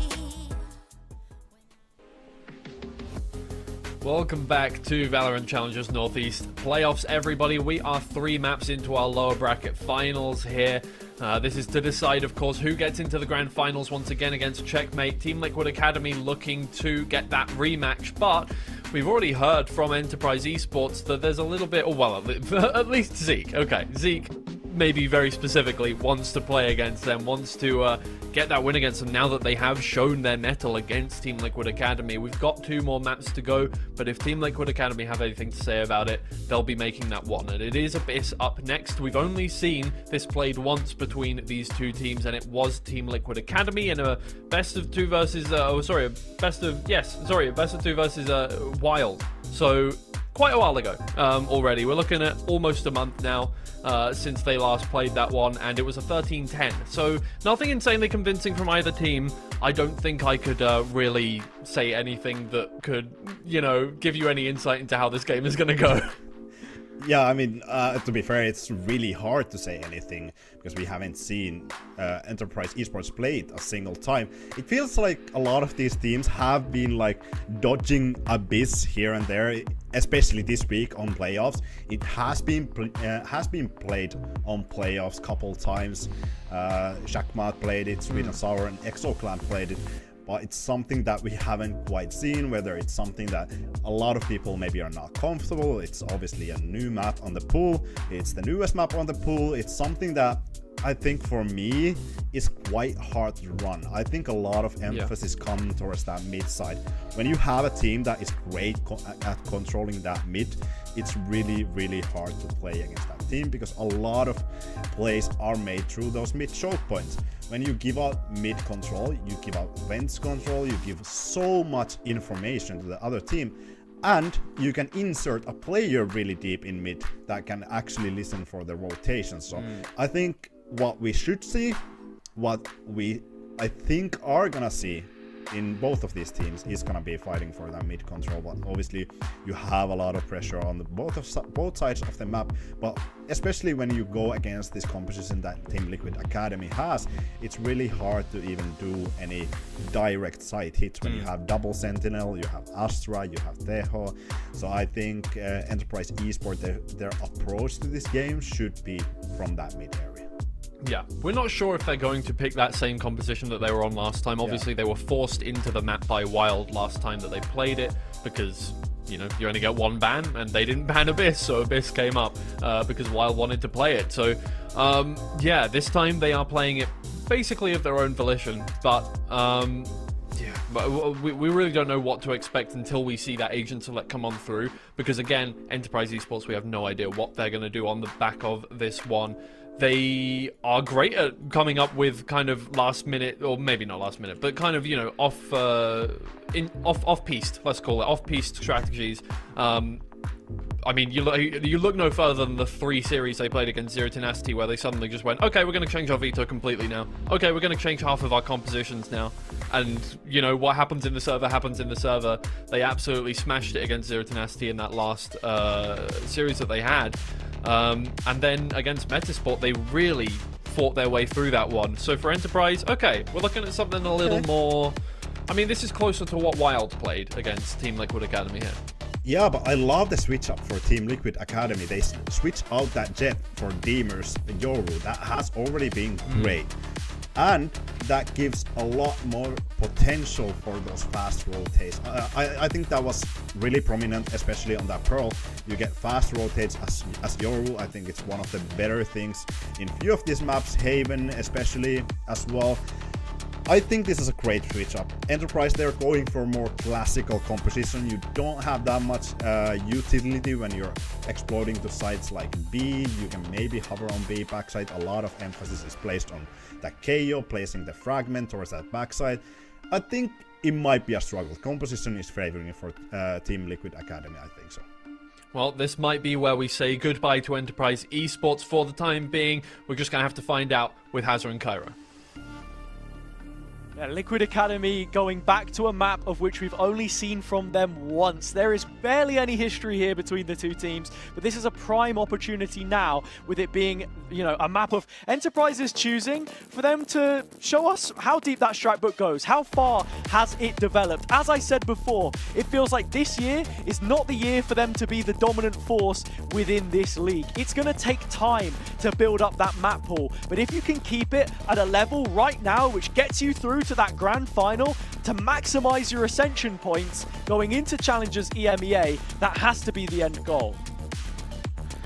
Welcome back to Valorant Challengers Northeast Playoffs, everybody. We are 3 maps into our lower bracket finals here. This is to decide, of course, who gets into the grand finals once again against Checkmate. Team Liquid Academy looking to get that rematch, but we've already heard from Enterprise Esports that there's a little bit, well, at least Zeke. Okay, Zeke maybe very specifically wants to play against them, wants to get that win against them now that they have shown their mettle against Team Liquid Academy. We've got 2 more maps to go, but if Team Liquid Academy have anything to say about it, they'll be making that one. And it is Abyss up next. We've only seen this played once between these 2 teams, and it was Team Liquid Academy in a best of 2 versus, a best of 2 versus Wild. So quite a while ago already. We're looking at almost a month now since they last played that one, and it was a 13-10. So nothing insanely convincing from either team. I don't think I could really say anything that could, give you any insight into how this game is going to go. Yeah, I mean, to be fair, it's really hard to say anything because we haven't seen Enterprise Esports play it a single time. It feels like a lot of these teams have been like dodging Abyss here and there, especially this week on playoffs. It has been played on playoffs a couple times. Shakmat played it, Sweden Sour and Exoclan played it. But it's something that we haven't quite seen, whether it's something that a lot of people maybe are not comfortable. It's obviously a new map on the pool. It's the newest map on the pool. It's something that I think for me is quite hard to run. I think a lot of emphasis comes towards that mid side. When you have a team that is great at controlling that mid, it's really, really hard to play against that team because a lot of plays are made through those mid choke points. When you give out mid control, you give out vents control, you give so much information to the other team, and you can insert a player really deep in mid that can actually listen for the rotations. So I think what we should see, I think are gonna see in both of these teams is gonna be fighting for that mid control. But obviously you have a lot of pressure on both sides of the map, but especially when you go against this composition that Team Liquid Academy has, it's really hard to even do any direct side hits when you have double Sentinel, you have Astra, you have Tejo. So I think Enterprise Esports, their approach to this game should be from that mid area. Yeah, we're not sure if they're going to pick that same composition that they were on last time. Obviously, they were forced into the map by Wild last time that they played it because, you only get 1 ban, and they didn't ban Abyss, so Abyss came up because Wild wanted to play it. So, yeah, this time they are playing it basically of their own volition, but we really don't know what to expect until we see that agent select come on through, because again, Enterprise Esports, we have no idea what they're going to do on the back of this one. They are great at coming up with kind of last minute, or maybe not last minute, but kind of, off-piste, let's call it, off-piste strategies. I mean, you look no further than the 3 series they played against Zero Tenacity, where they suddenly just went, okay, we're going to change our veto completely now. Okay, we're going to change half of our compositions now. And, what happens in the server happens in the server. They absolutely smashed it against Zero Tenacity in that last series that they had. And then against Metasport, they really fought their way through that one. So for Enterprise, okay, we're looking at something a little more... I mean, this is closer to what Wild played against Team Liquid Academy here. Yeah, but I love the switch up for Team Liquid Academy. They switched out that Jet for Demers Yoru. That has already been great. And that gives a lot more potential for those fast rotates. I think that was really prominent, especially on that Pearl. You get fast rotates as Yoru. I think it's one of the better things in few of these maps, Haven especially as well. I think this is a great switch up. Enterprise, they're going for more classical composition. You don't have that much utility when you're exploding to sites like B. You can maybe hover on B backside. A lot of emphasis is placed on that KO, placing the fragment towards that backside. I think it might be a struggle. Composition is favoring for Team Liquid Academy, I think so. Well, this might be where we say goodbye to Enterprise Esports for the time being. We're just going to have to find out with Hazza and Kyra. Yeah, Liquid Academy going back to a map of which we've only seen from them once. There is barely any history here between the two teams, but this is a prime opportunity now, with it being, you know, a map of Enterprise's choosing, for them to show us how deep that strat book goes. How far has it developed? As I said before, it feels like this year is not the year for them to be the dominant force within this league. It's going to take time to build up that map pool, but if you can keep it at a level right now which gets you through to that grand final to maximize your ascension points going into Challengers EMEA, that has to be the end goal.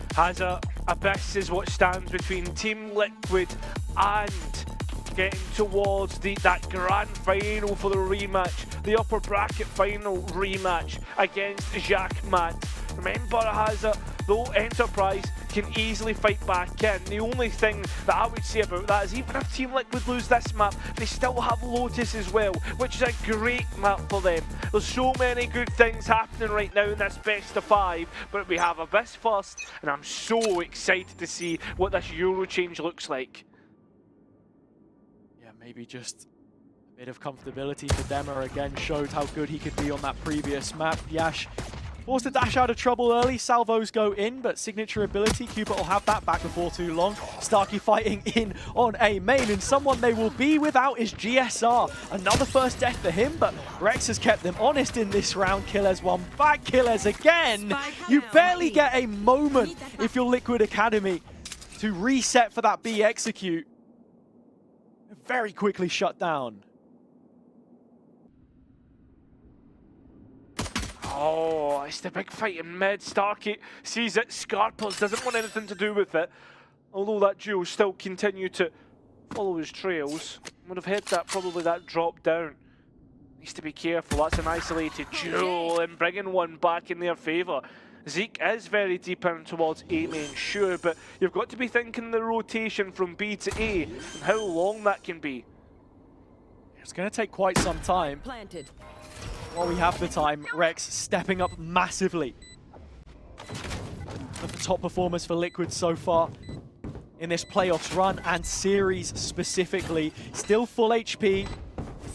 Hazza, Abyss is what stands between Team Liquid and getting towards that grand final for the rematch, the upper bracket final rematch against Jacques Mat. Remember, Hazza, though Enterprise can easily fight back in, the only thing that I would say about that is even if Team Liquid lose this map, they still have Lotus as well, which is a great map for them. There's so many good things happening right now in this best of 5, but we have Abyss first, and I'm so excited to see what this Euro change looks like. Yeah, maybe just a bit of comfortability for Dema. Again, showed how good he could be on that previous map. Yash forced to dash out of trouble early. Salvos go in, but signature ability, Cupid will have that back before too long. Starkey fighting in on A main, and someone they will be without is GSR. Another first death for him, but Rex has kept them honest in this round. Killers one back, Killers again. You barely get a moment if you're Liquid Academy to reset for that B execute. Very quickly shut down. Oh, it's the big fight in mid. Starkey sees it. Scarpers doesn't want anything to do with it. Although that duo still continue to follow his trails. Would have hit that, probably that drop down. Needs to be careful. That's an isolated duel and bringing one back in their favour. Zeke is very deep in towards A main, sure, but you've got to be thinking the rotation from B to A and how long that can be. It's going to take quite some time. Planted. While we have the time, Rex stepping up massively. One of the top performers for Liquid so far in this playoffs run and series specifically. Still full HP.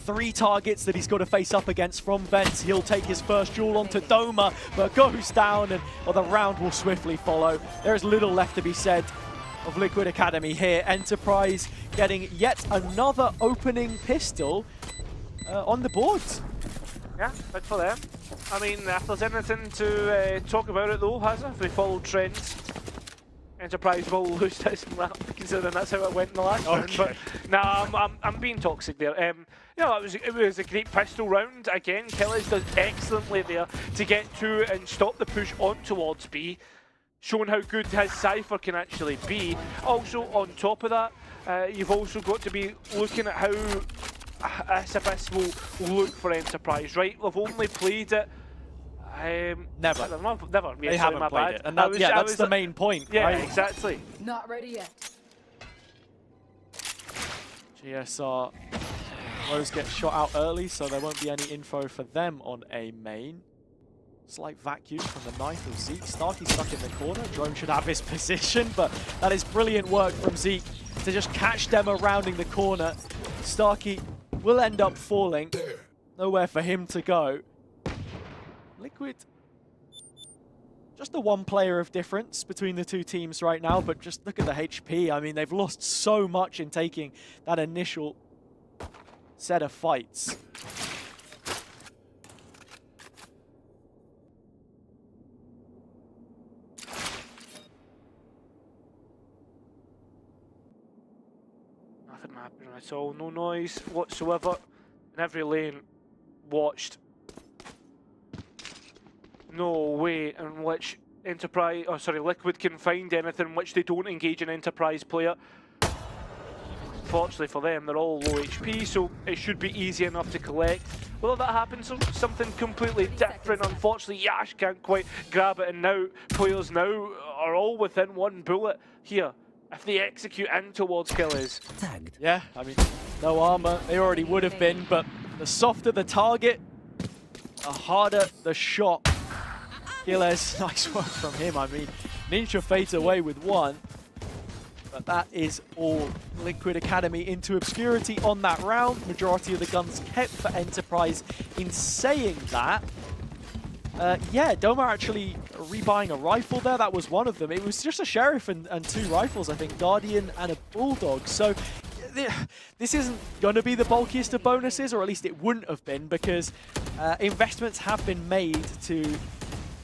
3 targets that he's got to face up against from Vents. He'll take his first duel onto Doma, but goes down, and the round will swiftly follow. There is little left to be said of Liquid Academy here. Enterprise getting yet another opening pistol on the board. Yeah, good for them. I mean, if there's anything to talk about it though, Hazza, if we follow trends, Enterprise will lose this map, considering that's how it went in the last round. But nah, I'm being toxic there. You know, it was a great pistol round. Again, Killers does excellently there to get to and stop the push on towards B, showing how good his Cypher can actually be. Also, on top of that, you've also got to be looking at how Abyss will look for Enterprise, right? We've only played it. Never. Never. They haven't played it. And that's the main point, yeah, right? exactly. Not ready yet. GSR. Rose gets shot out early, so there won't be any info for them on A main. Slight vacuum from the knife of Zeke. Starkey stuck in the corner. Drone should have his position, but that is brilliant work from Zeke to just catch them rounding the corner. Starkey will end up falling. Nowhere for him to go. Liquid, just the one player of difference between the two teams right now, but just look at the HP. I mean, they've lost so much in taking that initial set of fights. Nothing happening at all, no noise whatsoever. In every lane, watched. No way in which Enterprise, Liquid can find anything in which they don't engage an Enterprise player. unfortunately for them, they're all low HP, so it should be easy enough to collect. Whether that happens, something completely different. Unfortunately, Yash can't quite grab it, and now players now are all within one bullet here. If they execute in towards Killers. Yeah, I mean, no armor, they already would have been, but the softer the target, the harder the shot. Gilles, nice work from him. I mean, Ninja fades away with one, but that is all Liquid Academy into obscurity on that round. Majority of the guns kept for Enterprise. In saying that, yeah, Doma actually rebuying a rifle there. That was one of them. It was just a Sheriff and 2 rifles, I think, Guardian and a Bulldog. So this isn't going to be the bulkiest of bonuses, or at least it wouldn't have been, because investments have been made to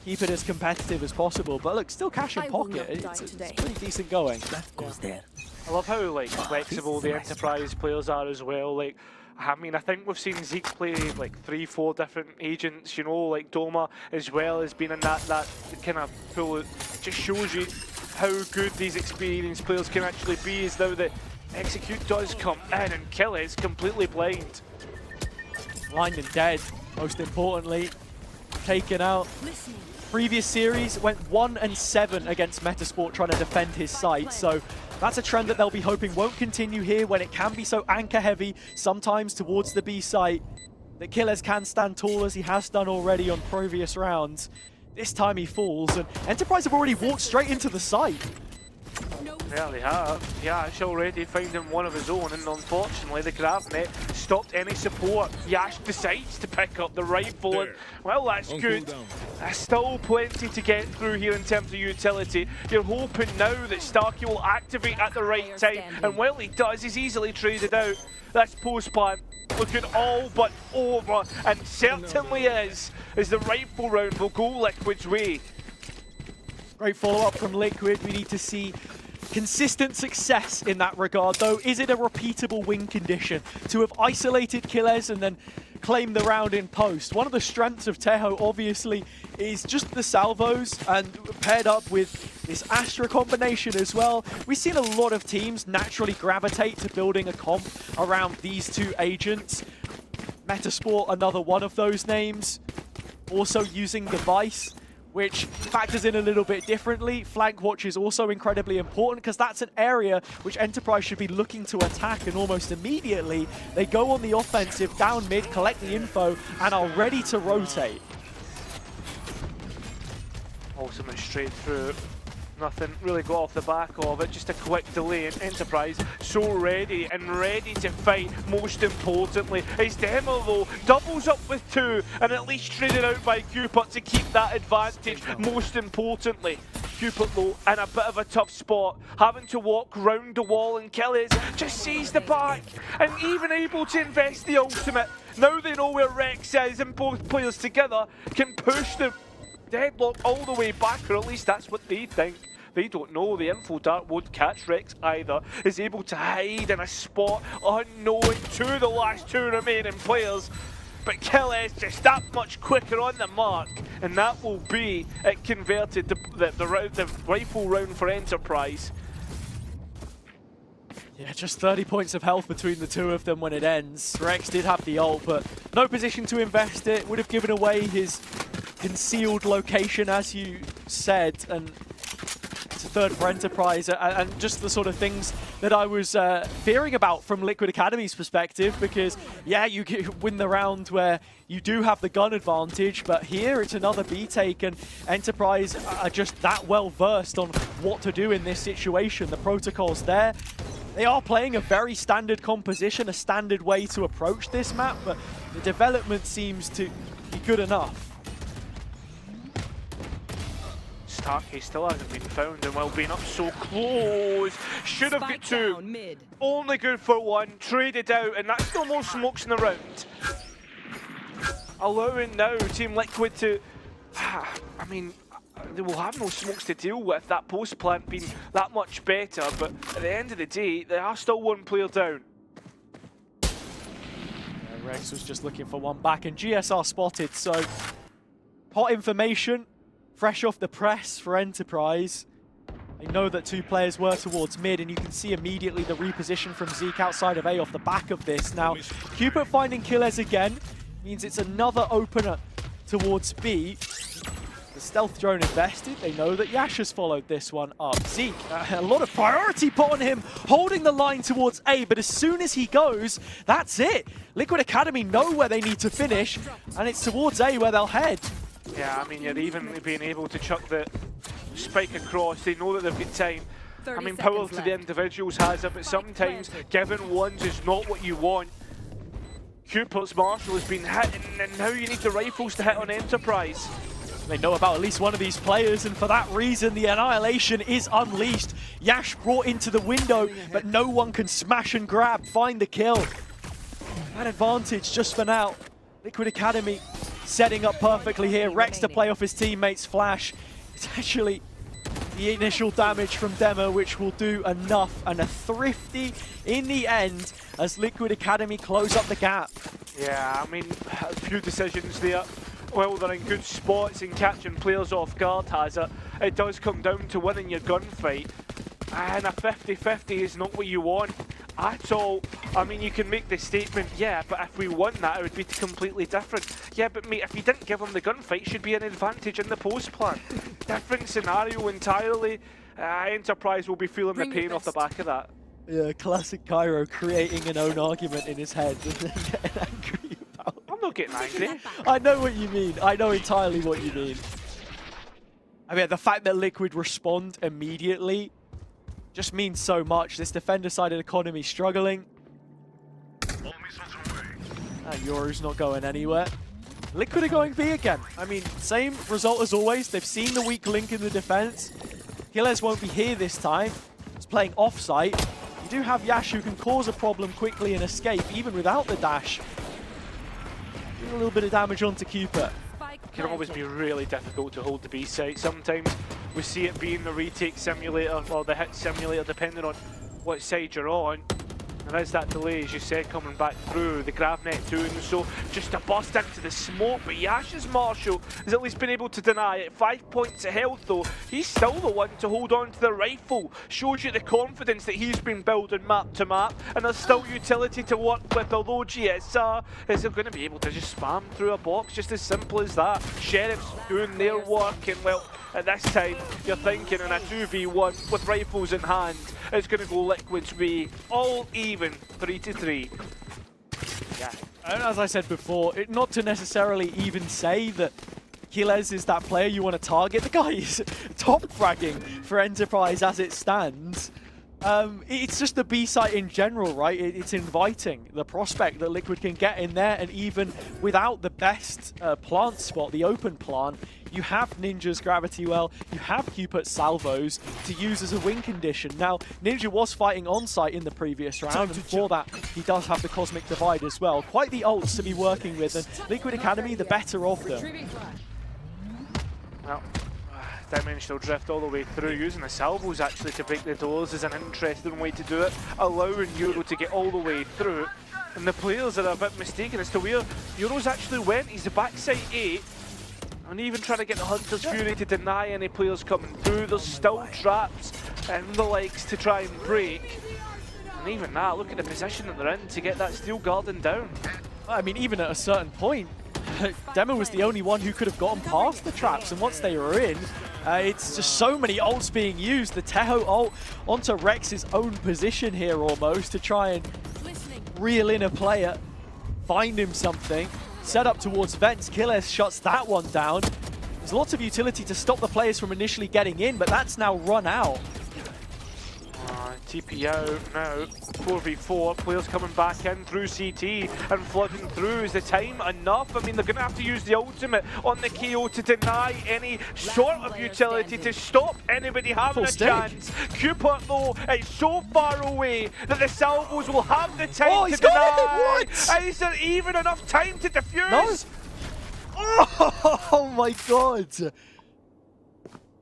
keep it as competitive as possible. But look, still cash in pocket. It's pretty decent going. I love how like flexible the Enterprise players are as well. Like, I mean, I think we've seen Zeke play like 3-4 different agents, you know, like Doma as well as being in that kind of pool. It just shows you how good these experienced players can actually be, as though the execute does come in and kill is completely blind. Blind and dead, most importantly, taken out. Previous series went 1-7 against Metasport trying to defend his site, so that's a trend that they'll be hoping won't continue here when it can be so anchor heavy sometimes towards the B site. That Killers can stand tall as he has done already on previous rounds. This time he falls, and Enterprise have already walked straight into the site. Yeah, they have. Yash already finding one of his own, and unfortunately the GravNet stopped any support. Yash decides to pick up the rifle, and well, that's good. There's still plenty to get through here in terms of utility. You're hoping now that Starkey will activate at the right time, and while he does, he's easily traded out. That's post-plant looking all but over, and certainly is, as the rifle round will go Liquid's way. Great follow-up from Liquid. We need to see consistent success in that regard, though. Is it a repeatable win condition to have isolated Killers and then claim the round in post? One of the strengths of Tejo, obviously, is just the salvos, and paired up with this Astra combination as well. We've seen a lot of teams naturally gravitate to building a comp around these 2 agents. Metasport, another one of those names. Also using Device, which factors in a little bit differently. Flank watch is also incredibly important, because that's an area which Enterprise should be looking to attack, and almost immediately they go on the offensive down mid, collect the info, and are ready to rotate. Ultimate straight through. Nothing really got off the back of it, just a quick delay, in Enterprise so ready to fight. Most importantly, his demo though doubles up with 2 and at least traded out by Cupid to keep that advantage. Most importantly, Cupid though in a bit of a tough spot, having to walk round the wall, and Kelly's just sees the back and even able to invest the ultimate. Now they know where Rex is, and both players together can push them deadlock all the way back, or at least that's what they think. They don't know the info dart won't catch Rex either. Is able to hide in a spot unknown to the last 2 remaining players. But Kill is just that much quicker on the mark, and that will be it converted the rifle round for Enterprise. Yeah, just 30 points of health between the 2 of them when it ends. Rex did have the ult, but no position to invest it. Would have given away his concealed location, as you said, and it's a third for Enterprise, and just the sort of things that I was fearing about from Liquid Academy's perspective, because yeah, you win the round where you do have the gun advantage, but here it's another B take, and Enterprise are just that well versed on what to do in this situation. The protocol's there. They are playing a very standard composition, a standard way to approach this map, but the development seems to be good enough. Starkey still hasn't been found, and while being up so close, should have got 2. Only good for 1, traded out, and that's still more smokes in the round. Allowing now Team Liquid to, I mean, they will have no smokes to deal with, that post plant being that much better, but at the end of the day, they are still 1 player down. Yeah, Rex was just looking for one back, and GSR spotted, so hot information. Fresh off the press for Enterprise. They know that two players were towards mid, and you can see immediately the reposition from Zeke outside of A off the back of this. Now, Cupid finding Killers again means it's another opener towards B. The stealth drone invested. They know that Yash has followed this one up. Zeke, a lot of priority put on him, holding the line towards A, but as soon as he goes, that's it. Liquid Academy know where they need to finish, and it's towards A where they'll head. Yeah, I mean, you're even being able to chuck the spike across. They know that they've got time. I mean, power to the individuals has it, but sometimes giving ones is not what you want. Cupid's Marshall has been hitting, and now you need the rifles to hit on Enterprise. They know about at least one of these players, and for that reason, the annihilation is unleashed. Yash brought into the window, but no one can smash and grab, find the kill. That advantage just for now. Liquid Academy setting up perfectly here. Rex to play off his teammates' flash. It's actually the initial damage from Demo, which will do enough, and a thrifty in the end as Liquid Academy close up the gap. Yeah, I mean, a few decisions there. Well, they're in good spots and catching players off guard has it. It does come down to winning your gunfight. And a 50-50 is not what you want at all. I mean, you can make the statement, yeah, but if we won that, it would be completely different. Yeah, but mate, if you didn't give them the gunfight, it should be an advantage in the post plan. Different scenario entirely. Enterprise will be feeling the pain off the back of that. Yeah, classic Cairo creating an own argument in his head and then getting angry about it. I'm not getting angry. I know what you mean. I know entirely what you mean. I mean, the fact that Liquid respond immediately just means so much. This defender-sided economy struggling. Yoru's not going anywhere. Liquid are going B again. I mean, same result as always. They've seen the weak link in the defense. Gilles won't be here this time. He's playing off-site. You do have Yash who can cause a problem quickly and escape, even without the dash. Doing a little bit of damage onto Cupid. It can always be really difficult to hold the B site. Sometimes we see it being the retake simulator or the hit simulator, depending on what side you're on. There is that delay, as you said, coming back through the grab net too, and so just a burst into the smoke. But Yash's Marshall has at least been able to deny it. 5 points of health though. He's still the one to hold on to the rifle. Shows you the confidence that he's been building map to map, and there's still utility to work with. Although GSR is going to be able to just spam through a box, just as simple as that. Sheriff's doing their work, and well, at this time you're thinking in a 2v1 with rifles in hand, it's going to go Liquid's way, all even, 3-3. Yeah. And as I said before, not to necessarily even say that Gilles is that player you want to target. The guy is top fragging for Enterprise as it stands. It's just the B site in general, right? It's inviting the prospect that Liquid can get in there, and even without the best plant spot, the open plant, you have Ninja's Gravity Well, you have Cupid's Salvos to use as a win condition. Now, Ninja was fighting on site in the previous round, and for that, he does have the Cosmic Divide as well. Quite the ults to be working with, and Liquid Academy, the better of them. Well, Dimensional Drift all the way through, using the salvos actually to break the doors is an interesting way to do it, allowing Euro to get all the way through. And the players are a bit mistaken as to where Euro's actually went. He's the backside 8, and even trying to get the Hunter's Fury to deny any players coming through. There's still traps and the likes to try and break. And even that, look at the position that they're in to get that Steel Garden down. I mean, even at a certain point, Demo was the only one who could have gotten past the traps, and once they were in, it's just so many ults being used. The Teho ult onto Rex's own position here almost to try and reel in a player, find him something, set up towards Vents. Gilles shuts that one down. There's lots of utility to stop the players from initially getting in, but that's now run out. TP out now, 4v4, players coming back in through CT and flooding through. Is the time enough? I mean, they're going to have to use the ultimate on the KO to deny any sort of utility to stop anybody having a chance. Cupid though is so far away that the salvos will have the time to deny. Is there even enough time to defuse? No. Oh my god!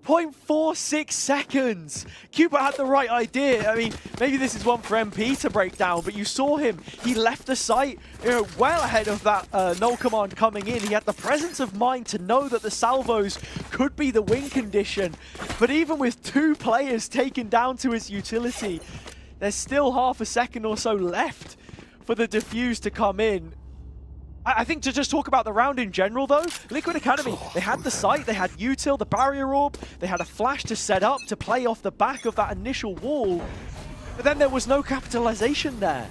0.46 seconds. Cooper had the right idea. I mean, maybe this is one for MP to break down, but you saw him. He left the site, you know, well ahead of that null command coming in. He had the presence of mind to know that the salvos could be the win condition. But even with 2 players taken down to his utility, there's still half a second or so left for the defuse to come in. I think to just talk about the round in general though, Liquid Academy, they had the site, they had util, the barrier orb, they had a flash to set up to play off the back of that initial wall, but then there was no capitalization there.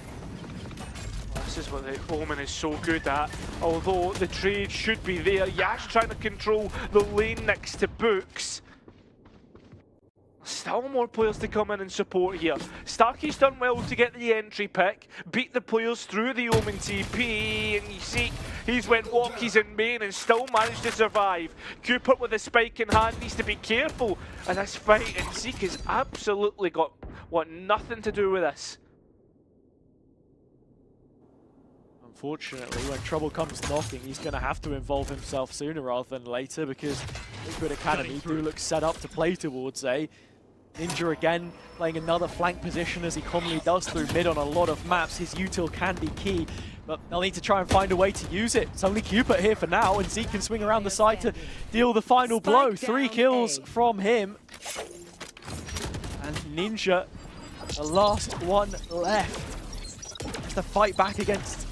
This is what the Omen is so good at, although the trade should be there. Yash trying to control the lane next to Books. Still more players to come in and support here. Starkey's done well to get the entry pick, beat the players through the Omen TP, and you see he's went walkies in main and still managed to survive. Cooper with a spike in hand needs to be careful in this fight, and Zeke has absolutely got nothing to do with this. Unfortunately, when trouble comes knocking, he's going to have to involve himself sooner rather than later, because Liquid Academy do look set up to play towards A. Ninja again playing another flank position as he commonly does through mid on a lot of maps. His util can be key, but they'll need to try and find a way to use it. It's only Cupid here for now, and Zeke can swing around the side to deal the final blow. 3 kills from him. And Ninja, the last one left. Has to fight back against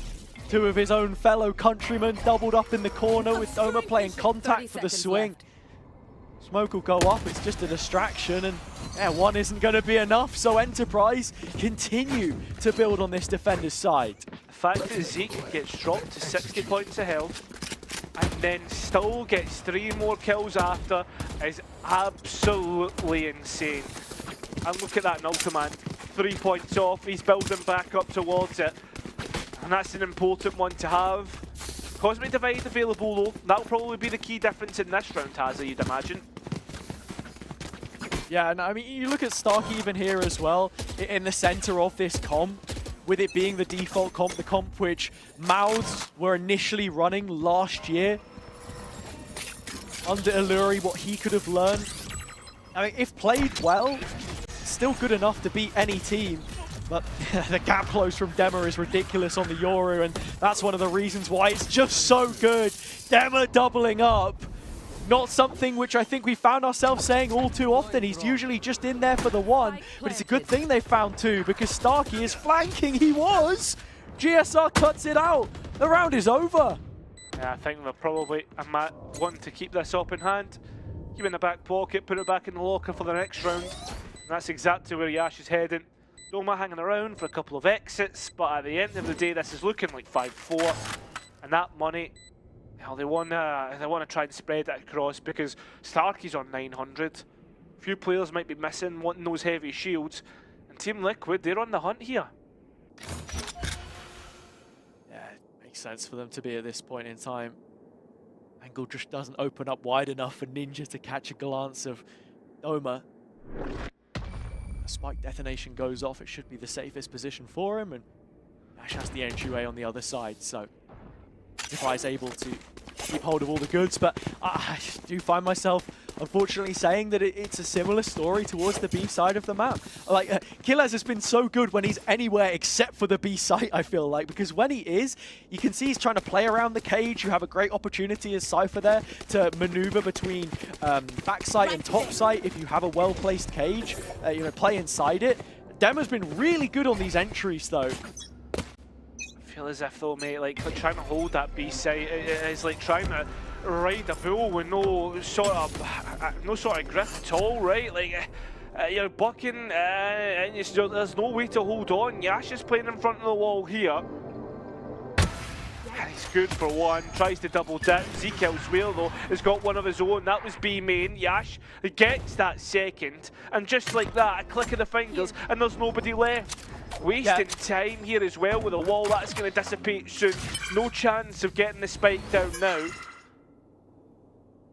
2 of his own fellow countrymen, doubled up in the corner with Doma playing contact for the swing. Smoke will go up, it's just a distraction, and yeah, 1 isn't going to be enough, so Enterprise continue to build on this defender's side. The fact that Zeke gets dropped to 60 points of health and then still gets 3 more kills after is absolutely insane. And look at that null command, 3 points off, he's building back up towards it. And that's an important one to have. Cosmic Divide available though, that'll probably be the key difference in this round, Hazza, you'd imagine. Yeah, and I mean, you look at Starkey even here as well, in the center of this comp, with it being the default comp, the comp which Mouths were initially running last year. Under Illuri, what he could have learned. I mean, if played well, still good enough to beat any team. But the gap close from Dema is ridiculous on the Yoru, and that's one of the reasons why it's just so good. Dema doubling up. Not something which I think we found ourselves saying all too often. He's usually just in there for the 1, but it's a good thing they found 2 because Starkey is flanking. He was! GSR cuts it out. The round is over. Yeah, I think they're probably wanting to keep this up in hand. Keep it in the back pocket, put it back in the locker for the next round. And that's exactly where Yash is heading. Doma hanging around for a couple of exits, but at the end of the day, this is looking like 5-4. And that money, well, they want to try and spread it across because Starkey's on 900. A few players might be missing, wanting those heavy shields. And Team Liquid, they're on the hunt here. Yeah, it makes sense for them to be at this point in time. Angle just doesn't open up wide enough for Ninja to catch a glance of Doma. A spike detonation goes off, it should be the safest position for him, and Ash has the entryway on the other side, so Enterprise able to keep hold of all the goods, but I do find myself unfortunately saying that it's a similar story towards the B side of the map. Like, Killaz has been so good when he's anywhere except for the B site, I feel like, because when he is, you can see he's trying to play around the cage. You have a great opportunity as Cypher there to maneuver between backside and topside if you have a well-placed cage, you know, play inside it. Dema's been really good on these entries, though. I feel as if though, mate, like trying to hold that B site is like trying to ride a bull with no sort of grip at all, right? Like you're bucking, and there's no way to hold on. Yash is playing in front of the wall here. And he's good for 1, tries to double dip. Zeke elsewhere though has got one of his own. That was B main. Yash gets that second, and just like that, a click of the fingers, and there's nobody left. Wasting time here as well with a wall that's going to dissipate soon. No chance of getting the spike down now.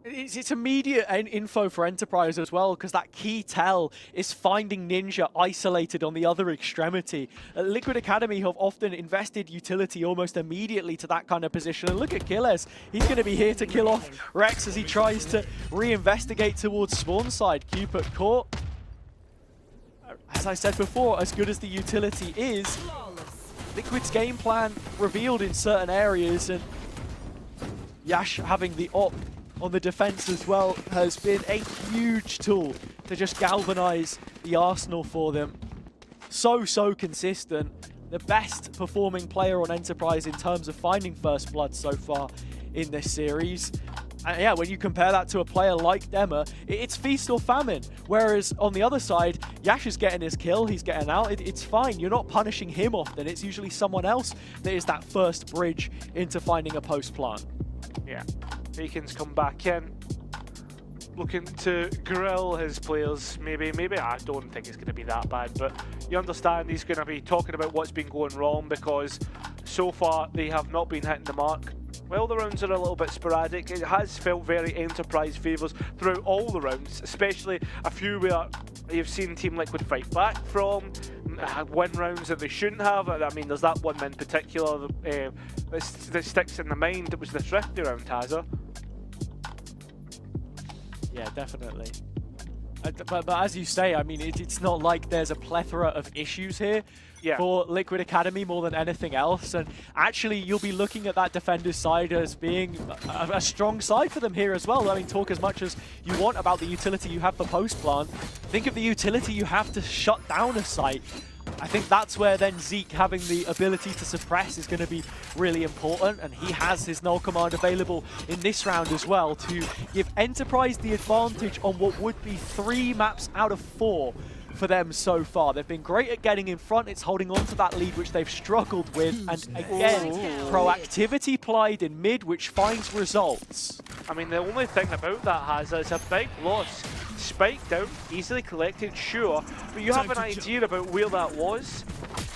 It's immediate info for Enterprise as well, because that key tell is finding Ninja isolated on the other extremity. Liquid Academy have often invested utility almost immediately to that kind of position. And look at Killes. He's going to be here to kill off Rex as he tries to reinvestigate towards spawn side. Cupid caught. As I said before, as good as the utility is, Liquid's game plan revealed in certain areas, and Yash having the op on the defense as well has been a huge tool to just galvanize the arsenal for them. So consistent. The best performing player on Enterprise in terms of finding first blood so far in this series. And yeah, when you compare that to a player like Dema, it's feast or famine. Whereas on the other side, Yash is getting his kill, he's getting out, it's fine. You're not punishing him often, it's usually someone else that is that first bridge into finding a post plant. Yeah, Bacon's come back in, looking to grill his players. Maybe I don't think it's going to be that bad, but you understand he's going to be talking about what's been going wrong, because so far they have not been hitting the mark. Well, the rounds are a little bit sporadic. It has felt very Enterprise favours throughout all the rounds, especially a few where you've seen Team Liquid fight back from, win rounds that they shouldn't have. I mean, there's that one in particular that sticks in the mind. It was the Thrifty round, Hazza. Yeah, definitely. But as you say, I mean, it's not like there's a plethora of issues here for Liquid Academy more than anything else. And actually, you'll be looking at that defender's side as being a strong side for them here as well. I mean, talk as much as you want about the utility you have for post plant. Think of the utility you have to shut down a site. I think that's where then Zeke having the ability to suppress is going to be really important, and he has his null command available in this round as well to give Enterprise the advantage on what would be 3 maps out of 4 for them so far. They've been great at getting in front. It's holding on to that lead, which they've struggled with, and again, proactivity applied in mid, which finds results. I mean, the only thing about that, Hazza, is a big loss. Spike down, easily collected, sure, but you have an idea about where that was,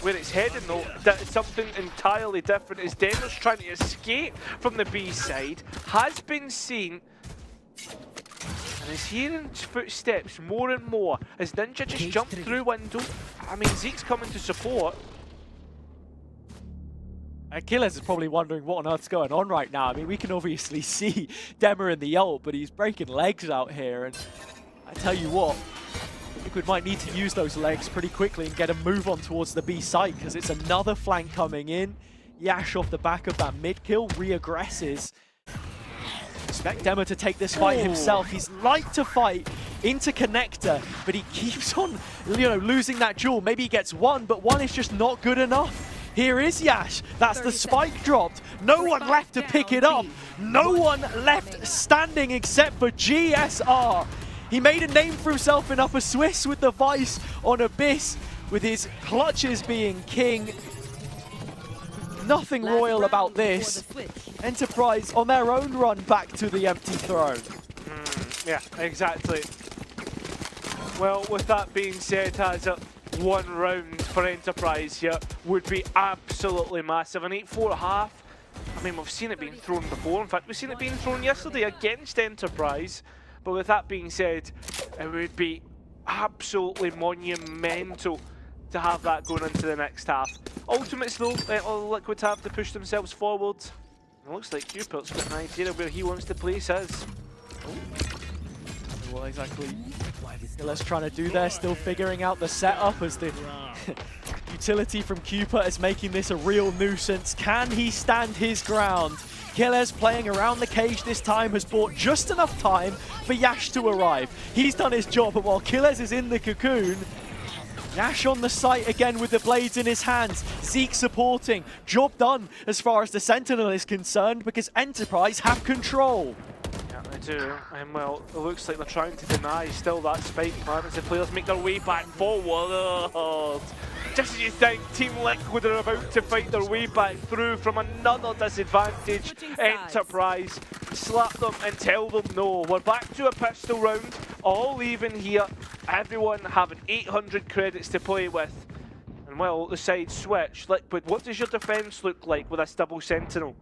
where it's heading though. That is something entirely different. As Denver's trying to escape from the B side, has been seen, and is hearing footsteps more and more as Ninja just jumped through window. I mean, Zeke's coming to support. Achilles is probably wondering what on earth's going on right now. I mean, we can obviously see Dema in the ult, but he's breaking legs out here, and I tell you what, Liquid might need to use those legs pretty quickly and get a move on towards the B site, because it's another flank coming in. Yash off the back of that mid kill re-aggresses. Expect Dema to take this fight himself. He's light to fight into connector, but he keeps on, losing that duel. Maybe he gets one, but one is just not good enough. Here is Yash. That's the spike dropped. No one left to pick it up. No one left standing except for GSR. He made a name for himself in Upper Swiss with the Vice on Abyss, with his clutches being king. Nothing royal about this. Enterprise on their own run back to the empty throne. Yeah, exactly. Well, with that being said, Hazza, 1 round for Enterprise here would be absolutely massive. An 8-4.5. I mean, we've seen it being thrown before. In fact, we've seen it being thrown yesterday against Enterprise. But with that being said, it would be absolutely monumental to have that going into the next half. Ultimates though, Liquid have to push themselves forward. It looks like Cupert's got an idea of where he wants to place his. What exactly Killer's trying to do there, still figuring out the setup as the utility from Cupert is making this a real nuisance. Can he stand his ground? Killer's playing around the cage this time, has bought just enough time for Yash to arrive. He's done his job, but while Killer's is in the cocoon, Yash on the site again with the blades in his hands. Zeke supporting. Job done as far as the Sentinel is concerned, because Enterprise have control. Yeah, they do. And well, it looks like they're trying to deny still that spike plan as the players make their way back forward. Just as you think Team Liquid are about to fight their way back through from another disadvantage, Enterprise slap them and tell them no. We're back to a pistol round, all even here. Everyone having 800 credits to play with. And well, the side switch. Liquid, what does your defense look like with this double Sentinel?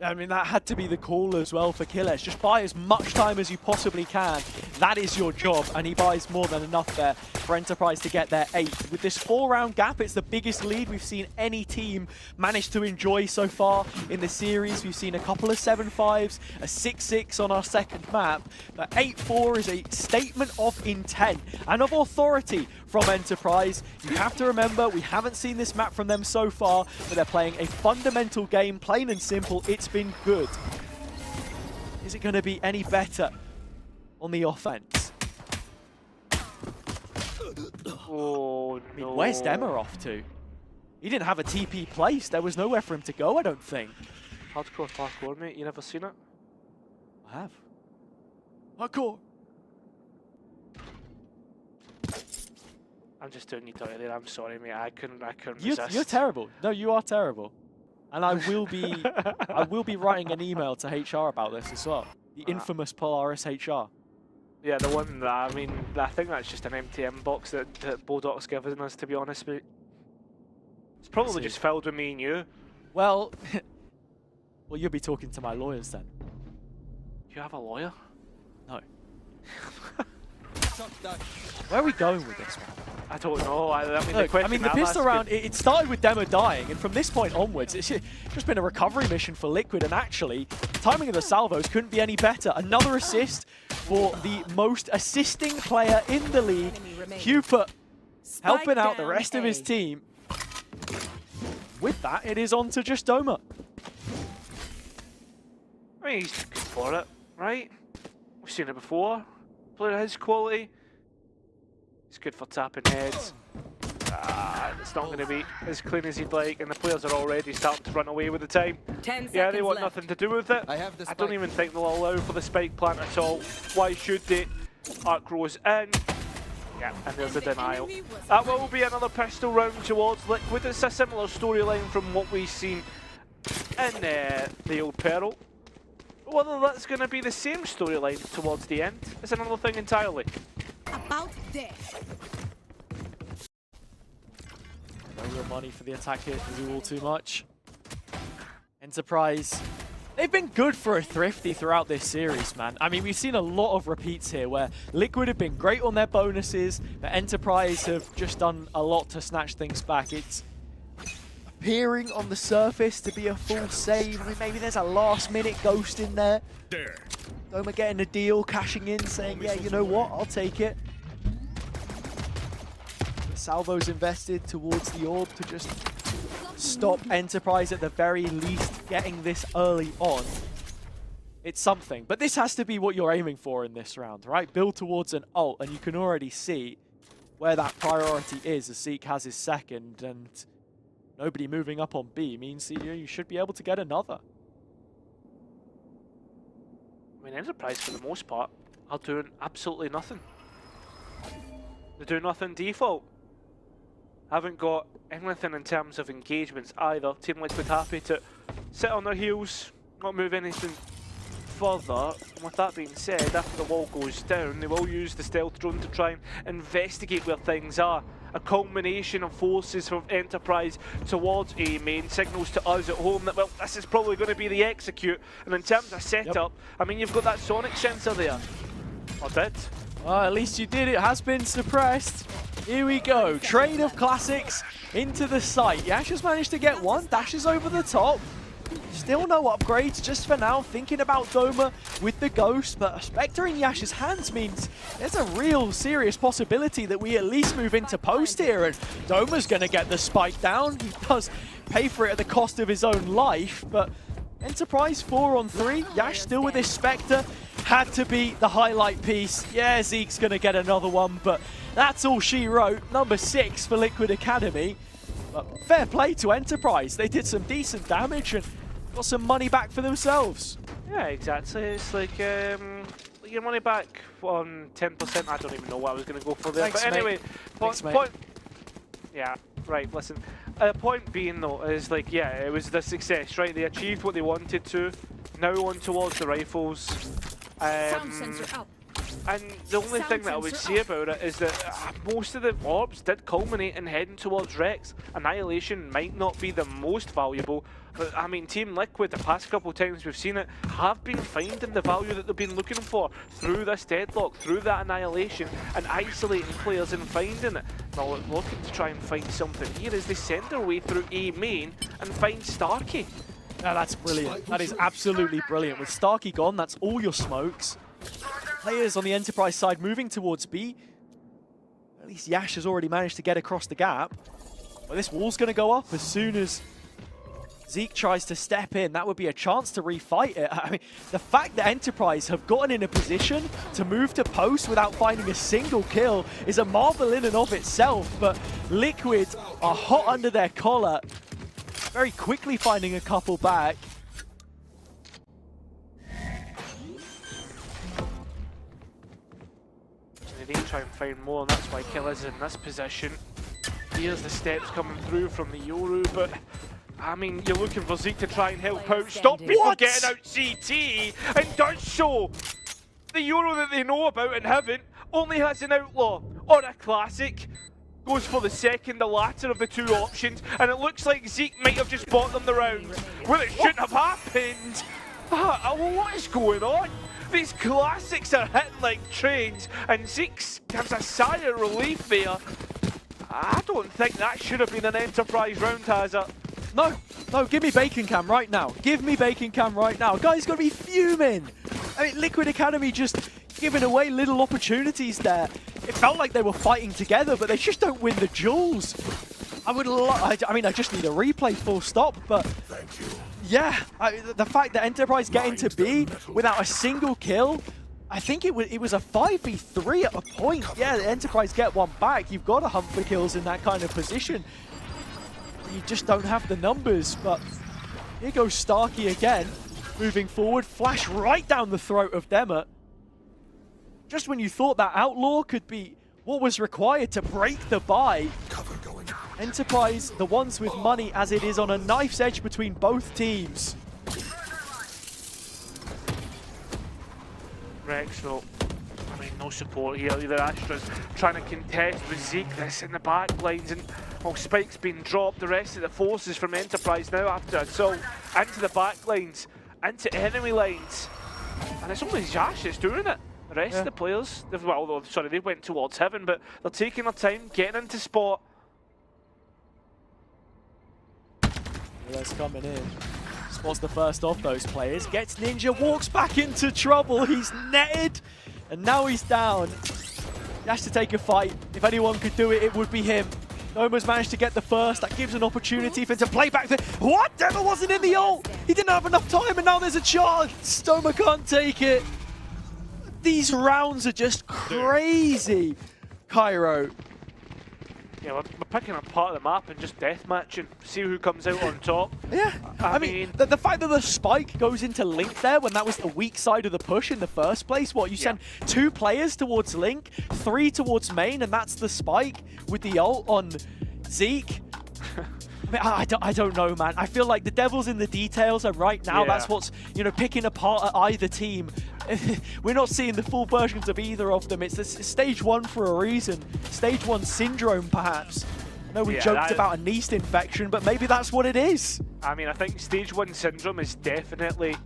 I mean, that had to be the call as well for Killers. Just buy as much time as you possibly can. That is your job, and he buys more than enough there for Enterprise to get their 8th. With this 4-round gap, it's the biggest lead we've seen any team manage to enjoy so far in the series. We've seen a couple of 7-5s, a 6-6 on our second map, but 8-4 is a statement of intent and of authority from Enterprise. You have to remember, we haven't seen this map from them so far, but they're playing a fundamental game, plain and simple. It's been good. Is it going to be any better on the offense? Oh, I mean, no. where's Demmer off to? He didn't have a TP place. There was nowhere for him to go, I don't think. Hardcore parkour, mate. You never seen it? I have. Hardcore. I'm just doing you dirty there. I'm sorry, mate. I couldn't resist. You're terrible. No, you are terrible. And I will be writing an email to HR about this as well. The infamous Polaris HR. Yeah, the one that, I mean, I think that's just an empty inbox that Bodoc's given us, to be honest, mate. It's probably just filled with me and you. Well, well, you'll be talking to my lawyers then. You have a lawyer? No. Where are we going with this one? I don't know. I mean, Look, the I'm pistol asking- round, it started with Demo dying, and from this point onwards, it's just been a recovery mission for Liquid, and actually, timing of the salvos couldn't be any better. Another assist for the most assisting player in the league, Hupert, helping out the rest of his team. With that, it is on to just Doma. I mean, he's good for it, right? We've seen it before. Player of his quality. He's good for tapping heads. It's not going to be as clean as he'd like, and the players are already starting to run away with the time. 10 Yeah, they seconds want left. nothing to do with it. I have the I don't spike. even think they'll allow for the spike plant at all. Why should they? Arc goes in. Yeah, and there's a denial. That will be another pistol round towards Liquid. It's a similar storyline from what we've seen in the old Pearl. Whether that's going to be the same storyline towards the end is another thing entirely. About there. No real money for the attack here to do all too much. Enterprise, they've been good for a thrifty throughout this series, man. I mean, we've seen a lot of repeats here where Liquid have been great on their bonuses, but Enterprise have just done a lot to snatch things back. It's appearing on the surface to be a full save. I mean, maybe there's a last-minute ghost in there. There. Doma getting a deal, cashing in, saying, yeah, you know what, I'll take it. The salvo's invested towards the orb to just stop Enterprise at the very least getting this early on. It's something, but this has to be what you're aiming for in this round, right? Build towards an ult, and you can already see where that priority is as Zeke has his second, and nobody moving up on B means you should be able to get another. I mean, Enterprise, for the most part, are doing absolutely nothing. They're doing nothing default. Haven't got anything in terms of engagements either. Team Liquid happy to sit on their heels, not move anything further. And with that being said, after the wall goes down, they will use the stealth drone to try and investigate where things are. A culmination of forces from Enterprise towards A main signals to us at home that, well, this is probably going to be the execute. And in terms of setup, I mean, you've got that sonic sensor there. Or did. Well, at least you did. It has been suppressed. Here we go. Trade of classics into the site. Yash has managed to get one. Dashes over the top. Still no upgrades just for now. Thinking about Doma with the Ghost, but a Spectre in Yash's hands means there's a real serious possibility that we at least move into post here, and Doma's going to get the spike down. He does pay for it at the cost of his own life, but Enterprise 4 on 3. Yash still with his Spectre. Had to be the highlight piece. Yeah, Zeke's going to get another one, but that's all she wrote. Number 6 for Liquid Academy. But fair play to Enterprise. They did some decent damage and got some money back for themselves. Yeah, exactly. It's like your money back on 10%. I don't even know what I was going to go for there. Thanks, but anyway, mate. Thanks, mate. point. Yeah, right. Listen. Point being though is like, yeah, it was the success, right? They achieved what they wanted to. Now on towards the rifles. Sound sensor out. And the only thing that I would say about it is that most of the orbs did culminate in heading towards Rex. Annihilation might not be the most valuable, but I mean, Team Liquid, the past couple of times we've seen it, have been finding the value that they've been looking for through this deadlock, through that Annihilation, and isolating players and finding it. Now looking to try and find something here as they send their way through A main and find Starkey. Now that's brilliant. That is absolutely brilliant. With Starkey gone, that's all your smokes. Players on the Enterprise side moving towards B. At least Yash has already managed to get across the gap. But this wall's going to go up as soon as Zeke tries to step in. That would be a chance to refight it. I mean, the fact that Enterprise have gotten in a position to move to post without finding a single kill is a marvel in and of itself. But Liquid are hot under their collar, very quickly finding a couple back. They try and find more, and that's why Kill is in this position. Here's the steps coming through from the Yoru, but I mean, you're looking for Zeke to try and help out. Stop people What? getting out CT, and does so. The Yoru that they know about and haven't only has an outlaw or a classic. Goes for the second, the latter of the two options, and it looks like Zeke might have just bought them the round. Well, it shouldn't have happened. What is going on? These classics are hitting like trains, and Zeke gives a sigh of relief there. I don't think that should have been an Enterprise round, has it? No, give me Bacon Cam right now. Give me Bacon Cam right now. Guys got to be fuming. I mean, Liquid Academy just giving away little opportunities there. It felt like they were fighting together, but they just don't win the duels. I mean, I just need a replay, full stop, but yeah, the fact that Enterprise get into B without a single kill, I think it was a 5v3 at a point. Yeah, the Enterprise get one back. You've got to hunt for kills in that kind of position. You just don't have the numbers, but here goes Starkey again, moving forward, flash right down the throat of Demet. Just when you thought that Outlaw could be what was required to break the buy, Enterprise, the ones with money as it is on a knife's edge between both teams. Rex, though, I mean, no support here. Either Astra's trying to contest with Zeke, this in the back lines, and well, Spike's been dropped. The rest of the forces from Enterprise now after assault into the back lines, into enemy lines. And it's only Yash that's doing it. The rest of the players, they went towards Heaven, but they're taking their time, getting into spot. That's coming in. Spots the first of those players. Gets Ninja, walks back into trouble. He's netted, and now he's down. He has to take a fight. If anyone could do it, it would be him. Noma's managed to get the first. That gives an opportunity for him to play back. What? Dema wasn't in the ult. He didn't have enough time, and now there's a chance. Stoma can't take it. These rounds are just crazy, Cairo. Yeah, we're picking up part of the map and just deathmatching, see who comes out on top. Yeah, I mean the fact that the spike goes into Link there when that was the weak side of the push in the first place. What, you send 2 players towards Link, 3 towards main, and that's the spike with the ult on Zeke. I mean, I don't know, man. I feel like the devil's in the details, and right now that's what's, you know, picking apart at either team. We're not seeing the full versions of either of them. It's stage 1 for a reason. Stage 1 syndrome, perhaps. I know we joked about a yeast infection, but maybe that's what it is. I mean, I think stage 1 syndrome is definitely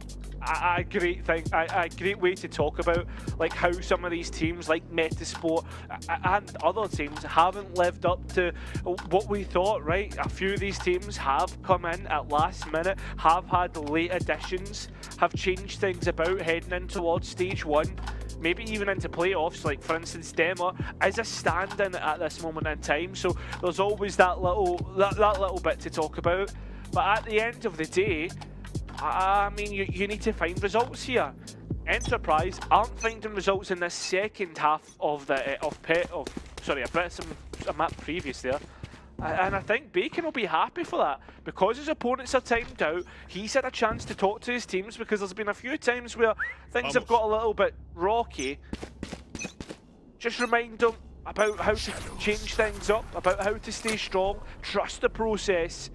a great thing, a great way to talk about like how some of these teams like Metasport and other teams haven't lived up to what we thought, right? A few of these teams have come in at last minute, have had late additions, have changed things about heading in towards stage 1, maybe even into playoffs. Like for instance, Dema is a stand-in at this moment in time, so there's always that little bit to talk about. But at the end of the day, I mean, you need to find results here. Enterprise aren't finding results in the second half of the a map previous there. And I think Bacon will be happy for that. Because his opponents are timed out, he's had a chance to talk to his teams, because there's been a few times where things have got a little bit rocky. Just remind them about how to change things up, about how to stay strong, trust the process.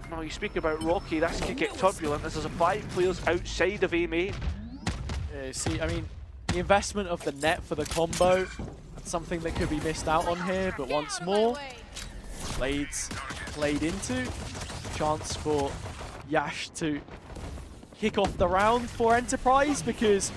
No, you speak about rocky, that could get turbulent as there's 5 players outside of A main. See, I mean, The investment of the net for the combo, that's something that could be missed out on here, but once more, blades played into. Chance for Yash to kick off the round for Enterprise, because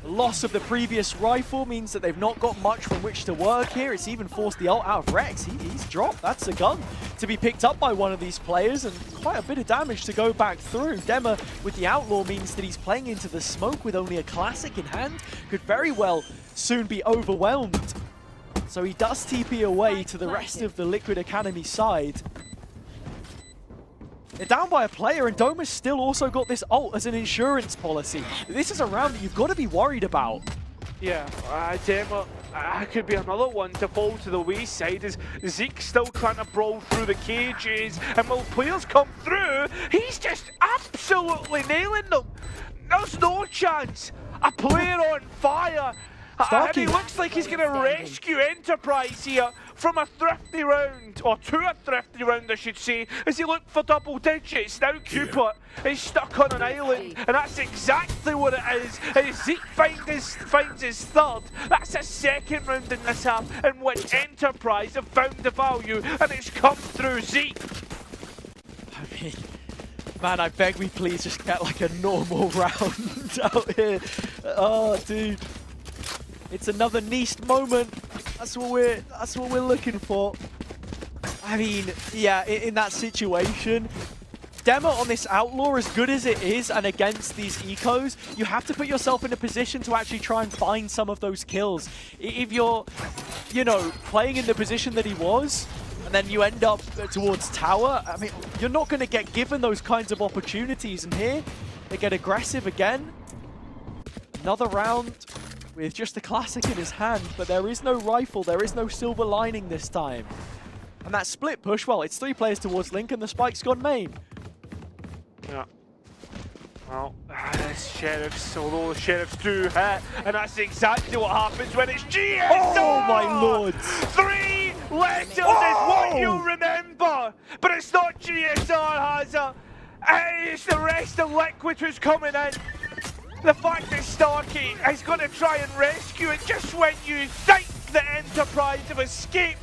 the loss of the previous rifle means that they've not got much from which to work here. It's even forced the ult out of Rex. He's dropped. That's a gun to be picked up by one of these players, and quite a bit of damage to go back through. Dema with the Outlaw means that he's playing into the smoke with only a classic in hand. Could very well soon be overwhelmed. So he does TP away to the rest of the Liquid Academy side. They're down by a player, and Doma's still also got this ult as an insurance policy. This is a round that you've got to be worried about. Yeah, Dema could be another one to fall to the wayside, as Zeke's still trying to brawl through the cages, and while players come through, he's just absolutely nailing them. There's no chance. A player on fire. And he looks like he's going to rescue Enterprise here from a thrifty round, or to a thrifty round I should say, as he looked for double digits. Now Cooper is stuck on an island, and that's exactly what it is. As Zeke finds his third, that's a second round in this half in which Enterprise have found the value, and it's come through Zeke. I mean, man, I beg we please just get like a normal round out here. Oh, dude. It's another Neist moment. That's what we're looking for. I mean, yeah, in that situation, Dema on this Outlaw, as good as it is, and against these ecos, you have to put yourself in a position to actually try and find some of those kills. If you're, you know, playing in the position that he was, and then you end up towards tower, I mean, you're not going to get given those kinds of opportunities. And here, they get aggressive again. Another round with just a classic in his hand, but there is no rifle, there is no silver lining this time. And that split push, well, it's 3 players towards Link, and the spike's gone main. Yeah. Well, Sheriffs, although the Sheriffs do hit, and that's exactly what happens when it's GSR! Oh my lord! 3 letters is what you'll remember, but it's not GSR, Hazza. It's the rest of Liquid who's coming in. The fact that Starkey is going to try and rescue it just when you think the Enterprise have escaped,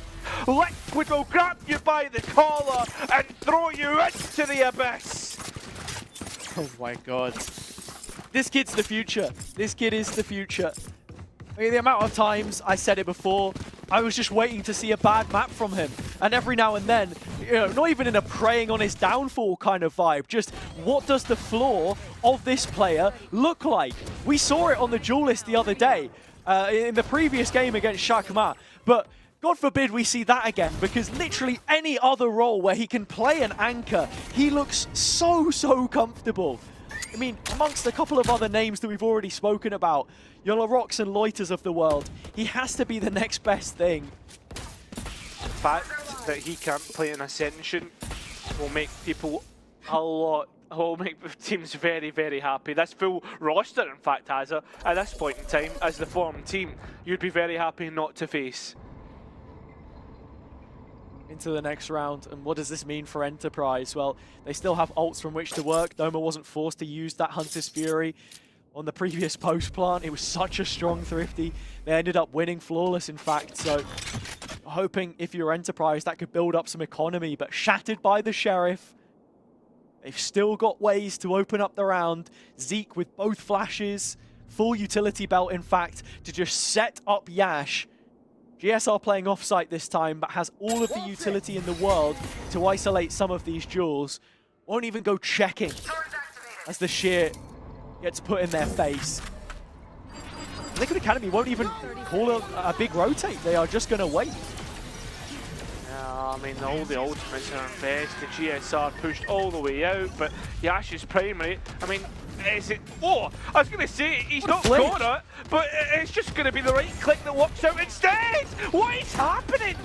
Liquid will grab you by the collar and throw you into the abyss. Oh my god. This kid's the future. This kid is the future. I mean, the amount of times I said it before, I was just waiting to see a bad map from him. And every now and then, you know, not even in a preying on his downfall kind of vibe, just what does the floor of this player look like? We saw it on the duelist the other day, in the previous game against Shakma, but God forbid we see that again, because literally any other role where he can play an anchor, he looks so comfortable. I mean, amongst a couple of other names that we've already spoken about, Yolorox and Loiters of the world, he has to be the next best thing. The fact that he can't play an Ascension will make people will make teams very happy. This full roster, in fact, Hazza, at this point in time, as the form team, you'd be very happy not to face. Into the next round, and what does this mean for Enterprise? Well, they still have ults from which to work. Doma wasn't forced to use that Hunter's Fury on the previous post plant. It was such a strong thrifty. They ended up winning flawless, in fact, so hoping if you're Enterprise that could build up some economy, but shattered by the Sheriff. They've still got ways to open up the round. Zeke with both flashes, full utility belt, in fact, to just set up Yash. GSR playing off-site this time, but has all of the utility in the world to isolate some of these duels. Won't even go checking as the shear gets put in their face. Liquid Academy won't even call a big rotate. They are just going to wait. I mean, all the ultimates are invest. The GSR pushed all the way out, but Yash's primary, I mean, is it... Oh, I was going to say, he's not got it, but it's just going to be the right click that works out instead! What is happening?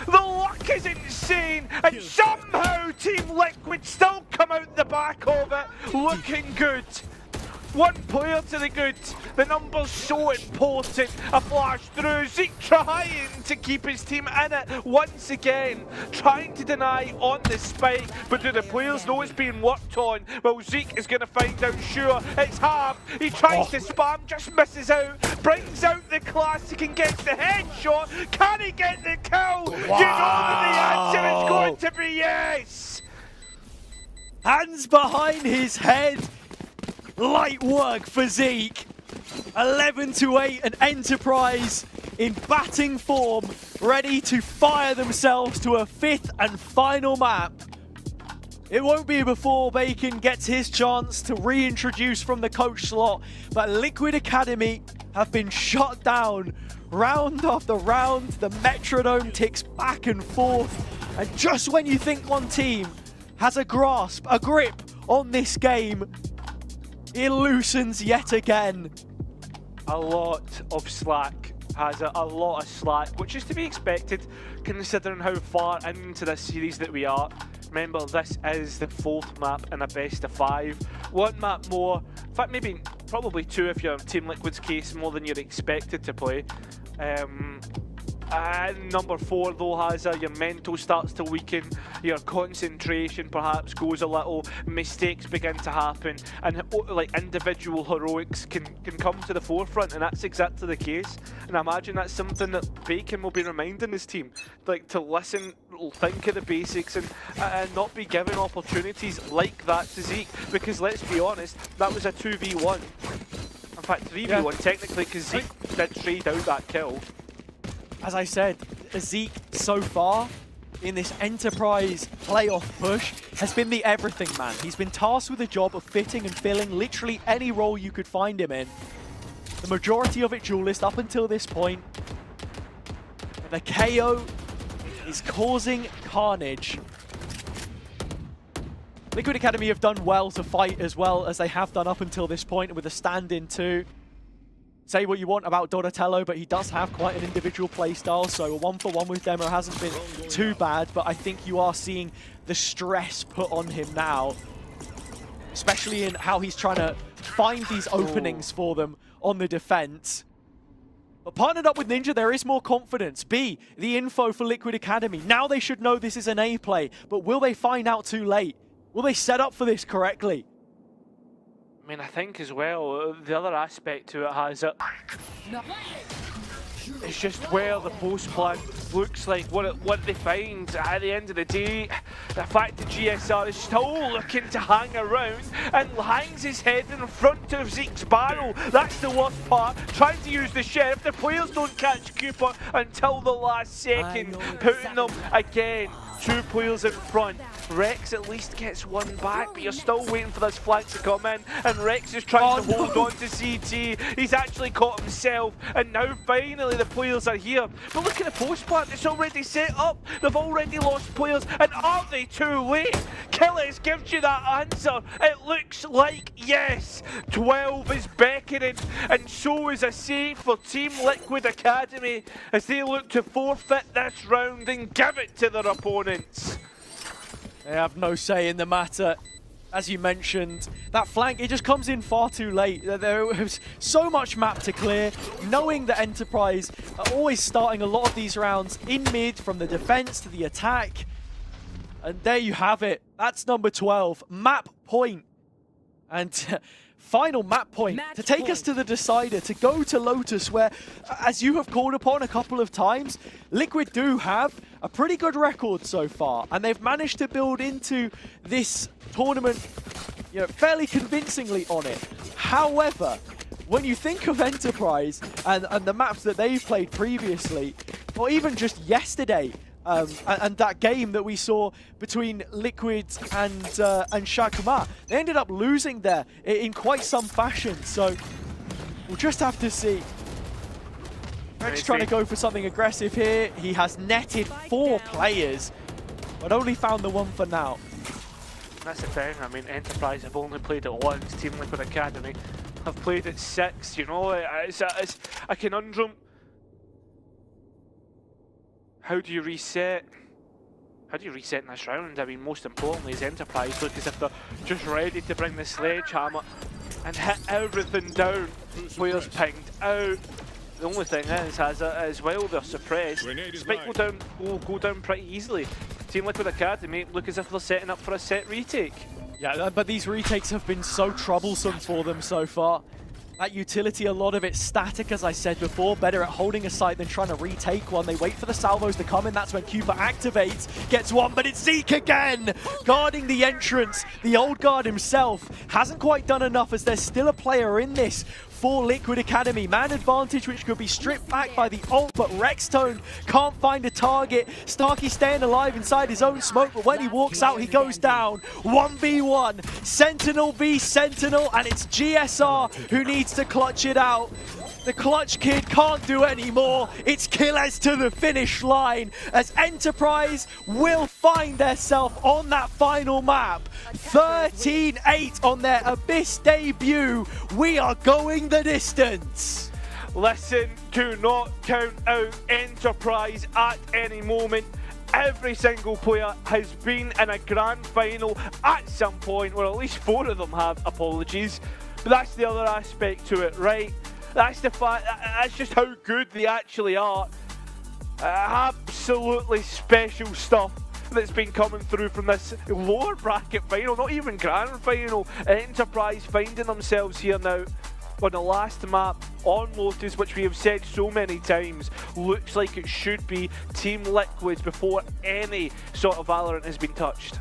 The luck is insane, and somehow Team Liquid still come out the back of it, looking good. One player to the good. The number's so important. A flash through. Zeke trying to keep his team in it once again. Trying to deny on the spike. But do the players know it's being worked on? Well, Zeke is going to find out, sure. It's half. He tries to spam, just misses out. Brings out the classic and gets the headshot. Can he get the kill? You know that the answer is going to be yes. Hands behind his head. Light work for Zeke. 11-8, and Enterprise in batting form, ready to fire themselves to a 5th and final map. It won't be before Bacon gets his chance to reintroduce from the coach slot, but Liquid Academy have been shut down. Round after round, the metronome ticks back and forth, and just when you think one team has a grasp, a grip on this game, it loosens yet again. A lot of slack, has a lot of slack, which is to be expected considering how far into this series that we are. Remember, this is the 4th map in a best of 5. One map more, in fact maybe probably 2 if you're Team Liquid's case, more than you're expected to play. And number 4 though, Hazza, your mental starts to weaken, your concentration perhaps goes a little, mistakes begin to happen, and like individual heroics can come to the forefront, and that's exactly the case. And I imagine that's something that Bacon will be reminding his team, like to listen, think of the basics, and not be given opportunities like that to Zeke, because let's be honest, that was a 2v1. In fact, 3v1 technically, because Zeke did trade out that kill. As I said, Zeke so far in this Enterprise playoff push has been the everything man. He's been tasked with the job of fitting and filling literally any role you could find him in. The majority of it duelist up until this point. The KO is causing carnage. Liquid Academy have done well to fight as well as they have done up until this point with a stand-in too. Say what you want about Donatello, but he does have quite an individual playstyle, so a 1-for-1 with Demo hasn't been too bad, but I think you are seeing the stress put on him now, especially in how he's trying to find these openings for them on the defense. But partnered up with Ninja, there is more confidence. B, the info for Liquid Academy. Now they should know this is an A play, but will they find out too late? Will they set up for this correctly? I mean, I think as well, the other aspect to it has it. It's just where the post plan looks like, what they find at the end of the day. The fact that GSR is still looking to hang around and hangs his head in front of Zeke's barrel. That's the worst part. Trying to use the Sheriff. The players don't catch Cooper until the last second, putting them again. 2 players in front. Rex at least gets one back, but you're still waiting for this flank to come in, and Rex is trying to hold on to CT. He's actually caught himself, and now finally the players are here. But look at the post plant, it's already set up. They've already lost players, and are they too late? Killis gives you that answer. It looks like yes. 12 is beckoning, and so is a save for Team Liquid Academy as they look to forfeit this round and give it to their opponents. They have no say in the matter. As you mentioned, that flank, it just comes in far too late. There was so much map to clear, knowing that Enterprise are always starting a lot of these rounds in mid, from the defense to the attack. And there you have it. That's number 12, map point. And final map point to take us to the decider, to go to Lotus, where, as you have called upon a couple of times, Liquid do have a pretty good record so far, and they've managed to build into this tournament, you know, fairly convincingly on it. However, when you think of Enterprise and the maps that they've played previously, or even just yesterday, and that game that we saw between Liquid and Shakuma, they ended up losing there in quite some fashion. So we'll just have to see. Rex trying to go for something aggressive here. He has netted 4 players, but only found the one for now. That's the thing. I mean, Enterprise have only played it once. Team Liquid Academy have played it 6. You know, it's a conundrum. How do you reset? How do you reset in this round? I mean, most importantly, is Enterprise look as if they're just ready to bring the sledgehammer. and hit everything down. Players pinged out. The only thing is, as well, they're suppressed. Spike will go down pretty easily. Team Liquid Academy look as if they're setting up for a set retake. Yeah, but these retakes have been so troublesome for them so far. That utility, a lot of it static, as I said before, better at holding a site than trying to retake one. They wait for the salvos to come in, that's when Cooper activates, gets one, but it's Zeke again! Guarding the entrance, the old guard himself hasn't quite done enough as there's still a player in this for Liquid Academy. Man advantage which could be stripped back by the ult, but Rextone can't find a target. Starkey staying alive inside his own smoke, but when he walks out, he goes down. 1v1, Sentinel v Sentinel, and it's GSR who needs to clutch it out. The clutch kid can't do any more. It's Killers to the finish line as Enterprise will find themselves on that final map. 13-8 on their Abyss debut. We are going the distance. Listen, do not count out Enterprise at any moment. Every single player has been in a grand final at some point, or at least 4 of them have, apologies. But that's the other aspect to it, right? That's the fact, that's just how good they actually are. Absolutely special stuff that's been coming through from this lower bracket final, not even grand final. Enterprise finding themselves here now on the last map on Lotus, which we have said so many times, looks like it should be Team Liquid before any sort of Valorant has been touched.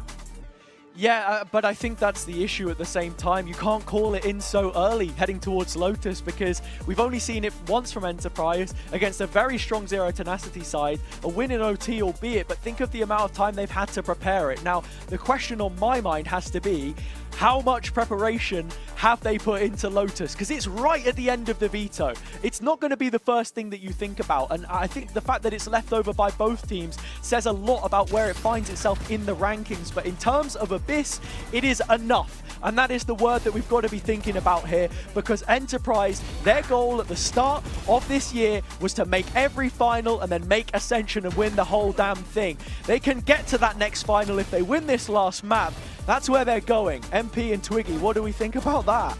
Yeah, but I think that's the issue at the same time. You can't call it in so early heading towards Lotus because we've only seen it once from Enterprise against a very strong Zero Tenacity side, a win in OT albeit, but think of the amount of time they've had to prepare it. Now, the question on my mind has to be, how much preparation have they put into Lotus? Because it's right at the end of the veto. It's not going to be the first thing that you think about. And I think the fact that it's left over by both teams says a lot about where it finds itself in the rankings. But in terms of Abyss, it is enough. And that is the word that we've got to be thinking about here, because Enterprise, their goal at the start of this year was to make every final and then make Ascension and win the whole damn thing. They can get to that next final if they win this last map. That's where they're going. MP and Twiggy, what do we think about that?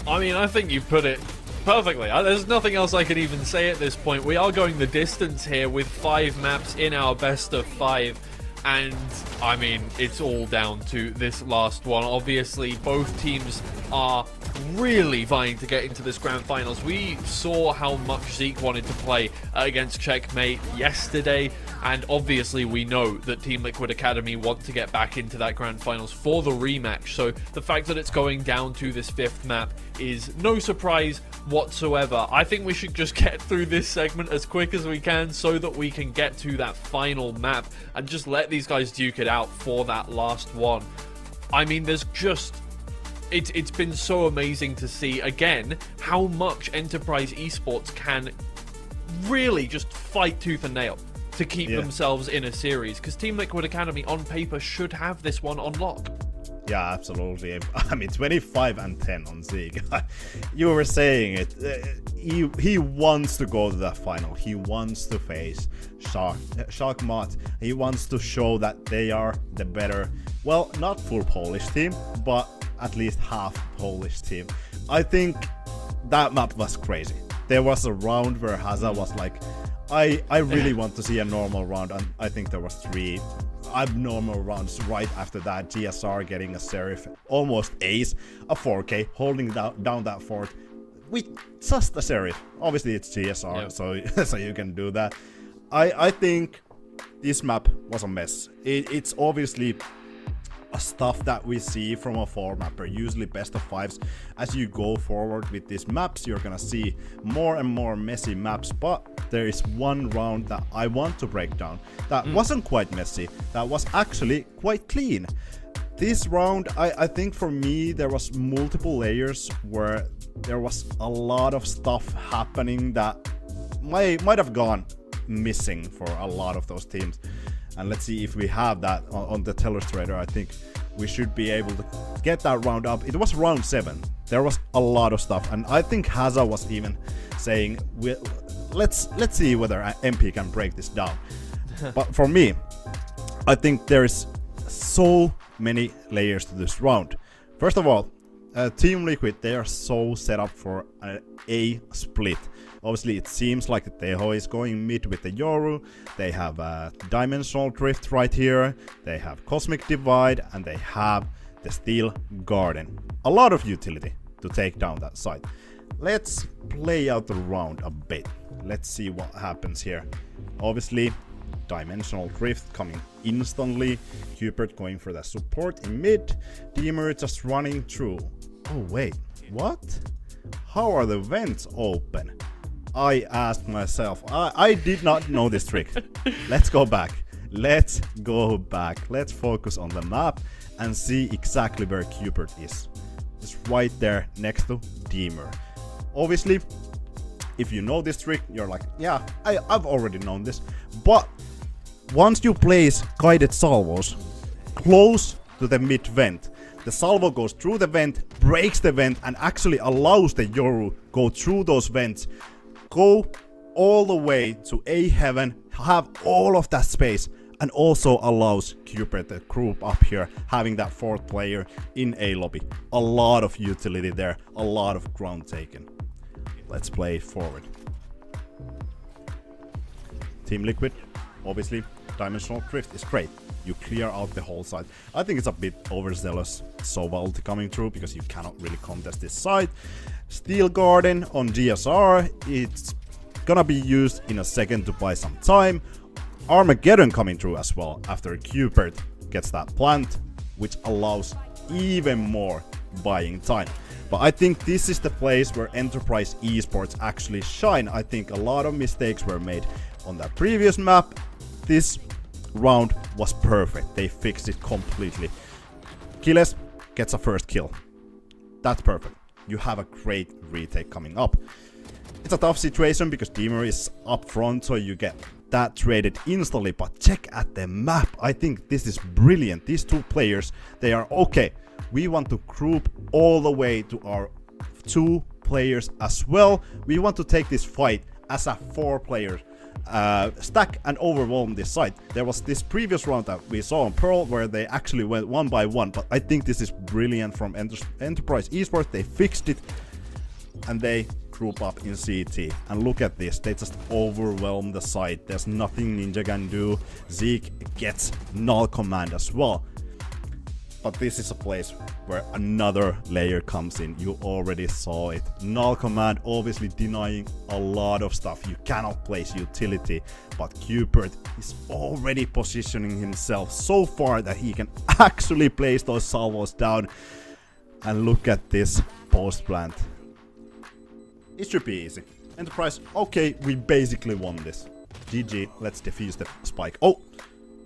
I mean, I think you put it perfectly. There's nothing else I could even say at this point. We are going the distance here with 5 maps in our best of 5. And, I mean, it's all down to this last one. Obviously, both teams are really vying to get into this grand finals. We saw how much Zeke wanted to play against Checkmate yesterday, and obviously we know that Team Liquid Academy want to get back into that grand finals for the rematch. So the fact that it's going down to this 5th map is no surprise whatsoever. I think we should just get through this segment as quick as we can so that we can get to that final map and just let these guys duke it out for that last one. I mean, there's just... It's been so amazing to see, again, how much Enterprise Esports can really just fight tooth and nail to keep themselves in a series, because Team Liquid Academy on paper should have this one on lock. Yeah, absolutely. I mean, 25 and 10 on Zeke. You were saying it. He wants to go to the final. He wants to face Sharkmot. He wants to show that they are the better, well, not full Polish team, but at least half Polish team. I think that map was crazy. There was a round where Haza was like, I really want to see a normal round, and I think there was 3 abnormal rounds right after that. GSR getting a Seraph, almost ace, a 4K, holding down that fort with just a Seraph. Obviously it's GSR, so you can do that. I think this map was a mess. It's obviously stuff that we see from a 4 mapper, usually best of 5s. As you go forward with these maps, you're gonna see more and more messy maps, but there is one round that I want to break down that wasn't quite messy, that was actually quite clean. This round, I think for me, there was multiple layers where there was a lot of stuff happening that might have gone missing for a lot of those teams. And let's see if we have that on the Telestrator. I think we should be able to get that round up. It was round 7. There was a lot of stuff, and I think Haza was even saying, let's see whether MP can break this down. But for me, I think there is so many layers to this round. First of all, Team Liquid, they are so set up for an A split. Obviously, it seems like that Teho is going mid with the Yoru. They have Dimensional Drift right here. They have Cosmic Divide, and they have the Steel Garden. A lot of utility to take down that side. Let's play out the round a bit. Let's see what happens here. Obviously, Dimensional Drift coming instantly. Cupid going for the support in mid. Deemer just running through. Oh wait, what? How are the vents open? I asked myself. I did not know this trick. Let's go back. Let's go back. Let's focus on the map and see exactly where Cupid is. It's right there next to Deemer. Obviously, if you know this trick, you're like, yeah, I've already known this. But once you place guided salvos close to the mid vent, the salvo goes through the vent, breaks the vent, and actually allows the Yoru go through those vents, go all the way to A heaven, have all of that space, and also allows Cupid to group up here, having that fourth player in A lobby. A lot of utility there, a lot of ground taken. Let's play it forward. Team Liquid, obviously, Dimensional Drift is great. You clear out the whole side. I think it's a bit overzealous Sova ulti coming through because you cannot really contest this side. Steel Garden on GSR, it's gonna be used in a second to buy some time. Armageddon coming through as well after Cupid gets that plant, which allows even more buying time. But I think this is the place where Enterprise Esports actually shine. I think a lot of mistakes were made on that previous map. This round was perfect. They fixed it completely. Kiles gets a first kill. That's perfect. You have a great retake coming up. It's a tough situation because Deemer is up front, so you get that traded instantly. But check at the map. I think this is brilliant. These two players, they are okay. We want to group all the way to our 2 players as well. We want to take this fight as a 4-player stack and overwhelm this side. There was this previous round that we saw on Pearl where they actually went 1 by 1, but I think this is brilliant from Enterprise Esports. They fixed it and they group up in CT. And look at this, they just overwhelm the side. There's nothing Ninja can do. Zeke gets null command as well. But this is a place where another layer comes in. You already saw it. Null command obviously denying a lot of stuff. You cannot place utility, but Cupid is already positioning himself so far that he can actually place those salvos down. And look at this post plant. It should be easy. Enterprise, okay, we basically won this. GG, let's defuse the spike. Oh,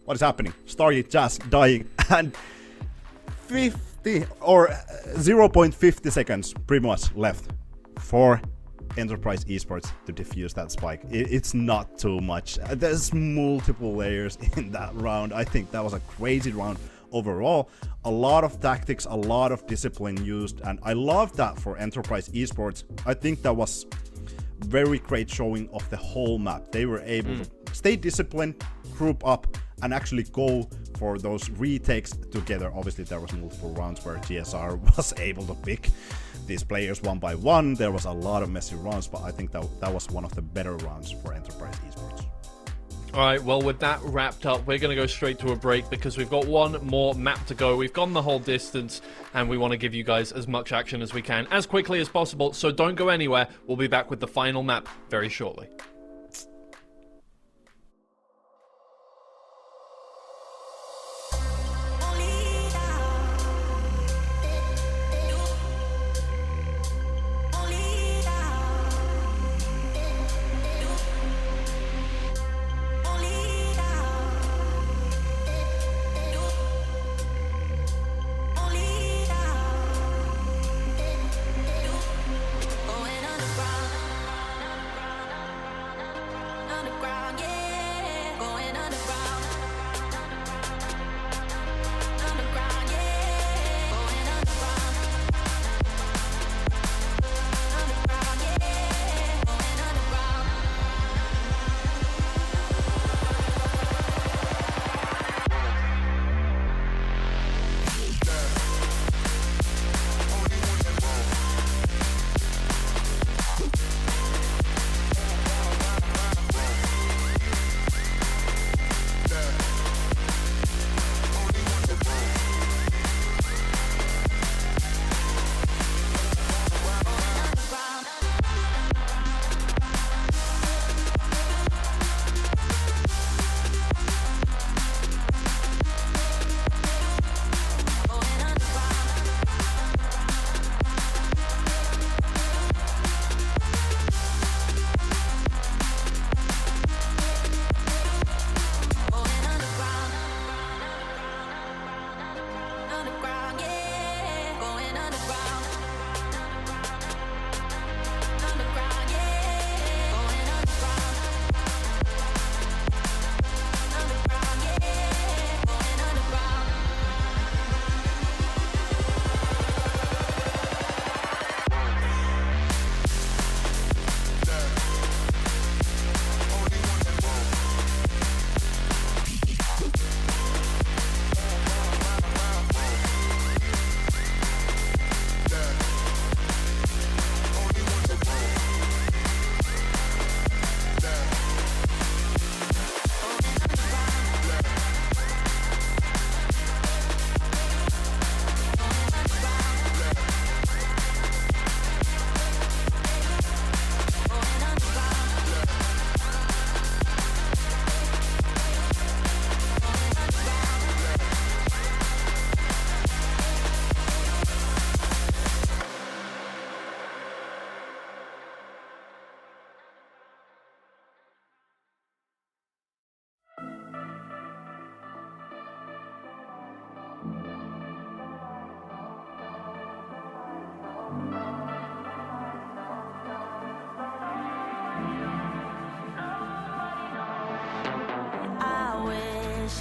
what is happening? Stargate Jazz dying and 50 or 0.50 seconds pretty much left for Enterprise Esports to defuse that spike. It's not too much. There's multiple layers in that round. I think that was a crazy round overall. A lot of tactics, a lot of discipline used, and I love that for Enterprise Esports. I think that was very great showing of the whole map. They were able to stay disciplined, group up, and actually go for those retakes together. Obviously, there was multiple rounds where GSR was able to pick these players 1 by 1. There was a lot of messy rounds, but I think that was one of the better rounds for Enterprise Esports. Alright, well, with that wrapped up, we're going to go straight to a break because we've got one more map to go. We've gone the whole distance, and we want to give you guys as much action as we can, as quickly as possible, so don't go anywhere. We'll be back with the final map very shortly.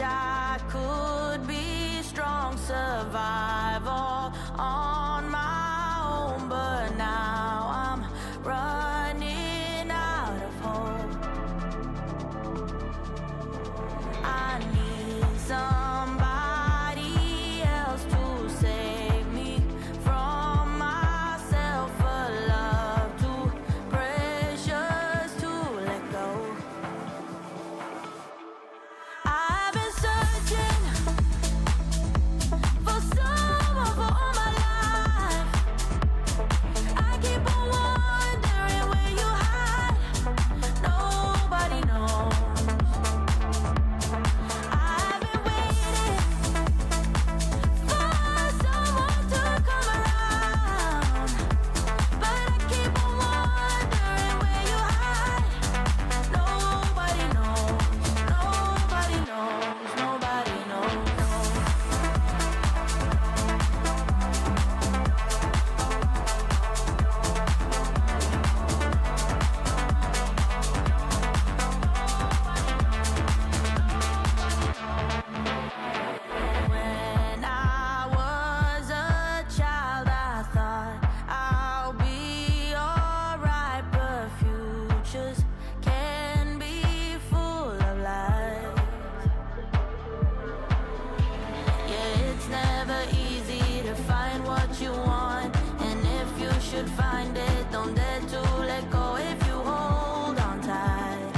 I could be strong, survival on my own, but now I'm running out of hope. I need somebody else to save me from myself, a love too precious to let go. I've been searching for someone for all my life. I keep on wondering where you hide. Nobody knows. I've been waiting for someone to come around, but I keep on wondering where you hide. Nobody knows. Nobody knows. Nobody knows. When I was a child, I thought I'll be alright, but futures can be full of lies. Yeah, it's never easy to find what you want, and if you should find it, don't dare to let go. If you hold on tight,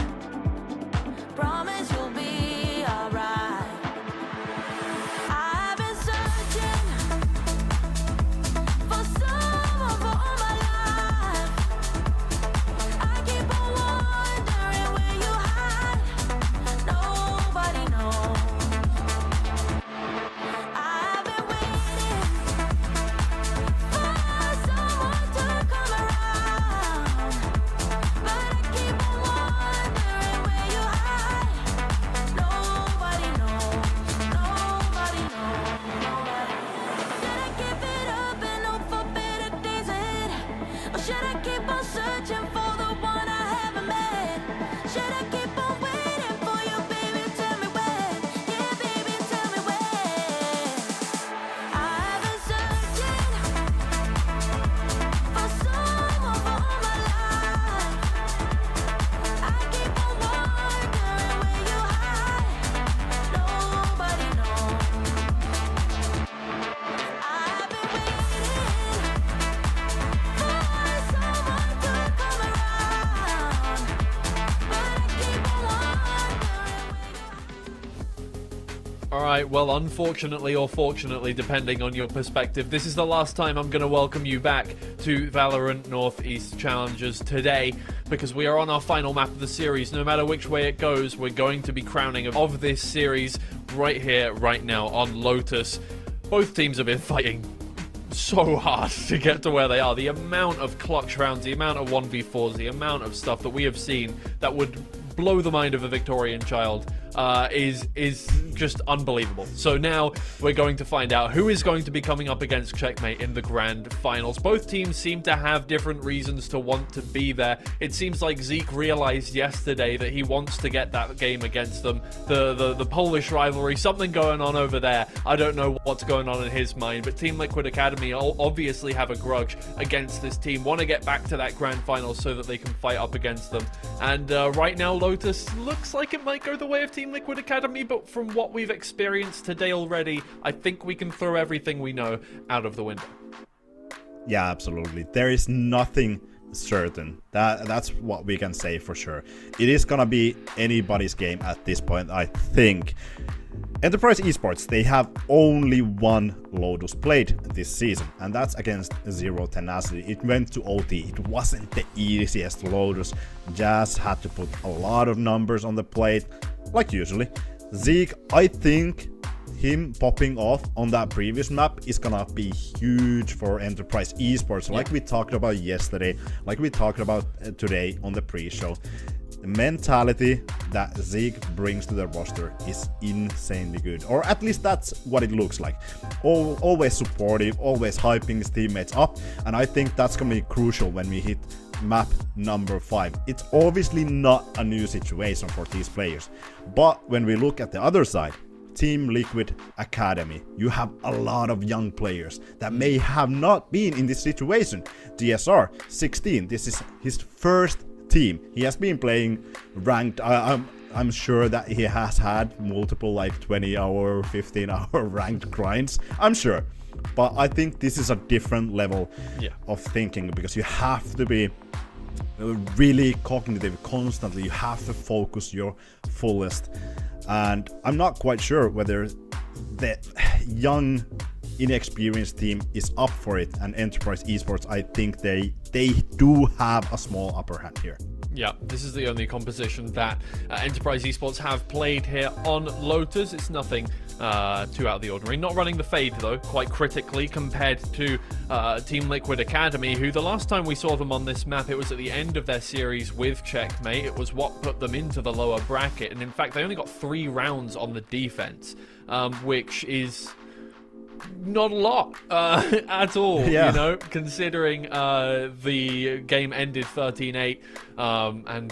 promise you'll be alright. I've been searching for someone for all my life. I keep on wondering where you hide. Nobody knows. I've been waiting for someone to come around, but I keep on wondering where you hide. Nobody knows. Nobody knows. Nobody. Should I give it up and hope for better days ahead, or should I keep on searching for the one I haven't met? Should I keep on waiting for you, baby? Tell me when. Yeah, baby, tell me when. I've been searching for someone for all my life. I keep on wondering where you hide. Nobody knows. I've been waiting for someone to come around, but I keep on wondering where you. Alright, well, unfortunately or fortunately, depending on your perspective, this is the last time I'm going to welcome you back to Valorant Northeast Challengers today, because we are on our final map of the series. No matter which way it goes, we're going to be crowning of this series right here, right now, on Lotus. Both teams have been fighting so hard to get to where they are. The amount of clutch rounds, the amount of 1v4s, the amount of stuff that we have seen that would blow the mind of a Victorian child is just unbelievable. So now we're going to find out who is going to be coming up against Checkmate in the grand finals. Both teams seem to have different reasons to want to be there. It seems like Zeke realized yesterday that he wants to get that game against them. The Polish rivalry, something going on over there. I don't know what's going on in his mind, but Team Liquid Academy obviously have a grudge against this team, want to get back to that grand final so that they can fight up against them. And right now Lotus looks like it might go the way of Team Liquid Academy, but from what we've experienced today already, I think we can throw everything we know out of the window. Yeah, absolutely. There is nothing certain. That's what we can say for sure. It is gonna be anybody's game at this point, I think. Enterprise Esports, they have only one Lotus played this season, and that's against Zero Tenacity. It went to OT. It wasn't the easiest Lotus. Jazz had to put a lot of numbers on the plate, like usually. Zeke, I think him popping off on that previous map is gonna be huge for Enterprise Esports, like we talked about yesterday, like we talked about today on the pre-show. The mentality that Zeke brings to the roster is insanely good, or at least that's what it looks like. Always supportive, always hyping his teammates up, and I think that's gonna be crucial when we hit map number 5. It's obviously not a new situation for these players, but when we look at the other side, Team Liquid Academy, you have a lot of young players that may have not been in this situation. GSR, 16, this is his first team. He has been playing ranked. I'm sure that he has had multiple like 20-hour, 15-hour ranked grinds. I'm sure. But I think this is a different level of thinking, because you have to be really cognitive constantly. You have to focus your fullest. And I'm not quite sure whether the young, inexperienced team is up for it. And Enterprise Esports, I think they do have a small upper hand here. Yeah, this is the only composition that Enterprise Esports have played here on Lotus. It's nothing too out of the ordinary. Not running the Fade, though, quite critically compared to Team Liquid Academy, who the last time we saw them on this map, it was at the end of their series with Checkmate. It was what put them into the lower bracket. And in fact, they only got 3 rounds on the defense, which is not a lot at all, you know, considering the game ended 13-8, and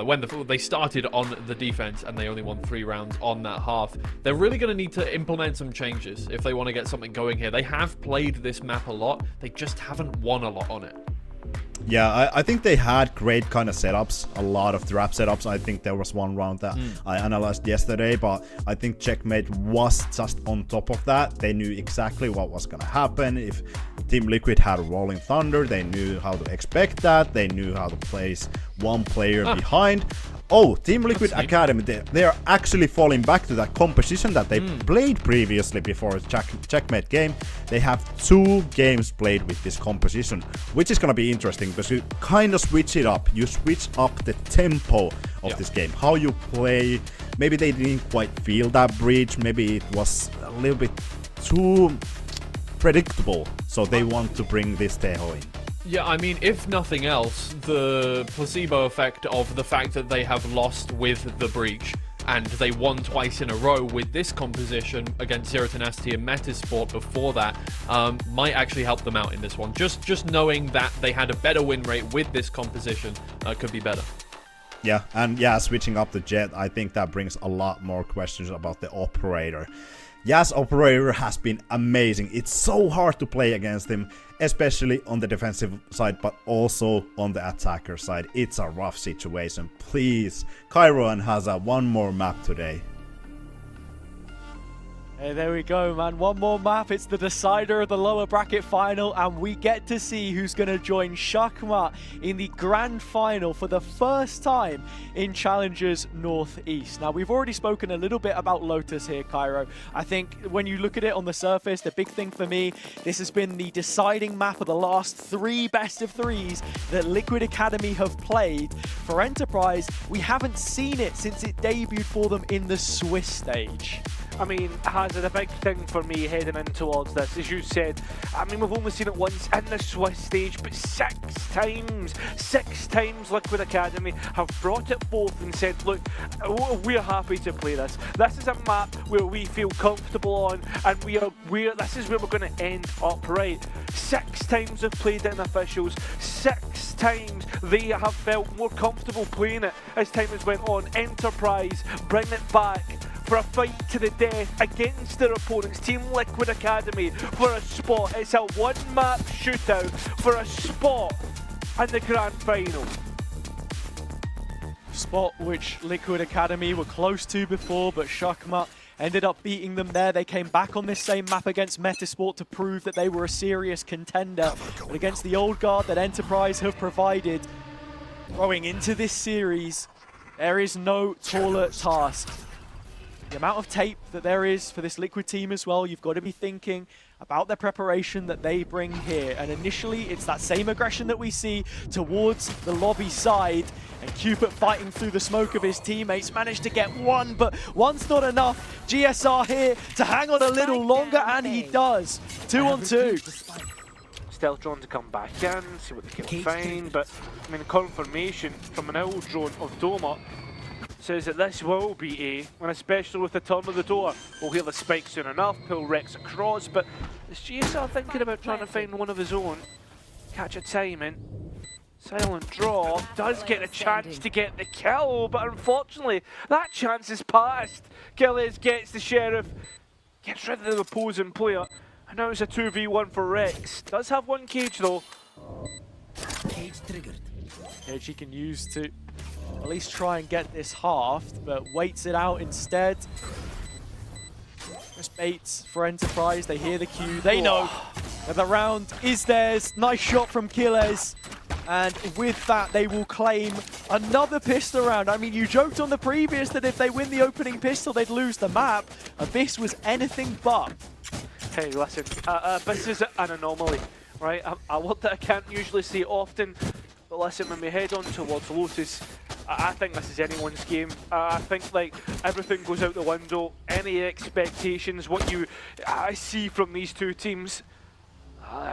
when they started on the defense and they only won 3 rounds on that half. They're really going to need to implement some changes if they want to get something going here. They have played this map a lot, they just haven't won a lot on it. Yeah, I think they had great kind of setups, a lot of trap setups. I think there was one round that I analyzed yesterday, but I think Checkmate was just on top of that. They knew exactly what was going to happen. If Team Liquid had a Rolling Thunder, they knew how to expect that. They knew how to place one player behind. Oh, Team Liquid Academy, they are actually falling back to that composition that they played previously before Checkmate game. They have 2 games played with this composition, which is going to be interesting because you kind of switch it up. You switch up the tempo of this game, how you play. Maybe they didn't quite feel that breach. Maybe it was a little bit too predictable. So they want to bring this Teho in. Yeah, I mean, if nothing else, the placebo effect of the fact that they have lost with the breach and they won twice in a row with this composition against Zero Tenacity and Metasport before that might actually help them out in this one. Just knowing that they had a better win rate with this composition could be better. Yeah, and yeah, switching up the Jet, I think that brings a lot more questions about the operator. Yes, operator has been amazing. It's so hard to play against him, especially on the defensive side, but also on the attacker side. It's a rough situation. Please, Kairoan has one more map today. Hey, there we go, man. One more map. It's the decider of the lower bracket final, and we get to see who's going to join Shakma in the grand final for the first time in Challengers Northeast. Now, we've already spoken a little bit about Lotus here, Cairo. I think when you look at it on the surface, the big thing for me, this has been the deciding map of the last 3 best of 3s that Liquid Academy have played. For Enterprise, we haven't seen it since it debuted for them in the Swiss stage. I mean, Hazard, a big thing for me heading in towards this, as you said, I mean, we've only seen it once in the Swiss stage, but 6 times Liquid Academy have brought it forth and said, look, we're happy to play this. This is a map where we feel comfortable on, and this is where we're going to end up right. 6 times they've played it in officials, 6 times they have felt more comfortable playing it as time has went on. Enterprise bring it back for a fight to the death against their opponents, Team Liquid Academy, for a spot. It's a 1-map shootout for a spot in the grand final. Spot which Liquid Academy were close to before, but Shakma ended up beating them there. They came back on this same map against Metasport to prove that they were a serious contender. But against the old guard that Enterprise have provided, going into this series, there is no taller task. The amount of tape that there is for this Liquid team as well, you've got to be thinking about their preparation that they bring here. And initially, it's that same aggression that we see towards the lobby side. And Cupid fighting through the smoke of his teammates, managed to get one, but one's not enough. GSR here to hang on a little longer, and he does. 2 on 2. Stealth drone to come back in, see what they can find, but I mean, confirmation from an owl drone of Doma says that this will be A, and especially with the turn of the door. We'll hear the spike soon enough, pull Rex across, but is GSR thinking about trying to find one of his own? Catch a timing. Silent draw does get a chance to get the kill, but unfortunately that chance is passed. Gilles gets the Sheriff, gets rid of the opposing player, and now it's a 2v1 for Rex. Does have one cage though. Cage he can use to at least try and get this halved, but waits it out instead. Just baits for Enterprise, they hear the cue, they know that the round is theirs. Nice shot from Gilles. And with that, they will claim another pistol round. I mean, you joked on the previous that if they win the opening pistol, they'd lose the map. Abyss was anything but. Hey, listen, Abyss is an anomaly, right? A word that I can't usually say often, but listen, when we head on towards Lotus, I think this is anyone's game. I think like everything goes out the window. Any expectations, what I see from these two teams.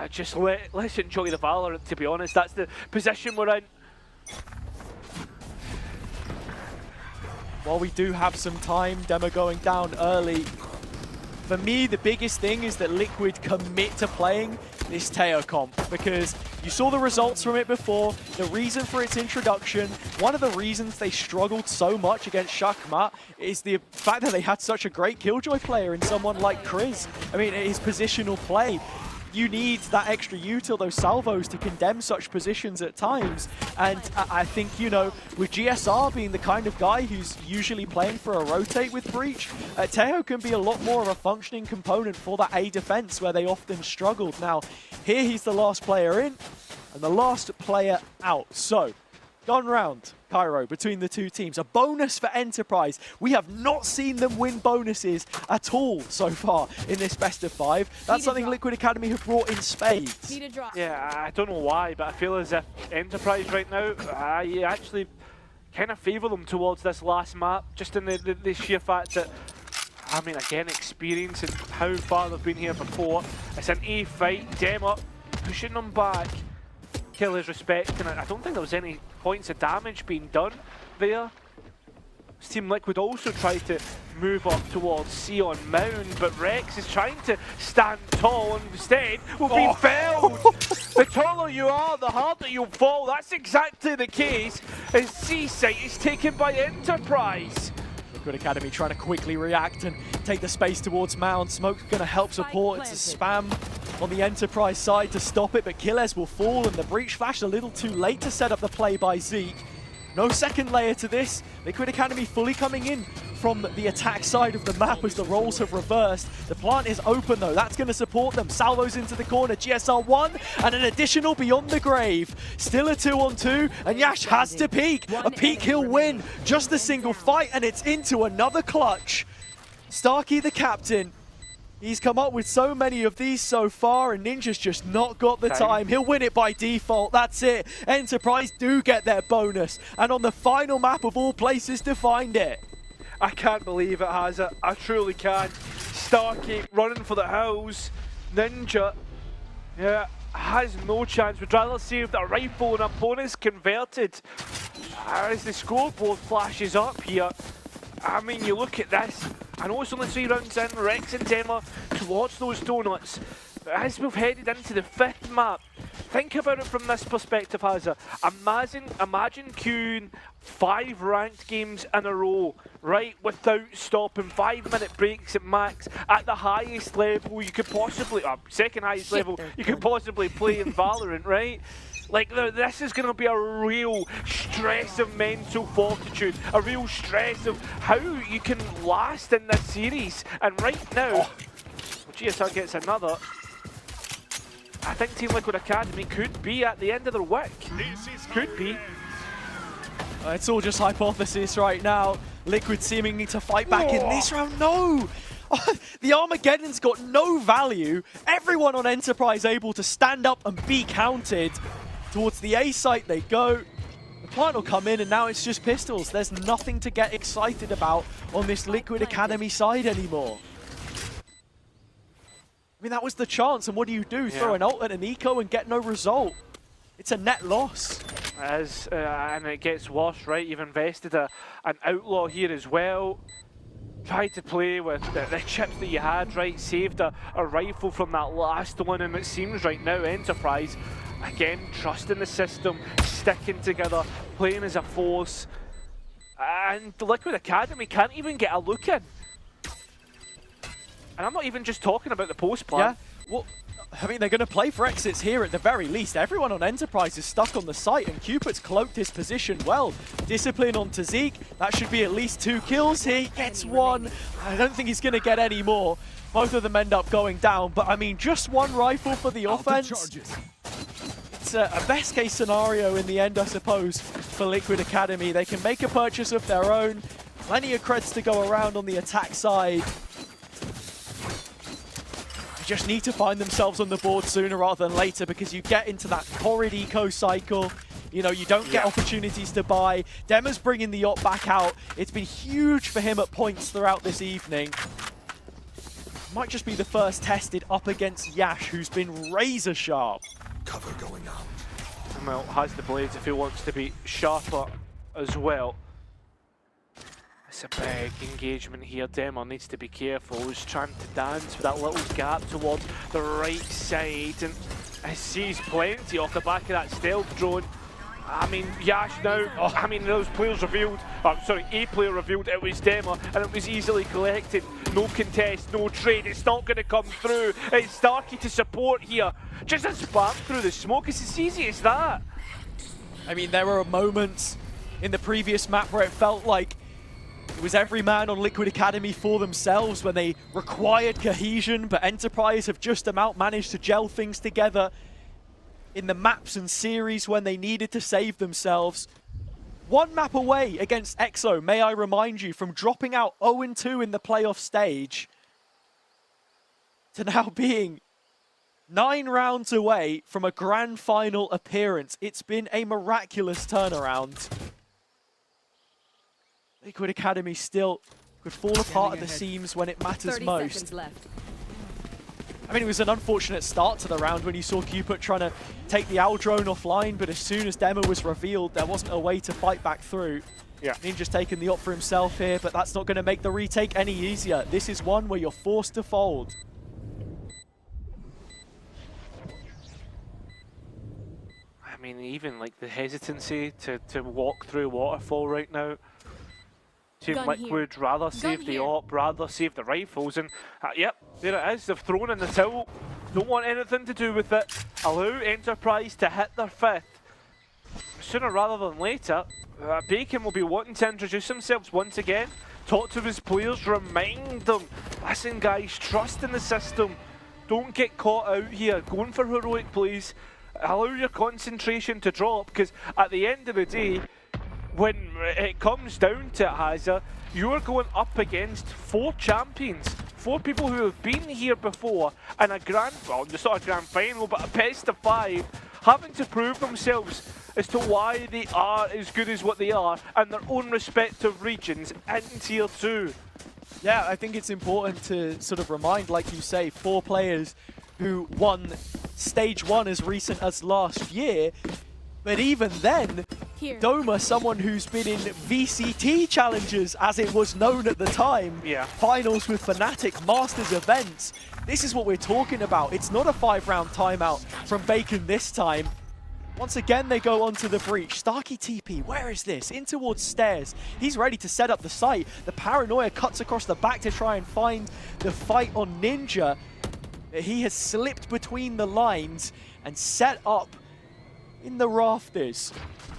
Just let's enjoy the Valorant, to be honest. That's the position we're in. While we do have some time, Demo going down early. For me, the biggest thing is that Liquid commit to playing this Teo comp, because you saw the results from it before, the reason for its introduction. One of the reasons they struggled so much against Shakmat is the fact that they had such a great Killjoy player in someone like Chris. I mean, his positional play. You need that extra util, those salvos, to condemn such positions at times. And I think, you know, with GSR being the kind of guy who's usually playing for a rotate with Breach, Teo can be a lot more of a functioning component for that A defense where they often struggled. Now, here he's the last player in and the last player out. So, gone round, Cairo, between the two teams. A bonus for Enterprise. We have not seen them win bonuses at all so far in this best of 5. That's something Liquid Academy have brought in spades. Yeah, I don't know why, but I feel as if Enterprise right now, I actually kind of favour them towards this last map, just in the sheer fact that, I mean, again, experience and how far they've been here before. It's an A fight, Demo pushing them back. Kill his respect, and I don't think there was any points of damage being done there. This Team Liquid also tried to move up towards C on Mound, but Rex is trying to stand tall and instead will be felled. The taller you are, the harder you'll fall. That's exactly the case as C site is taken by Enterprise. Liquid Academy trying to quickly react and take the space towards Mound. Smoke's going to help support. It's a spam on the Enterprise side to stop it, but Gilles will fall, and the Breach Flash a little too late to set up the play by Zeke. No second layer to this. Liquid Academy fully coming in from the attack side of the map as the roles have reversed. The plant is open though, that's going to support them. Salvos into the corner, GSR 1 and an additional beyond the grave. Still a 2-on-2 and Yash has to peek. A peek he'll win, just a single fight and it's into another clutch. Starkey the captain. He's come up with so many of these so far and Ninja's just not got the time. He'll win it by default, that's it. Enterprise do get their bonus and on the final map of all places to find it. I can't believe it, has it. I truly can't. Starkey running for the hills. Ninja, yeah, has no chance. Would rather save that rifle and opponent's converted. As the scoreboard flashes up here, I mean, you look at this. I know it's only 3 rounds in, Rex and Dema towards those donuts. But as we've headed into the 5th map, think about it from this perspective, Hazza. Imagine queuing 5 ranked games in a row, right, without stopping, 5-minute breaks at max, at the highest level you could possibly, second highest level you could possibly play in Valorant, right? Like, this is going to be a real stress of mental fortitude, a real stress of how you can last in this series. And right now, GSR gets another. I think Team Liquid Academy could be at the end of their wick. Could be. It's all just hypothesis right now. Liquid seeming to fight back in this round. No! The Armageddon's got no value. Everyone on Enterprise able to stand up and be counted. Towards the A site they go. The plant will come in and now it's just pistols. There's nothing to get excited about on this Liquid Academy side anymore. I mean, that was the chance, and what do? Throw an ult at an eco and get no result. It's a net loss. And it gets worse, right? You've invested an outlaw here as well. Tried to play with the chips that you had, right? Saved a rifle from that last one, and it seems right now Enterprise Again, trusting the system, sticking together, playing as a force. And Liquid Academy can't even get a look in. And I'm not even just talking about the post plan. Yeah, well, I mean, they're going to play for exits here at the very least. Everyone on Enterprise is stuck on the site, and Cupid's cloaked his position well. Discipline onto Zeke. That should be at least 2 kills. He gets 1. I don't think he's going to get any more. Both of them end up going down, but I mean, just 1 rifle for the offense. It's a best case scenario in the end, I suppose, for Liquid Academy. They can make a purchase of their own. Plenty of creds to go around on the attack side. Just need to find themselves on the board sooner rather than later, because you get into that horrid eco cycle. You know, you don't get opportunities to buy. Dema's bringing the yacht back out. It's been huge for him at points throughout this evening. Might just be the first tested up against Yash, who's been razor sharp. Cover going out. Well, has the blades if he wants to be sharper as well. It's a big engagement here. Demo needs to be careful. He's trying to dance with that little gap towards the right side, and he sees plenty off the back of that stealth drone. I mean, Yash now, I mean, those players revealed, a player revealed it was Demo, and it was easily collected. No contest, no trade, it's not going to come through. It's Starkey to support here. Just a spam through the smoke, it's as easy as that. I mean, there were moments in the previous map where it felt like it was every man on Liquid Academy for themselves when they required cohesion, but Enterprise have just about managed to gel things together in the maps and series when they needed to save themselves. 1 map away against EXO, may I remind you, from dropping out 0-2 in the playoff stage to now being 9 rounds away from a grand final appearance. It's been a miraculous turnaround. Liquid Academy still could fall apart at the seams when it matters 30 most. seconds left. I mean, it was an unfortunate start to the round when you saw Cupid trying to take the owl drone offline, but as soon as Demo was revealed, there wasn't a way to fight back through. Yeah. Ninja's taking the op for himself here, but that's not going to make the retake any easier. This is one where you're forced to fold. I mean, even like the hesitancy to walk through Waterfall right now. Team Gun Liquid rather save the op, rather save the rifles, and yep, there it is. They've thrown in the towel. Don't want anything to do with it. Allow Enterprise to hit their 5th. Sooner rather than later, Bacon will be wanting to introduce themselves once again. Talk to his players, remind them, listen guys, trust in the system. Don't get caught out here. Going for heroic plays. Allow your concentration to drop, because at the end of the day, when it comes down to it, Hazza, you're going up against 4 champions, 4 people who have been here before, and a grand, well, it's not a grand final, but a best of 5, having to prove themselves as to why they are as good as what they are in their own respective regions in Tier 2. Yeah, I think it's important to sort of remind, like you say, 4 players who won Stage 1 as recent as last year. But even then, Here. Doma, someone who's been in VCT challenges, as it was known at the time, finals with Fnatic, Masters events. This is what we're talking about. It's not a 5-round timeout from Bacon this time. Once again, they go onto the breach. Starkey TP, where is this? In towards stairs. He's ready to set up the site. The paranoia cuts across the back to try and find the fight on Ninja. He has slipped between the lines and set up in the rafters,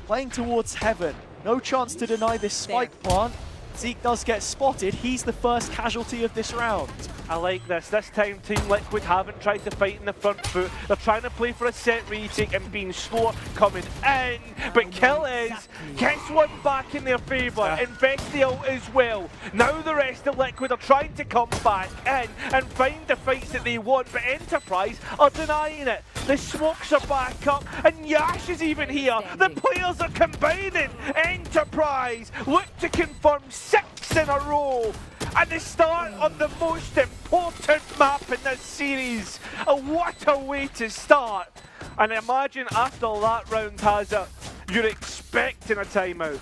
playing towards heaven. No chance to deny this spike plant. Zeke does get spotted. He's the first casualty of this round. I like this. This time Team Liquid haven't tried to fight in the front foot. They're trying to play for a set retake and being slower coming in. But kill is, gets one back in their favour. Invest the ult as well. Now the rest of Liquid are trying to come back in and find the fights that they want, but Enterprise are denying it. The smokes are back up, and Yash is even here. The players are combining. Enterprise look to confirm 6 in a row. At the start of the most important map in this series. What a way to start. And imagine after that round, Hazza, you're expecting a timeout.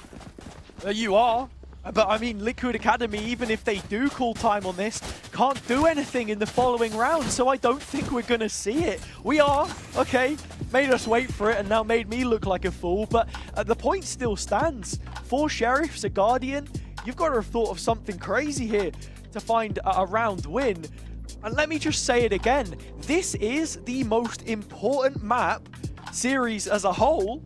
You are. But I mean, Liquid Academy, even if they do call time on this, can't do anything in the following round, so I don't think we're gonna see it. We are, okay, made us wait for it and now made me look like a fool, but the point still stands. 4 Sheriffs, a Guardian, you've got to have thought of something crazy here to find a round win. And let me just say it again, this is the most important map series as a whole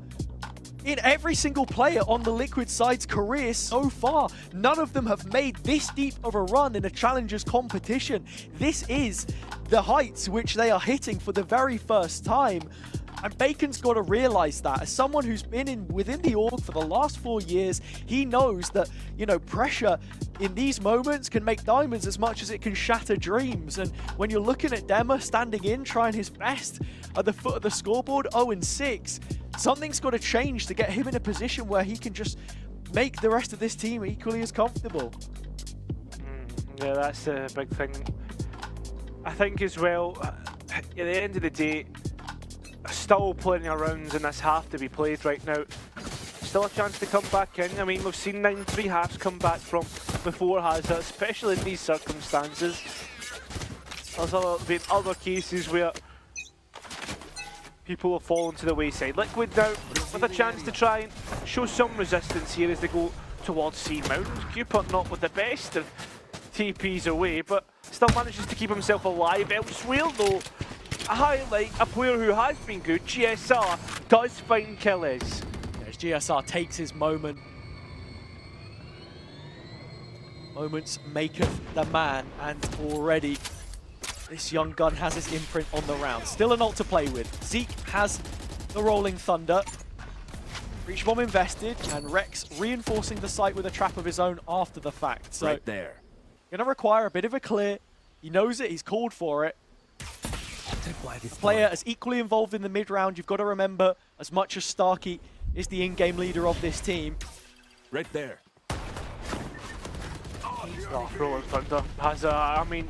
in every single player on the Liquid side's career so far. None of them have made this deep of a run in a Challengers competition. This is the heights which they are hitting for the very first time. And Bacon's got to realize that. As someone who's been within the org for the last 4 years, he knows that, you know, pressure in these moments can make diamonds as much as it can shatter dreams. And when you're looking at Dema standing in, trying his best at the foot of the scoreboard, 0-6, something's got to change to get him in a position where he can just make the rest of this team equally as comfortable. Yeah, that's the big thing. I think as well, at the end of the day, still plenty of rounds in this have to be played right now. Still a chance to come back in. I mean, we've seen 9-3 halves come back from before Hazard, especially in these circumstances. There's been other cases where people have fallen to the wayside. Liquid now with a chance to try and show some resistance here as they go towards C Mountains. Cupid not with the best of TPs away, but still manages to keep himself alive. Elsewhere though, a highlight, a player who has been good, GSR, does find kills. As GSR takes his moment. Moments maketh the man, and already this young gun has his imprint on the round. Still an ult to play with. Zeke has the Rolling Thunder. Breach Bomb invested, and Rex reinforcing the site with a trap of his own after the fact. So, Right there. gonna require a bit of a clear. He knows it, he's called for it. The player is equally involved in the mid-round. You've got to remember, as much as Starkey is the in-game leader of this team. Right there. Oh, Rolling Thunder has a, I mean,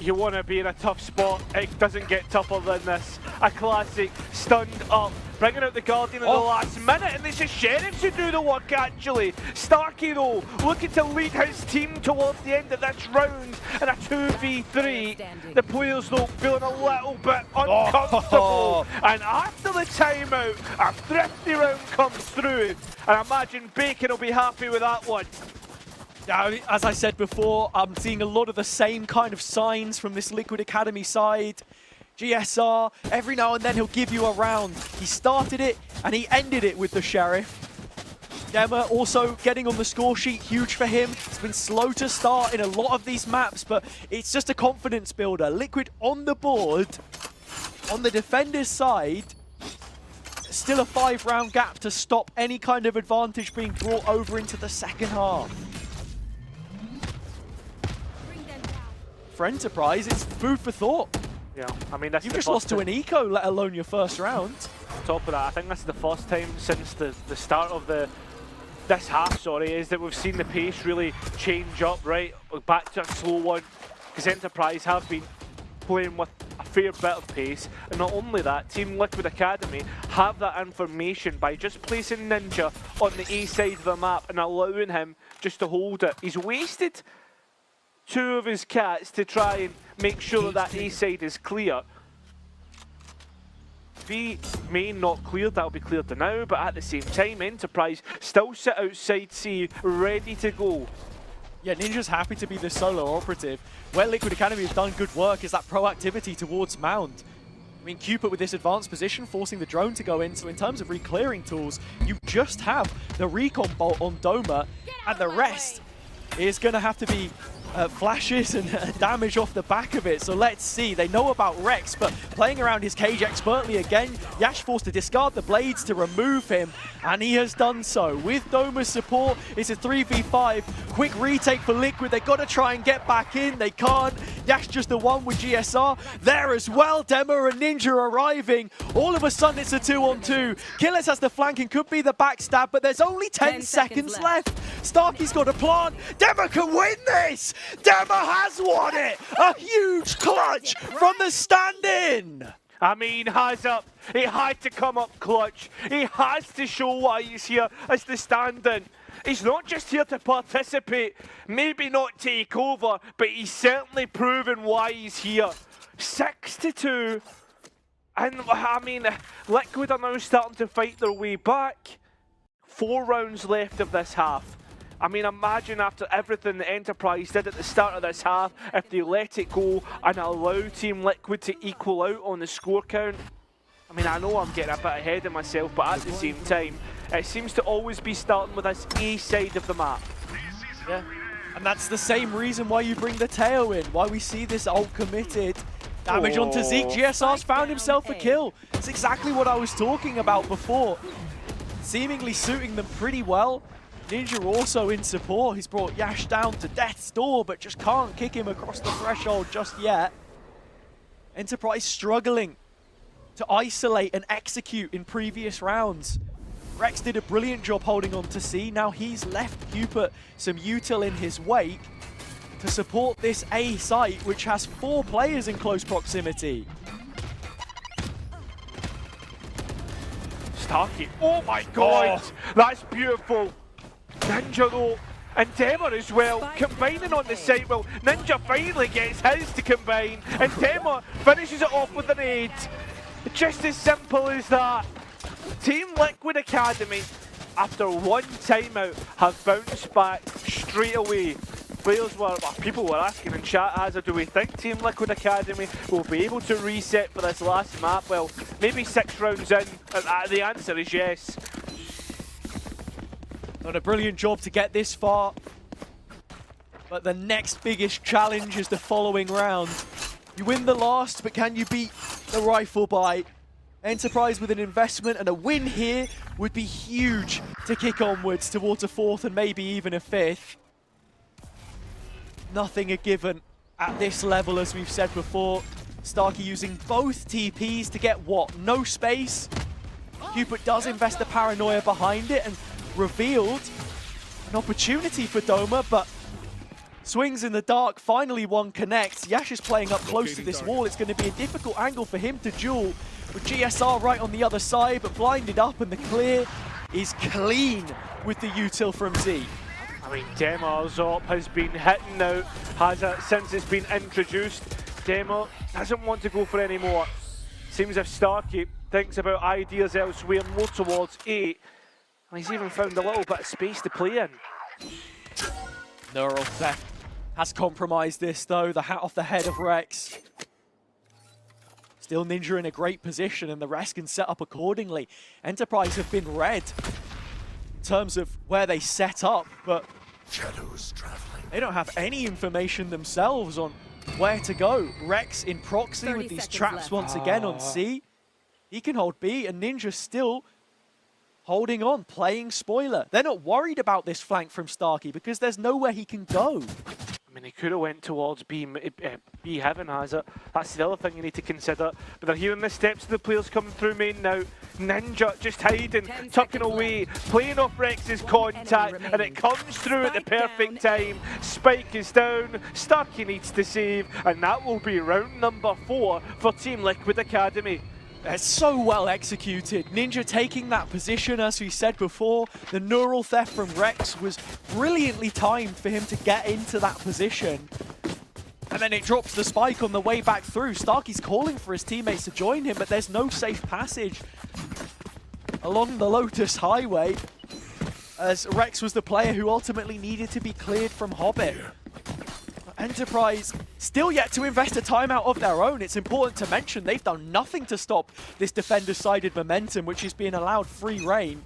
you want to be in a tough spot, it doesn't get tougher than this. A classic stunned up, bringing out the Guardian in the last minute, and it's the Sheriffs who do the work actually. Starkey though, looking to lead his team towards the end of this round in a 2v3. The players though feeling a little bit uncomfortable, and after the timeout, a thrifty round comes through, and I imagine Bacon will be happy with that one. Yeah, as I said before, I'm seeing a lot of the same kind of signs from this Liquid Academy side. GSR, every now and then he'll give you a round. He started it and he ended it with the Sheriff. Dema also getting on the score sheet, huge for him. It's been slow to start in a lot of these maps, but it's just a confidence builder. Liquid on the board, on the defender's side. Still a 5-round gap to stop any kind of advantage being brought over into the second half. For Enterprise, it's food for thought. Yeah, I mean, that's You've just lost to an eco, let alone your first round. On top of that, I think this is the first time since the start of this half, is that we've seen the pace really change up, right? We're back to a slow one, because Enterprise have been playing with a fair bit of pace. And not only that, Team Liquid Academy have that information by just placing Ninja on the A side of the map and allowing him just to hold it. He's wasted 2 of his cats to try and make sure that A side is clear. B main not cleared, that'll be cleared now, but at the same time, Enterprise still sit outside C, ready to go. Yeah, Ninja's happy to be the solo operative. Where Liquid Academy have done good work is that proactivity towards Mound. I mean, Cupid with this advanced position, forcing the drone to go in, so in terms of re-clearing tools, you just have the recon bolt on Doma, and the rest is going to have to be flashes and damage off the back of it. So let's see. They know about Rex, but playing around his cage expertly again. Yash forced to discard the blades to remove him, and he has done so. With Doma's support, it's a 3v5. Quick retake for Liquid. They've got to try and get back in. They can't. Yash just the one with GSR. There as well, Dema and Ninja arriving. All of a sudden, it's a 2-on-2. Killers has the flank and could be the backstab, but there's only 10 seconds left. Starkey's got a plant. Dema can win this! Dema has won it! A huge clutch from the stand-in! I mean, he had to come up clutch. He has to show why he's here as the stand-in. He's not just here to participate, maybe not take over, but he's certainly proven why he's here. 6-2. And I mean, Liquid are now starting to fight their way back. 4 rounds left of this half. I mean, imagine after everything the Enterprise did at the start of this half, if they let it go and allow Team Liquid to equal out on the score count. I mean, I know I'm getting a bit ahead of myself, but at the same time, it seems to always be starting with this A side of the map. Yeah, and that's the same reason why you bring the tail in, why we see this ult committed. Damage onto Zeke. GSR's found himself a kill. It's exactly what I was talking about before. Seemingly suiting them pretty well. Ninja also in support. He's brought Yash down to death's door, but just can't kick him across the threshold just yet. Enterprise struggling to isolate and execute in previous rounds. Rex did a brilliant job holding on to C. Now he's left Cupid some util in his wake to support this A site, which has 4 players in close proximity. Starkey. Oh my god! That's beautiful. Ninja though, and Demmer as well, combining on the site. Well, Ninja finally gets his to combine, and Demmer finishes it off with an aid. Just as simple as that. Team Liquid Academy, after 1 timeout, have bounced back straight away. Players were, well, people were asking in chat, Hazard, do we think Team Liquid Academy will be able to reset for this last map? Well, maybe 6 rounds in, and the answer is yes. Done a brilliant job to get this far. But the next biggest challenge is the following round. You win the last, but can you beat the rifle buy? Enterprise with an investment and a win here would be huge to kick onwards towards a 4th and maybe even a 5th. Nothing a given at this level, as we've said before. Starkey using both TPs to get what? No space. Cupid does invest the paranoia behind it and revealed an opportunity for Doma, but swings in the dark, finally one connects. Yash is playing up close to this wall. It's going to be a difficult angle for him to duel with GSR right on the other side, but blinded up, and the clear is clean with the util from Z. I mean, Demo's op has been hitting now, since it's been introduced. Demo doesn't want to go for any more. Seems if Starkey thinks about ideas elsewhere, more towards 8. And he's even found a little bit of space to play in. Neural Theft has compromised this though, the hat off the head of Rex. Still Ninja in a great position and the rest can set up accordingly. Enterprise have been red in terms of where they set up, but they don't have any information themselves on where to go. Rex in proxy with these traps left. Once again on C. He can hold B, and Ninja still holding on, playing spoiler. They're not worried about this flank from Starkey because there's nowhere he can go. I mean, he could have went towards B heaven, has it? That's the other thing you need to consider. But they're hearing the steps of the players coming through main now. Ninja just hiding, tucking away, playing off Rex's contact, and it comes through at the perfect time. Spike is down, Starkey needs to save, and that will be round number 4 for Team Liquid Academy. It's so well executed. Ninja taking that position, as we said before. The neural theft from Rex was brilliantly timed for him to get into that position. And then it drops the spike on the way back through. Starkey's calling for his teammates to join him, but there's no safe passage along the Lotus Highway, as Rex was the player who ultimately needed to be cleared from Hobbit. Enterprise still yet to invest a timeout of their own. It's important to mention they've done nothing to stop this defender-sided momentum, which is being allowed free reign.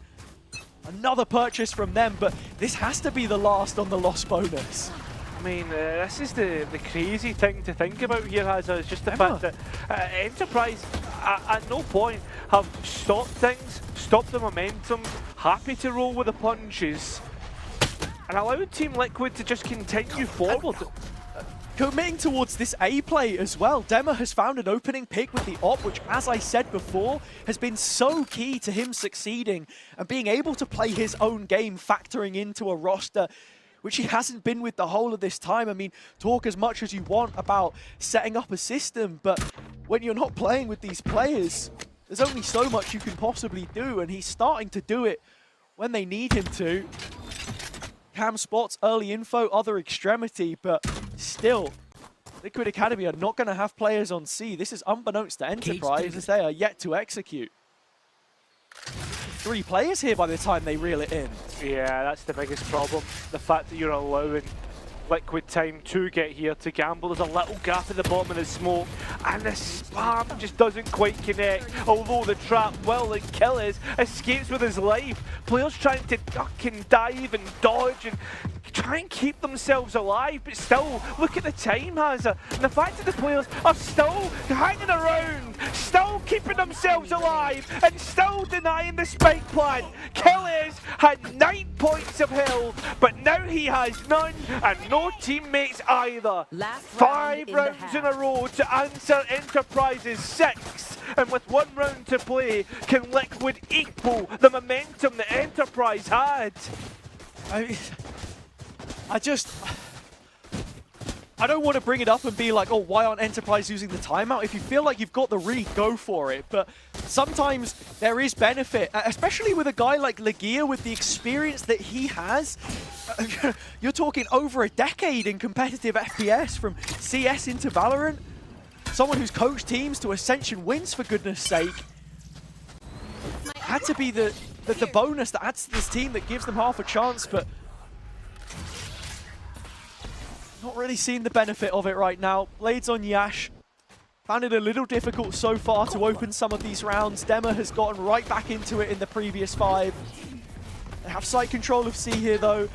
Another purchase from them, but this has to be the last on the loss bonus. I mean, this is the crazy thing to think about here, Hazard, is just the fact that Enterprise at no point have stopped things, stopped the momentum, happy to roll with the punches, and allowed Team Liquid to just continue forward. Committing towards this A play as well. Demmer has found an opening pick with the op, which, as I said before, has been so key to him succeeding and being able to play his own game, factoring into a roster which he hasn't been with the whole of this time. I mean, talk as much as you want about setting up a system, but when you're not playing with these players, there's only so much you can possibly do, and he's starting to do it when they need him to. Cam spots, early info, other extremity, but still, Liquid Academy are not going to have players on C. This is unbeknownst to Enterprise as they are yet to execute. 3 players here by the time they reel it in. Yeah, that's the biggest problem. The fact that you're allowing Liquid time to get here to gamble. There's a little gap at the bottom of the smoke, and the spam just doesn't quite connect. Although the trap will and Killers escapes with his life. Players trying to duck and dive and dodge and try and keep themselves alive, but still, look at the time, Hazza. And the fact that the players are still hanging around, still keeping themselves alive, and still denying the spike plan. Killers had 9 points of health, but now he has none, and no teammates either. 5 rounds in a row to answer Enterprise's 6, and with 1 round to play, can Liquid equal the momentum that Enterprise had? I don't want to bring it up and be like, oh, why aren't Enterprise using the timeout? If you feel like you've got the read, go for it. But sometimes there is benefit, especially with a guy like Legia with the experience that he has. You're talking over a decade in competitive FPS from CS into Valorant. Someone who's coached teams to Ascension wins, for goodness sake. Had to be the bonus that adds to this team that gives them half a chance, but not really seeing the benefit of it right now. Blades on Yash. Found it a little difficult so far to open some of these rounds. Dema has gotten right back into it in the previous 5. They have site control of C here though.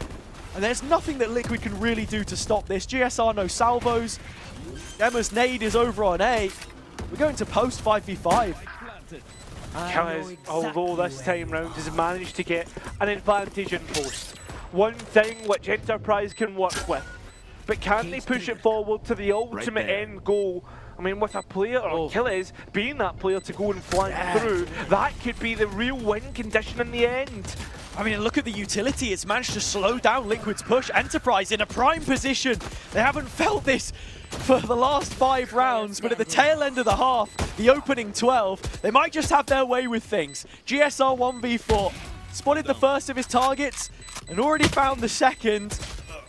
And there's nothing that Liquid can really do to stop this. GSR no salvos. Dema's nade is over on A. We're going to post 5v5. Killers, although this time round, has managed to get an advantage in post. One thing which Enterprise can work with. But can they push it forward to the ultimate end goal? I mean, with a player, or Killers being that player to go and flank through, that could be the real win condition in the end. I mean, look at the utility. It's managed to slow down Liquid's push. Enterprise in a prime position. They haven't felt this for the last 5 rounds, but at the tail end of the half, the opening 12, they might just have their way with things. GSR 1v4, spotted the first of his targets and already found the second.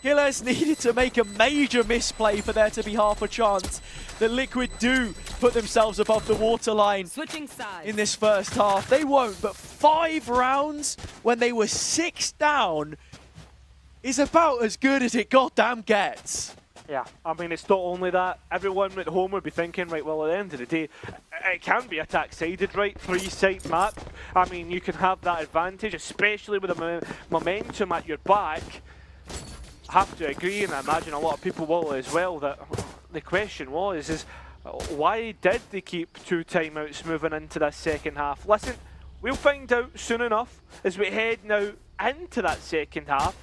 Killers needed to make a major misplay for there to be half a chance that Liquid do put themselves above the waterline in this first half. They won't, but 5 rounds when they were 6 down is about as good as it goddamn gets. Yeah, I mean, it's not only that. Everyone at home would be thinking, right, well, at the end of the day, it can be attack-sided, right? 3-side map. I mean, you can have that advantage, especially with the momentum at your back. Have to agree, and I imagine a lot of people will as well, that the question is why did they keep 2 timeouts moving into this second half? Listen, we'll find out soon enough as we head now into that second half.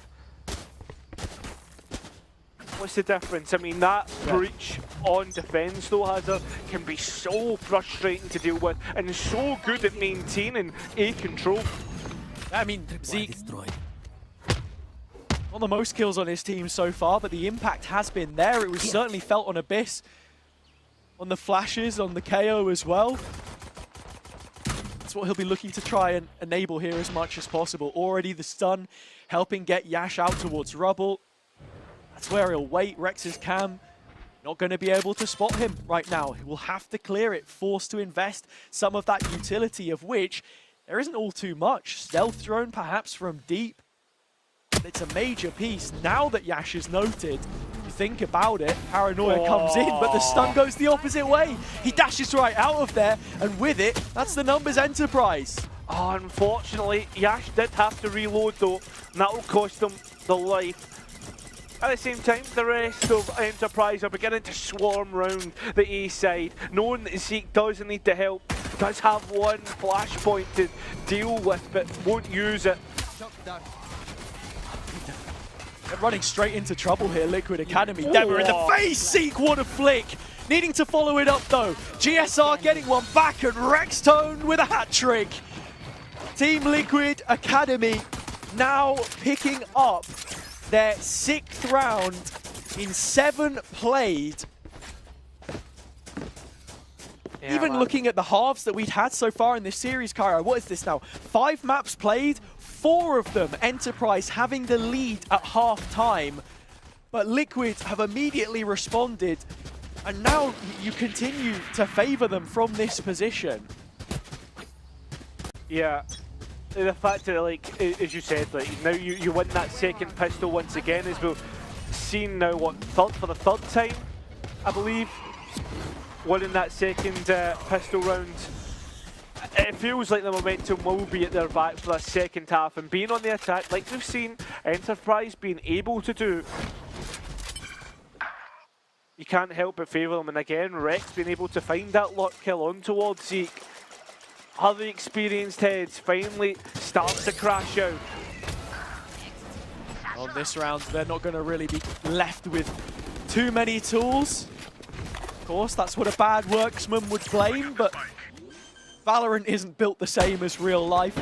What's the difference? I mean, that breach on defense, though, Hazard, can be so frustrating to deal with and so good at maintaining A control. I mean, Zeke, not the most kills on his team so far, but the impact has been there. It was certainly felt on Abyss, on the flashes, on the KO as well. That's what he'll be looking to try and enable here as much as possible. Already the stun helping get Yash out towards rubble. That's where he'll wait. Rex's cam not going to be able to spot him right now. He will have to clear it, forced to invest some of that utility, of which there isn't all too much. Stealth drone perhaps from deep. It's a major piece. Now that Yash is noted, you think about it, Paranoia comes in, but the stun goes the opposite way. He dashes right out of there, and with it, that's the numbers Enterprise. Oh, unfortunately, Yash did have to reload though, and that will cost him the life. At the same time, the rest of Enterprise are beginning to swarm round the A side, knowing that Zeke does need the help, does have one flashpoint to deal with, but won't use it. They're running straight into trouble here, Liquid Academy. Dema in the face! Zeke, what a flick! Needing to follow it up though. GSR getting one back, and Rextone with a hat-trick. Team Liquid Academy now picking up their 6th round in 7 played. Yeah, Even looking at the halves that we'd had so far in this series, Cairo, what is this now? 5 maps played, 4 of them, Enterprise having the lead at half-time, but Liquid have immediately responded, and now you continue to favor them from this position. Yeah. The fact that, like, as you said, like, now you win that second pistol once again, as we've seen now, what, for the third time, I believe, winning that second pistol round. It feels like the momentum will be at their back for the second half, and being on the attack, like we've seen Enterprise being able to do, you can't help but favour them. And again, Rex being able to find that lock kill on towards Zeke. Other experienced heads finally start to crash out. On this round, they're not going to really be left with too many tools. Of course, that's what a bad worksman would blame, but Valorant isn't built the same as real life.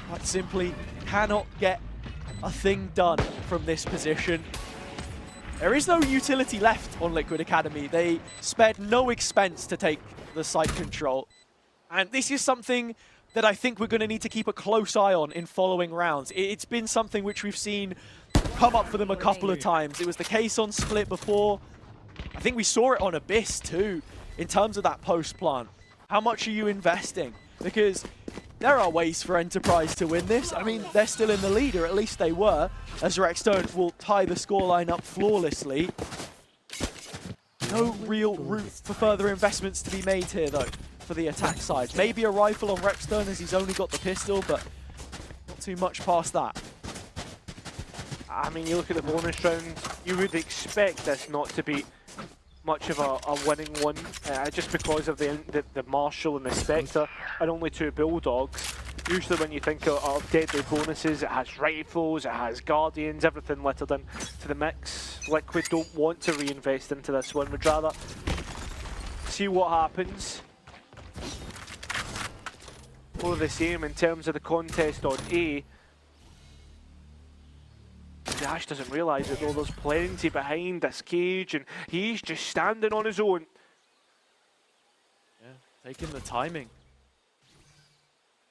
Quite simply, cannot get a thing done from this position. There is no utility left on Liquid Academy. They spared no expense to take the site control. And this is something that I think we're going to need to keep a close eye on in following rounds. It's been something which we've seen come up for them a couple of times. It was the case on Split before. I think we saw it on Abyss too, in terms of that post plant. How much are you investing? Because there are ways for Enterprise to win this. I mean, they're still in the lead, or at least they were, as Rexstone will tie the scoreline up flawlessly. No real route for further investments to be made here, though, for the attack side. Maybe a rifle on Rexstone, as he's only got the pistol, but not too much past that. I mean, you look at the bonus round, you would expect this not to be much of a winning one, just because of the Marshal and the Spectre, and only 2 Bulldogs. Usually when you think of deadly bonuses, it has rifles, it has Guardians, everything littered in to the mix. Liquid don't want to reinvest into this one, would rather see what happens. More of the same in terms of the contest on A. Dash doesn't realise that though there's plenty behind this cage, and he's just standing on his own. Yeah, taking the timing.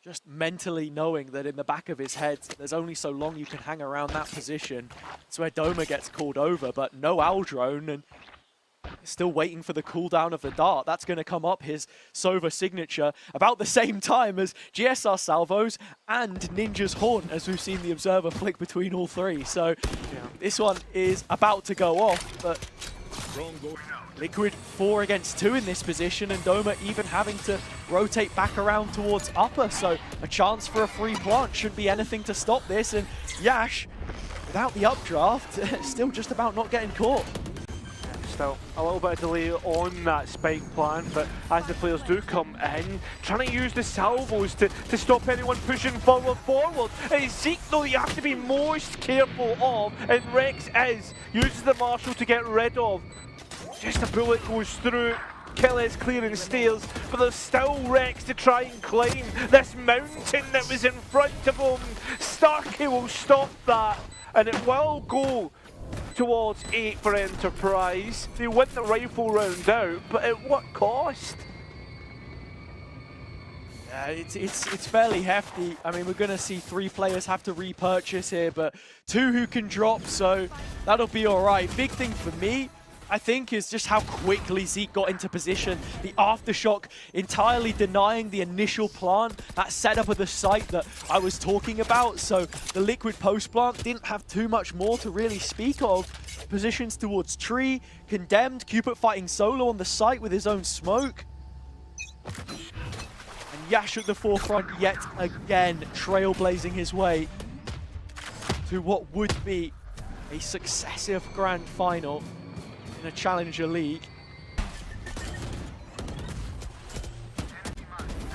Just mentally knowing that in the back of his head, there's only so long you can hang around that position. That's where Doma gets called over, but no owl drone, and still waiting for the cooldown of the dart. That's going to come up, his Sova signature, about the same time as GSR salvos and Ninja's Horn, as we've seen the Observer flick between all 3. So this one is about to go off, but Liquid 4 against 2 in this position, and Doma even having to rotate back around towards upper, so a chance for a free plant shouldn't be anything to stop this, and Yash, without the updraft, still just about not getting caught. Still a little bit of delay on that spike plan, but as the players do come in, trying to use the salvos to stop anyone pushing forward. It's Zeke though you have to be most careful of, and Rex uses the Marshal to get rid of. Just a bullet goes through, kill is clearing stairs, but there's still Rex to try and climb this mountain that was in front of him. Starkey will stop that, and it will go towards 8 for Enterprise. They win the rifle round out, but at what cost? Yeah, it's fairly hefty. I mean, we're going to see 3 players have to repurchase here, but 2 who can drop, so that'll be all right. Big thing for me, I think, is just how quickly Zeke got into position. The aftershock entirely denying the initial plant, that setup of the site that I was talking about. So the Liquid post plant didn't have too much more to really speak of. Positions towards tree, condemned, Cupid fighting solo on the site with his own smoke. And Yash at the forefront yet again, trailblazing his way to what would be a successive grand final in a Challenger League.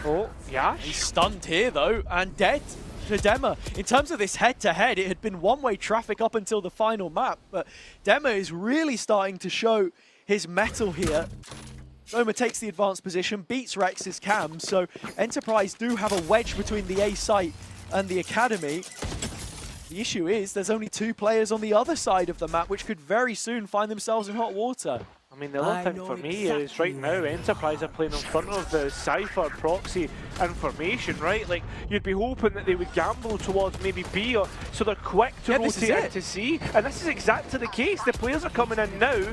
Oh, Yash? He's stunned here though, and dead to Dema. In terms of this head-to-head, it had been one-way traffic up until the final map, but Dema is really starting to show his mettle here. Doma takes the advanced position, beats Rex's cam, so Enterprise do have a wedge between the A site and the Academy. The issue is there's only 2 players on the other side of the map, which could very soon find themselves in hot water. I mean, the other thing for me is right now Enterprise are playing in front of the Cypher proxy information, right? Like, you'd be hoping that they would gamble towards maybe B, or so they're quick to rotate into C, and this is exactly the case. The players are coming in now.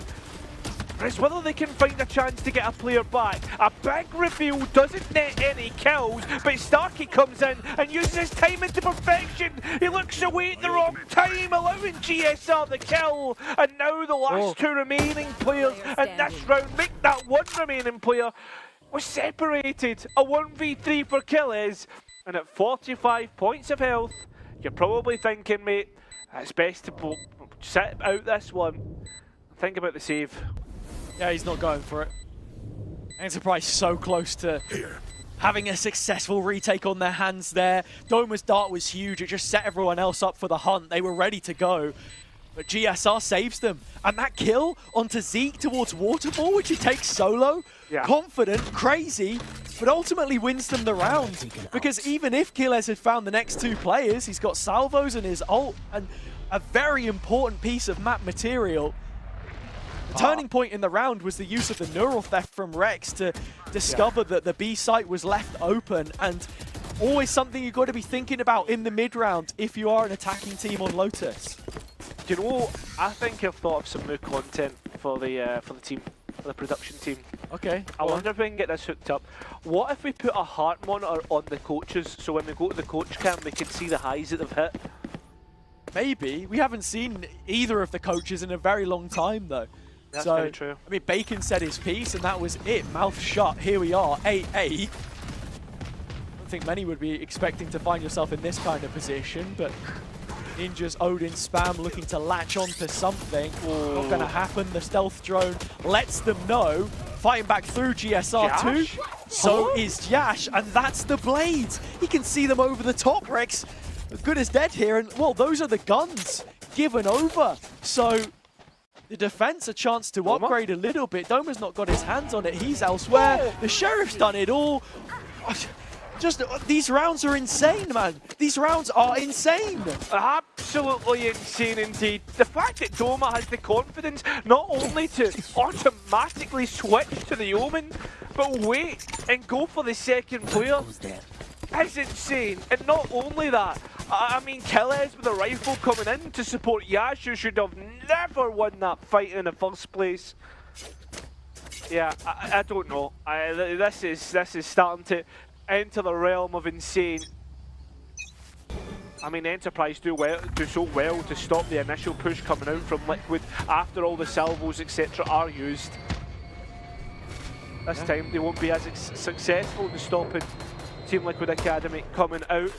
It's whether they can find a chance to get a player back. A big reveal doesn't net any kills, but Starkey comes in and uses his timing to perfection. He looks away at the wrong time, allowing GSR the kill. And now the last two remaining players in this round make that one remaining player was separated. A 1v3 for Killers, and at 45 points of health, you're probably thinking, mate, it's best to sit out this one. Think about the save. Yeah, he's not going for it. Enterprise so close to having a successful retake on their hands there. Doma's dart was huge. It just set everyone else up for the hunt. They were ready to go. But GSR saves them. And that kill onto Zeke towards Waterfall, which he takes solo, confident, crazy, but ultimately wins them the round. Because even if Killers had found the next two players, he's got salvos and his ult, and a very important piece of map material. The turning point in the round was the use of the neural theft from Rex to discover that the B site was left open, and always something you've got to be thinking about in the mid-round if you are an attacking team on Lotus. You know, I think I've thought of some new content for the team, for the production team. Okay. I wonder if we can get this hooked up. What if we put a heart monitor on the coaches, so when we go to the coach cam, we can see the highs that they've hit? Maybe. We haven't seen either of the coaches in a very long time, though. That's so, very true. I mean, Bacon said his piece, and that was it. Mouth shut. Here we are, 8-8. I don't think many would be expecting to find yourself in this kind of position, but Ninja's Odin spam looking to latch onto something. Not going to happen. The stealth drone lets them know. Fighting back through GSR too. So is Yash, and that's the blades. He can see them over the top, Rex. Good as dead here, and well, those are the guns given over. So the defense a chance to upgrade a little bit. Doma's not got his hands on it. He's elsewhere. The Sheriff's done it all. Just, these rounds are insane, man. These rounds are insane. Absolutely insane indeed. The fact that Doma has the confidence not only to automatically switch to the Omen, but wait and go for the second player is insane. And not only that, I mean, Killers with a rifle coming in to support Yash, who should have never won that fight in the first place. Yeah, I don't know. This is starting to enter the realm of insane. I mean, Enterprise do so well to stop the initial push coming out from Liquid after all the salvos, etc. are used. This time they won't be as successful in stopping Team Liquid Academy coming out.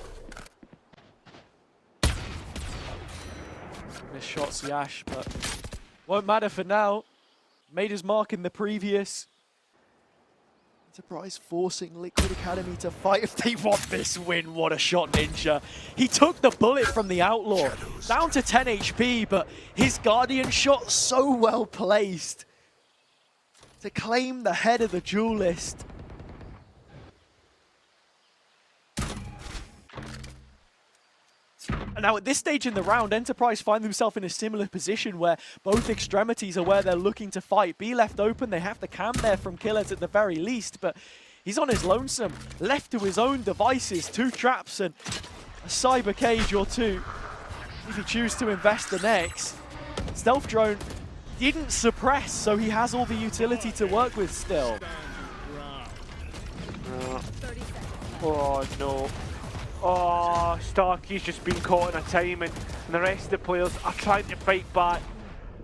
Missed shots, Yash, but won't matter for now. Made his mark in the previous. Enterprise forcing Liquid Academy to fight if they want this win. What a shot, Ninja. He took the bullet from the Outlaw, down to 10 HP, but his Guardian shot so well placed to claim the head of the duelist. And now at this stage in the round, Enterprise find themselves in a similar position where both extremities are where they're looking to fight. B left open, they have the cam there from Killers at the very least, but he's on his lonesome, left to his own devices, 2 traps and a cyber cage or 2. If he chooses to invest the next. Stealth drone didn't suppress, so he has all the utility to work with still. Oh no. Oh, Starkey's just been caught in a timing, and the rest of the players are trying to fight back.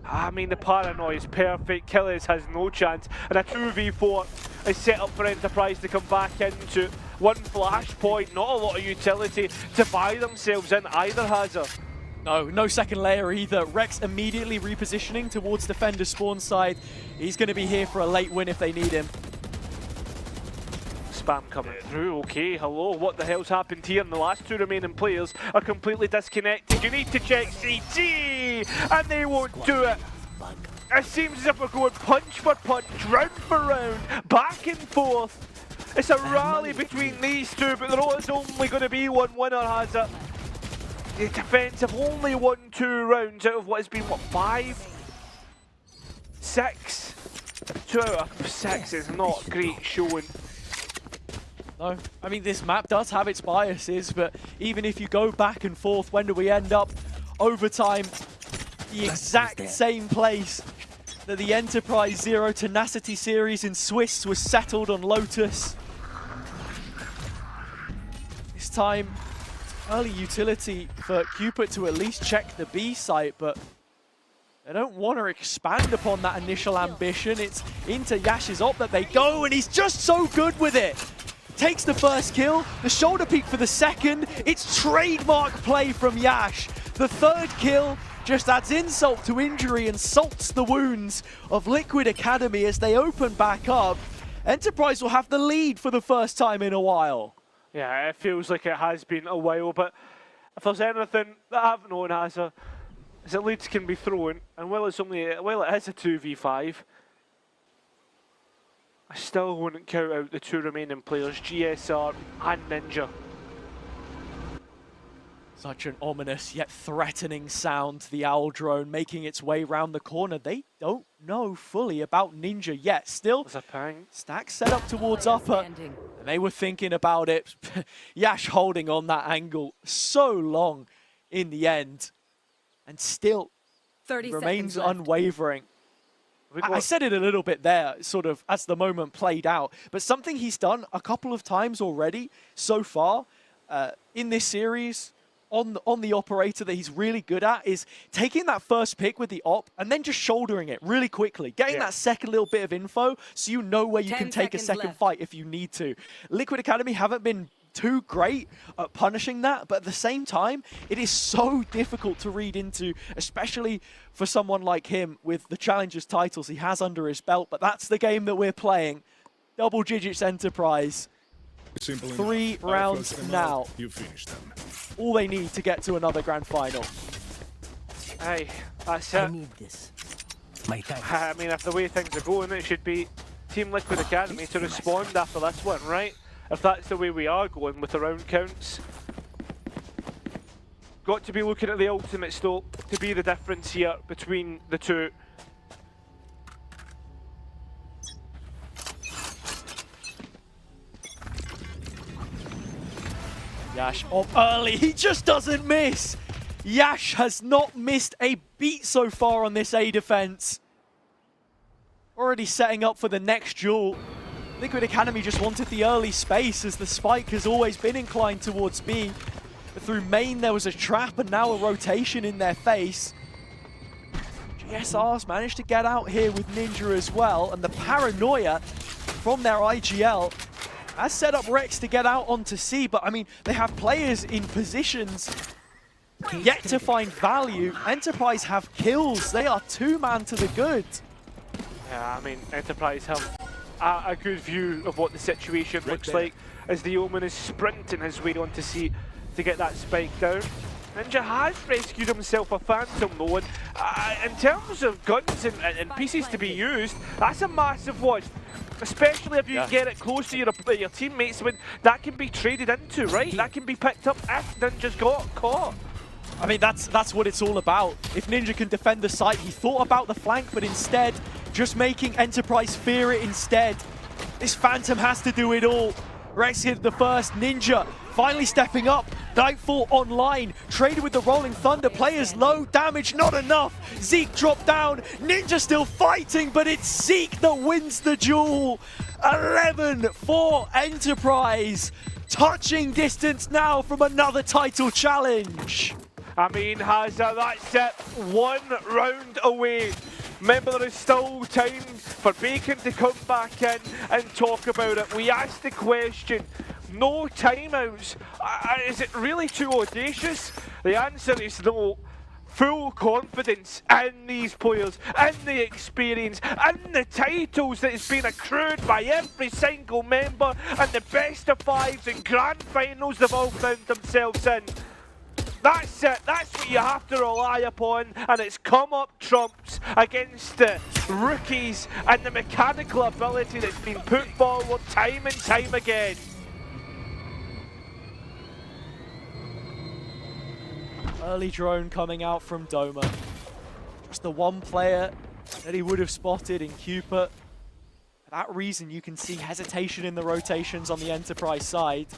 I mean, the paranoia is perfect. Killers has no chance, and a 2v4 is set up for Enterprise to come back into. One flashpoint, not a lot of utility to buy themselves in either, has her. No second layer either. Rex immediately repositioning towards Defender spawn side. He's going to be here for a late win if they need him. Spam coming through. Okay, hello, what the hell's happened here? And the last 2 remaining players are completely disconnected. You need to check CT, and they won't do it. It seems as if we're going punch for punch, round for round, back and forth. It's a rally between these two, but there is only going to be one winner, has it? The defense have only won 2 rounds out of what has been, what, 5? 6? 2 out of 6 is not great showing. No, I mean, this map does have its biases, but even if you go back and forth, when do we end up? Overtime, the exact same place that the Enterprise Zero Tenacity series in Swiss was settled on Lotus. This time, early utility for Cupid to at least check the B site, but they don't want to expand upon that initial ambition. It's into Yash's op that they go, and he's just so good with it. Takes the first kill, the shoulder peek for the second. It's trademark play from Yash. The third kill just adds insult to injury and salts the wounds of Liquid Academy as they open back up. Enterprise will have the lead for the first time in a while. Yeah, it feels like it has been a while, but if there's anything that I've known as that leads can be thrown, and while it is a 2v5, I still wouldn't count out the 2 remaining players, GSR and Ninja. Such an ominous yet threatening sound, the Owl drone making its way round the corner. They don't know fully about Ninja yet. Still, There's a ping. Stack set up towards upper, and they were thinking about it. Yash holding on that angle so long in the end, and still remains unwavering. I said it a little bit there, sort of, as the moment played out, but something he's done a couple of times already so far in this series on the operator that he's really good at is taking that first pick with the op and then just shouldering it really quickly, getting that second little bit of info so you know where you can take a second fight if you need to. Liquid Academy haven't been too great at punishing that, but at the same time, it is so difficult to read into, especially for someone like him with the Challengers titles he has under his belt. But that's the game that we're playing. Double digits Enterprise. 3 rounds now. You finished them. All they need to get to another grand final. Hey, that's it. I need this. My thanks. I mean, if the way things are going, it should be Team Liquid Academy to respond after this one, right? If that's the way we are going with the round counts. Got to be looking at the ultimates though, to be the difference here between the two. Yash up early, he just doesn't miss! Yash has not missed a beat so far on this A defense. Already setting up for the next duel. Liquid Academy just wanted the early space as the spike has always been inclined towards B. But through main there was a trap and now a rotation in their face. GSR's managed to get out here with Ninja as well, and the paranoia from their IGL has set up Rex to get out onto C, but I mean, they have players in positions yet to find value. Enterprise have kills, they are 2-man to the good. Yeah, I mean, Enterprise have a good view of what the situation looks like as the Omen is sprinting his way onto C to get that spike down. Ninja has rescued himself a Phantom though, and in terms of guns and pieces to be used, that's a massive one. Especially if you can get it close to your teammates, when that can be traded into, right? That can be picked up if Ninja's got caught. I mean, that's what it's all about. If Ninja can defend the site, he thought about the flank, but instead, just making Enterprise fear it instead. This Phantom has to do it all. Rex hit the first, Ninja finally stepping up. Nightfall online, traded with the Rolling Thunder. Players low, damage not enough. Zeke dropped down, Ninja still fighting, but it's Zeke that wins the duel. 11 for Enterprise. Touching distance now from another title challenge. I mean, Hazza, that's it. 1 round away. Remember, there is still time for Bacon to come back in and talk about it. We asked the question, no timeouts. Is it really too audacious? The answer is no. Full confidence in these players, in the experience, in the titles that has been accrued by every single member, and the best of 5s and grand finals they've all found themselves in. That's it, that's what you have to rely upon, and it's come up trumps against the rookies and the mechanical ability that's been put forward time and time again. Early drone coming out from Doma. Just the one player that he would have spotted in Cupid. For that reason, you can see hesitation in the rotations on the Enterprise side.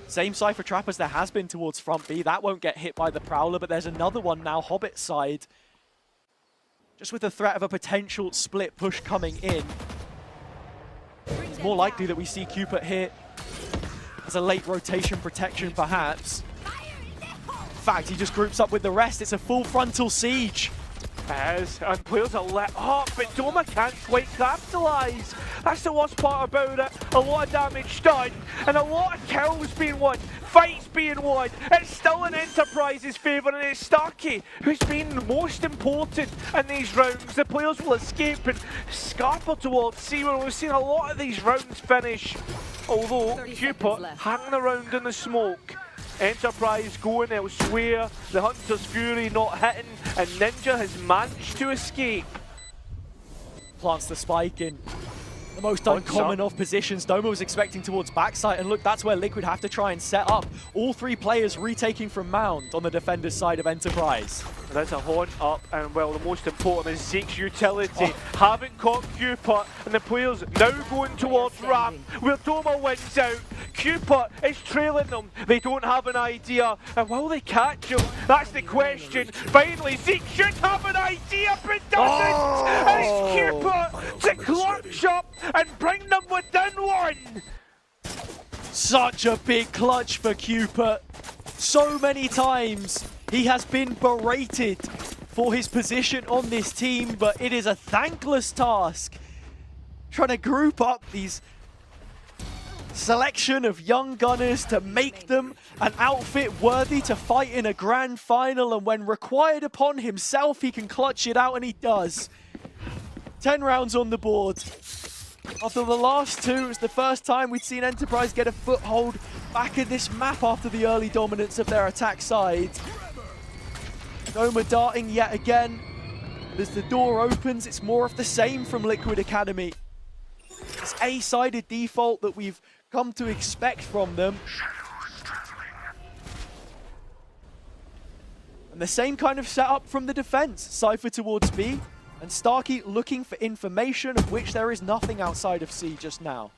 Same Cypher Trap as there has been towards front B. That won't get hit by the Prowler, but there's another one now, Hobbit side. Just with the threat of a potential split push coming in, it's more likely that we see Cupid hit as a late rotation protection, perhaps. In fact, he just groups up with the rest. It's a full frontal siege. As and players are let up, but Doma can't quite capitalise. That's the worst part about it. A lot of damage done, and a lot of kills being won, fights being won. It's still in Enterprise's favour, and it's Starkey who's been most important in these rounds. The players will escape and scarper towards C, where we've seen a lot of these rounds finish. Although Cupid hanging around in the smoke. Enterprise going elsewhere, the Hunter's Fury not hitting, and Ninja has managed to escape. Plants the spike in the most uncommon of positions. Doma was expecting towards backside, and look, that's where Liquid have to try and set up. All three players retaking from Mound on the defender's side of Enterprise. There's a horn up, and well, the most important is Zeke's utility. Haven't caught Cupid, and the players now going towards ramp, where Doma wins out. Cupid is trailing them. They don't have an idea, and will they catch him? That's the question. Finally, Zeke should have an idea, but doesn't. It's Cupid to clutch up and bring them within one. Such a big clutch for Cupid. So many times he has been berated for his position on this team, but it is a thankless task trying to group up these selection of young gunners to make them an outfit worthy to fight in a grand final, and when required upon himself, he can clutch it out, and he does. 10 rounds on the board. After the last two, it was the first time we'd seen Enterprise get a foothold back in this map after the early dominance of their attack side. Doma darting yet again. As the door opens, it's more of the same from Liquid Academy. This A-sided default that we've come to expect from them. And the same kind of setup from the defense. Cypher towards B, and Starkey looking for information, of which there is nothing outside of C just now.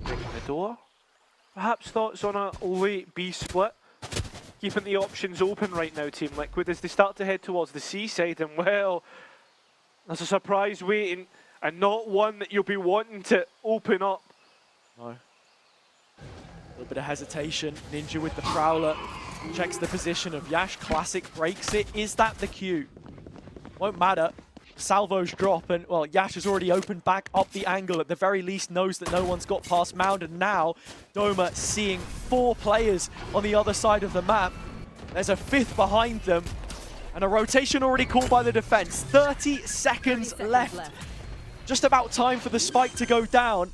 Breaking the door. Perhaps thoughts on a late B split? Keeping the options open right now, Team Liquid, as they start to head towards the C side, and well, there's a surprise waiting, and not one that you'll be wanting to open up. No. A little bit of hesitation. Ninja with the Prowler. Checks the position of Yash. Classic breaks it. Is that the cue? Won't matter. Salvos drop, and well, Yash has already opened back up the angle. At the very least knows that no one's got past Mound, and now Doma seeing 4 players on the other side of the map. There's a 5th behind them, and a rotation already called by the defense. 30 seconds left. Just about time for the spike to go down.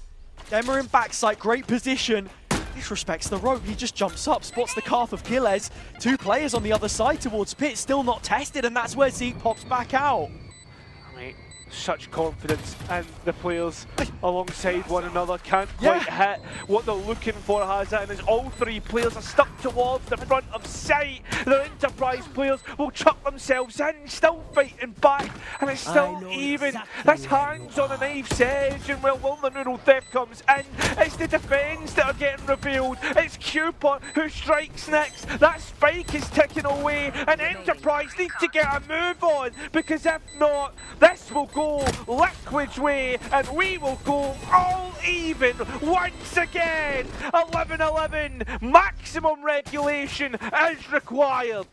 Dema in backside, great position. Disrespects the rope, he just jumps up, spots the calf of Gilles. 2 players on the other side towards Pit, still not tested, and that's where Zeke pops back out. Mate, such confidence, and the players alongside one another can't quite hit what they're looking for, Hazza, and as all 3 players are stuck towards the front of sight, the Enterprise players will chuck themselves in, still fighting back, and it's still even. That's hands on a knife's edge, and well, the neural theft comes in. It's the defense that are getting revealed. It's Cupid who strikes next. That spike is ticking away, and Enterprise need to get a move on, because if not, this will go Liquid's way, and we will go all even once again. 11-11, maximum regulation is required.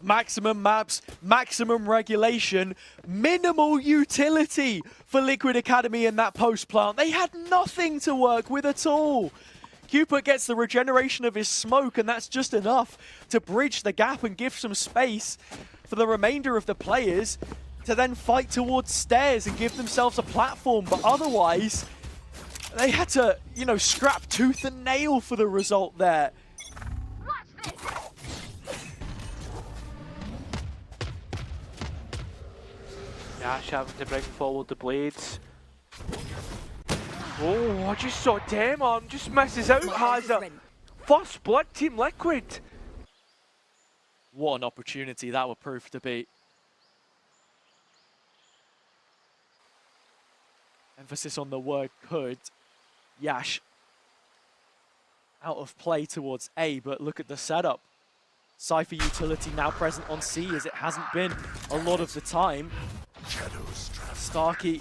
Maximum maps, maximum regulation, minimal utility for Liquid Academy in that post plant. They had nothing to work with at all. Cupid gets the regeneration of his smoke, and that's just enough to bridge the gap and give some space for the remainder of the players to then fight towards stairs and give themselves a platform. But otherwise, they had to, you know, scrap tooth and nail for the result there. Yash having to bring forward the blades. Oh, I just saw Dema, just misses out, Hazza. First blood, Team Liquid. What an opportunity that would prove to be. Emphasis on the word could. Yash out of play towards A, but look at the setup. Cypher utility now present on C, as it hasn't been a lot of the time. Starkey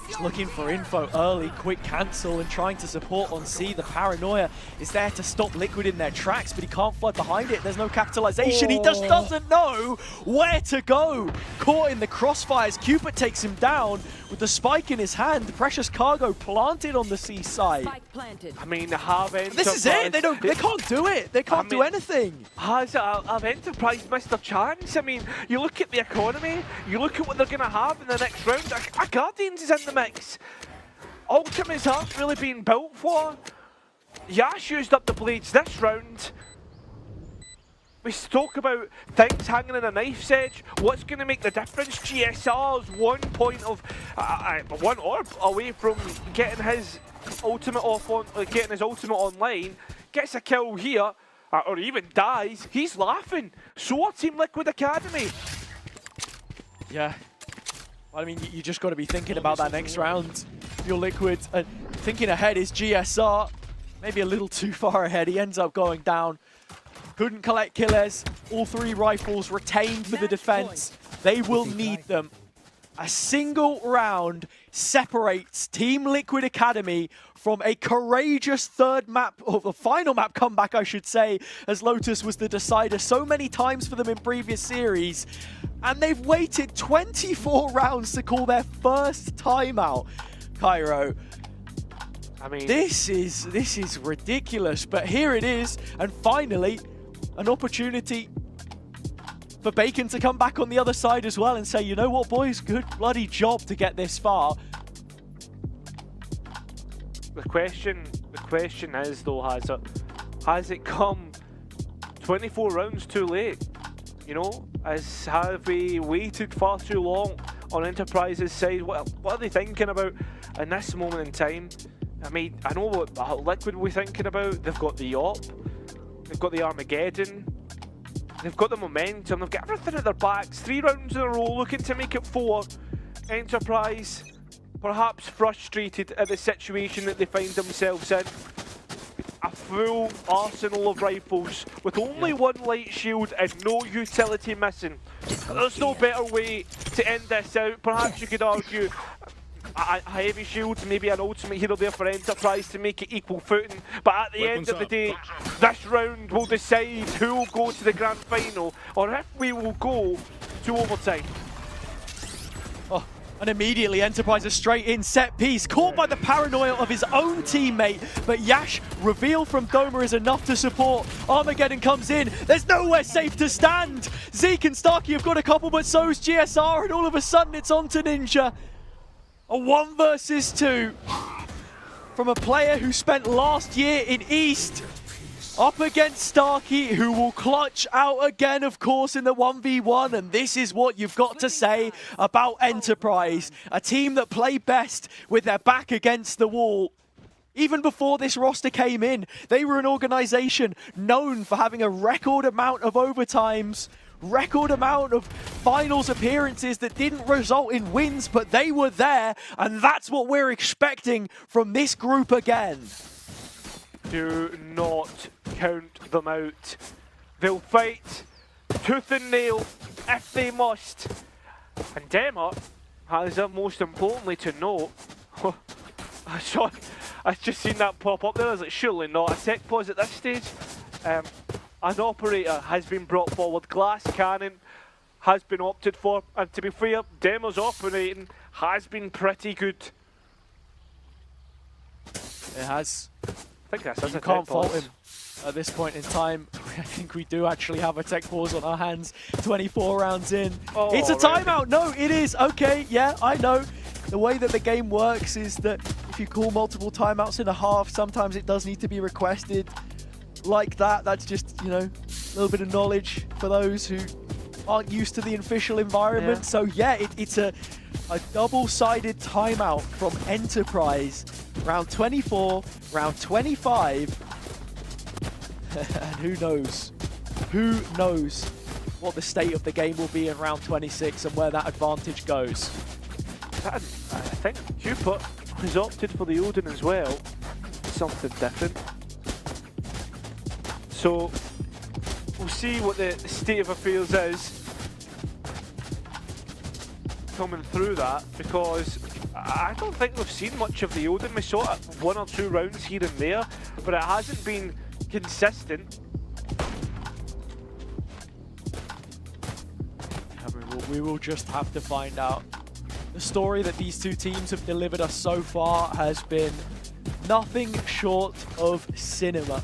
just looking for info early, quick cancel and trying to support on C. The paranoia is there to stop Liquid in their tracks, but he can't flood behind it. There's no capitalization. He just doesn't know where to go. Caught in the crossfires, Cupid takes him down with the spike in his hand. Precious cargo planted on the C side. I mean, have Enterprise... This is it. They can't do it. They can't do anything. Have Enterprise missed their chance? I mean, you look at the economy, you look at what they're going to have in the next round. A Guardians is in the mix. Ultimates aren't really being built for. Yash used up the blades this round. We talk about things hanging in a knife's edge. What's going to make the difference? GSR's 1 point of one orb away from getting his ultimate online. Gets a kill here, or even dies. He's laughing. So Team Liquid Academy. Yeah. I mean, you just got to be thinking about that next round. Your Liquid, thinking ahead is GSR. Maybe a little too far ahead. He ends up going down. Couldn't collect killers. All 3 rifles retained for the defense. They will need them. A single round separates Team Liquid Academy from a courageous third map, or the final map comeback, I should say, as Lotus was the decider so many times for them in previous series. And they've waited 24 rounds to call their first timeout. Cairo, I mean, this is ridiculous, but here it is, and finally, an opportunity for Bacon to come back on the other side as well and say, you know what, boys, good bloody job to get this far. The question is though, has it come 24 rounds too late? You know, have we waited far too long on Enterprise's side? What are they thinking about in this moment in time? I mean, I know what Liquid we're thinking about. They've got the AWP, they've got the Armageddon, they've got the momentum, they've got everything at their backs. 3 rounds in a row, looking to make it 4. Enterprise, perhaps frustrated at the situation that they find themselves in. A full arsenal of rifles with only 1 light shield and no utility missing. There's no better way to end this out. Perhaps you could argue a heavy shield, maybe an ultimate hero there for Enterprise to make it equal footing. But at the end of the day, this round will decide who will go to the grand final or if we will go to overtime. Oh, and immediately Enterprise is straight in, set piece, caught by the paranoia of his own teammate, but Yash, reveal from Doma is enough to support. Armageddon comes in, there's nowhere safe to stand. Zeke and Starkey have got a couple, but so's GSR, and all of a sudden it's on to Ninja. A 1 versus 2 from a player who spent last year in East up against Starkey, who will clutch out again, of course, in the 1v1. And this is what you've got to say about Enterprise, a team that play best with their back against the wall. Even before this roster came in, they were an organization known for having a record amount of overtimes, record amount of finals appearances that didn't result in wins, but they were there, and that's what we're expecting from this group again. Do not count them out. They'll fight tooth and nail if they must. And Dema has, most importantly to note, I've just seen that pop up there. I was like, surely not. A tech pause at this stage. An operator has been brought forward. Glass cannon has been opted for. And to be fair, Demo's operating has been pretty good. It has. I think that's a You can't tech pause. fault him at this point in time. I think we do actually have a tech pause on our hands. 24 rounds in. Oh, it's a really? timeout. No, it is. Okay, yeah, I know. The way that the game works is that if you call multiple timeouts in a half, sometimes it does need to be requested like that. That's just, you know, a little bit of knowledge for those who aren't used to the official environment. Yeah. So yeah, it's a double-sided timeout from Enterprise. Round 24, round 25. And who knows what the state of the game will be in round 26 and where that advantage goes. I think Cupid has opted for the Odin as well. Something different. So we'll see what the state of affairs is coming through that, because I don't think we've seen much of the Odin. We saw it 1 or 2 rounds here and there, but it hasn't been consistent. We will just have to find out. The story that these two teams have delivered us so far has been nothing short of cinema.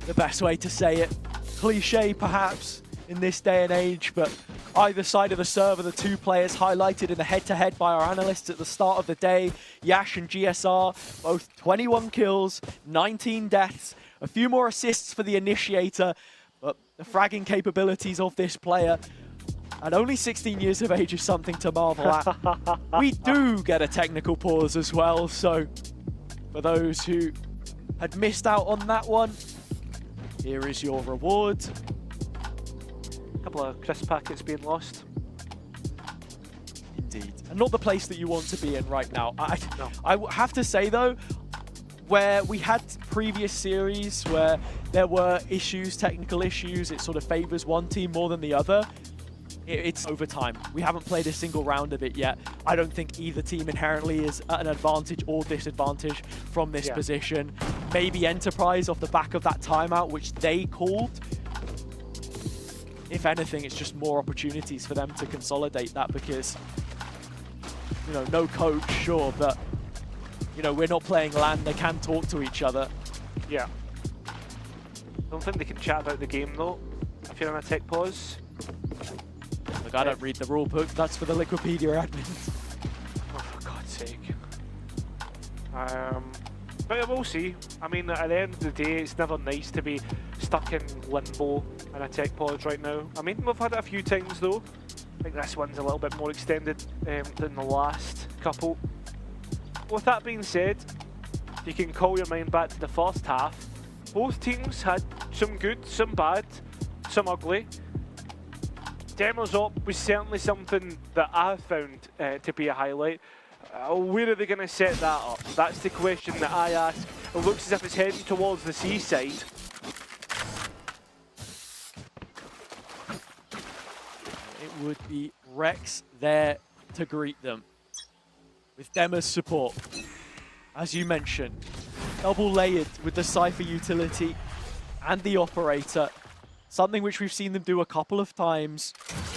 The best way to say it. Cliche perhaps in this day and age, but either side of the server, the 2 players highlighted in the head-to-head by our analysts at the start of the day, Yash and GSR, both 21 kills, 19 deaths, a few more assists for the initiator, but the fragging capabilities of this player at only 16 years of age is something to marvel at. We do get a technical pause as well, so for those who had missed out on that one, here is your reward. A couple of crisp packets being lost. Indeed. And not the place that you want to be in right now. I have to say though, where we had previous series where there were issues, technical issues, it sort of favors one team more than the other. It's overtime. We haven't played a single round of it yet. I don't think either team inherently is at an advantage or disadvantage from this position. Maybe Enterprise off the back of that timeout, which they called. If anything, it's just more opportunities for them to consolidate that because, you know, no coach, sure, but, you know, we're not playing LAN. They can talk to each other. Yeah. I don't think they can chat about the game though, if you're on a tech pause. Look, I don't read the rule book. That's for the Liquipedia admins. Oh, for God's sake. But we'll see. I mean, at the end of the day, it's never nice to be stuck in limbo in a tech pause right now. I mean, we've had it a few times though. I think this one's a little bit more extended than the last couple. With that being said, you can call your mind back to the first half. Both teams had some good, some bad, some ugly. Demos op was certainly something that I found to be a highlight. Where are they going to set that up? That's the question that I ask. It looks as if it's heading towards the seaside. It would be Rex there to greet them with Dema's support. As you mentioned, double layered with the Cypher utility and the operator. Something which we've seen them do a couple of times.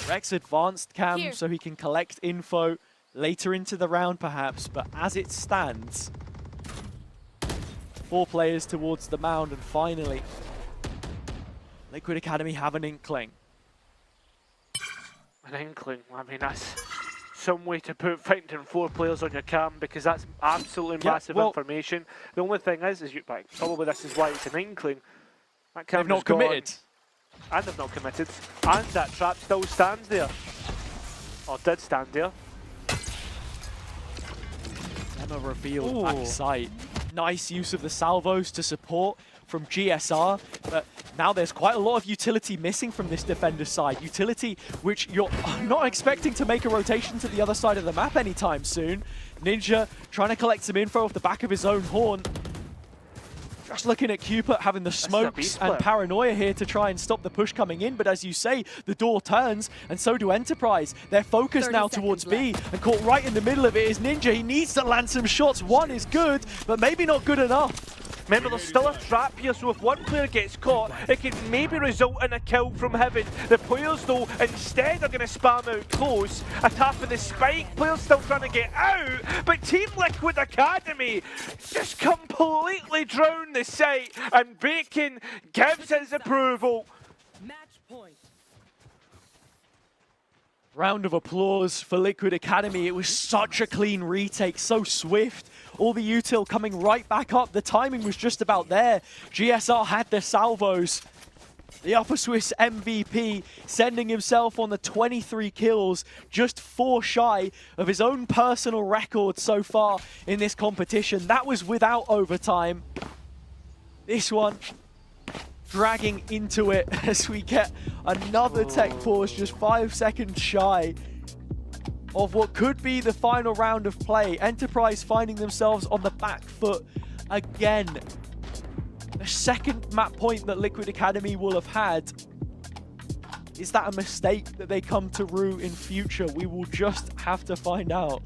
Rex advanced cam so he can collect info later into the round perhaps, but as it stands, 4 players towards the mound, and finally, Liquid Academy have an inkling. An inkling? I mean, that's some way to put finding 4 players on your cam, because that's absolutely massive information. The only thing is probably this is why it's an inkling. That They've not committed. And they've not committed. And that trap still stands there. Or did stand there. Dema revealed backside. Nice use of the salvos to support from GSR, but now there's quite a lot of utility missing from this defender side. Utility which you're not expecting to make a rotation to the other side of the map anytime soon. Ninja trying to collect some info off the back of his own horn. Just looking at Cupid having the smokes and paranoia here to try and stop the push coming in, but as you say, the door turns, and so do Enterprise. They're focused now towards B, and caught right in the middle of it is Ninja. He needs to land some shots. One is good, but maybe not good enough. Remember, there's still a trap here, so if one player gets caught, it could maybe result in a kill from Heaven. The players, though, instead are going to spam out close, attacking the spike. Players still trying to get out, but Team Liquid Academy just completely drown the site, and Bacon gives his approval. Match point. Round of applause for Liquid Academy. It was such a clean retake, so swift. All the util coming right back up. The timing was just about there. GSR had the salvos. The Upper Swiss MVP sending himself on the 23 kills, just 4 shy of his own personal record so far in this competition. That was without overtime. This one dragging into it as we get another tech pause, just 5 seconds shy. of what could be the final round of play. Enterprise finding themselves on the back foot again. The second map point that Liquid Academy will have had. Is that a mistake that they come to rue in future? We will just have to find out.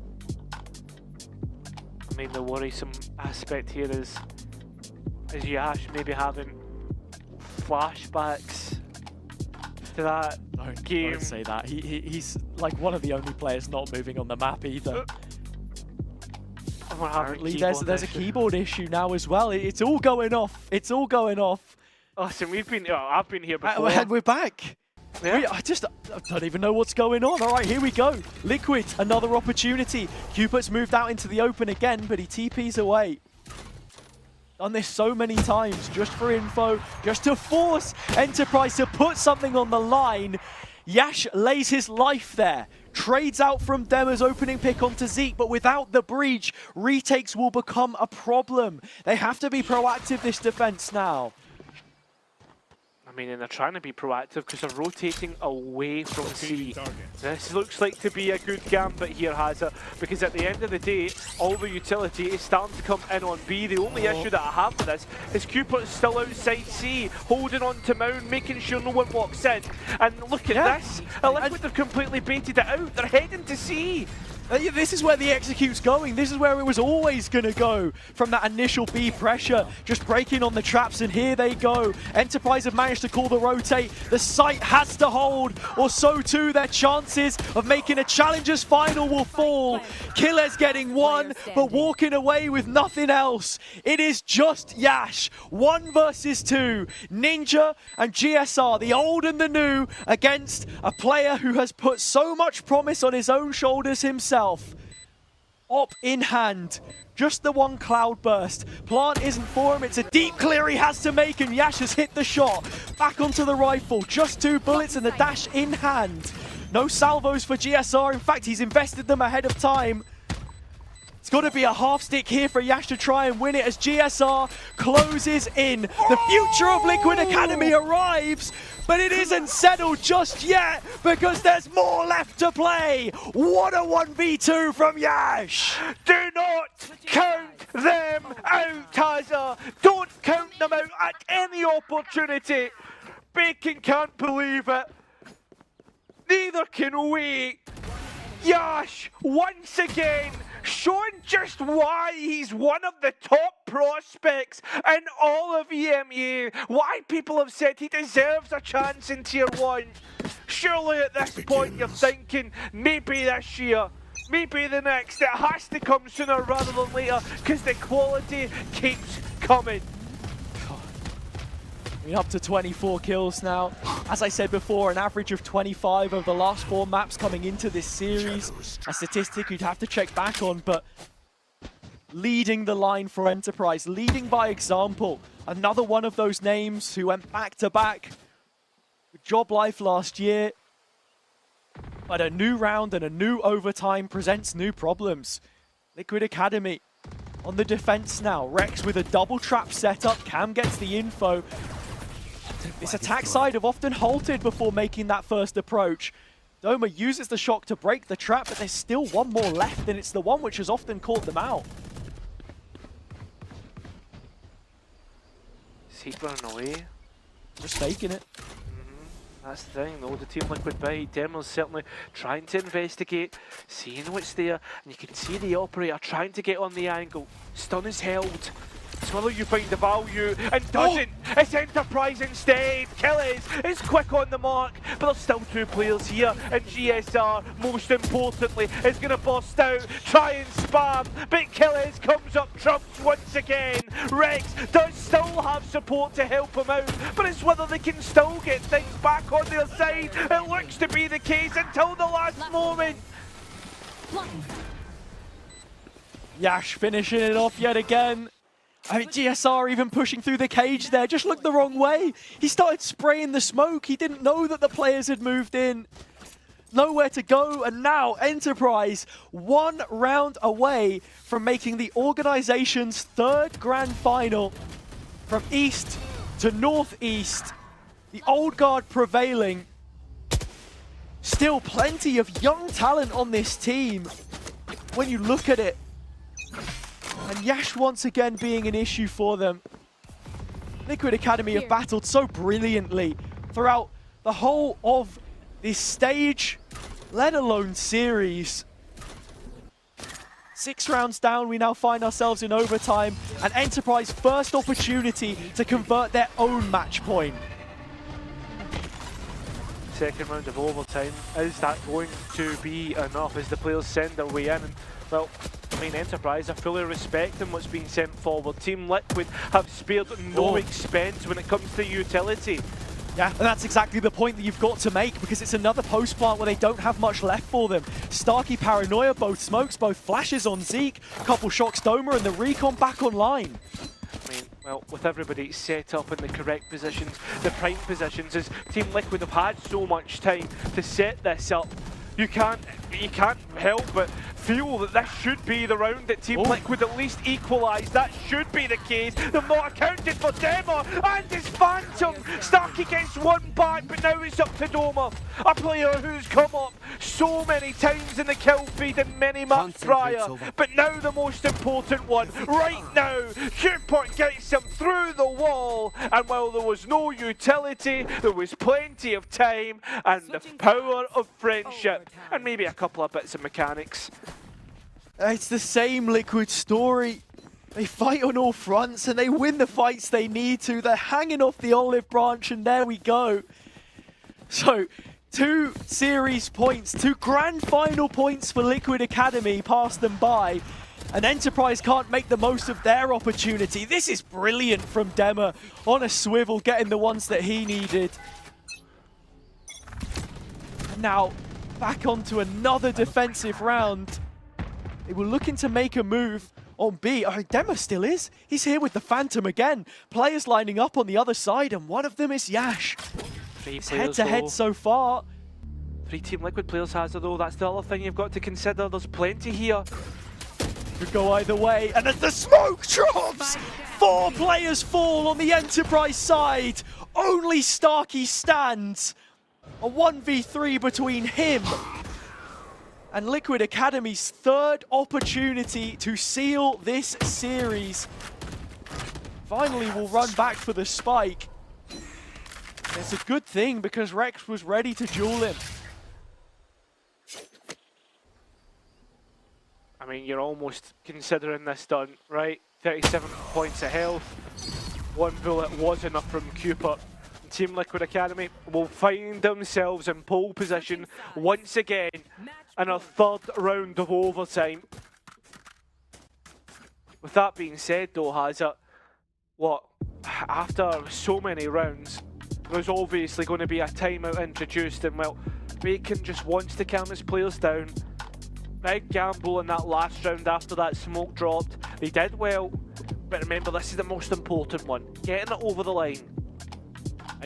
I mean, the worrisome aspect here is Yash maybe having flashbacks to that game. Don't say that. He's like one of the only players not moving on the map either. Apparently there's a keyboard issue now as well. It's all going off. It's all going off. Listen, I've been here before. And we're back. Yeah. I don't even know what's going on. All right, here we go. Liquid, another opportunity. Cupid's moved out into the open again, but he TPs away. Done this so many times, just for info, just to force Enterprise to put something on the line. Yash lays his life there. Trades out from Dema's opening pick onto Zeke, but without the breach, retakes will become a problem. They have to be proactive, this defense now. I mean, and they're trying to be proactive because they're rotating away from C. This looks like to be a good gambit here, Hazza, because at the end of the day, all the utility is starting to come in on B. The only issue that I have with this is Cupid's still outside C, holding on to Mound, making sure no one walks in. And look at this, Liquid have completely baited it out. They're heading to C. This is where the execute's going. This is where it was always going to go from that initial B pressure. Just breaking on the traps, and here they go. Enterprise have managed to call the rotate. The site has to hold, or so too their chances of making a Challengers final will fall. Killer's getting one, but walking away with nothing else. It is just Yash, 1 versus 2. Ninja and GSR, the old and the new, against a player who has put so much promise on his own shoulders himself. Op in hand, just the one cloudburst. Plant isn't for him, it's a deep clear he has to make, and Yash has hit the shot. Back onto the rifle, just 2 bullets and the dash in hand. No salvos for GSR, in fact he's invested them ahead of time. It's got to be a half stick here for Yash to try and win it as GSR closes in. The future of Liquid Academy arrives, but it isn't settled just yet because there's more left to play. What a 1v2 from Yash. Do not count them out, Hazza. Don't count them out at any opportunity. Bacon can't believe it. Neither can we. Yash, once again, showing just why he's one of the top prospects in all of EMEA. Why people have said he deserves a chance in Tier 1. Surely at this point you're thinking, maybe this year, maybe the next. It has to come sooner rather than later because the quality keeps coming. We're up to 24 kills now. As I said before, an average of 25 over the last 4 maps coming into this series. A statistic you'd have to check back on, but leading the line for Enterprise, leading by example. Another one of those names who went back-to-back with Job Life last year. But a new round and a new overtime presents new problems. Liquid Academy on the defense now. Rex with a double trap setup. Cam gets the info. This attack side have often halted before making that first approach. Doma uses the shock to break the trap, but there's still one more left, and it's the one which has often caught them out. Is he running away? Just faking it. That's the thing, though. The team Liquid by Demo's certainly trying to investigate, seeing what's there, and you can see the operator trying to get on the angle. Stun is held. It's whether you find the value and doesn't. It's Enterprise instead. Killis is quick on the mark, but there's still 2 players here, and GSR, most importantly, is going to bust out, try and spam, but Killis comes up trumps once again. Rex does still have support to help him out, but it's whether they can still get things back on their side. It looks to be the case until the last moment. Yash finishing it off yet again. I mean, GSR even pushing through the cage there, just looked the wrong way. He started spraying the smoke. He didn't know that the players had moved in. Nowhere to go, and now Enterprise 1 round away from making the organization's 3rd grand final. From east to northeast, the old guard prevailing. Still plenty of young talent on this team when you look at it. And Yash once again being an issue for them. Liquid Academy have battled so brilliantly throughout the whole of this stage, let alone series. 6 rounds down, we now find ourselves in overtime, and Enterprise first opportunity to convert their own match point. Second round of overtime, is that going to be enough as the players send their way in? And, well, I mean, Enterprise are fully respecting what's being sent forward. Team Liquid have spared no expense when it comes to utility. Yeah, and that's exactly the point that you've got to make, because it's another post plant where they don't have much left for them. Starkey, Paranoia, both smokes, both flashes on Zeke, couple shocks Doma, and the recon back online. I mean, well, with everybody set up in the correct positions, the prime positions, as Team Liquid have had so much time to set this up, you can't help but feel that this should be the round that Team Liquid at least equalise. That should be the case. They've not accounted for Dema and his Phantom. Starkey gets one back, but now it's up to Doma, a player who's come up so many times in the kill feed and many maps prior. But now the most important one, right now, Cuport gets him through the wall, and while there was no utility, there was plenty of time and the power of friendship, and maybe a couple of bits of mechanics. It's the same Liquid story. They fight on all fronts and they win the fights they need to. They're hanging off the olive branch, and there we go. So, 2 series points, 2 grand final points for Liquid Academy pass them by. And Enterprise can't make the most of their opportunity. This is brilliant from Dema on a swivel, getting the ones that he needed. And now, back onto another defensive round. They were looking to make a move on B. Oh, Dema still is. He's here with the Phantom again. Players lining up on the other side, and one of them is Yash. It's head-to-head so far. 3 Team Liquid players has it though. That's the other thing you've got to consider. There's plenty here. Could go either way. And as the smoke drops, 4 players fall on the Enterprise side. Only Starkey stands. A 1v3 between him and Liquid Academy's 3rd opportunity to seal this series. Finally, we'll run back for the spike. It's a good thing because Rex was ready to duel him. I mean, you're almost considering this done, right? 37 points of health. 1 bullet was enough from Cupid. Team Liquid Academy will find themselves in pole position once again in a 3rd round of overtime. With that being said though, Hazard, after so many rounds, there's obviously going to be a timeout introduced, and well, Bacon just wants to calm his players down. Big gamble in that last round after that smoke dropped. They did well, but remember, this is the most important one. Getting it over the line.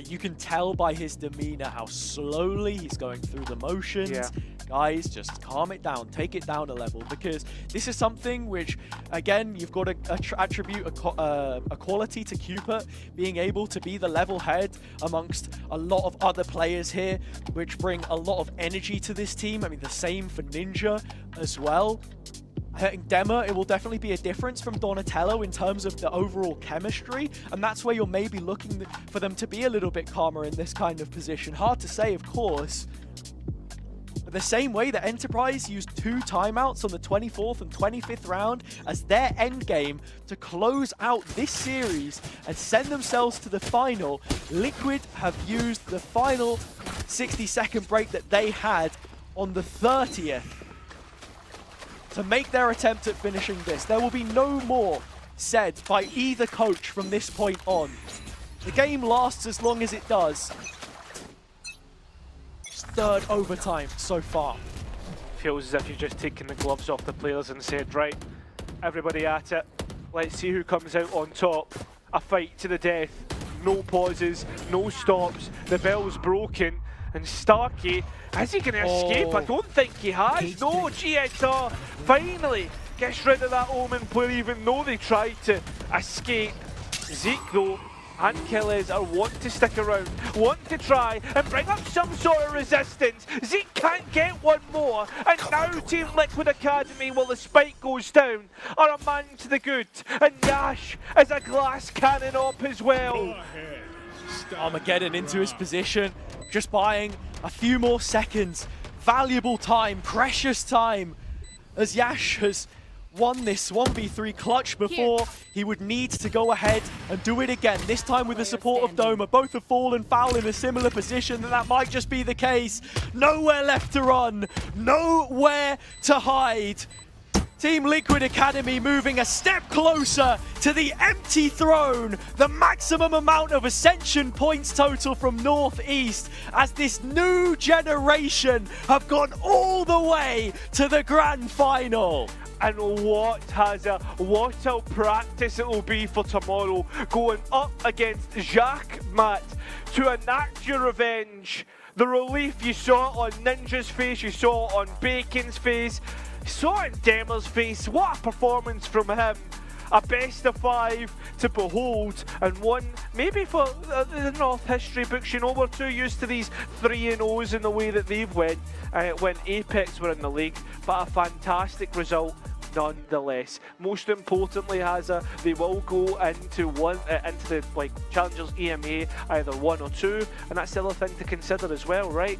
You can tell by his demeanor how slowly he's going through the motions. Yeah. Guys, just calm it down, take it down a level, because this is something which, again, you've got to attribute a quality to Cupid, being able to be the level head amongst a lot of other players here, which bring a lot of energy to this team. I mean, the same for Ninja as well. I think Dema, it will definitely be a difference from Donatello in terms of the overall chemistry, and that's where you're maybe looking for them to be a little bit calmer in this kind of position. Hard to say, of course. But the same way that Enterprise used 2 timeouts on the 24th and 25th round as their endgame to close out this series and send themselves to the final, Liquid have used the final 60-second break that they had on the 30th. To make their attempt at finishing this. There will be no more said by either coach from this point on. The game lasts as long as it does. It's 3rd overtime so far. Feels as if you've just taken the gloves off the players and said, right, everybody at it. Let's see who comes out on top. A fight to the death. No pauses, no stops. The bell's broken. And Starkey, is he going to escape? I don't think he has. No, GXR finally gets rid of that Omen player, even though they tried to escape. Zeke, though, and Killers are want to stick around, want to try and bring up some sort of resistance. Zeke can't get one more, and now Team Liquid Academy, while the spike goes down, are a man to the good, and Yash is a glass cannon up as well. Armageddon into his position, just buying a few more seconds. Valuable time, precious time, as Yash has won this 1v3 clutch before. He would need to go ahead and do it again, this time with the support of Doma. Both have fallen foul in a similar position, and that might just be the case. Nowhere left to run, nowhere to hide. Team Liquid Academy moving a step closer to the empty throne, the maximum amount of ascension points total from Northeast, as this new generation have gone all the way to the grand final. And what a practice it will be for tomorrow, going up against Jacques Matt to enact your revenge. The relief you saw on Ninja's face, you saw on Bacon's face, you saw on Demer's face. What a performance from him. A best of 5 to behold, and one maybe for the North history books. You know, we're too used to these 3-0s in the way that they've went when Apex were in the league, but a fantastic result nonetheless. Most importantly, they will go into the Challengers EMA either 1 or 2, and that's still a thing to consider as well, right?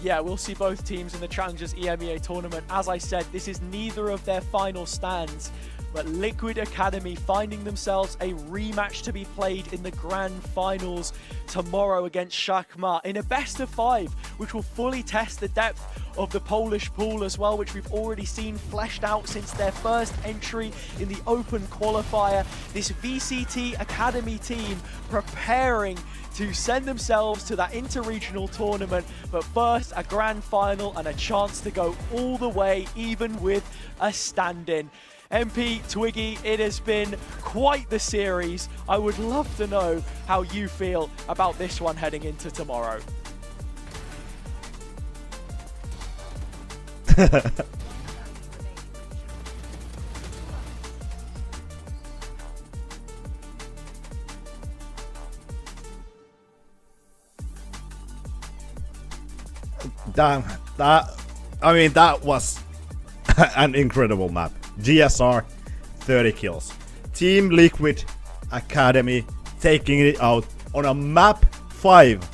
Yeah, we'll see both teams in the Challengers EMEA tournament. As I said, this is neither of their final stands, but Liquid Academy finding themselves a rematch to be played in the grand finals tomorrow against Shakma in a best of 5, which will fully test the depth of the Polish pool as well, which we've already seen fleshed out since their first entry in the open qualifier. This VCT Academy team preparing to send themselves to that inter-regional tournament, but first a grand final and a chance to go all the way, even with a stand-in. MP, Twiggy, it has been quite the series. I would love to know how you feel about this one heading into tomorrow. Damn, that was an incredible map. GSR, 30 kills. Team Liquid Academy taking it out on a map 5.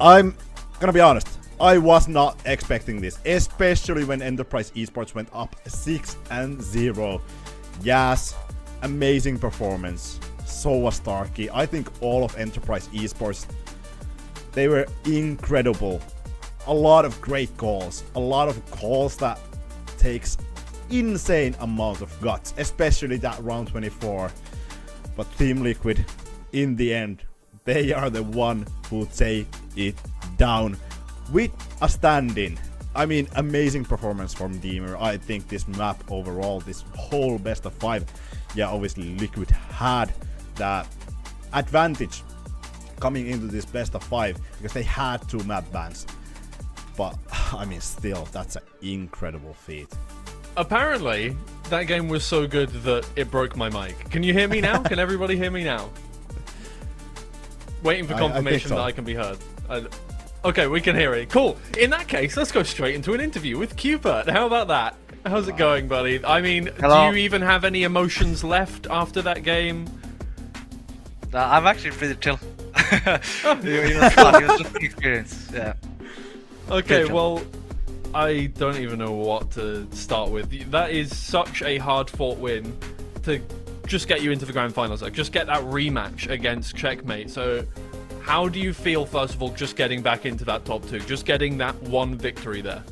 I'm gonna be honest, I was not expecting this, especially when Enterprise Esports went up 6-0. Yes, amazing performance. So was Starkey. I think all of Enterprise Esports, they were incredible. A lot of great calls, a lot of calls that takes insane amount of guts, especially that round 24. But Team Liquid, in the end, they are the one who take it down with a stand-in. I mean, amazing performance from Demer. I think this map overall, this whole best of 5, yeah, obviously Liquid had that advantage coming into this best of 5 because they had 2 map bans. But I mean, still, that's an incredible feat. Apparently, that game was so good that it broke my mic. Can you hear me now? Can everybody hear me now? Waiting for confirmation that I can be heard. Okay, we can hear it. Cool. In that case, let's go straight into an interview with Cupert. How about that? How's it going, buddy? I mean, Hello. Do you even have any emotions left after that game? I'm actually pretty chill. It was fun. It was just an experience. Yeah. Okay, well, I don't even know what to start with. That is such a hard-fought win to just get you into the grand finals, like just get that rematch against Checkmate. So how do you feel, first of all, just getting back into that top 2, just getting that one victory there?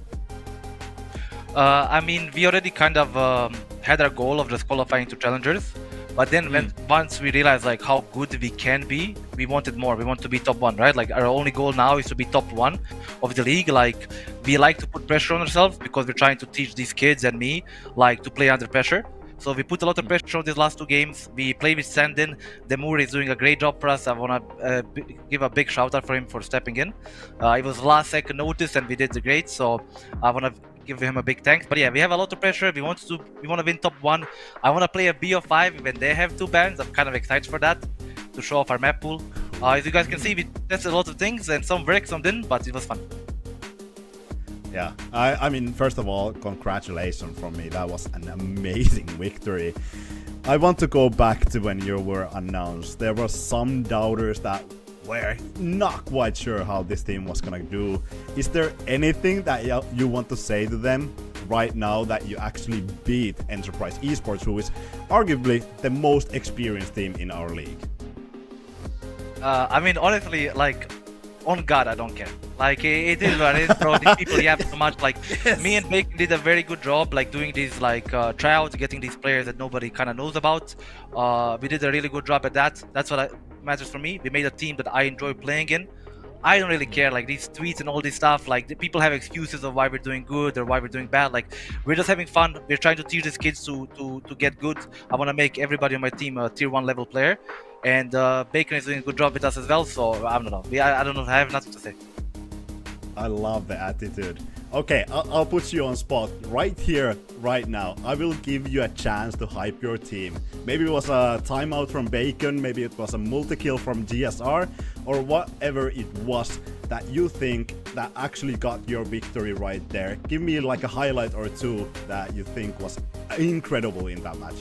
I mean, we already kind of had our goal of just qualifying to challengers, but then once we realized like how good we can be, we wanted more. We want to be top 1, right? Like our only goal now is to be top 1 of the league. Like we like to put pressure on ourselves because we're trying to teach these kids and me like to play under pressure. So we put a lot of pressure on these last 2 games. We play with Sandin. Demur is doing a great job for us. I want to give a big shout out for him for stepping in. It was last second notice and we did great. So I want to give him a big thanks. But yeah, we have a lot of pressure. We want to win top 1. I want to play a B of 5 when they have 2 bans. I'm kind of excited for that. to show off our map pool. As you guys can see, we tested a lot of things, and some worked, some didn't, but it was fun. Yeah, I mean, first of all, congratulations from me. That was an amazing victory. I want to go back to when you were announced. There were some doubters that were not quite sure how this team was gonna do. Is there anything that you want to say to them right now that you actually beat Enterprise Esports, who is arguably the most experienced team in our league? I mean, honestly, like, on God, I don't care. Like, it is what it is, bro. These people have so much. Like, me and Bacon did a very good job, like, doing these, like, tryouts, getting these players that nobody kind of knows about. We did a really good job at that. That's what matters for me. We made a team that I enjoy playing in. I don't really care, like, these tweets and all this stuff. Like, the people have excuses of why we're doing good or why we're doing bad. Like, we're just having fun. We're trying to teach these kids to get good. I want to make everybody on my team a tier 1 level player. And Bacon is doing a good job with us as well, so I don't know. I don't know. I have nothing to say. I love the attitude. Okay, I'll put you on spot right here, right now. I will give you a chance to hype your team. Maybe it was a timeout from Bacon, maybe it was a multi-kill from GSR, or whatever it was that you think that actually got your victory right there. Give me like a highlight or two that you think was incredible in that match.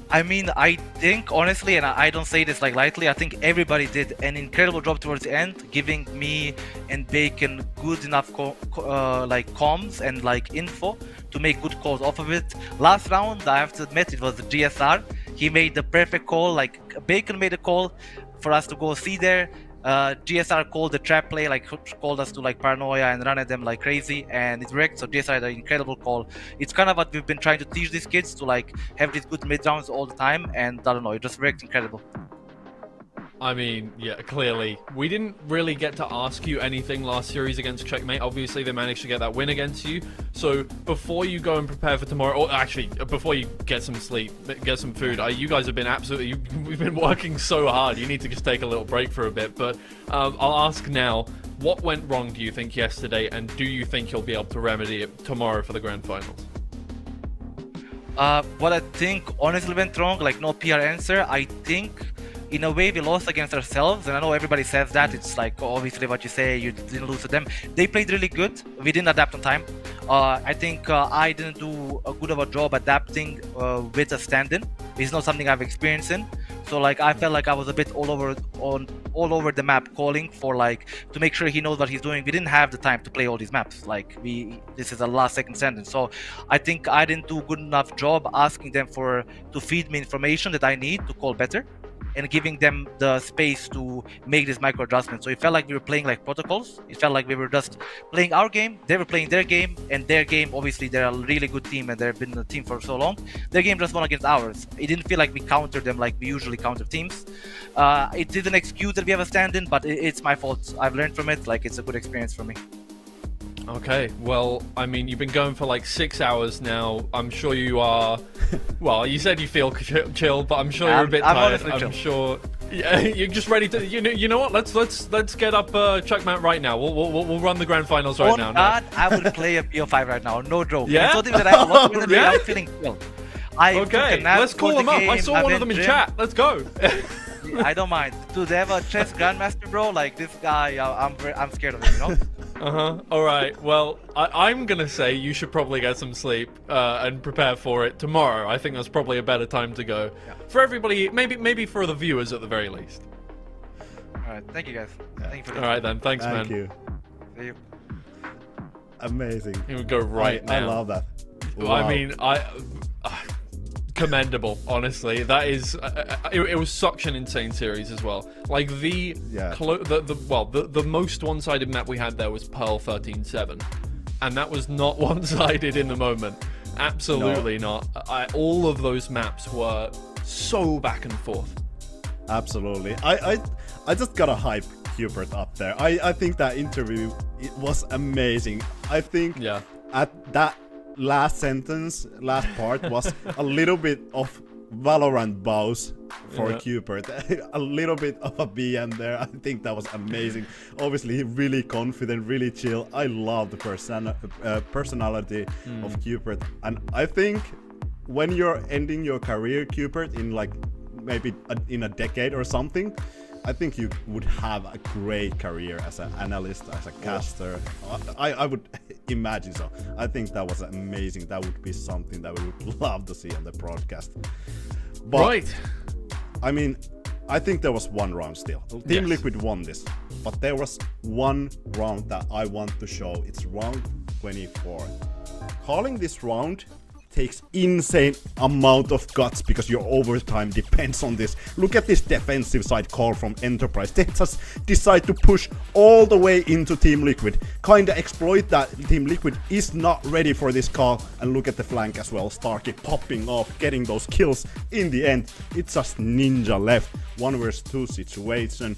I mean, I think, honestly, and I don't say this like lightly, I think everybody did an incredible job towards the end, giving me and Bacon good enough like comms and like info to make good calls off of it. Last round, I have to admit, it was the GSR. He made the perfect call. Like, Bacon made a call for us to go see there. GSR called the trap play, like called us to like paranoia and run at them like crazy, and it worked. So GSR had an incredible call. It's kind of what we've been trying to teach these kids, to like have these good mid rounds all the time, and I don't know, it just worked incredible. I mean, yeah, clearly. We didn't really get to ask you anything last series against Checkmate. Obviously, they managed to get that win against you. So, before you go and prepare for tomorrow, or actually, before you get some sleep, get some food, you guys have been we've been working so hard. You need to just take a little break for a bit. But I'll ask now, what went wrong, do you think, yesterday? And do you think you'll be able to remedy it tomorrow for the Grand Finals? What I think honestly went wrong, like no PR answer, I think in a way we lost against ourselves, and I know everybody says that, it's like obviously what you say, you didn't lose to them. They played really good, we didn't adapt on time. I think I didn't do a good of a job adapting with a stand-in. It's not something I've experienced in, so like I felt like I was a bit all over the map calling for like to make sure he knows what he's doing. We didn't have the time to play all these maps, like this is a last second sentence, so I think I didn't do a good enough job asking them to feed me information that I need to call better, and giving them the space to make this micro adjustment. So it felt like we were playing like protocols. It felt like we were just playing our game, they were playing their game, and their game, obviously they're a really good team and they've been a team for so long. Their game just won against ours. It didn't feel like we countered them like we usually counter teams. It is an excuse that we have a stand-in, but it's my fault. I've learned from it, like it's a good experience for me. Okay, well, I mean, you've been going for like 6 hours now. I'm sure you are. Well, you said you feel chill, but I'm sure you're a bit tired. I'm sure. Yeah, you're just ready to. You know what? Let's get up Checkmate right now. We'll run the Grand Finals right now. God, I would play a BO5 right now. No joke. Yeah. It's not even that I want to play. I'm feeling chill. Okay, let's call them up. I saw one of them in chat. Let's go. I don't mind. Dude, they have a chess grandmaster, bro. Like this guy, I'm scared of him, you know. Alright, well, I'm gonna say you should probably get some sleep and prepare for it tomorrow. I think that's probably a better time to go. Yeah. For everybody, maybe for the viewers at the very least. Alright, thank you guys. Thank you for Alright then, thanks man. Thank you. See you. Amazing. Here we go right now. I love that. Wow. I mean, commendable, honestly. That is, it was such an insane series as well. Like the most one-sided map we had there was Pearl 13-7, and that was not one-sided in the moment. Absolutely not. All of those maps were so back and forth. Absolutely. I just gotta hype Hubert up there. I think that interview, it was amazing. I think at that last part was a little bit of Valorant bows for Cupert. A little bit of a BM there. I think that was amazing. Obviously, really confident, really chill. I love the personality of Cupert. And I think when you're ending your career, Cupert, in like maybe in a decade or something, I think you would have a great career as an analyst, as a caster. I would imagine so. I think that was amazing. That would be something that we would love to see on the broadcast. But, Right. I mean, I think there was one round still. Team Liquid won this, but there was one round that I want to show. It's round 24. Calling this round takes insane amount of guts because your overtime depends on this. Look at this defensive side call from Enterprise. They just decide to push all the way into Team Liquid. Kinda exploit that Team Liquid is not ready for this call. And look at the flank as well. Starkey popping off, getting those kills. In the end, it's just Ninja left. 1 versus 2 situation.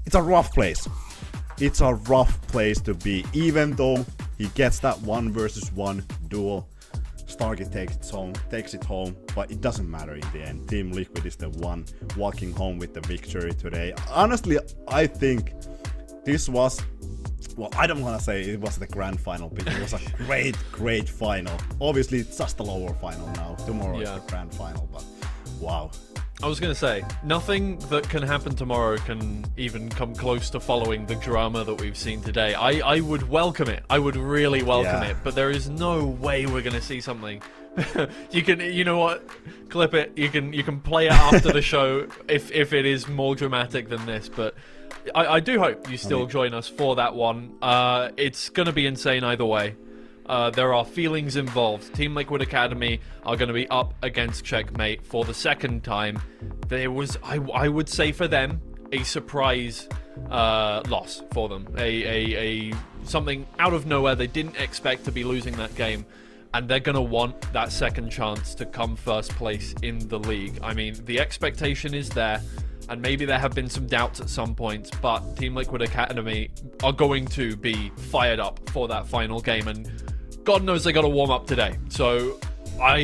It's a rough place. It's a rough place to be. Even though he gets that 1 versus 1 duel, Starkey takes it home, but it doesn't matter in the end. Team Liquid is the one walking home with the victory today. Honestly, I think this was, well, I don't want to say it was the grand final, but it was a great final. Obviously, it's just the lower final now. Tomorrow is the grand final, but wow. I was going to say, nothing that can happen tomorrow can even come close to following the drama that we've seen today. I would welcome it. I would really welcome it, but there is no way we're going to see something. You know what? Clip it. You can play it after the show if it is more dramatic than this, but I do hope you still join us for that one. It's going to be insane either way. There are feelings involved. Team Liquid Academy are going to be up against Checkmate for the second time. There was, I would say for them, a surprise loss for them. A something out of nowhere. They didn't expect to be losing that game. And they're going to want that second chance to come first place in the league. I mean, the expectation is there. And maybe there have been some doubts at some points, but Team Liquid Academy are going to be fired up for that final game. And God knows they got to warm up today. So I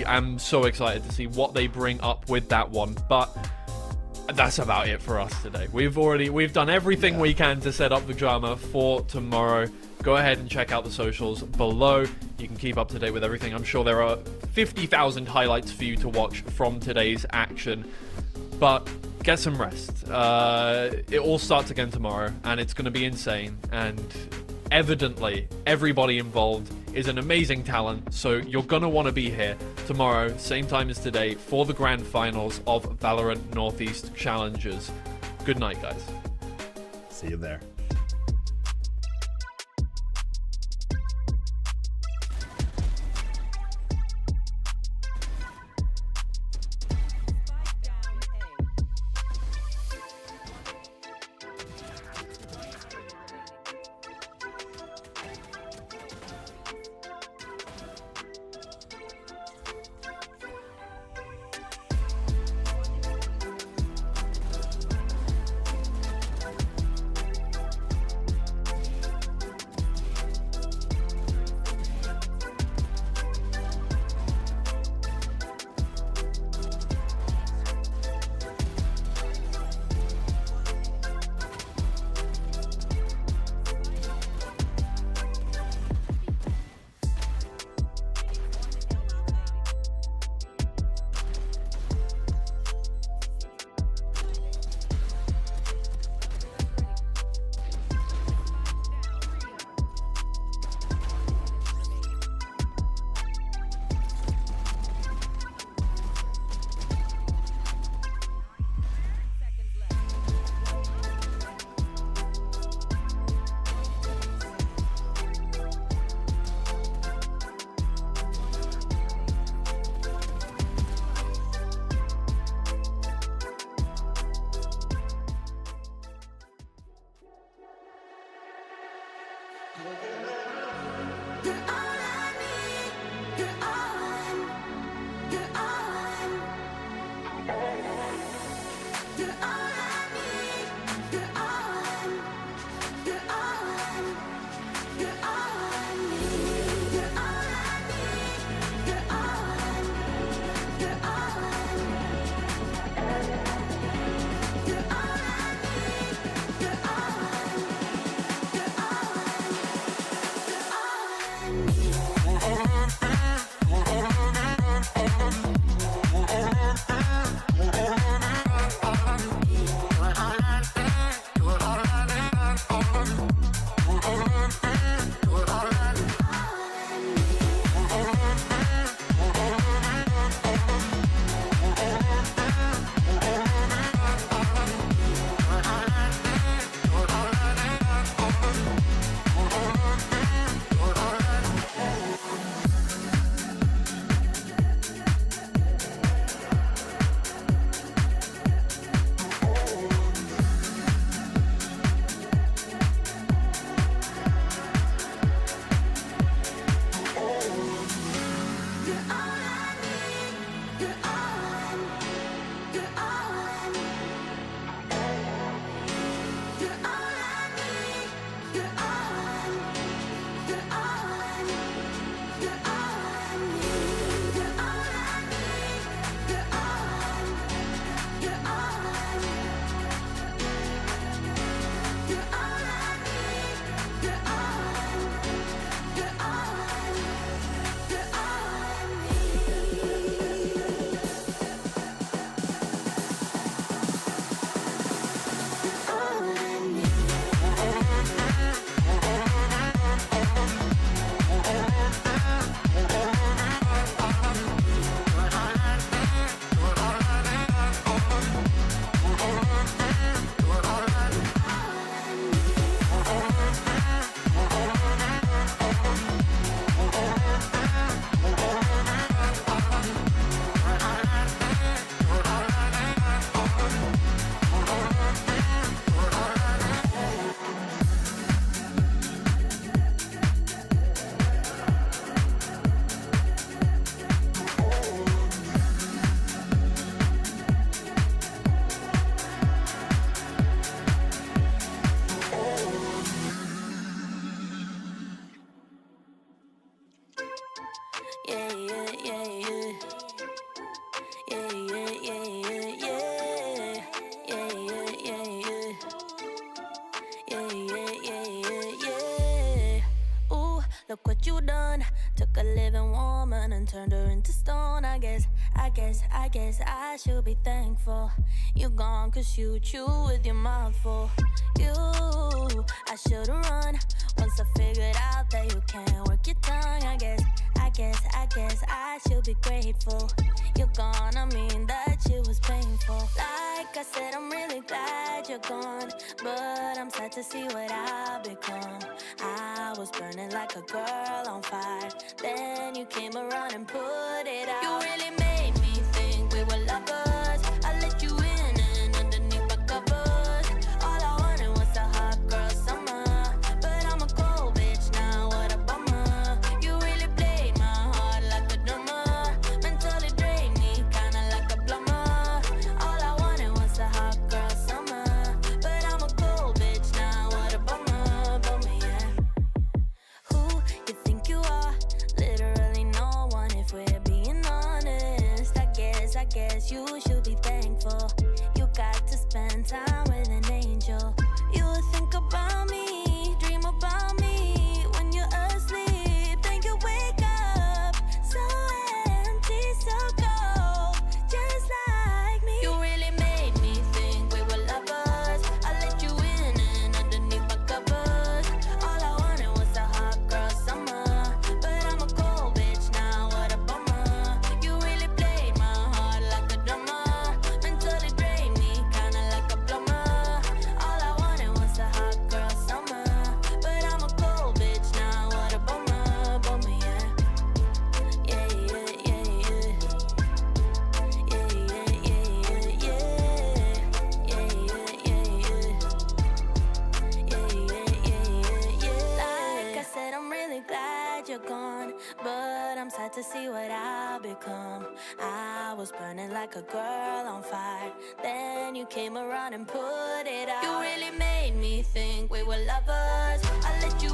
am so excited to see what they bring up with that one. But that's about it for us today. We've done everything we can to set up the drama for tomorrow. Go ahead and check out the socials below. You can keep up to date with everything. I'm sure there are 50,000 highlights for you to watch from today's action. But get some rest. It all starts again tomorrow, and it's going to be insane. And evidently, everybody involved is an amazing talent, so you're going to want to be here tomorrow, same time as today, for the grand finals of Valorant Northeast Challengers. Good night, guys. See you there. You're all I need. You're all I need. You're all I need. You're all I need. You're all I need. You're all I need. You're all I need. You're all I need. You're all I need. All I need. Yeah, yeah, yeah, yeah. Yeah, yeah, yeah, yeah, yeah. Yeah, yeah, yeah, yeah. Yeah, yeah, yeah, yeah, yeah. Ooh, look what you done. Took a living woman and turned her into stone. I guess I should be thankful. You gone 'cause you chew with your mouth full. You, I should've run once I figured out that you can't work your tongue. I guess I should be grateful. You're gone, I mean that shit was painful. Like I said, I'm really glad you're gone, but I'm sad to see what I've become. I was burning like a girl on fire, then you came around and put it out. You really made me think we were lovers. I let you in and underneath my covers. All I wanted was a hot girl summer, but I'm a cold bitch now, what a bummer. You really played my heart like a drummer, mentally drained me kinda like a plumber. All I wanted was a hot girl summer, but I'm a cold bitch now, what a bummer, yeah. Who you think you are? Literally no one, if we're being honest. I guess you should be thankful. You got to spend time with an angel. You would think about me, dream about me when you're asleep. Then you wake up so empty, so cold, just like me. You really made me think we were lovers. I let you in and underneath my covers. All I wanted was a hot girl summer, but I'm a cold bitch now, what a bummer. You really played my heart like a drummer, mentally drained me kinda like a plumber. All I wanted was a hot girl summer, but I'm a cold bitch now, what a bummer, yeah. Yeah, yeah, yeah, yeah. Yeah, yeah, yeah, yeah, yeah. Yeah, yeah, yeah, yeah. Yeah, yeah, yeah, yeah. Like I said, I'm really glad you're gone, but I'm sad to see what I've become. I was burning like a girl on fire, then you came around and put it out. You really made me think we were lovers. I let you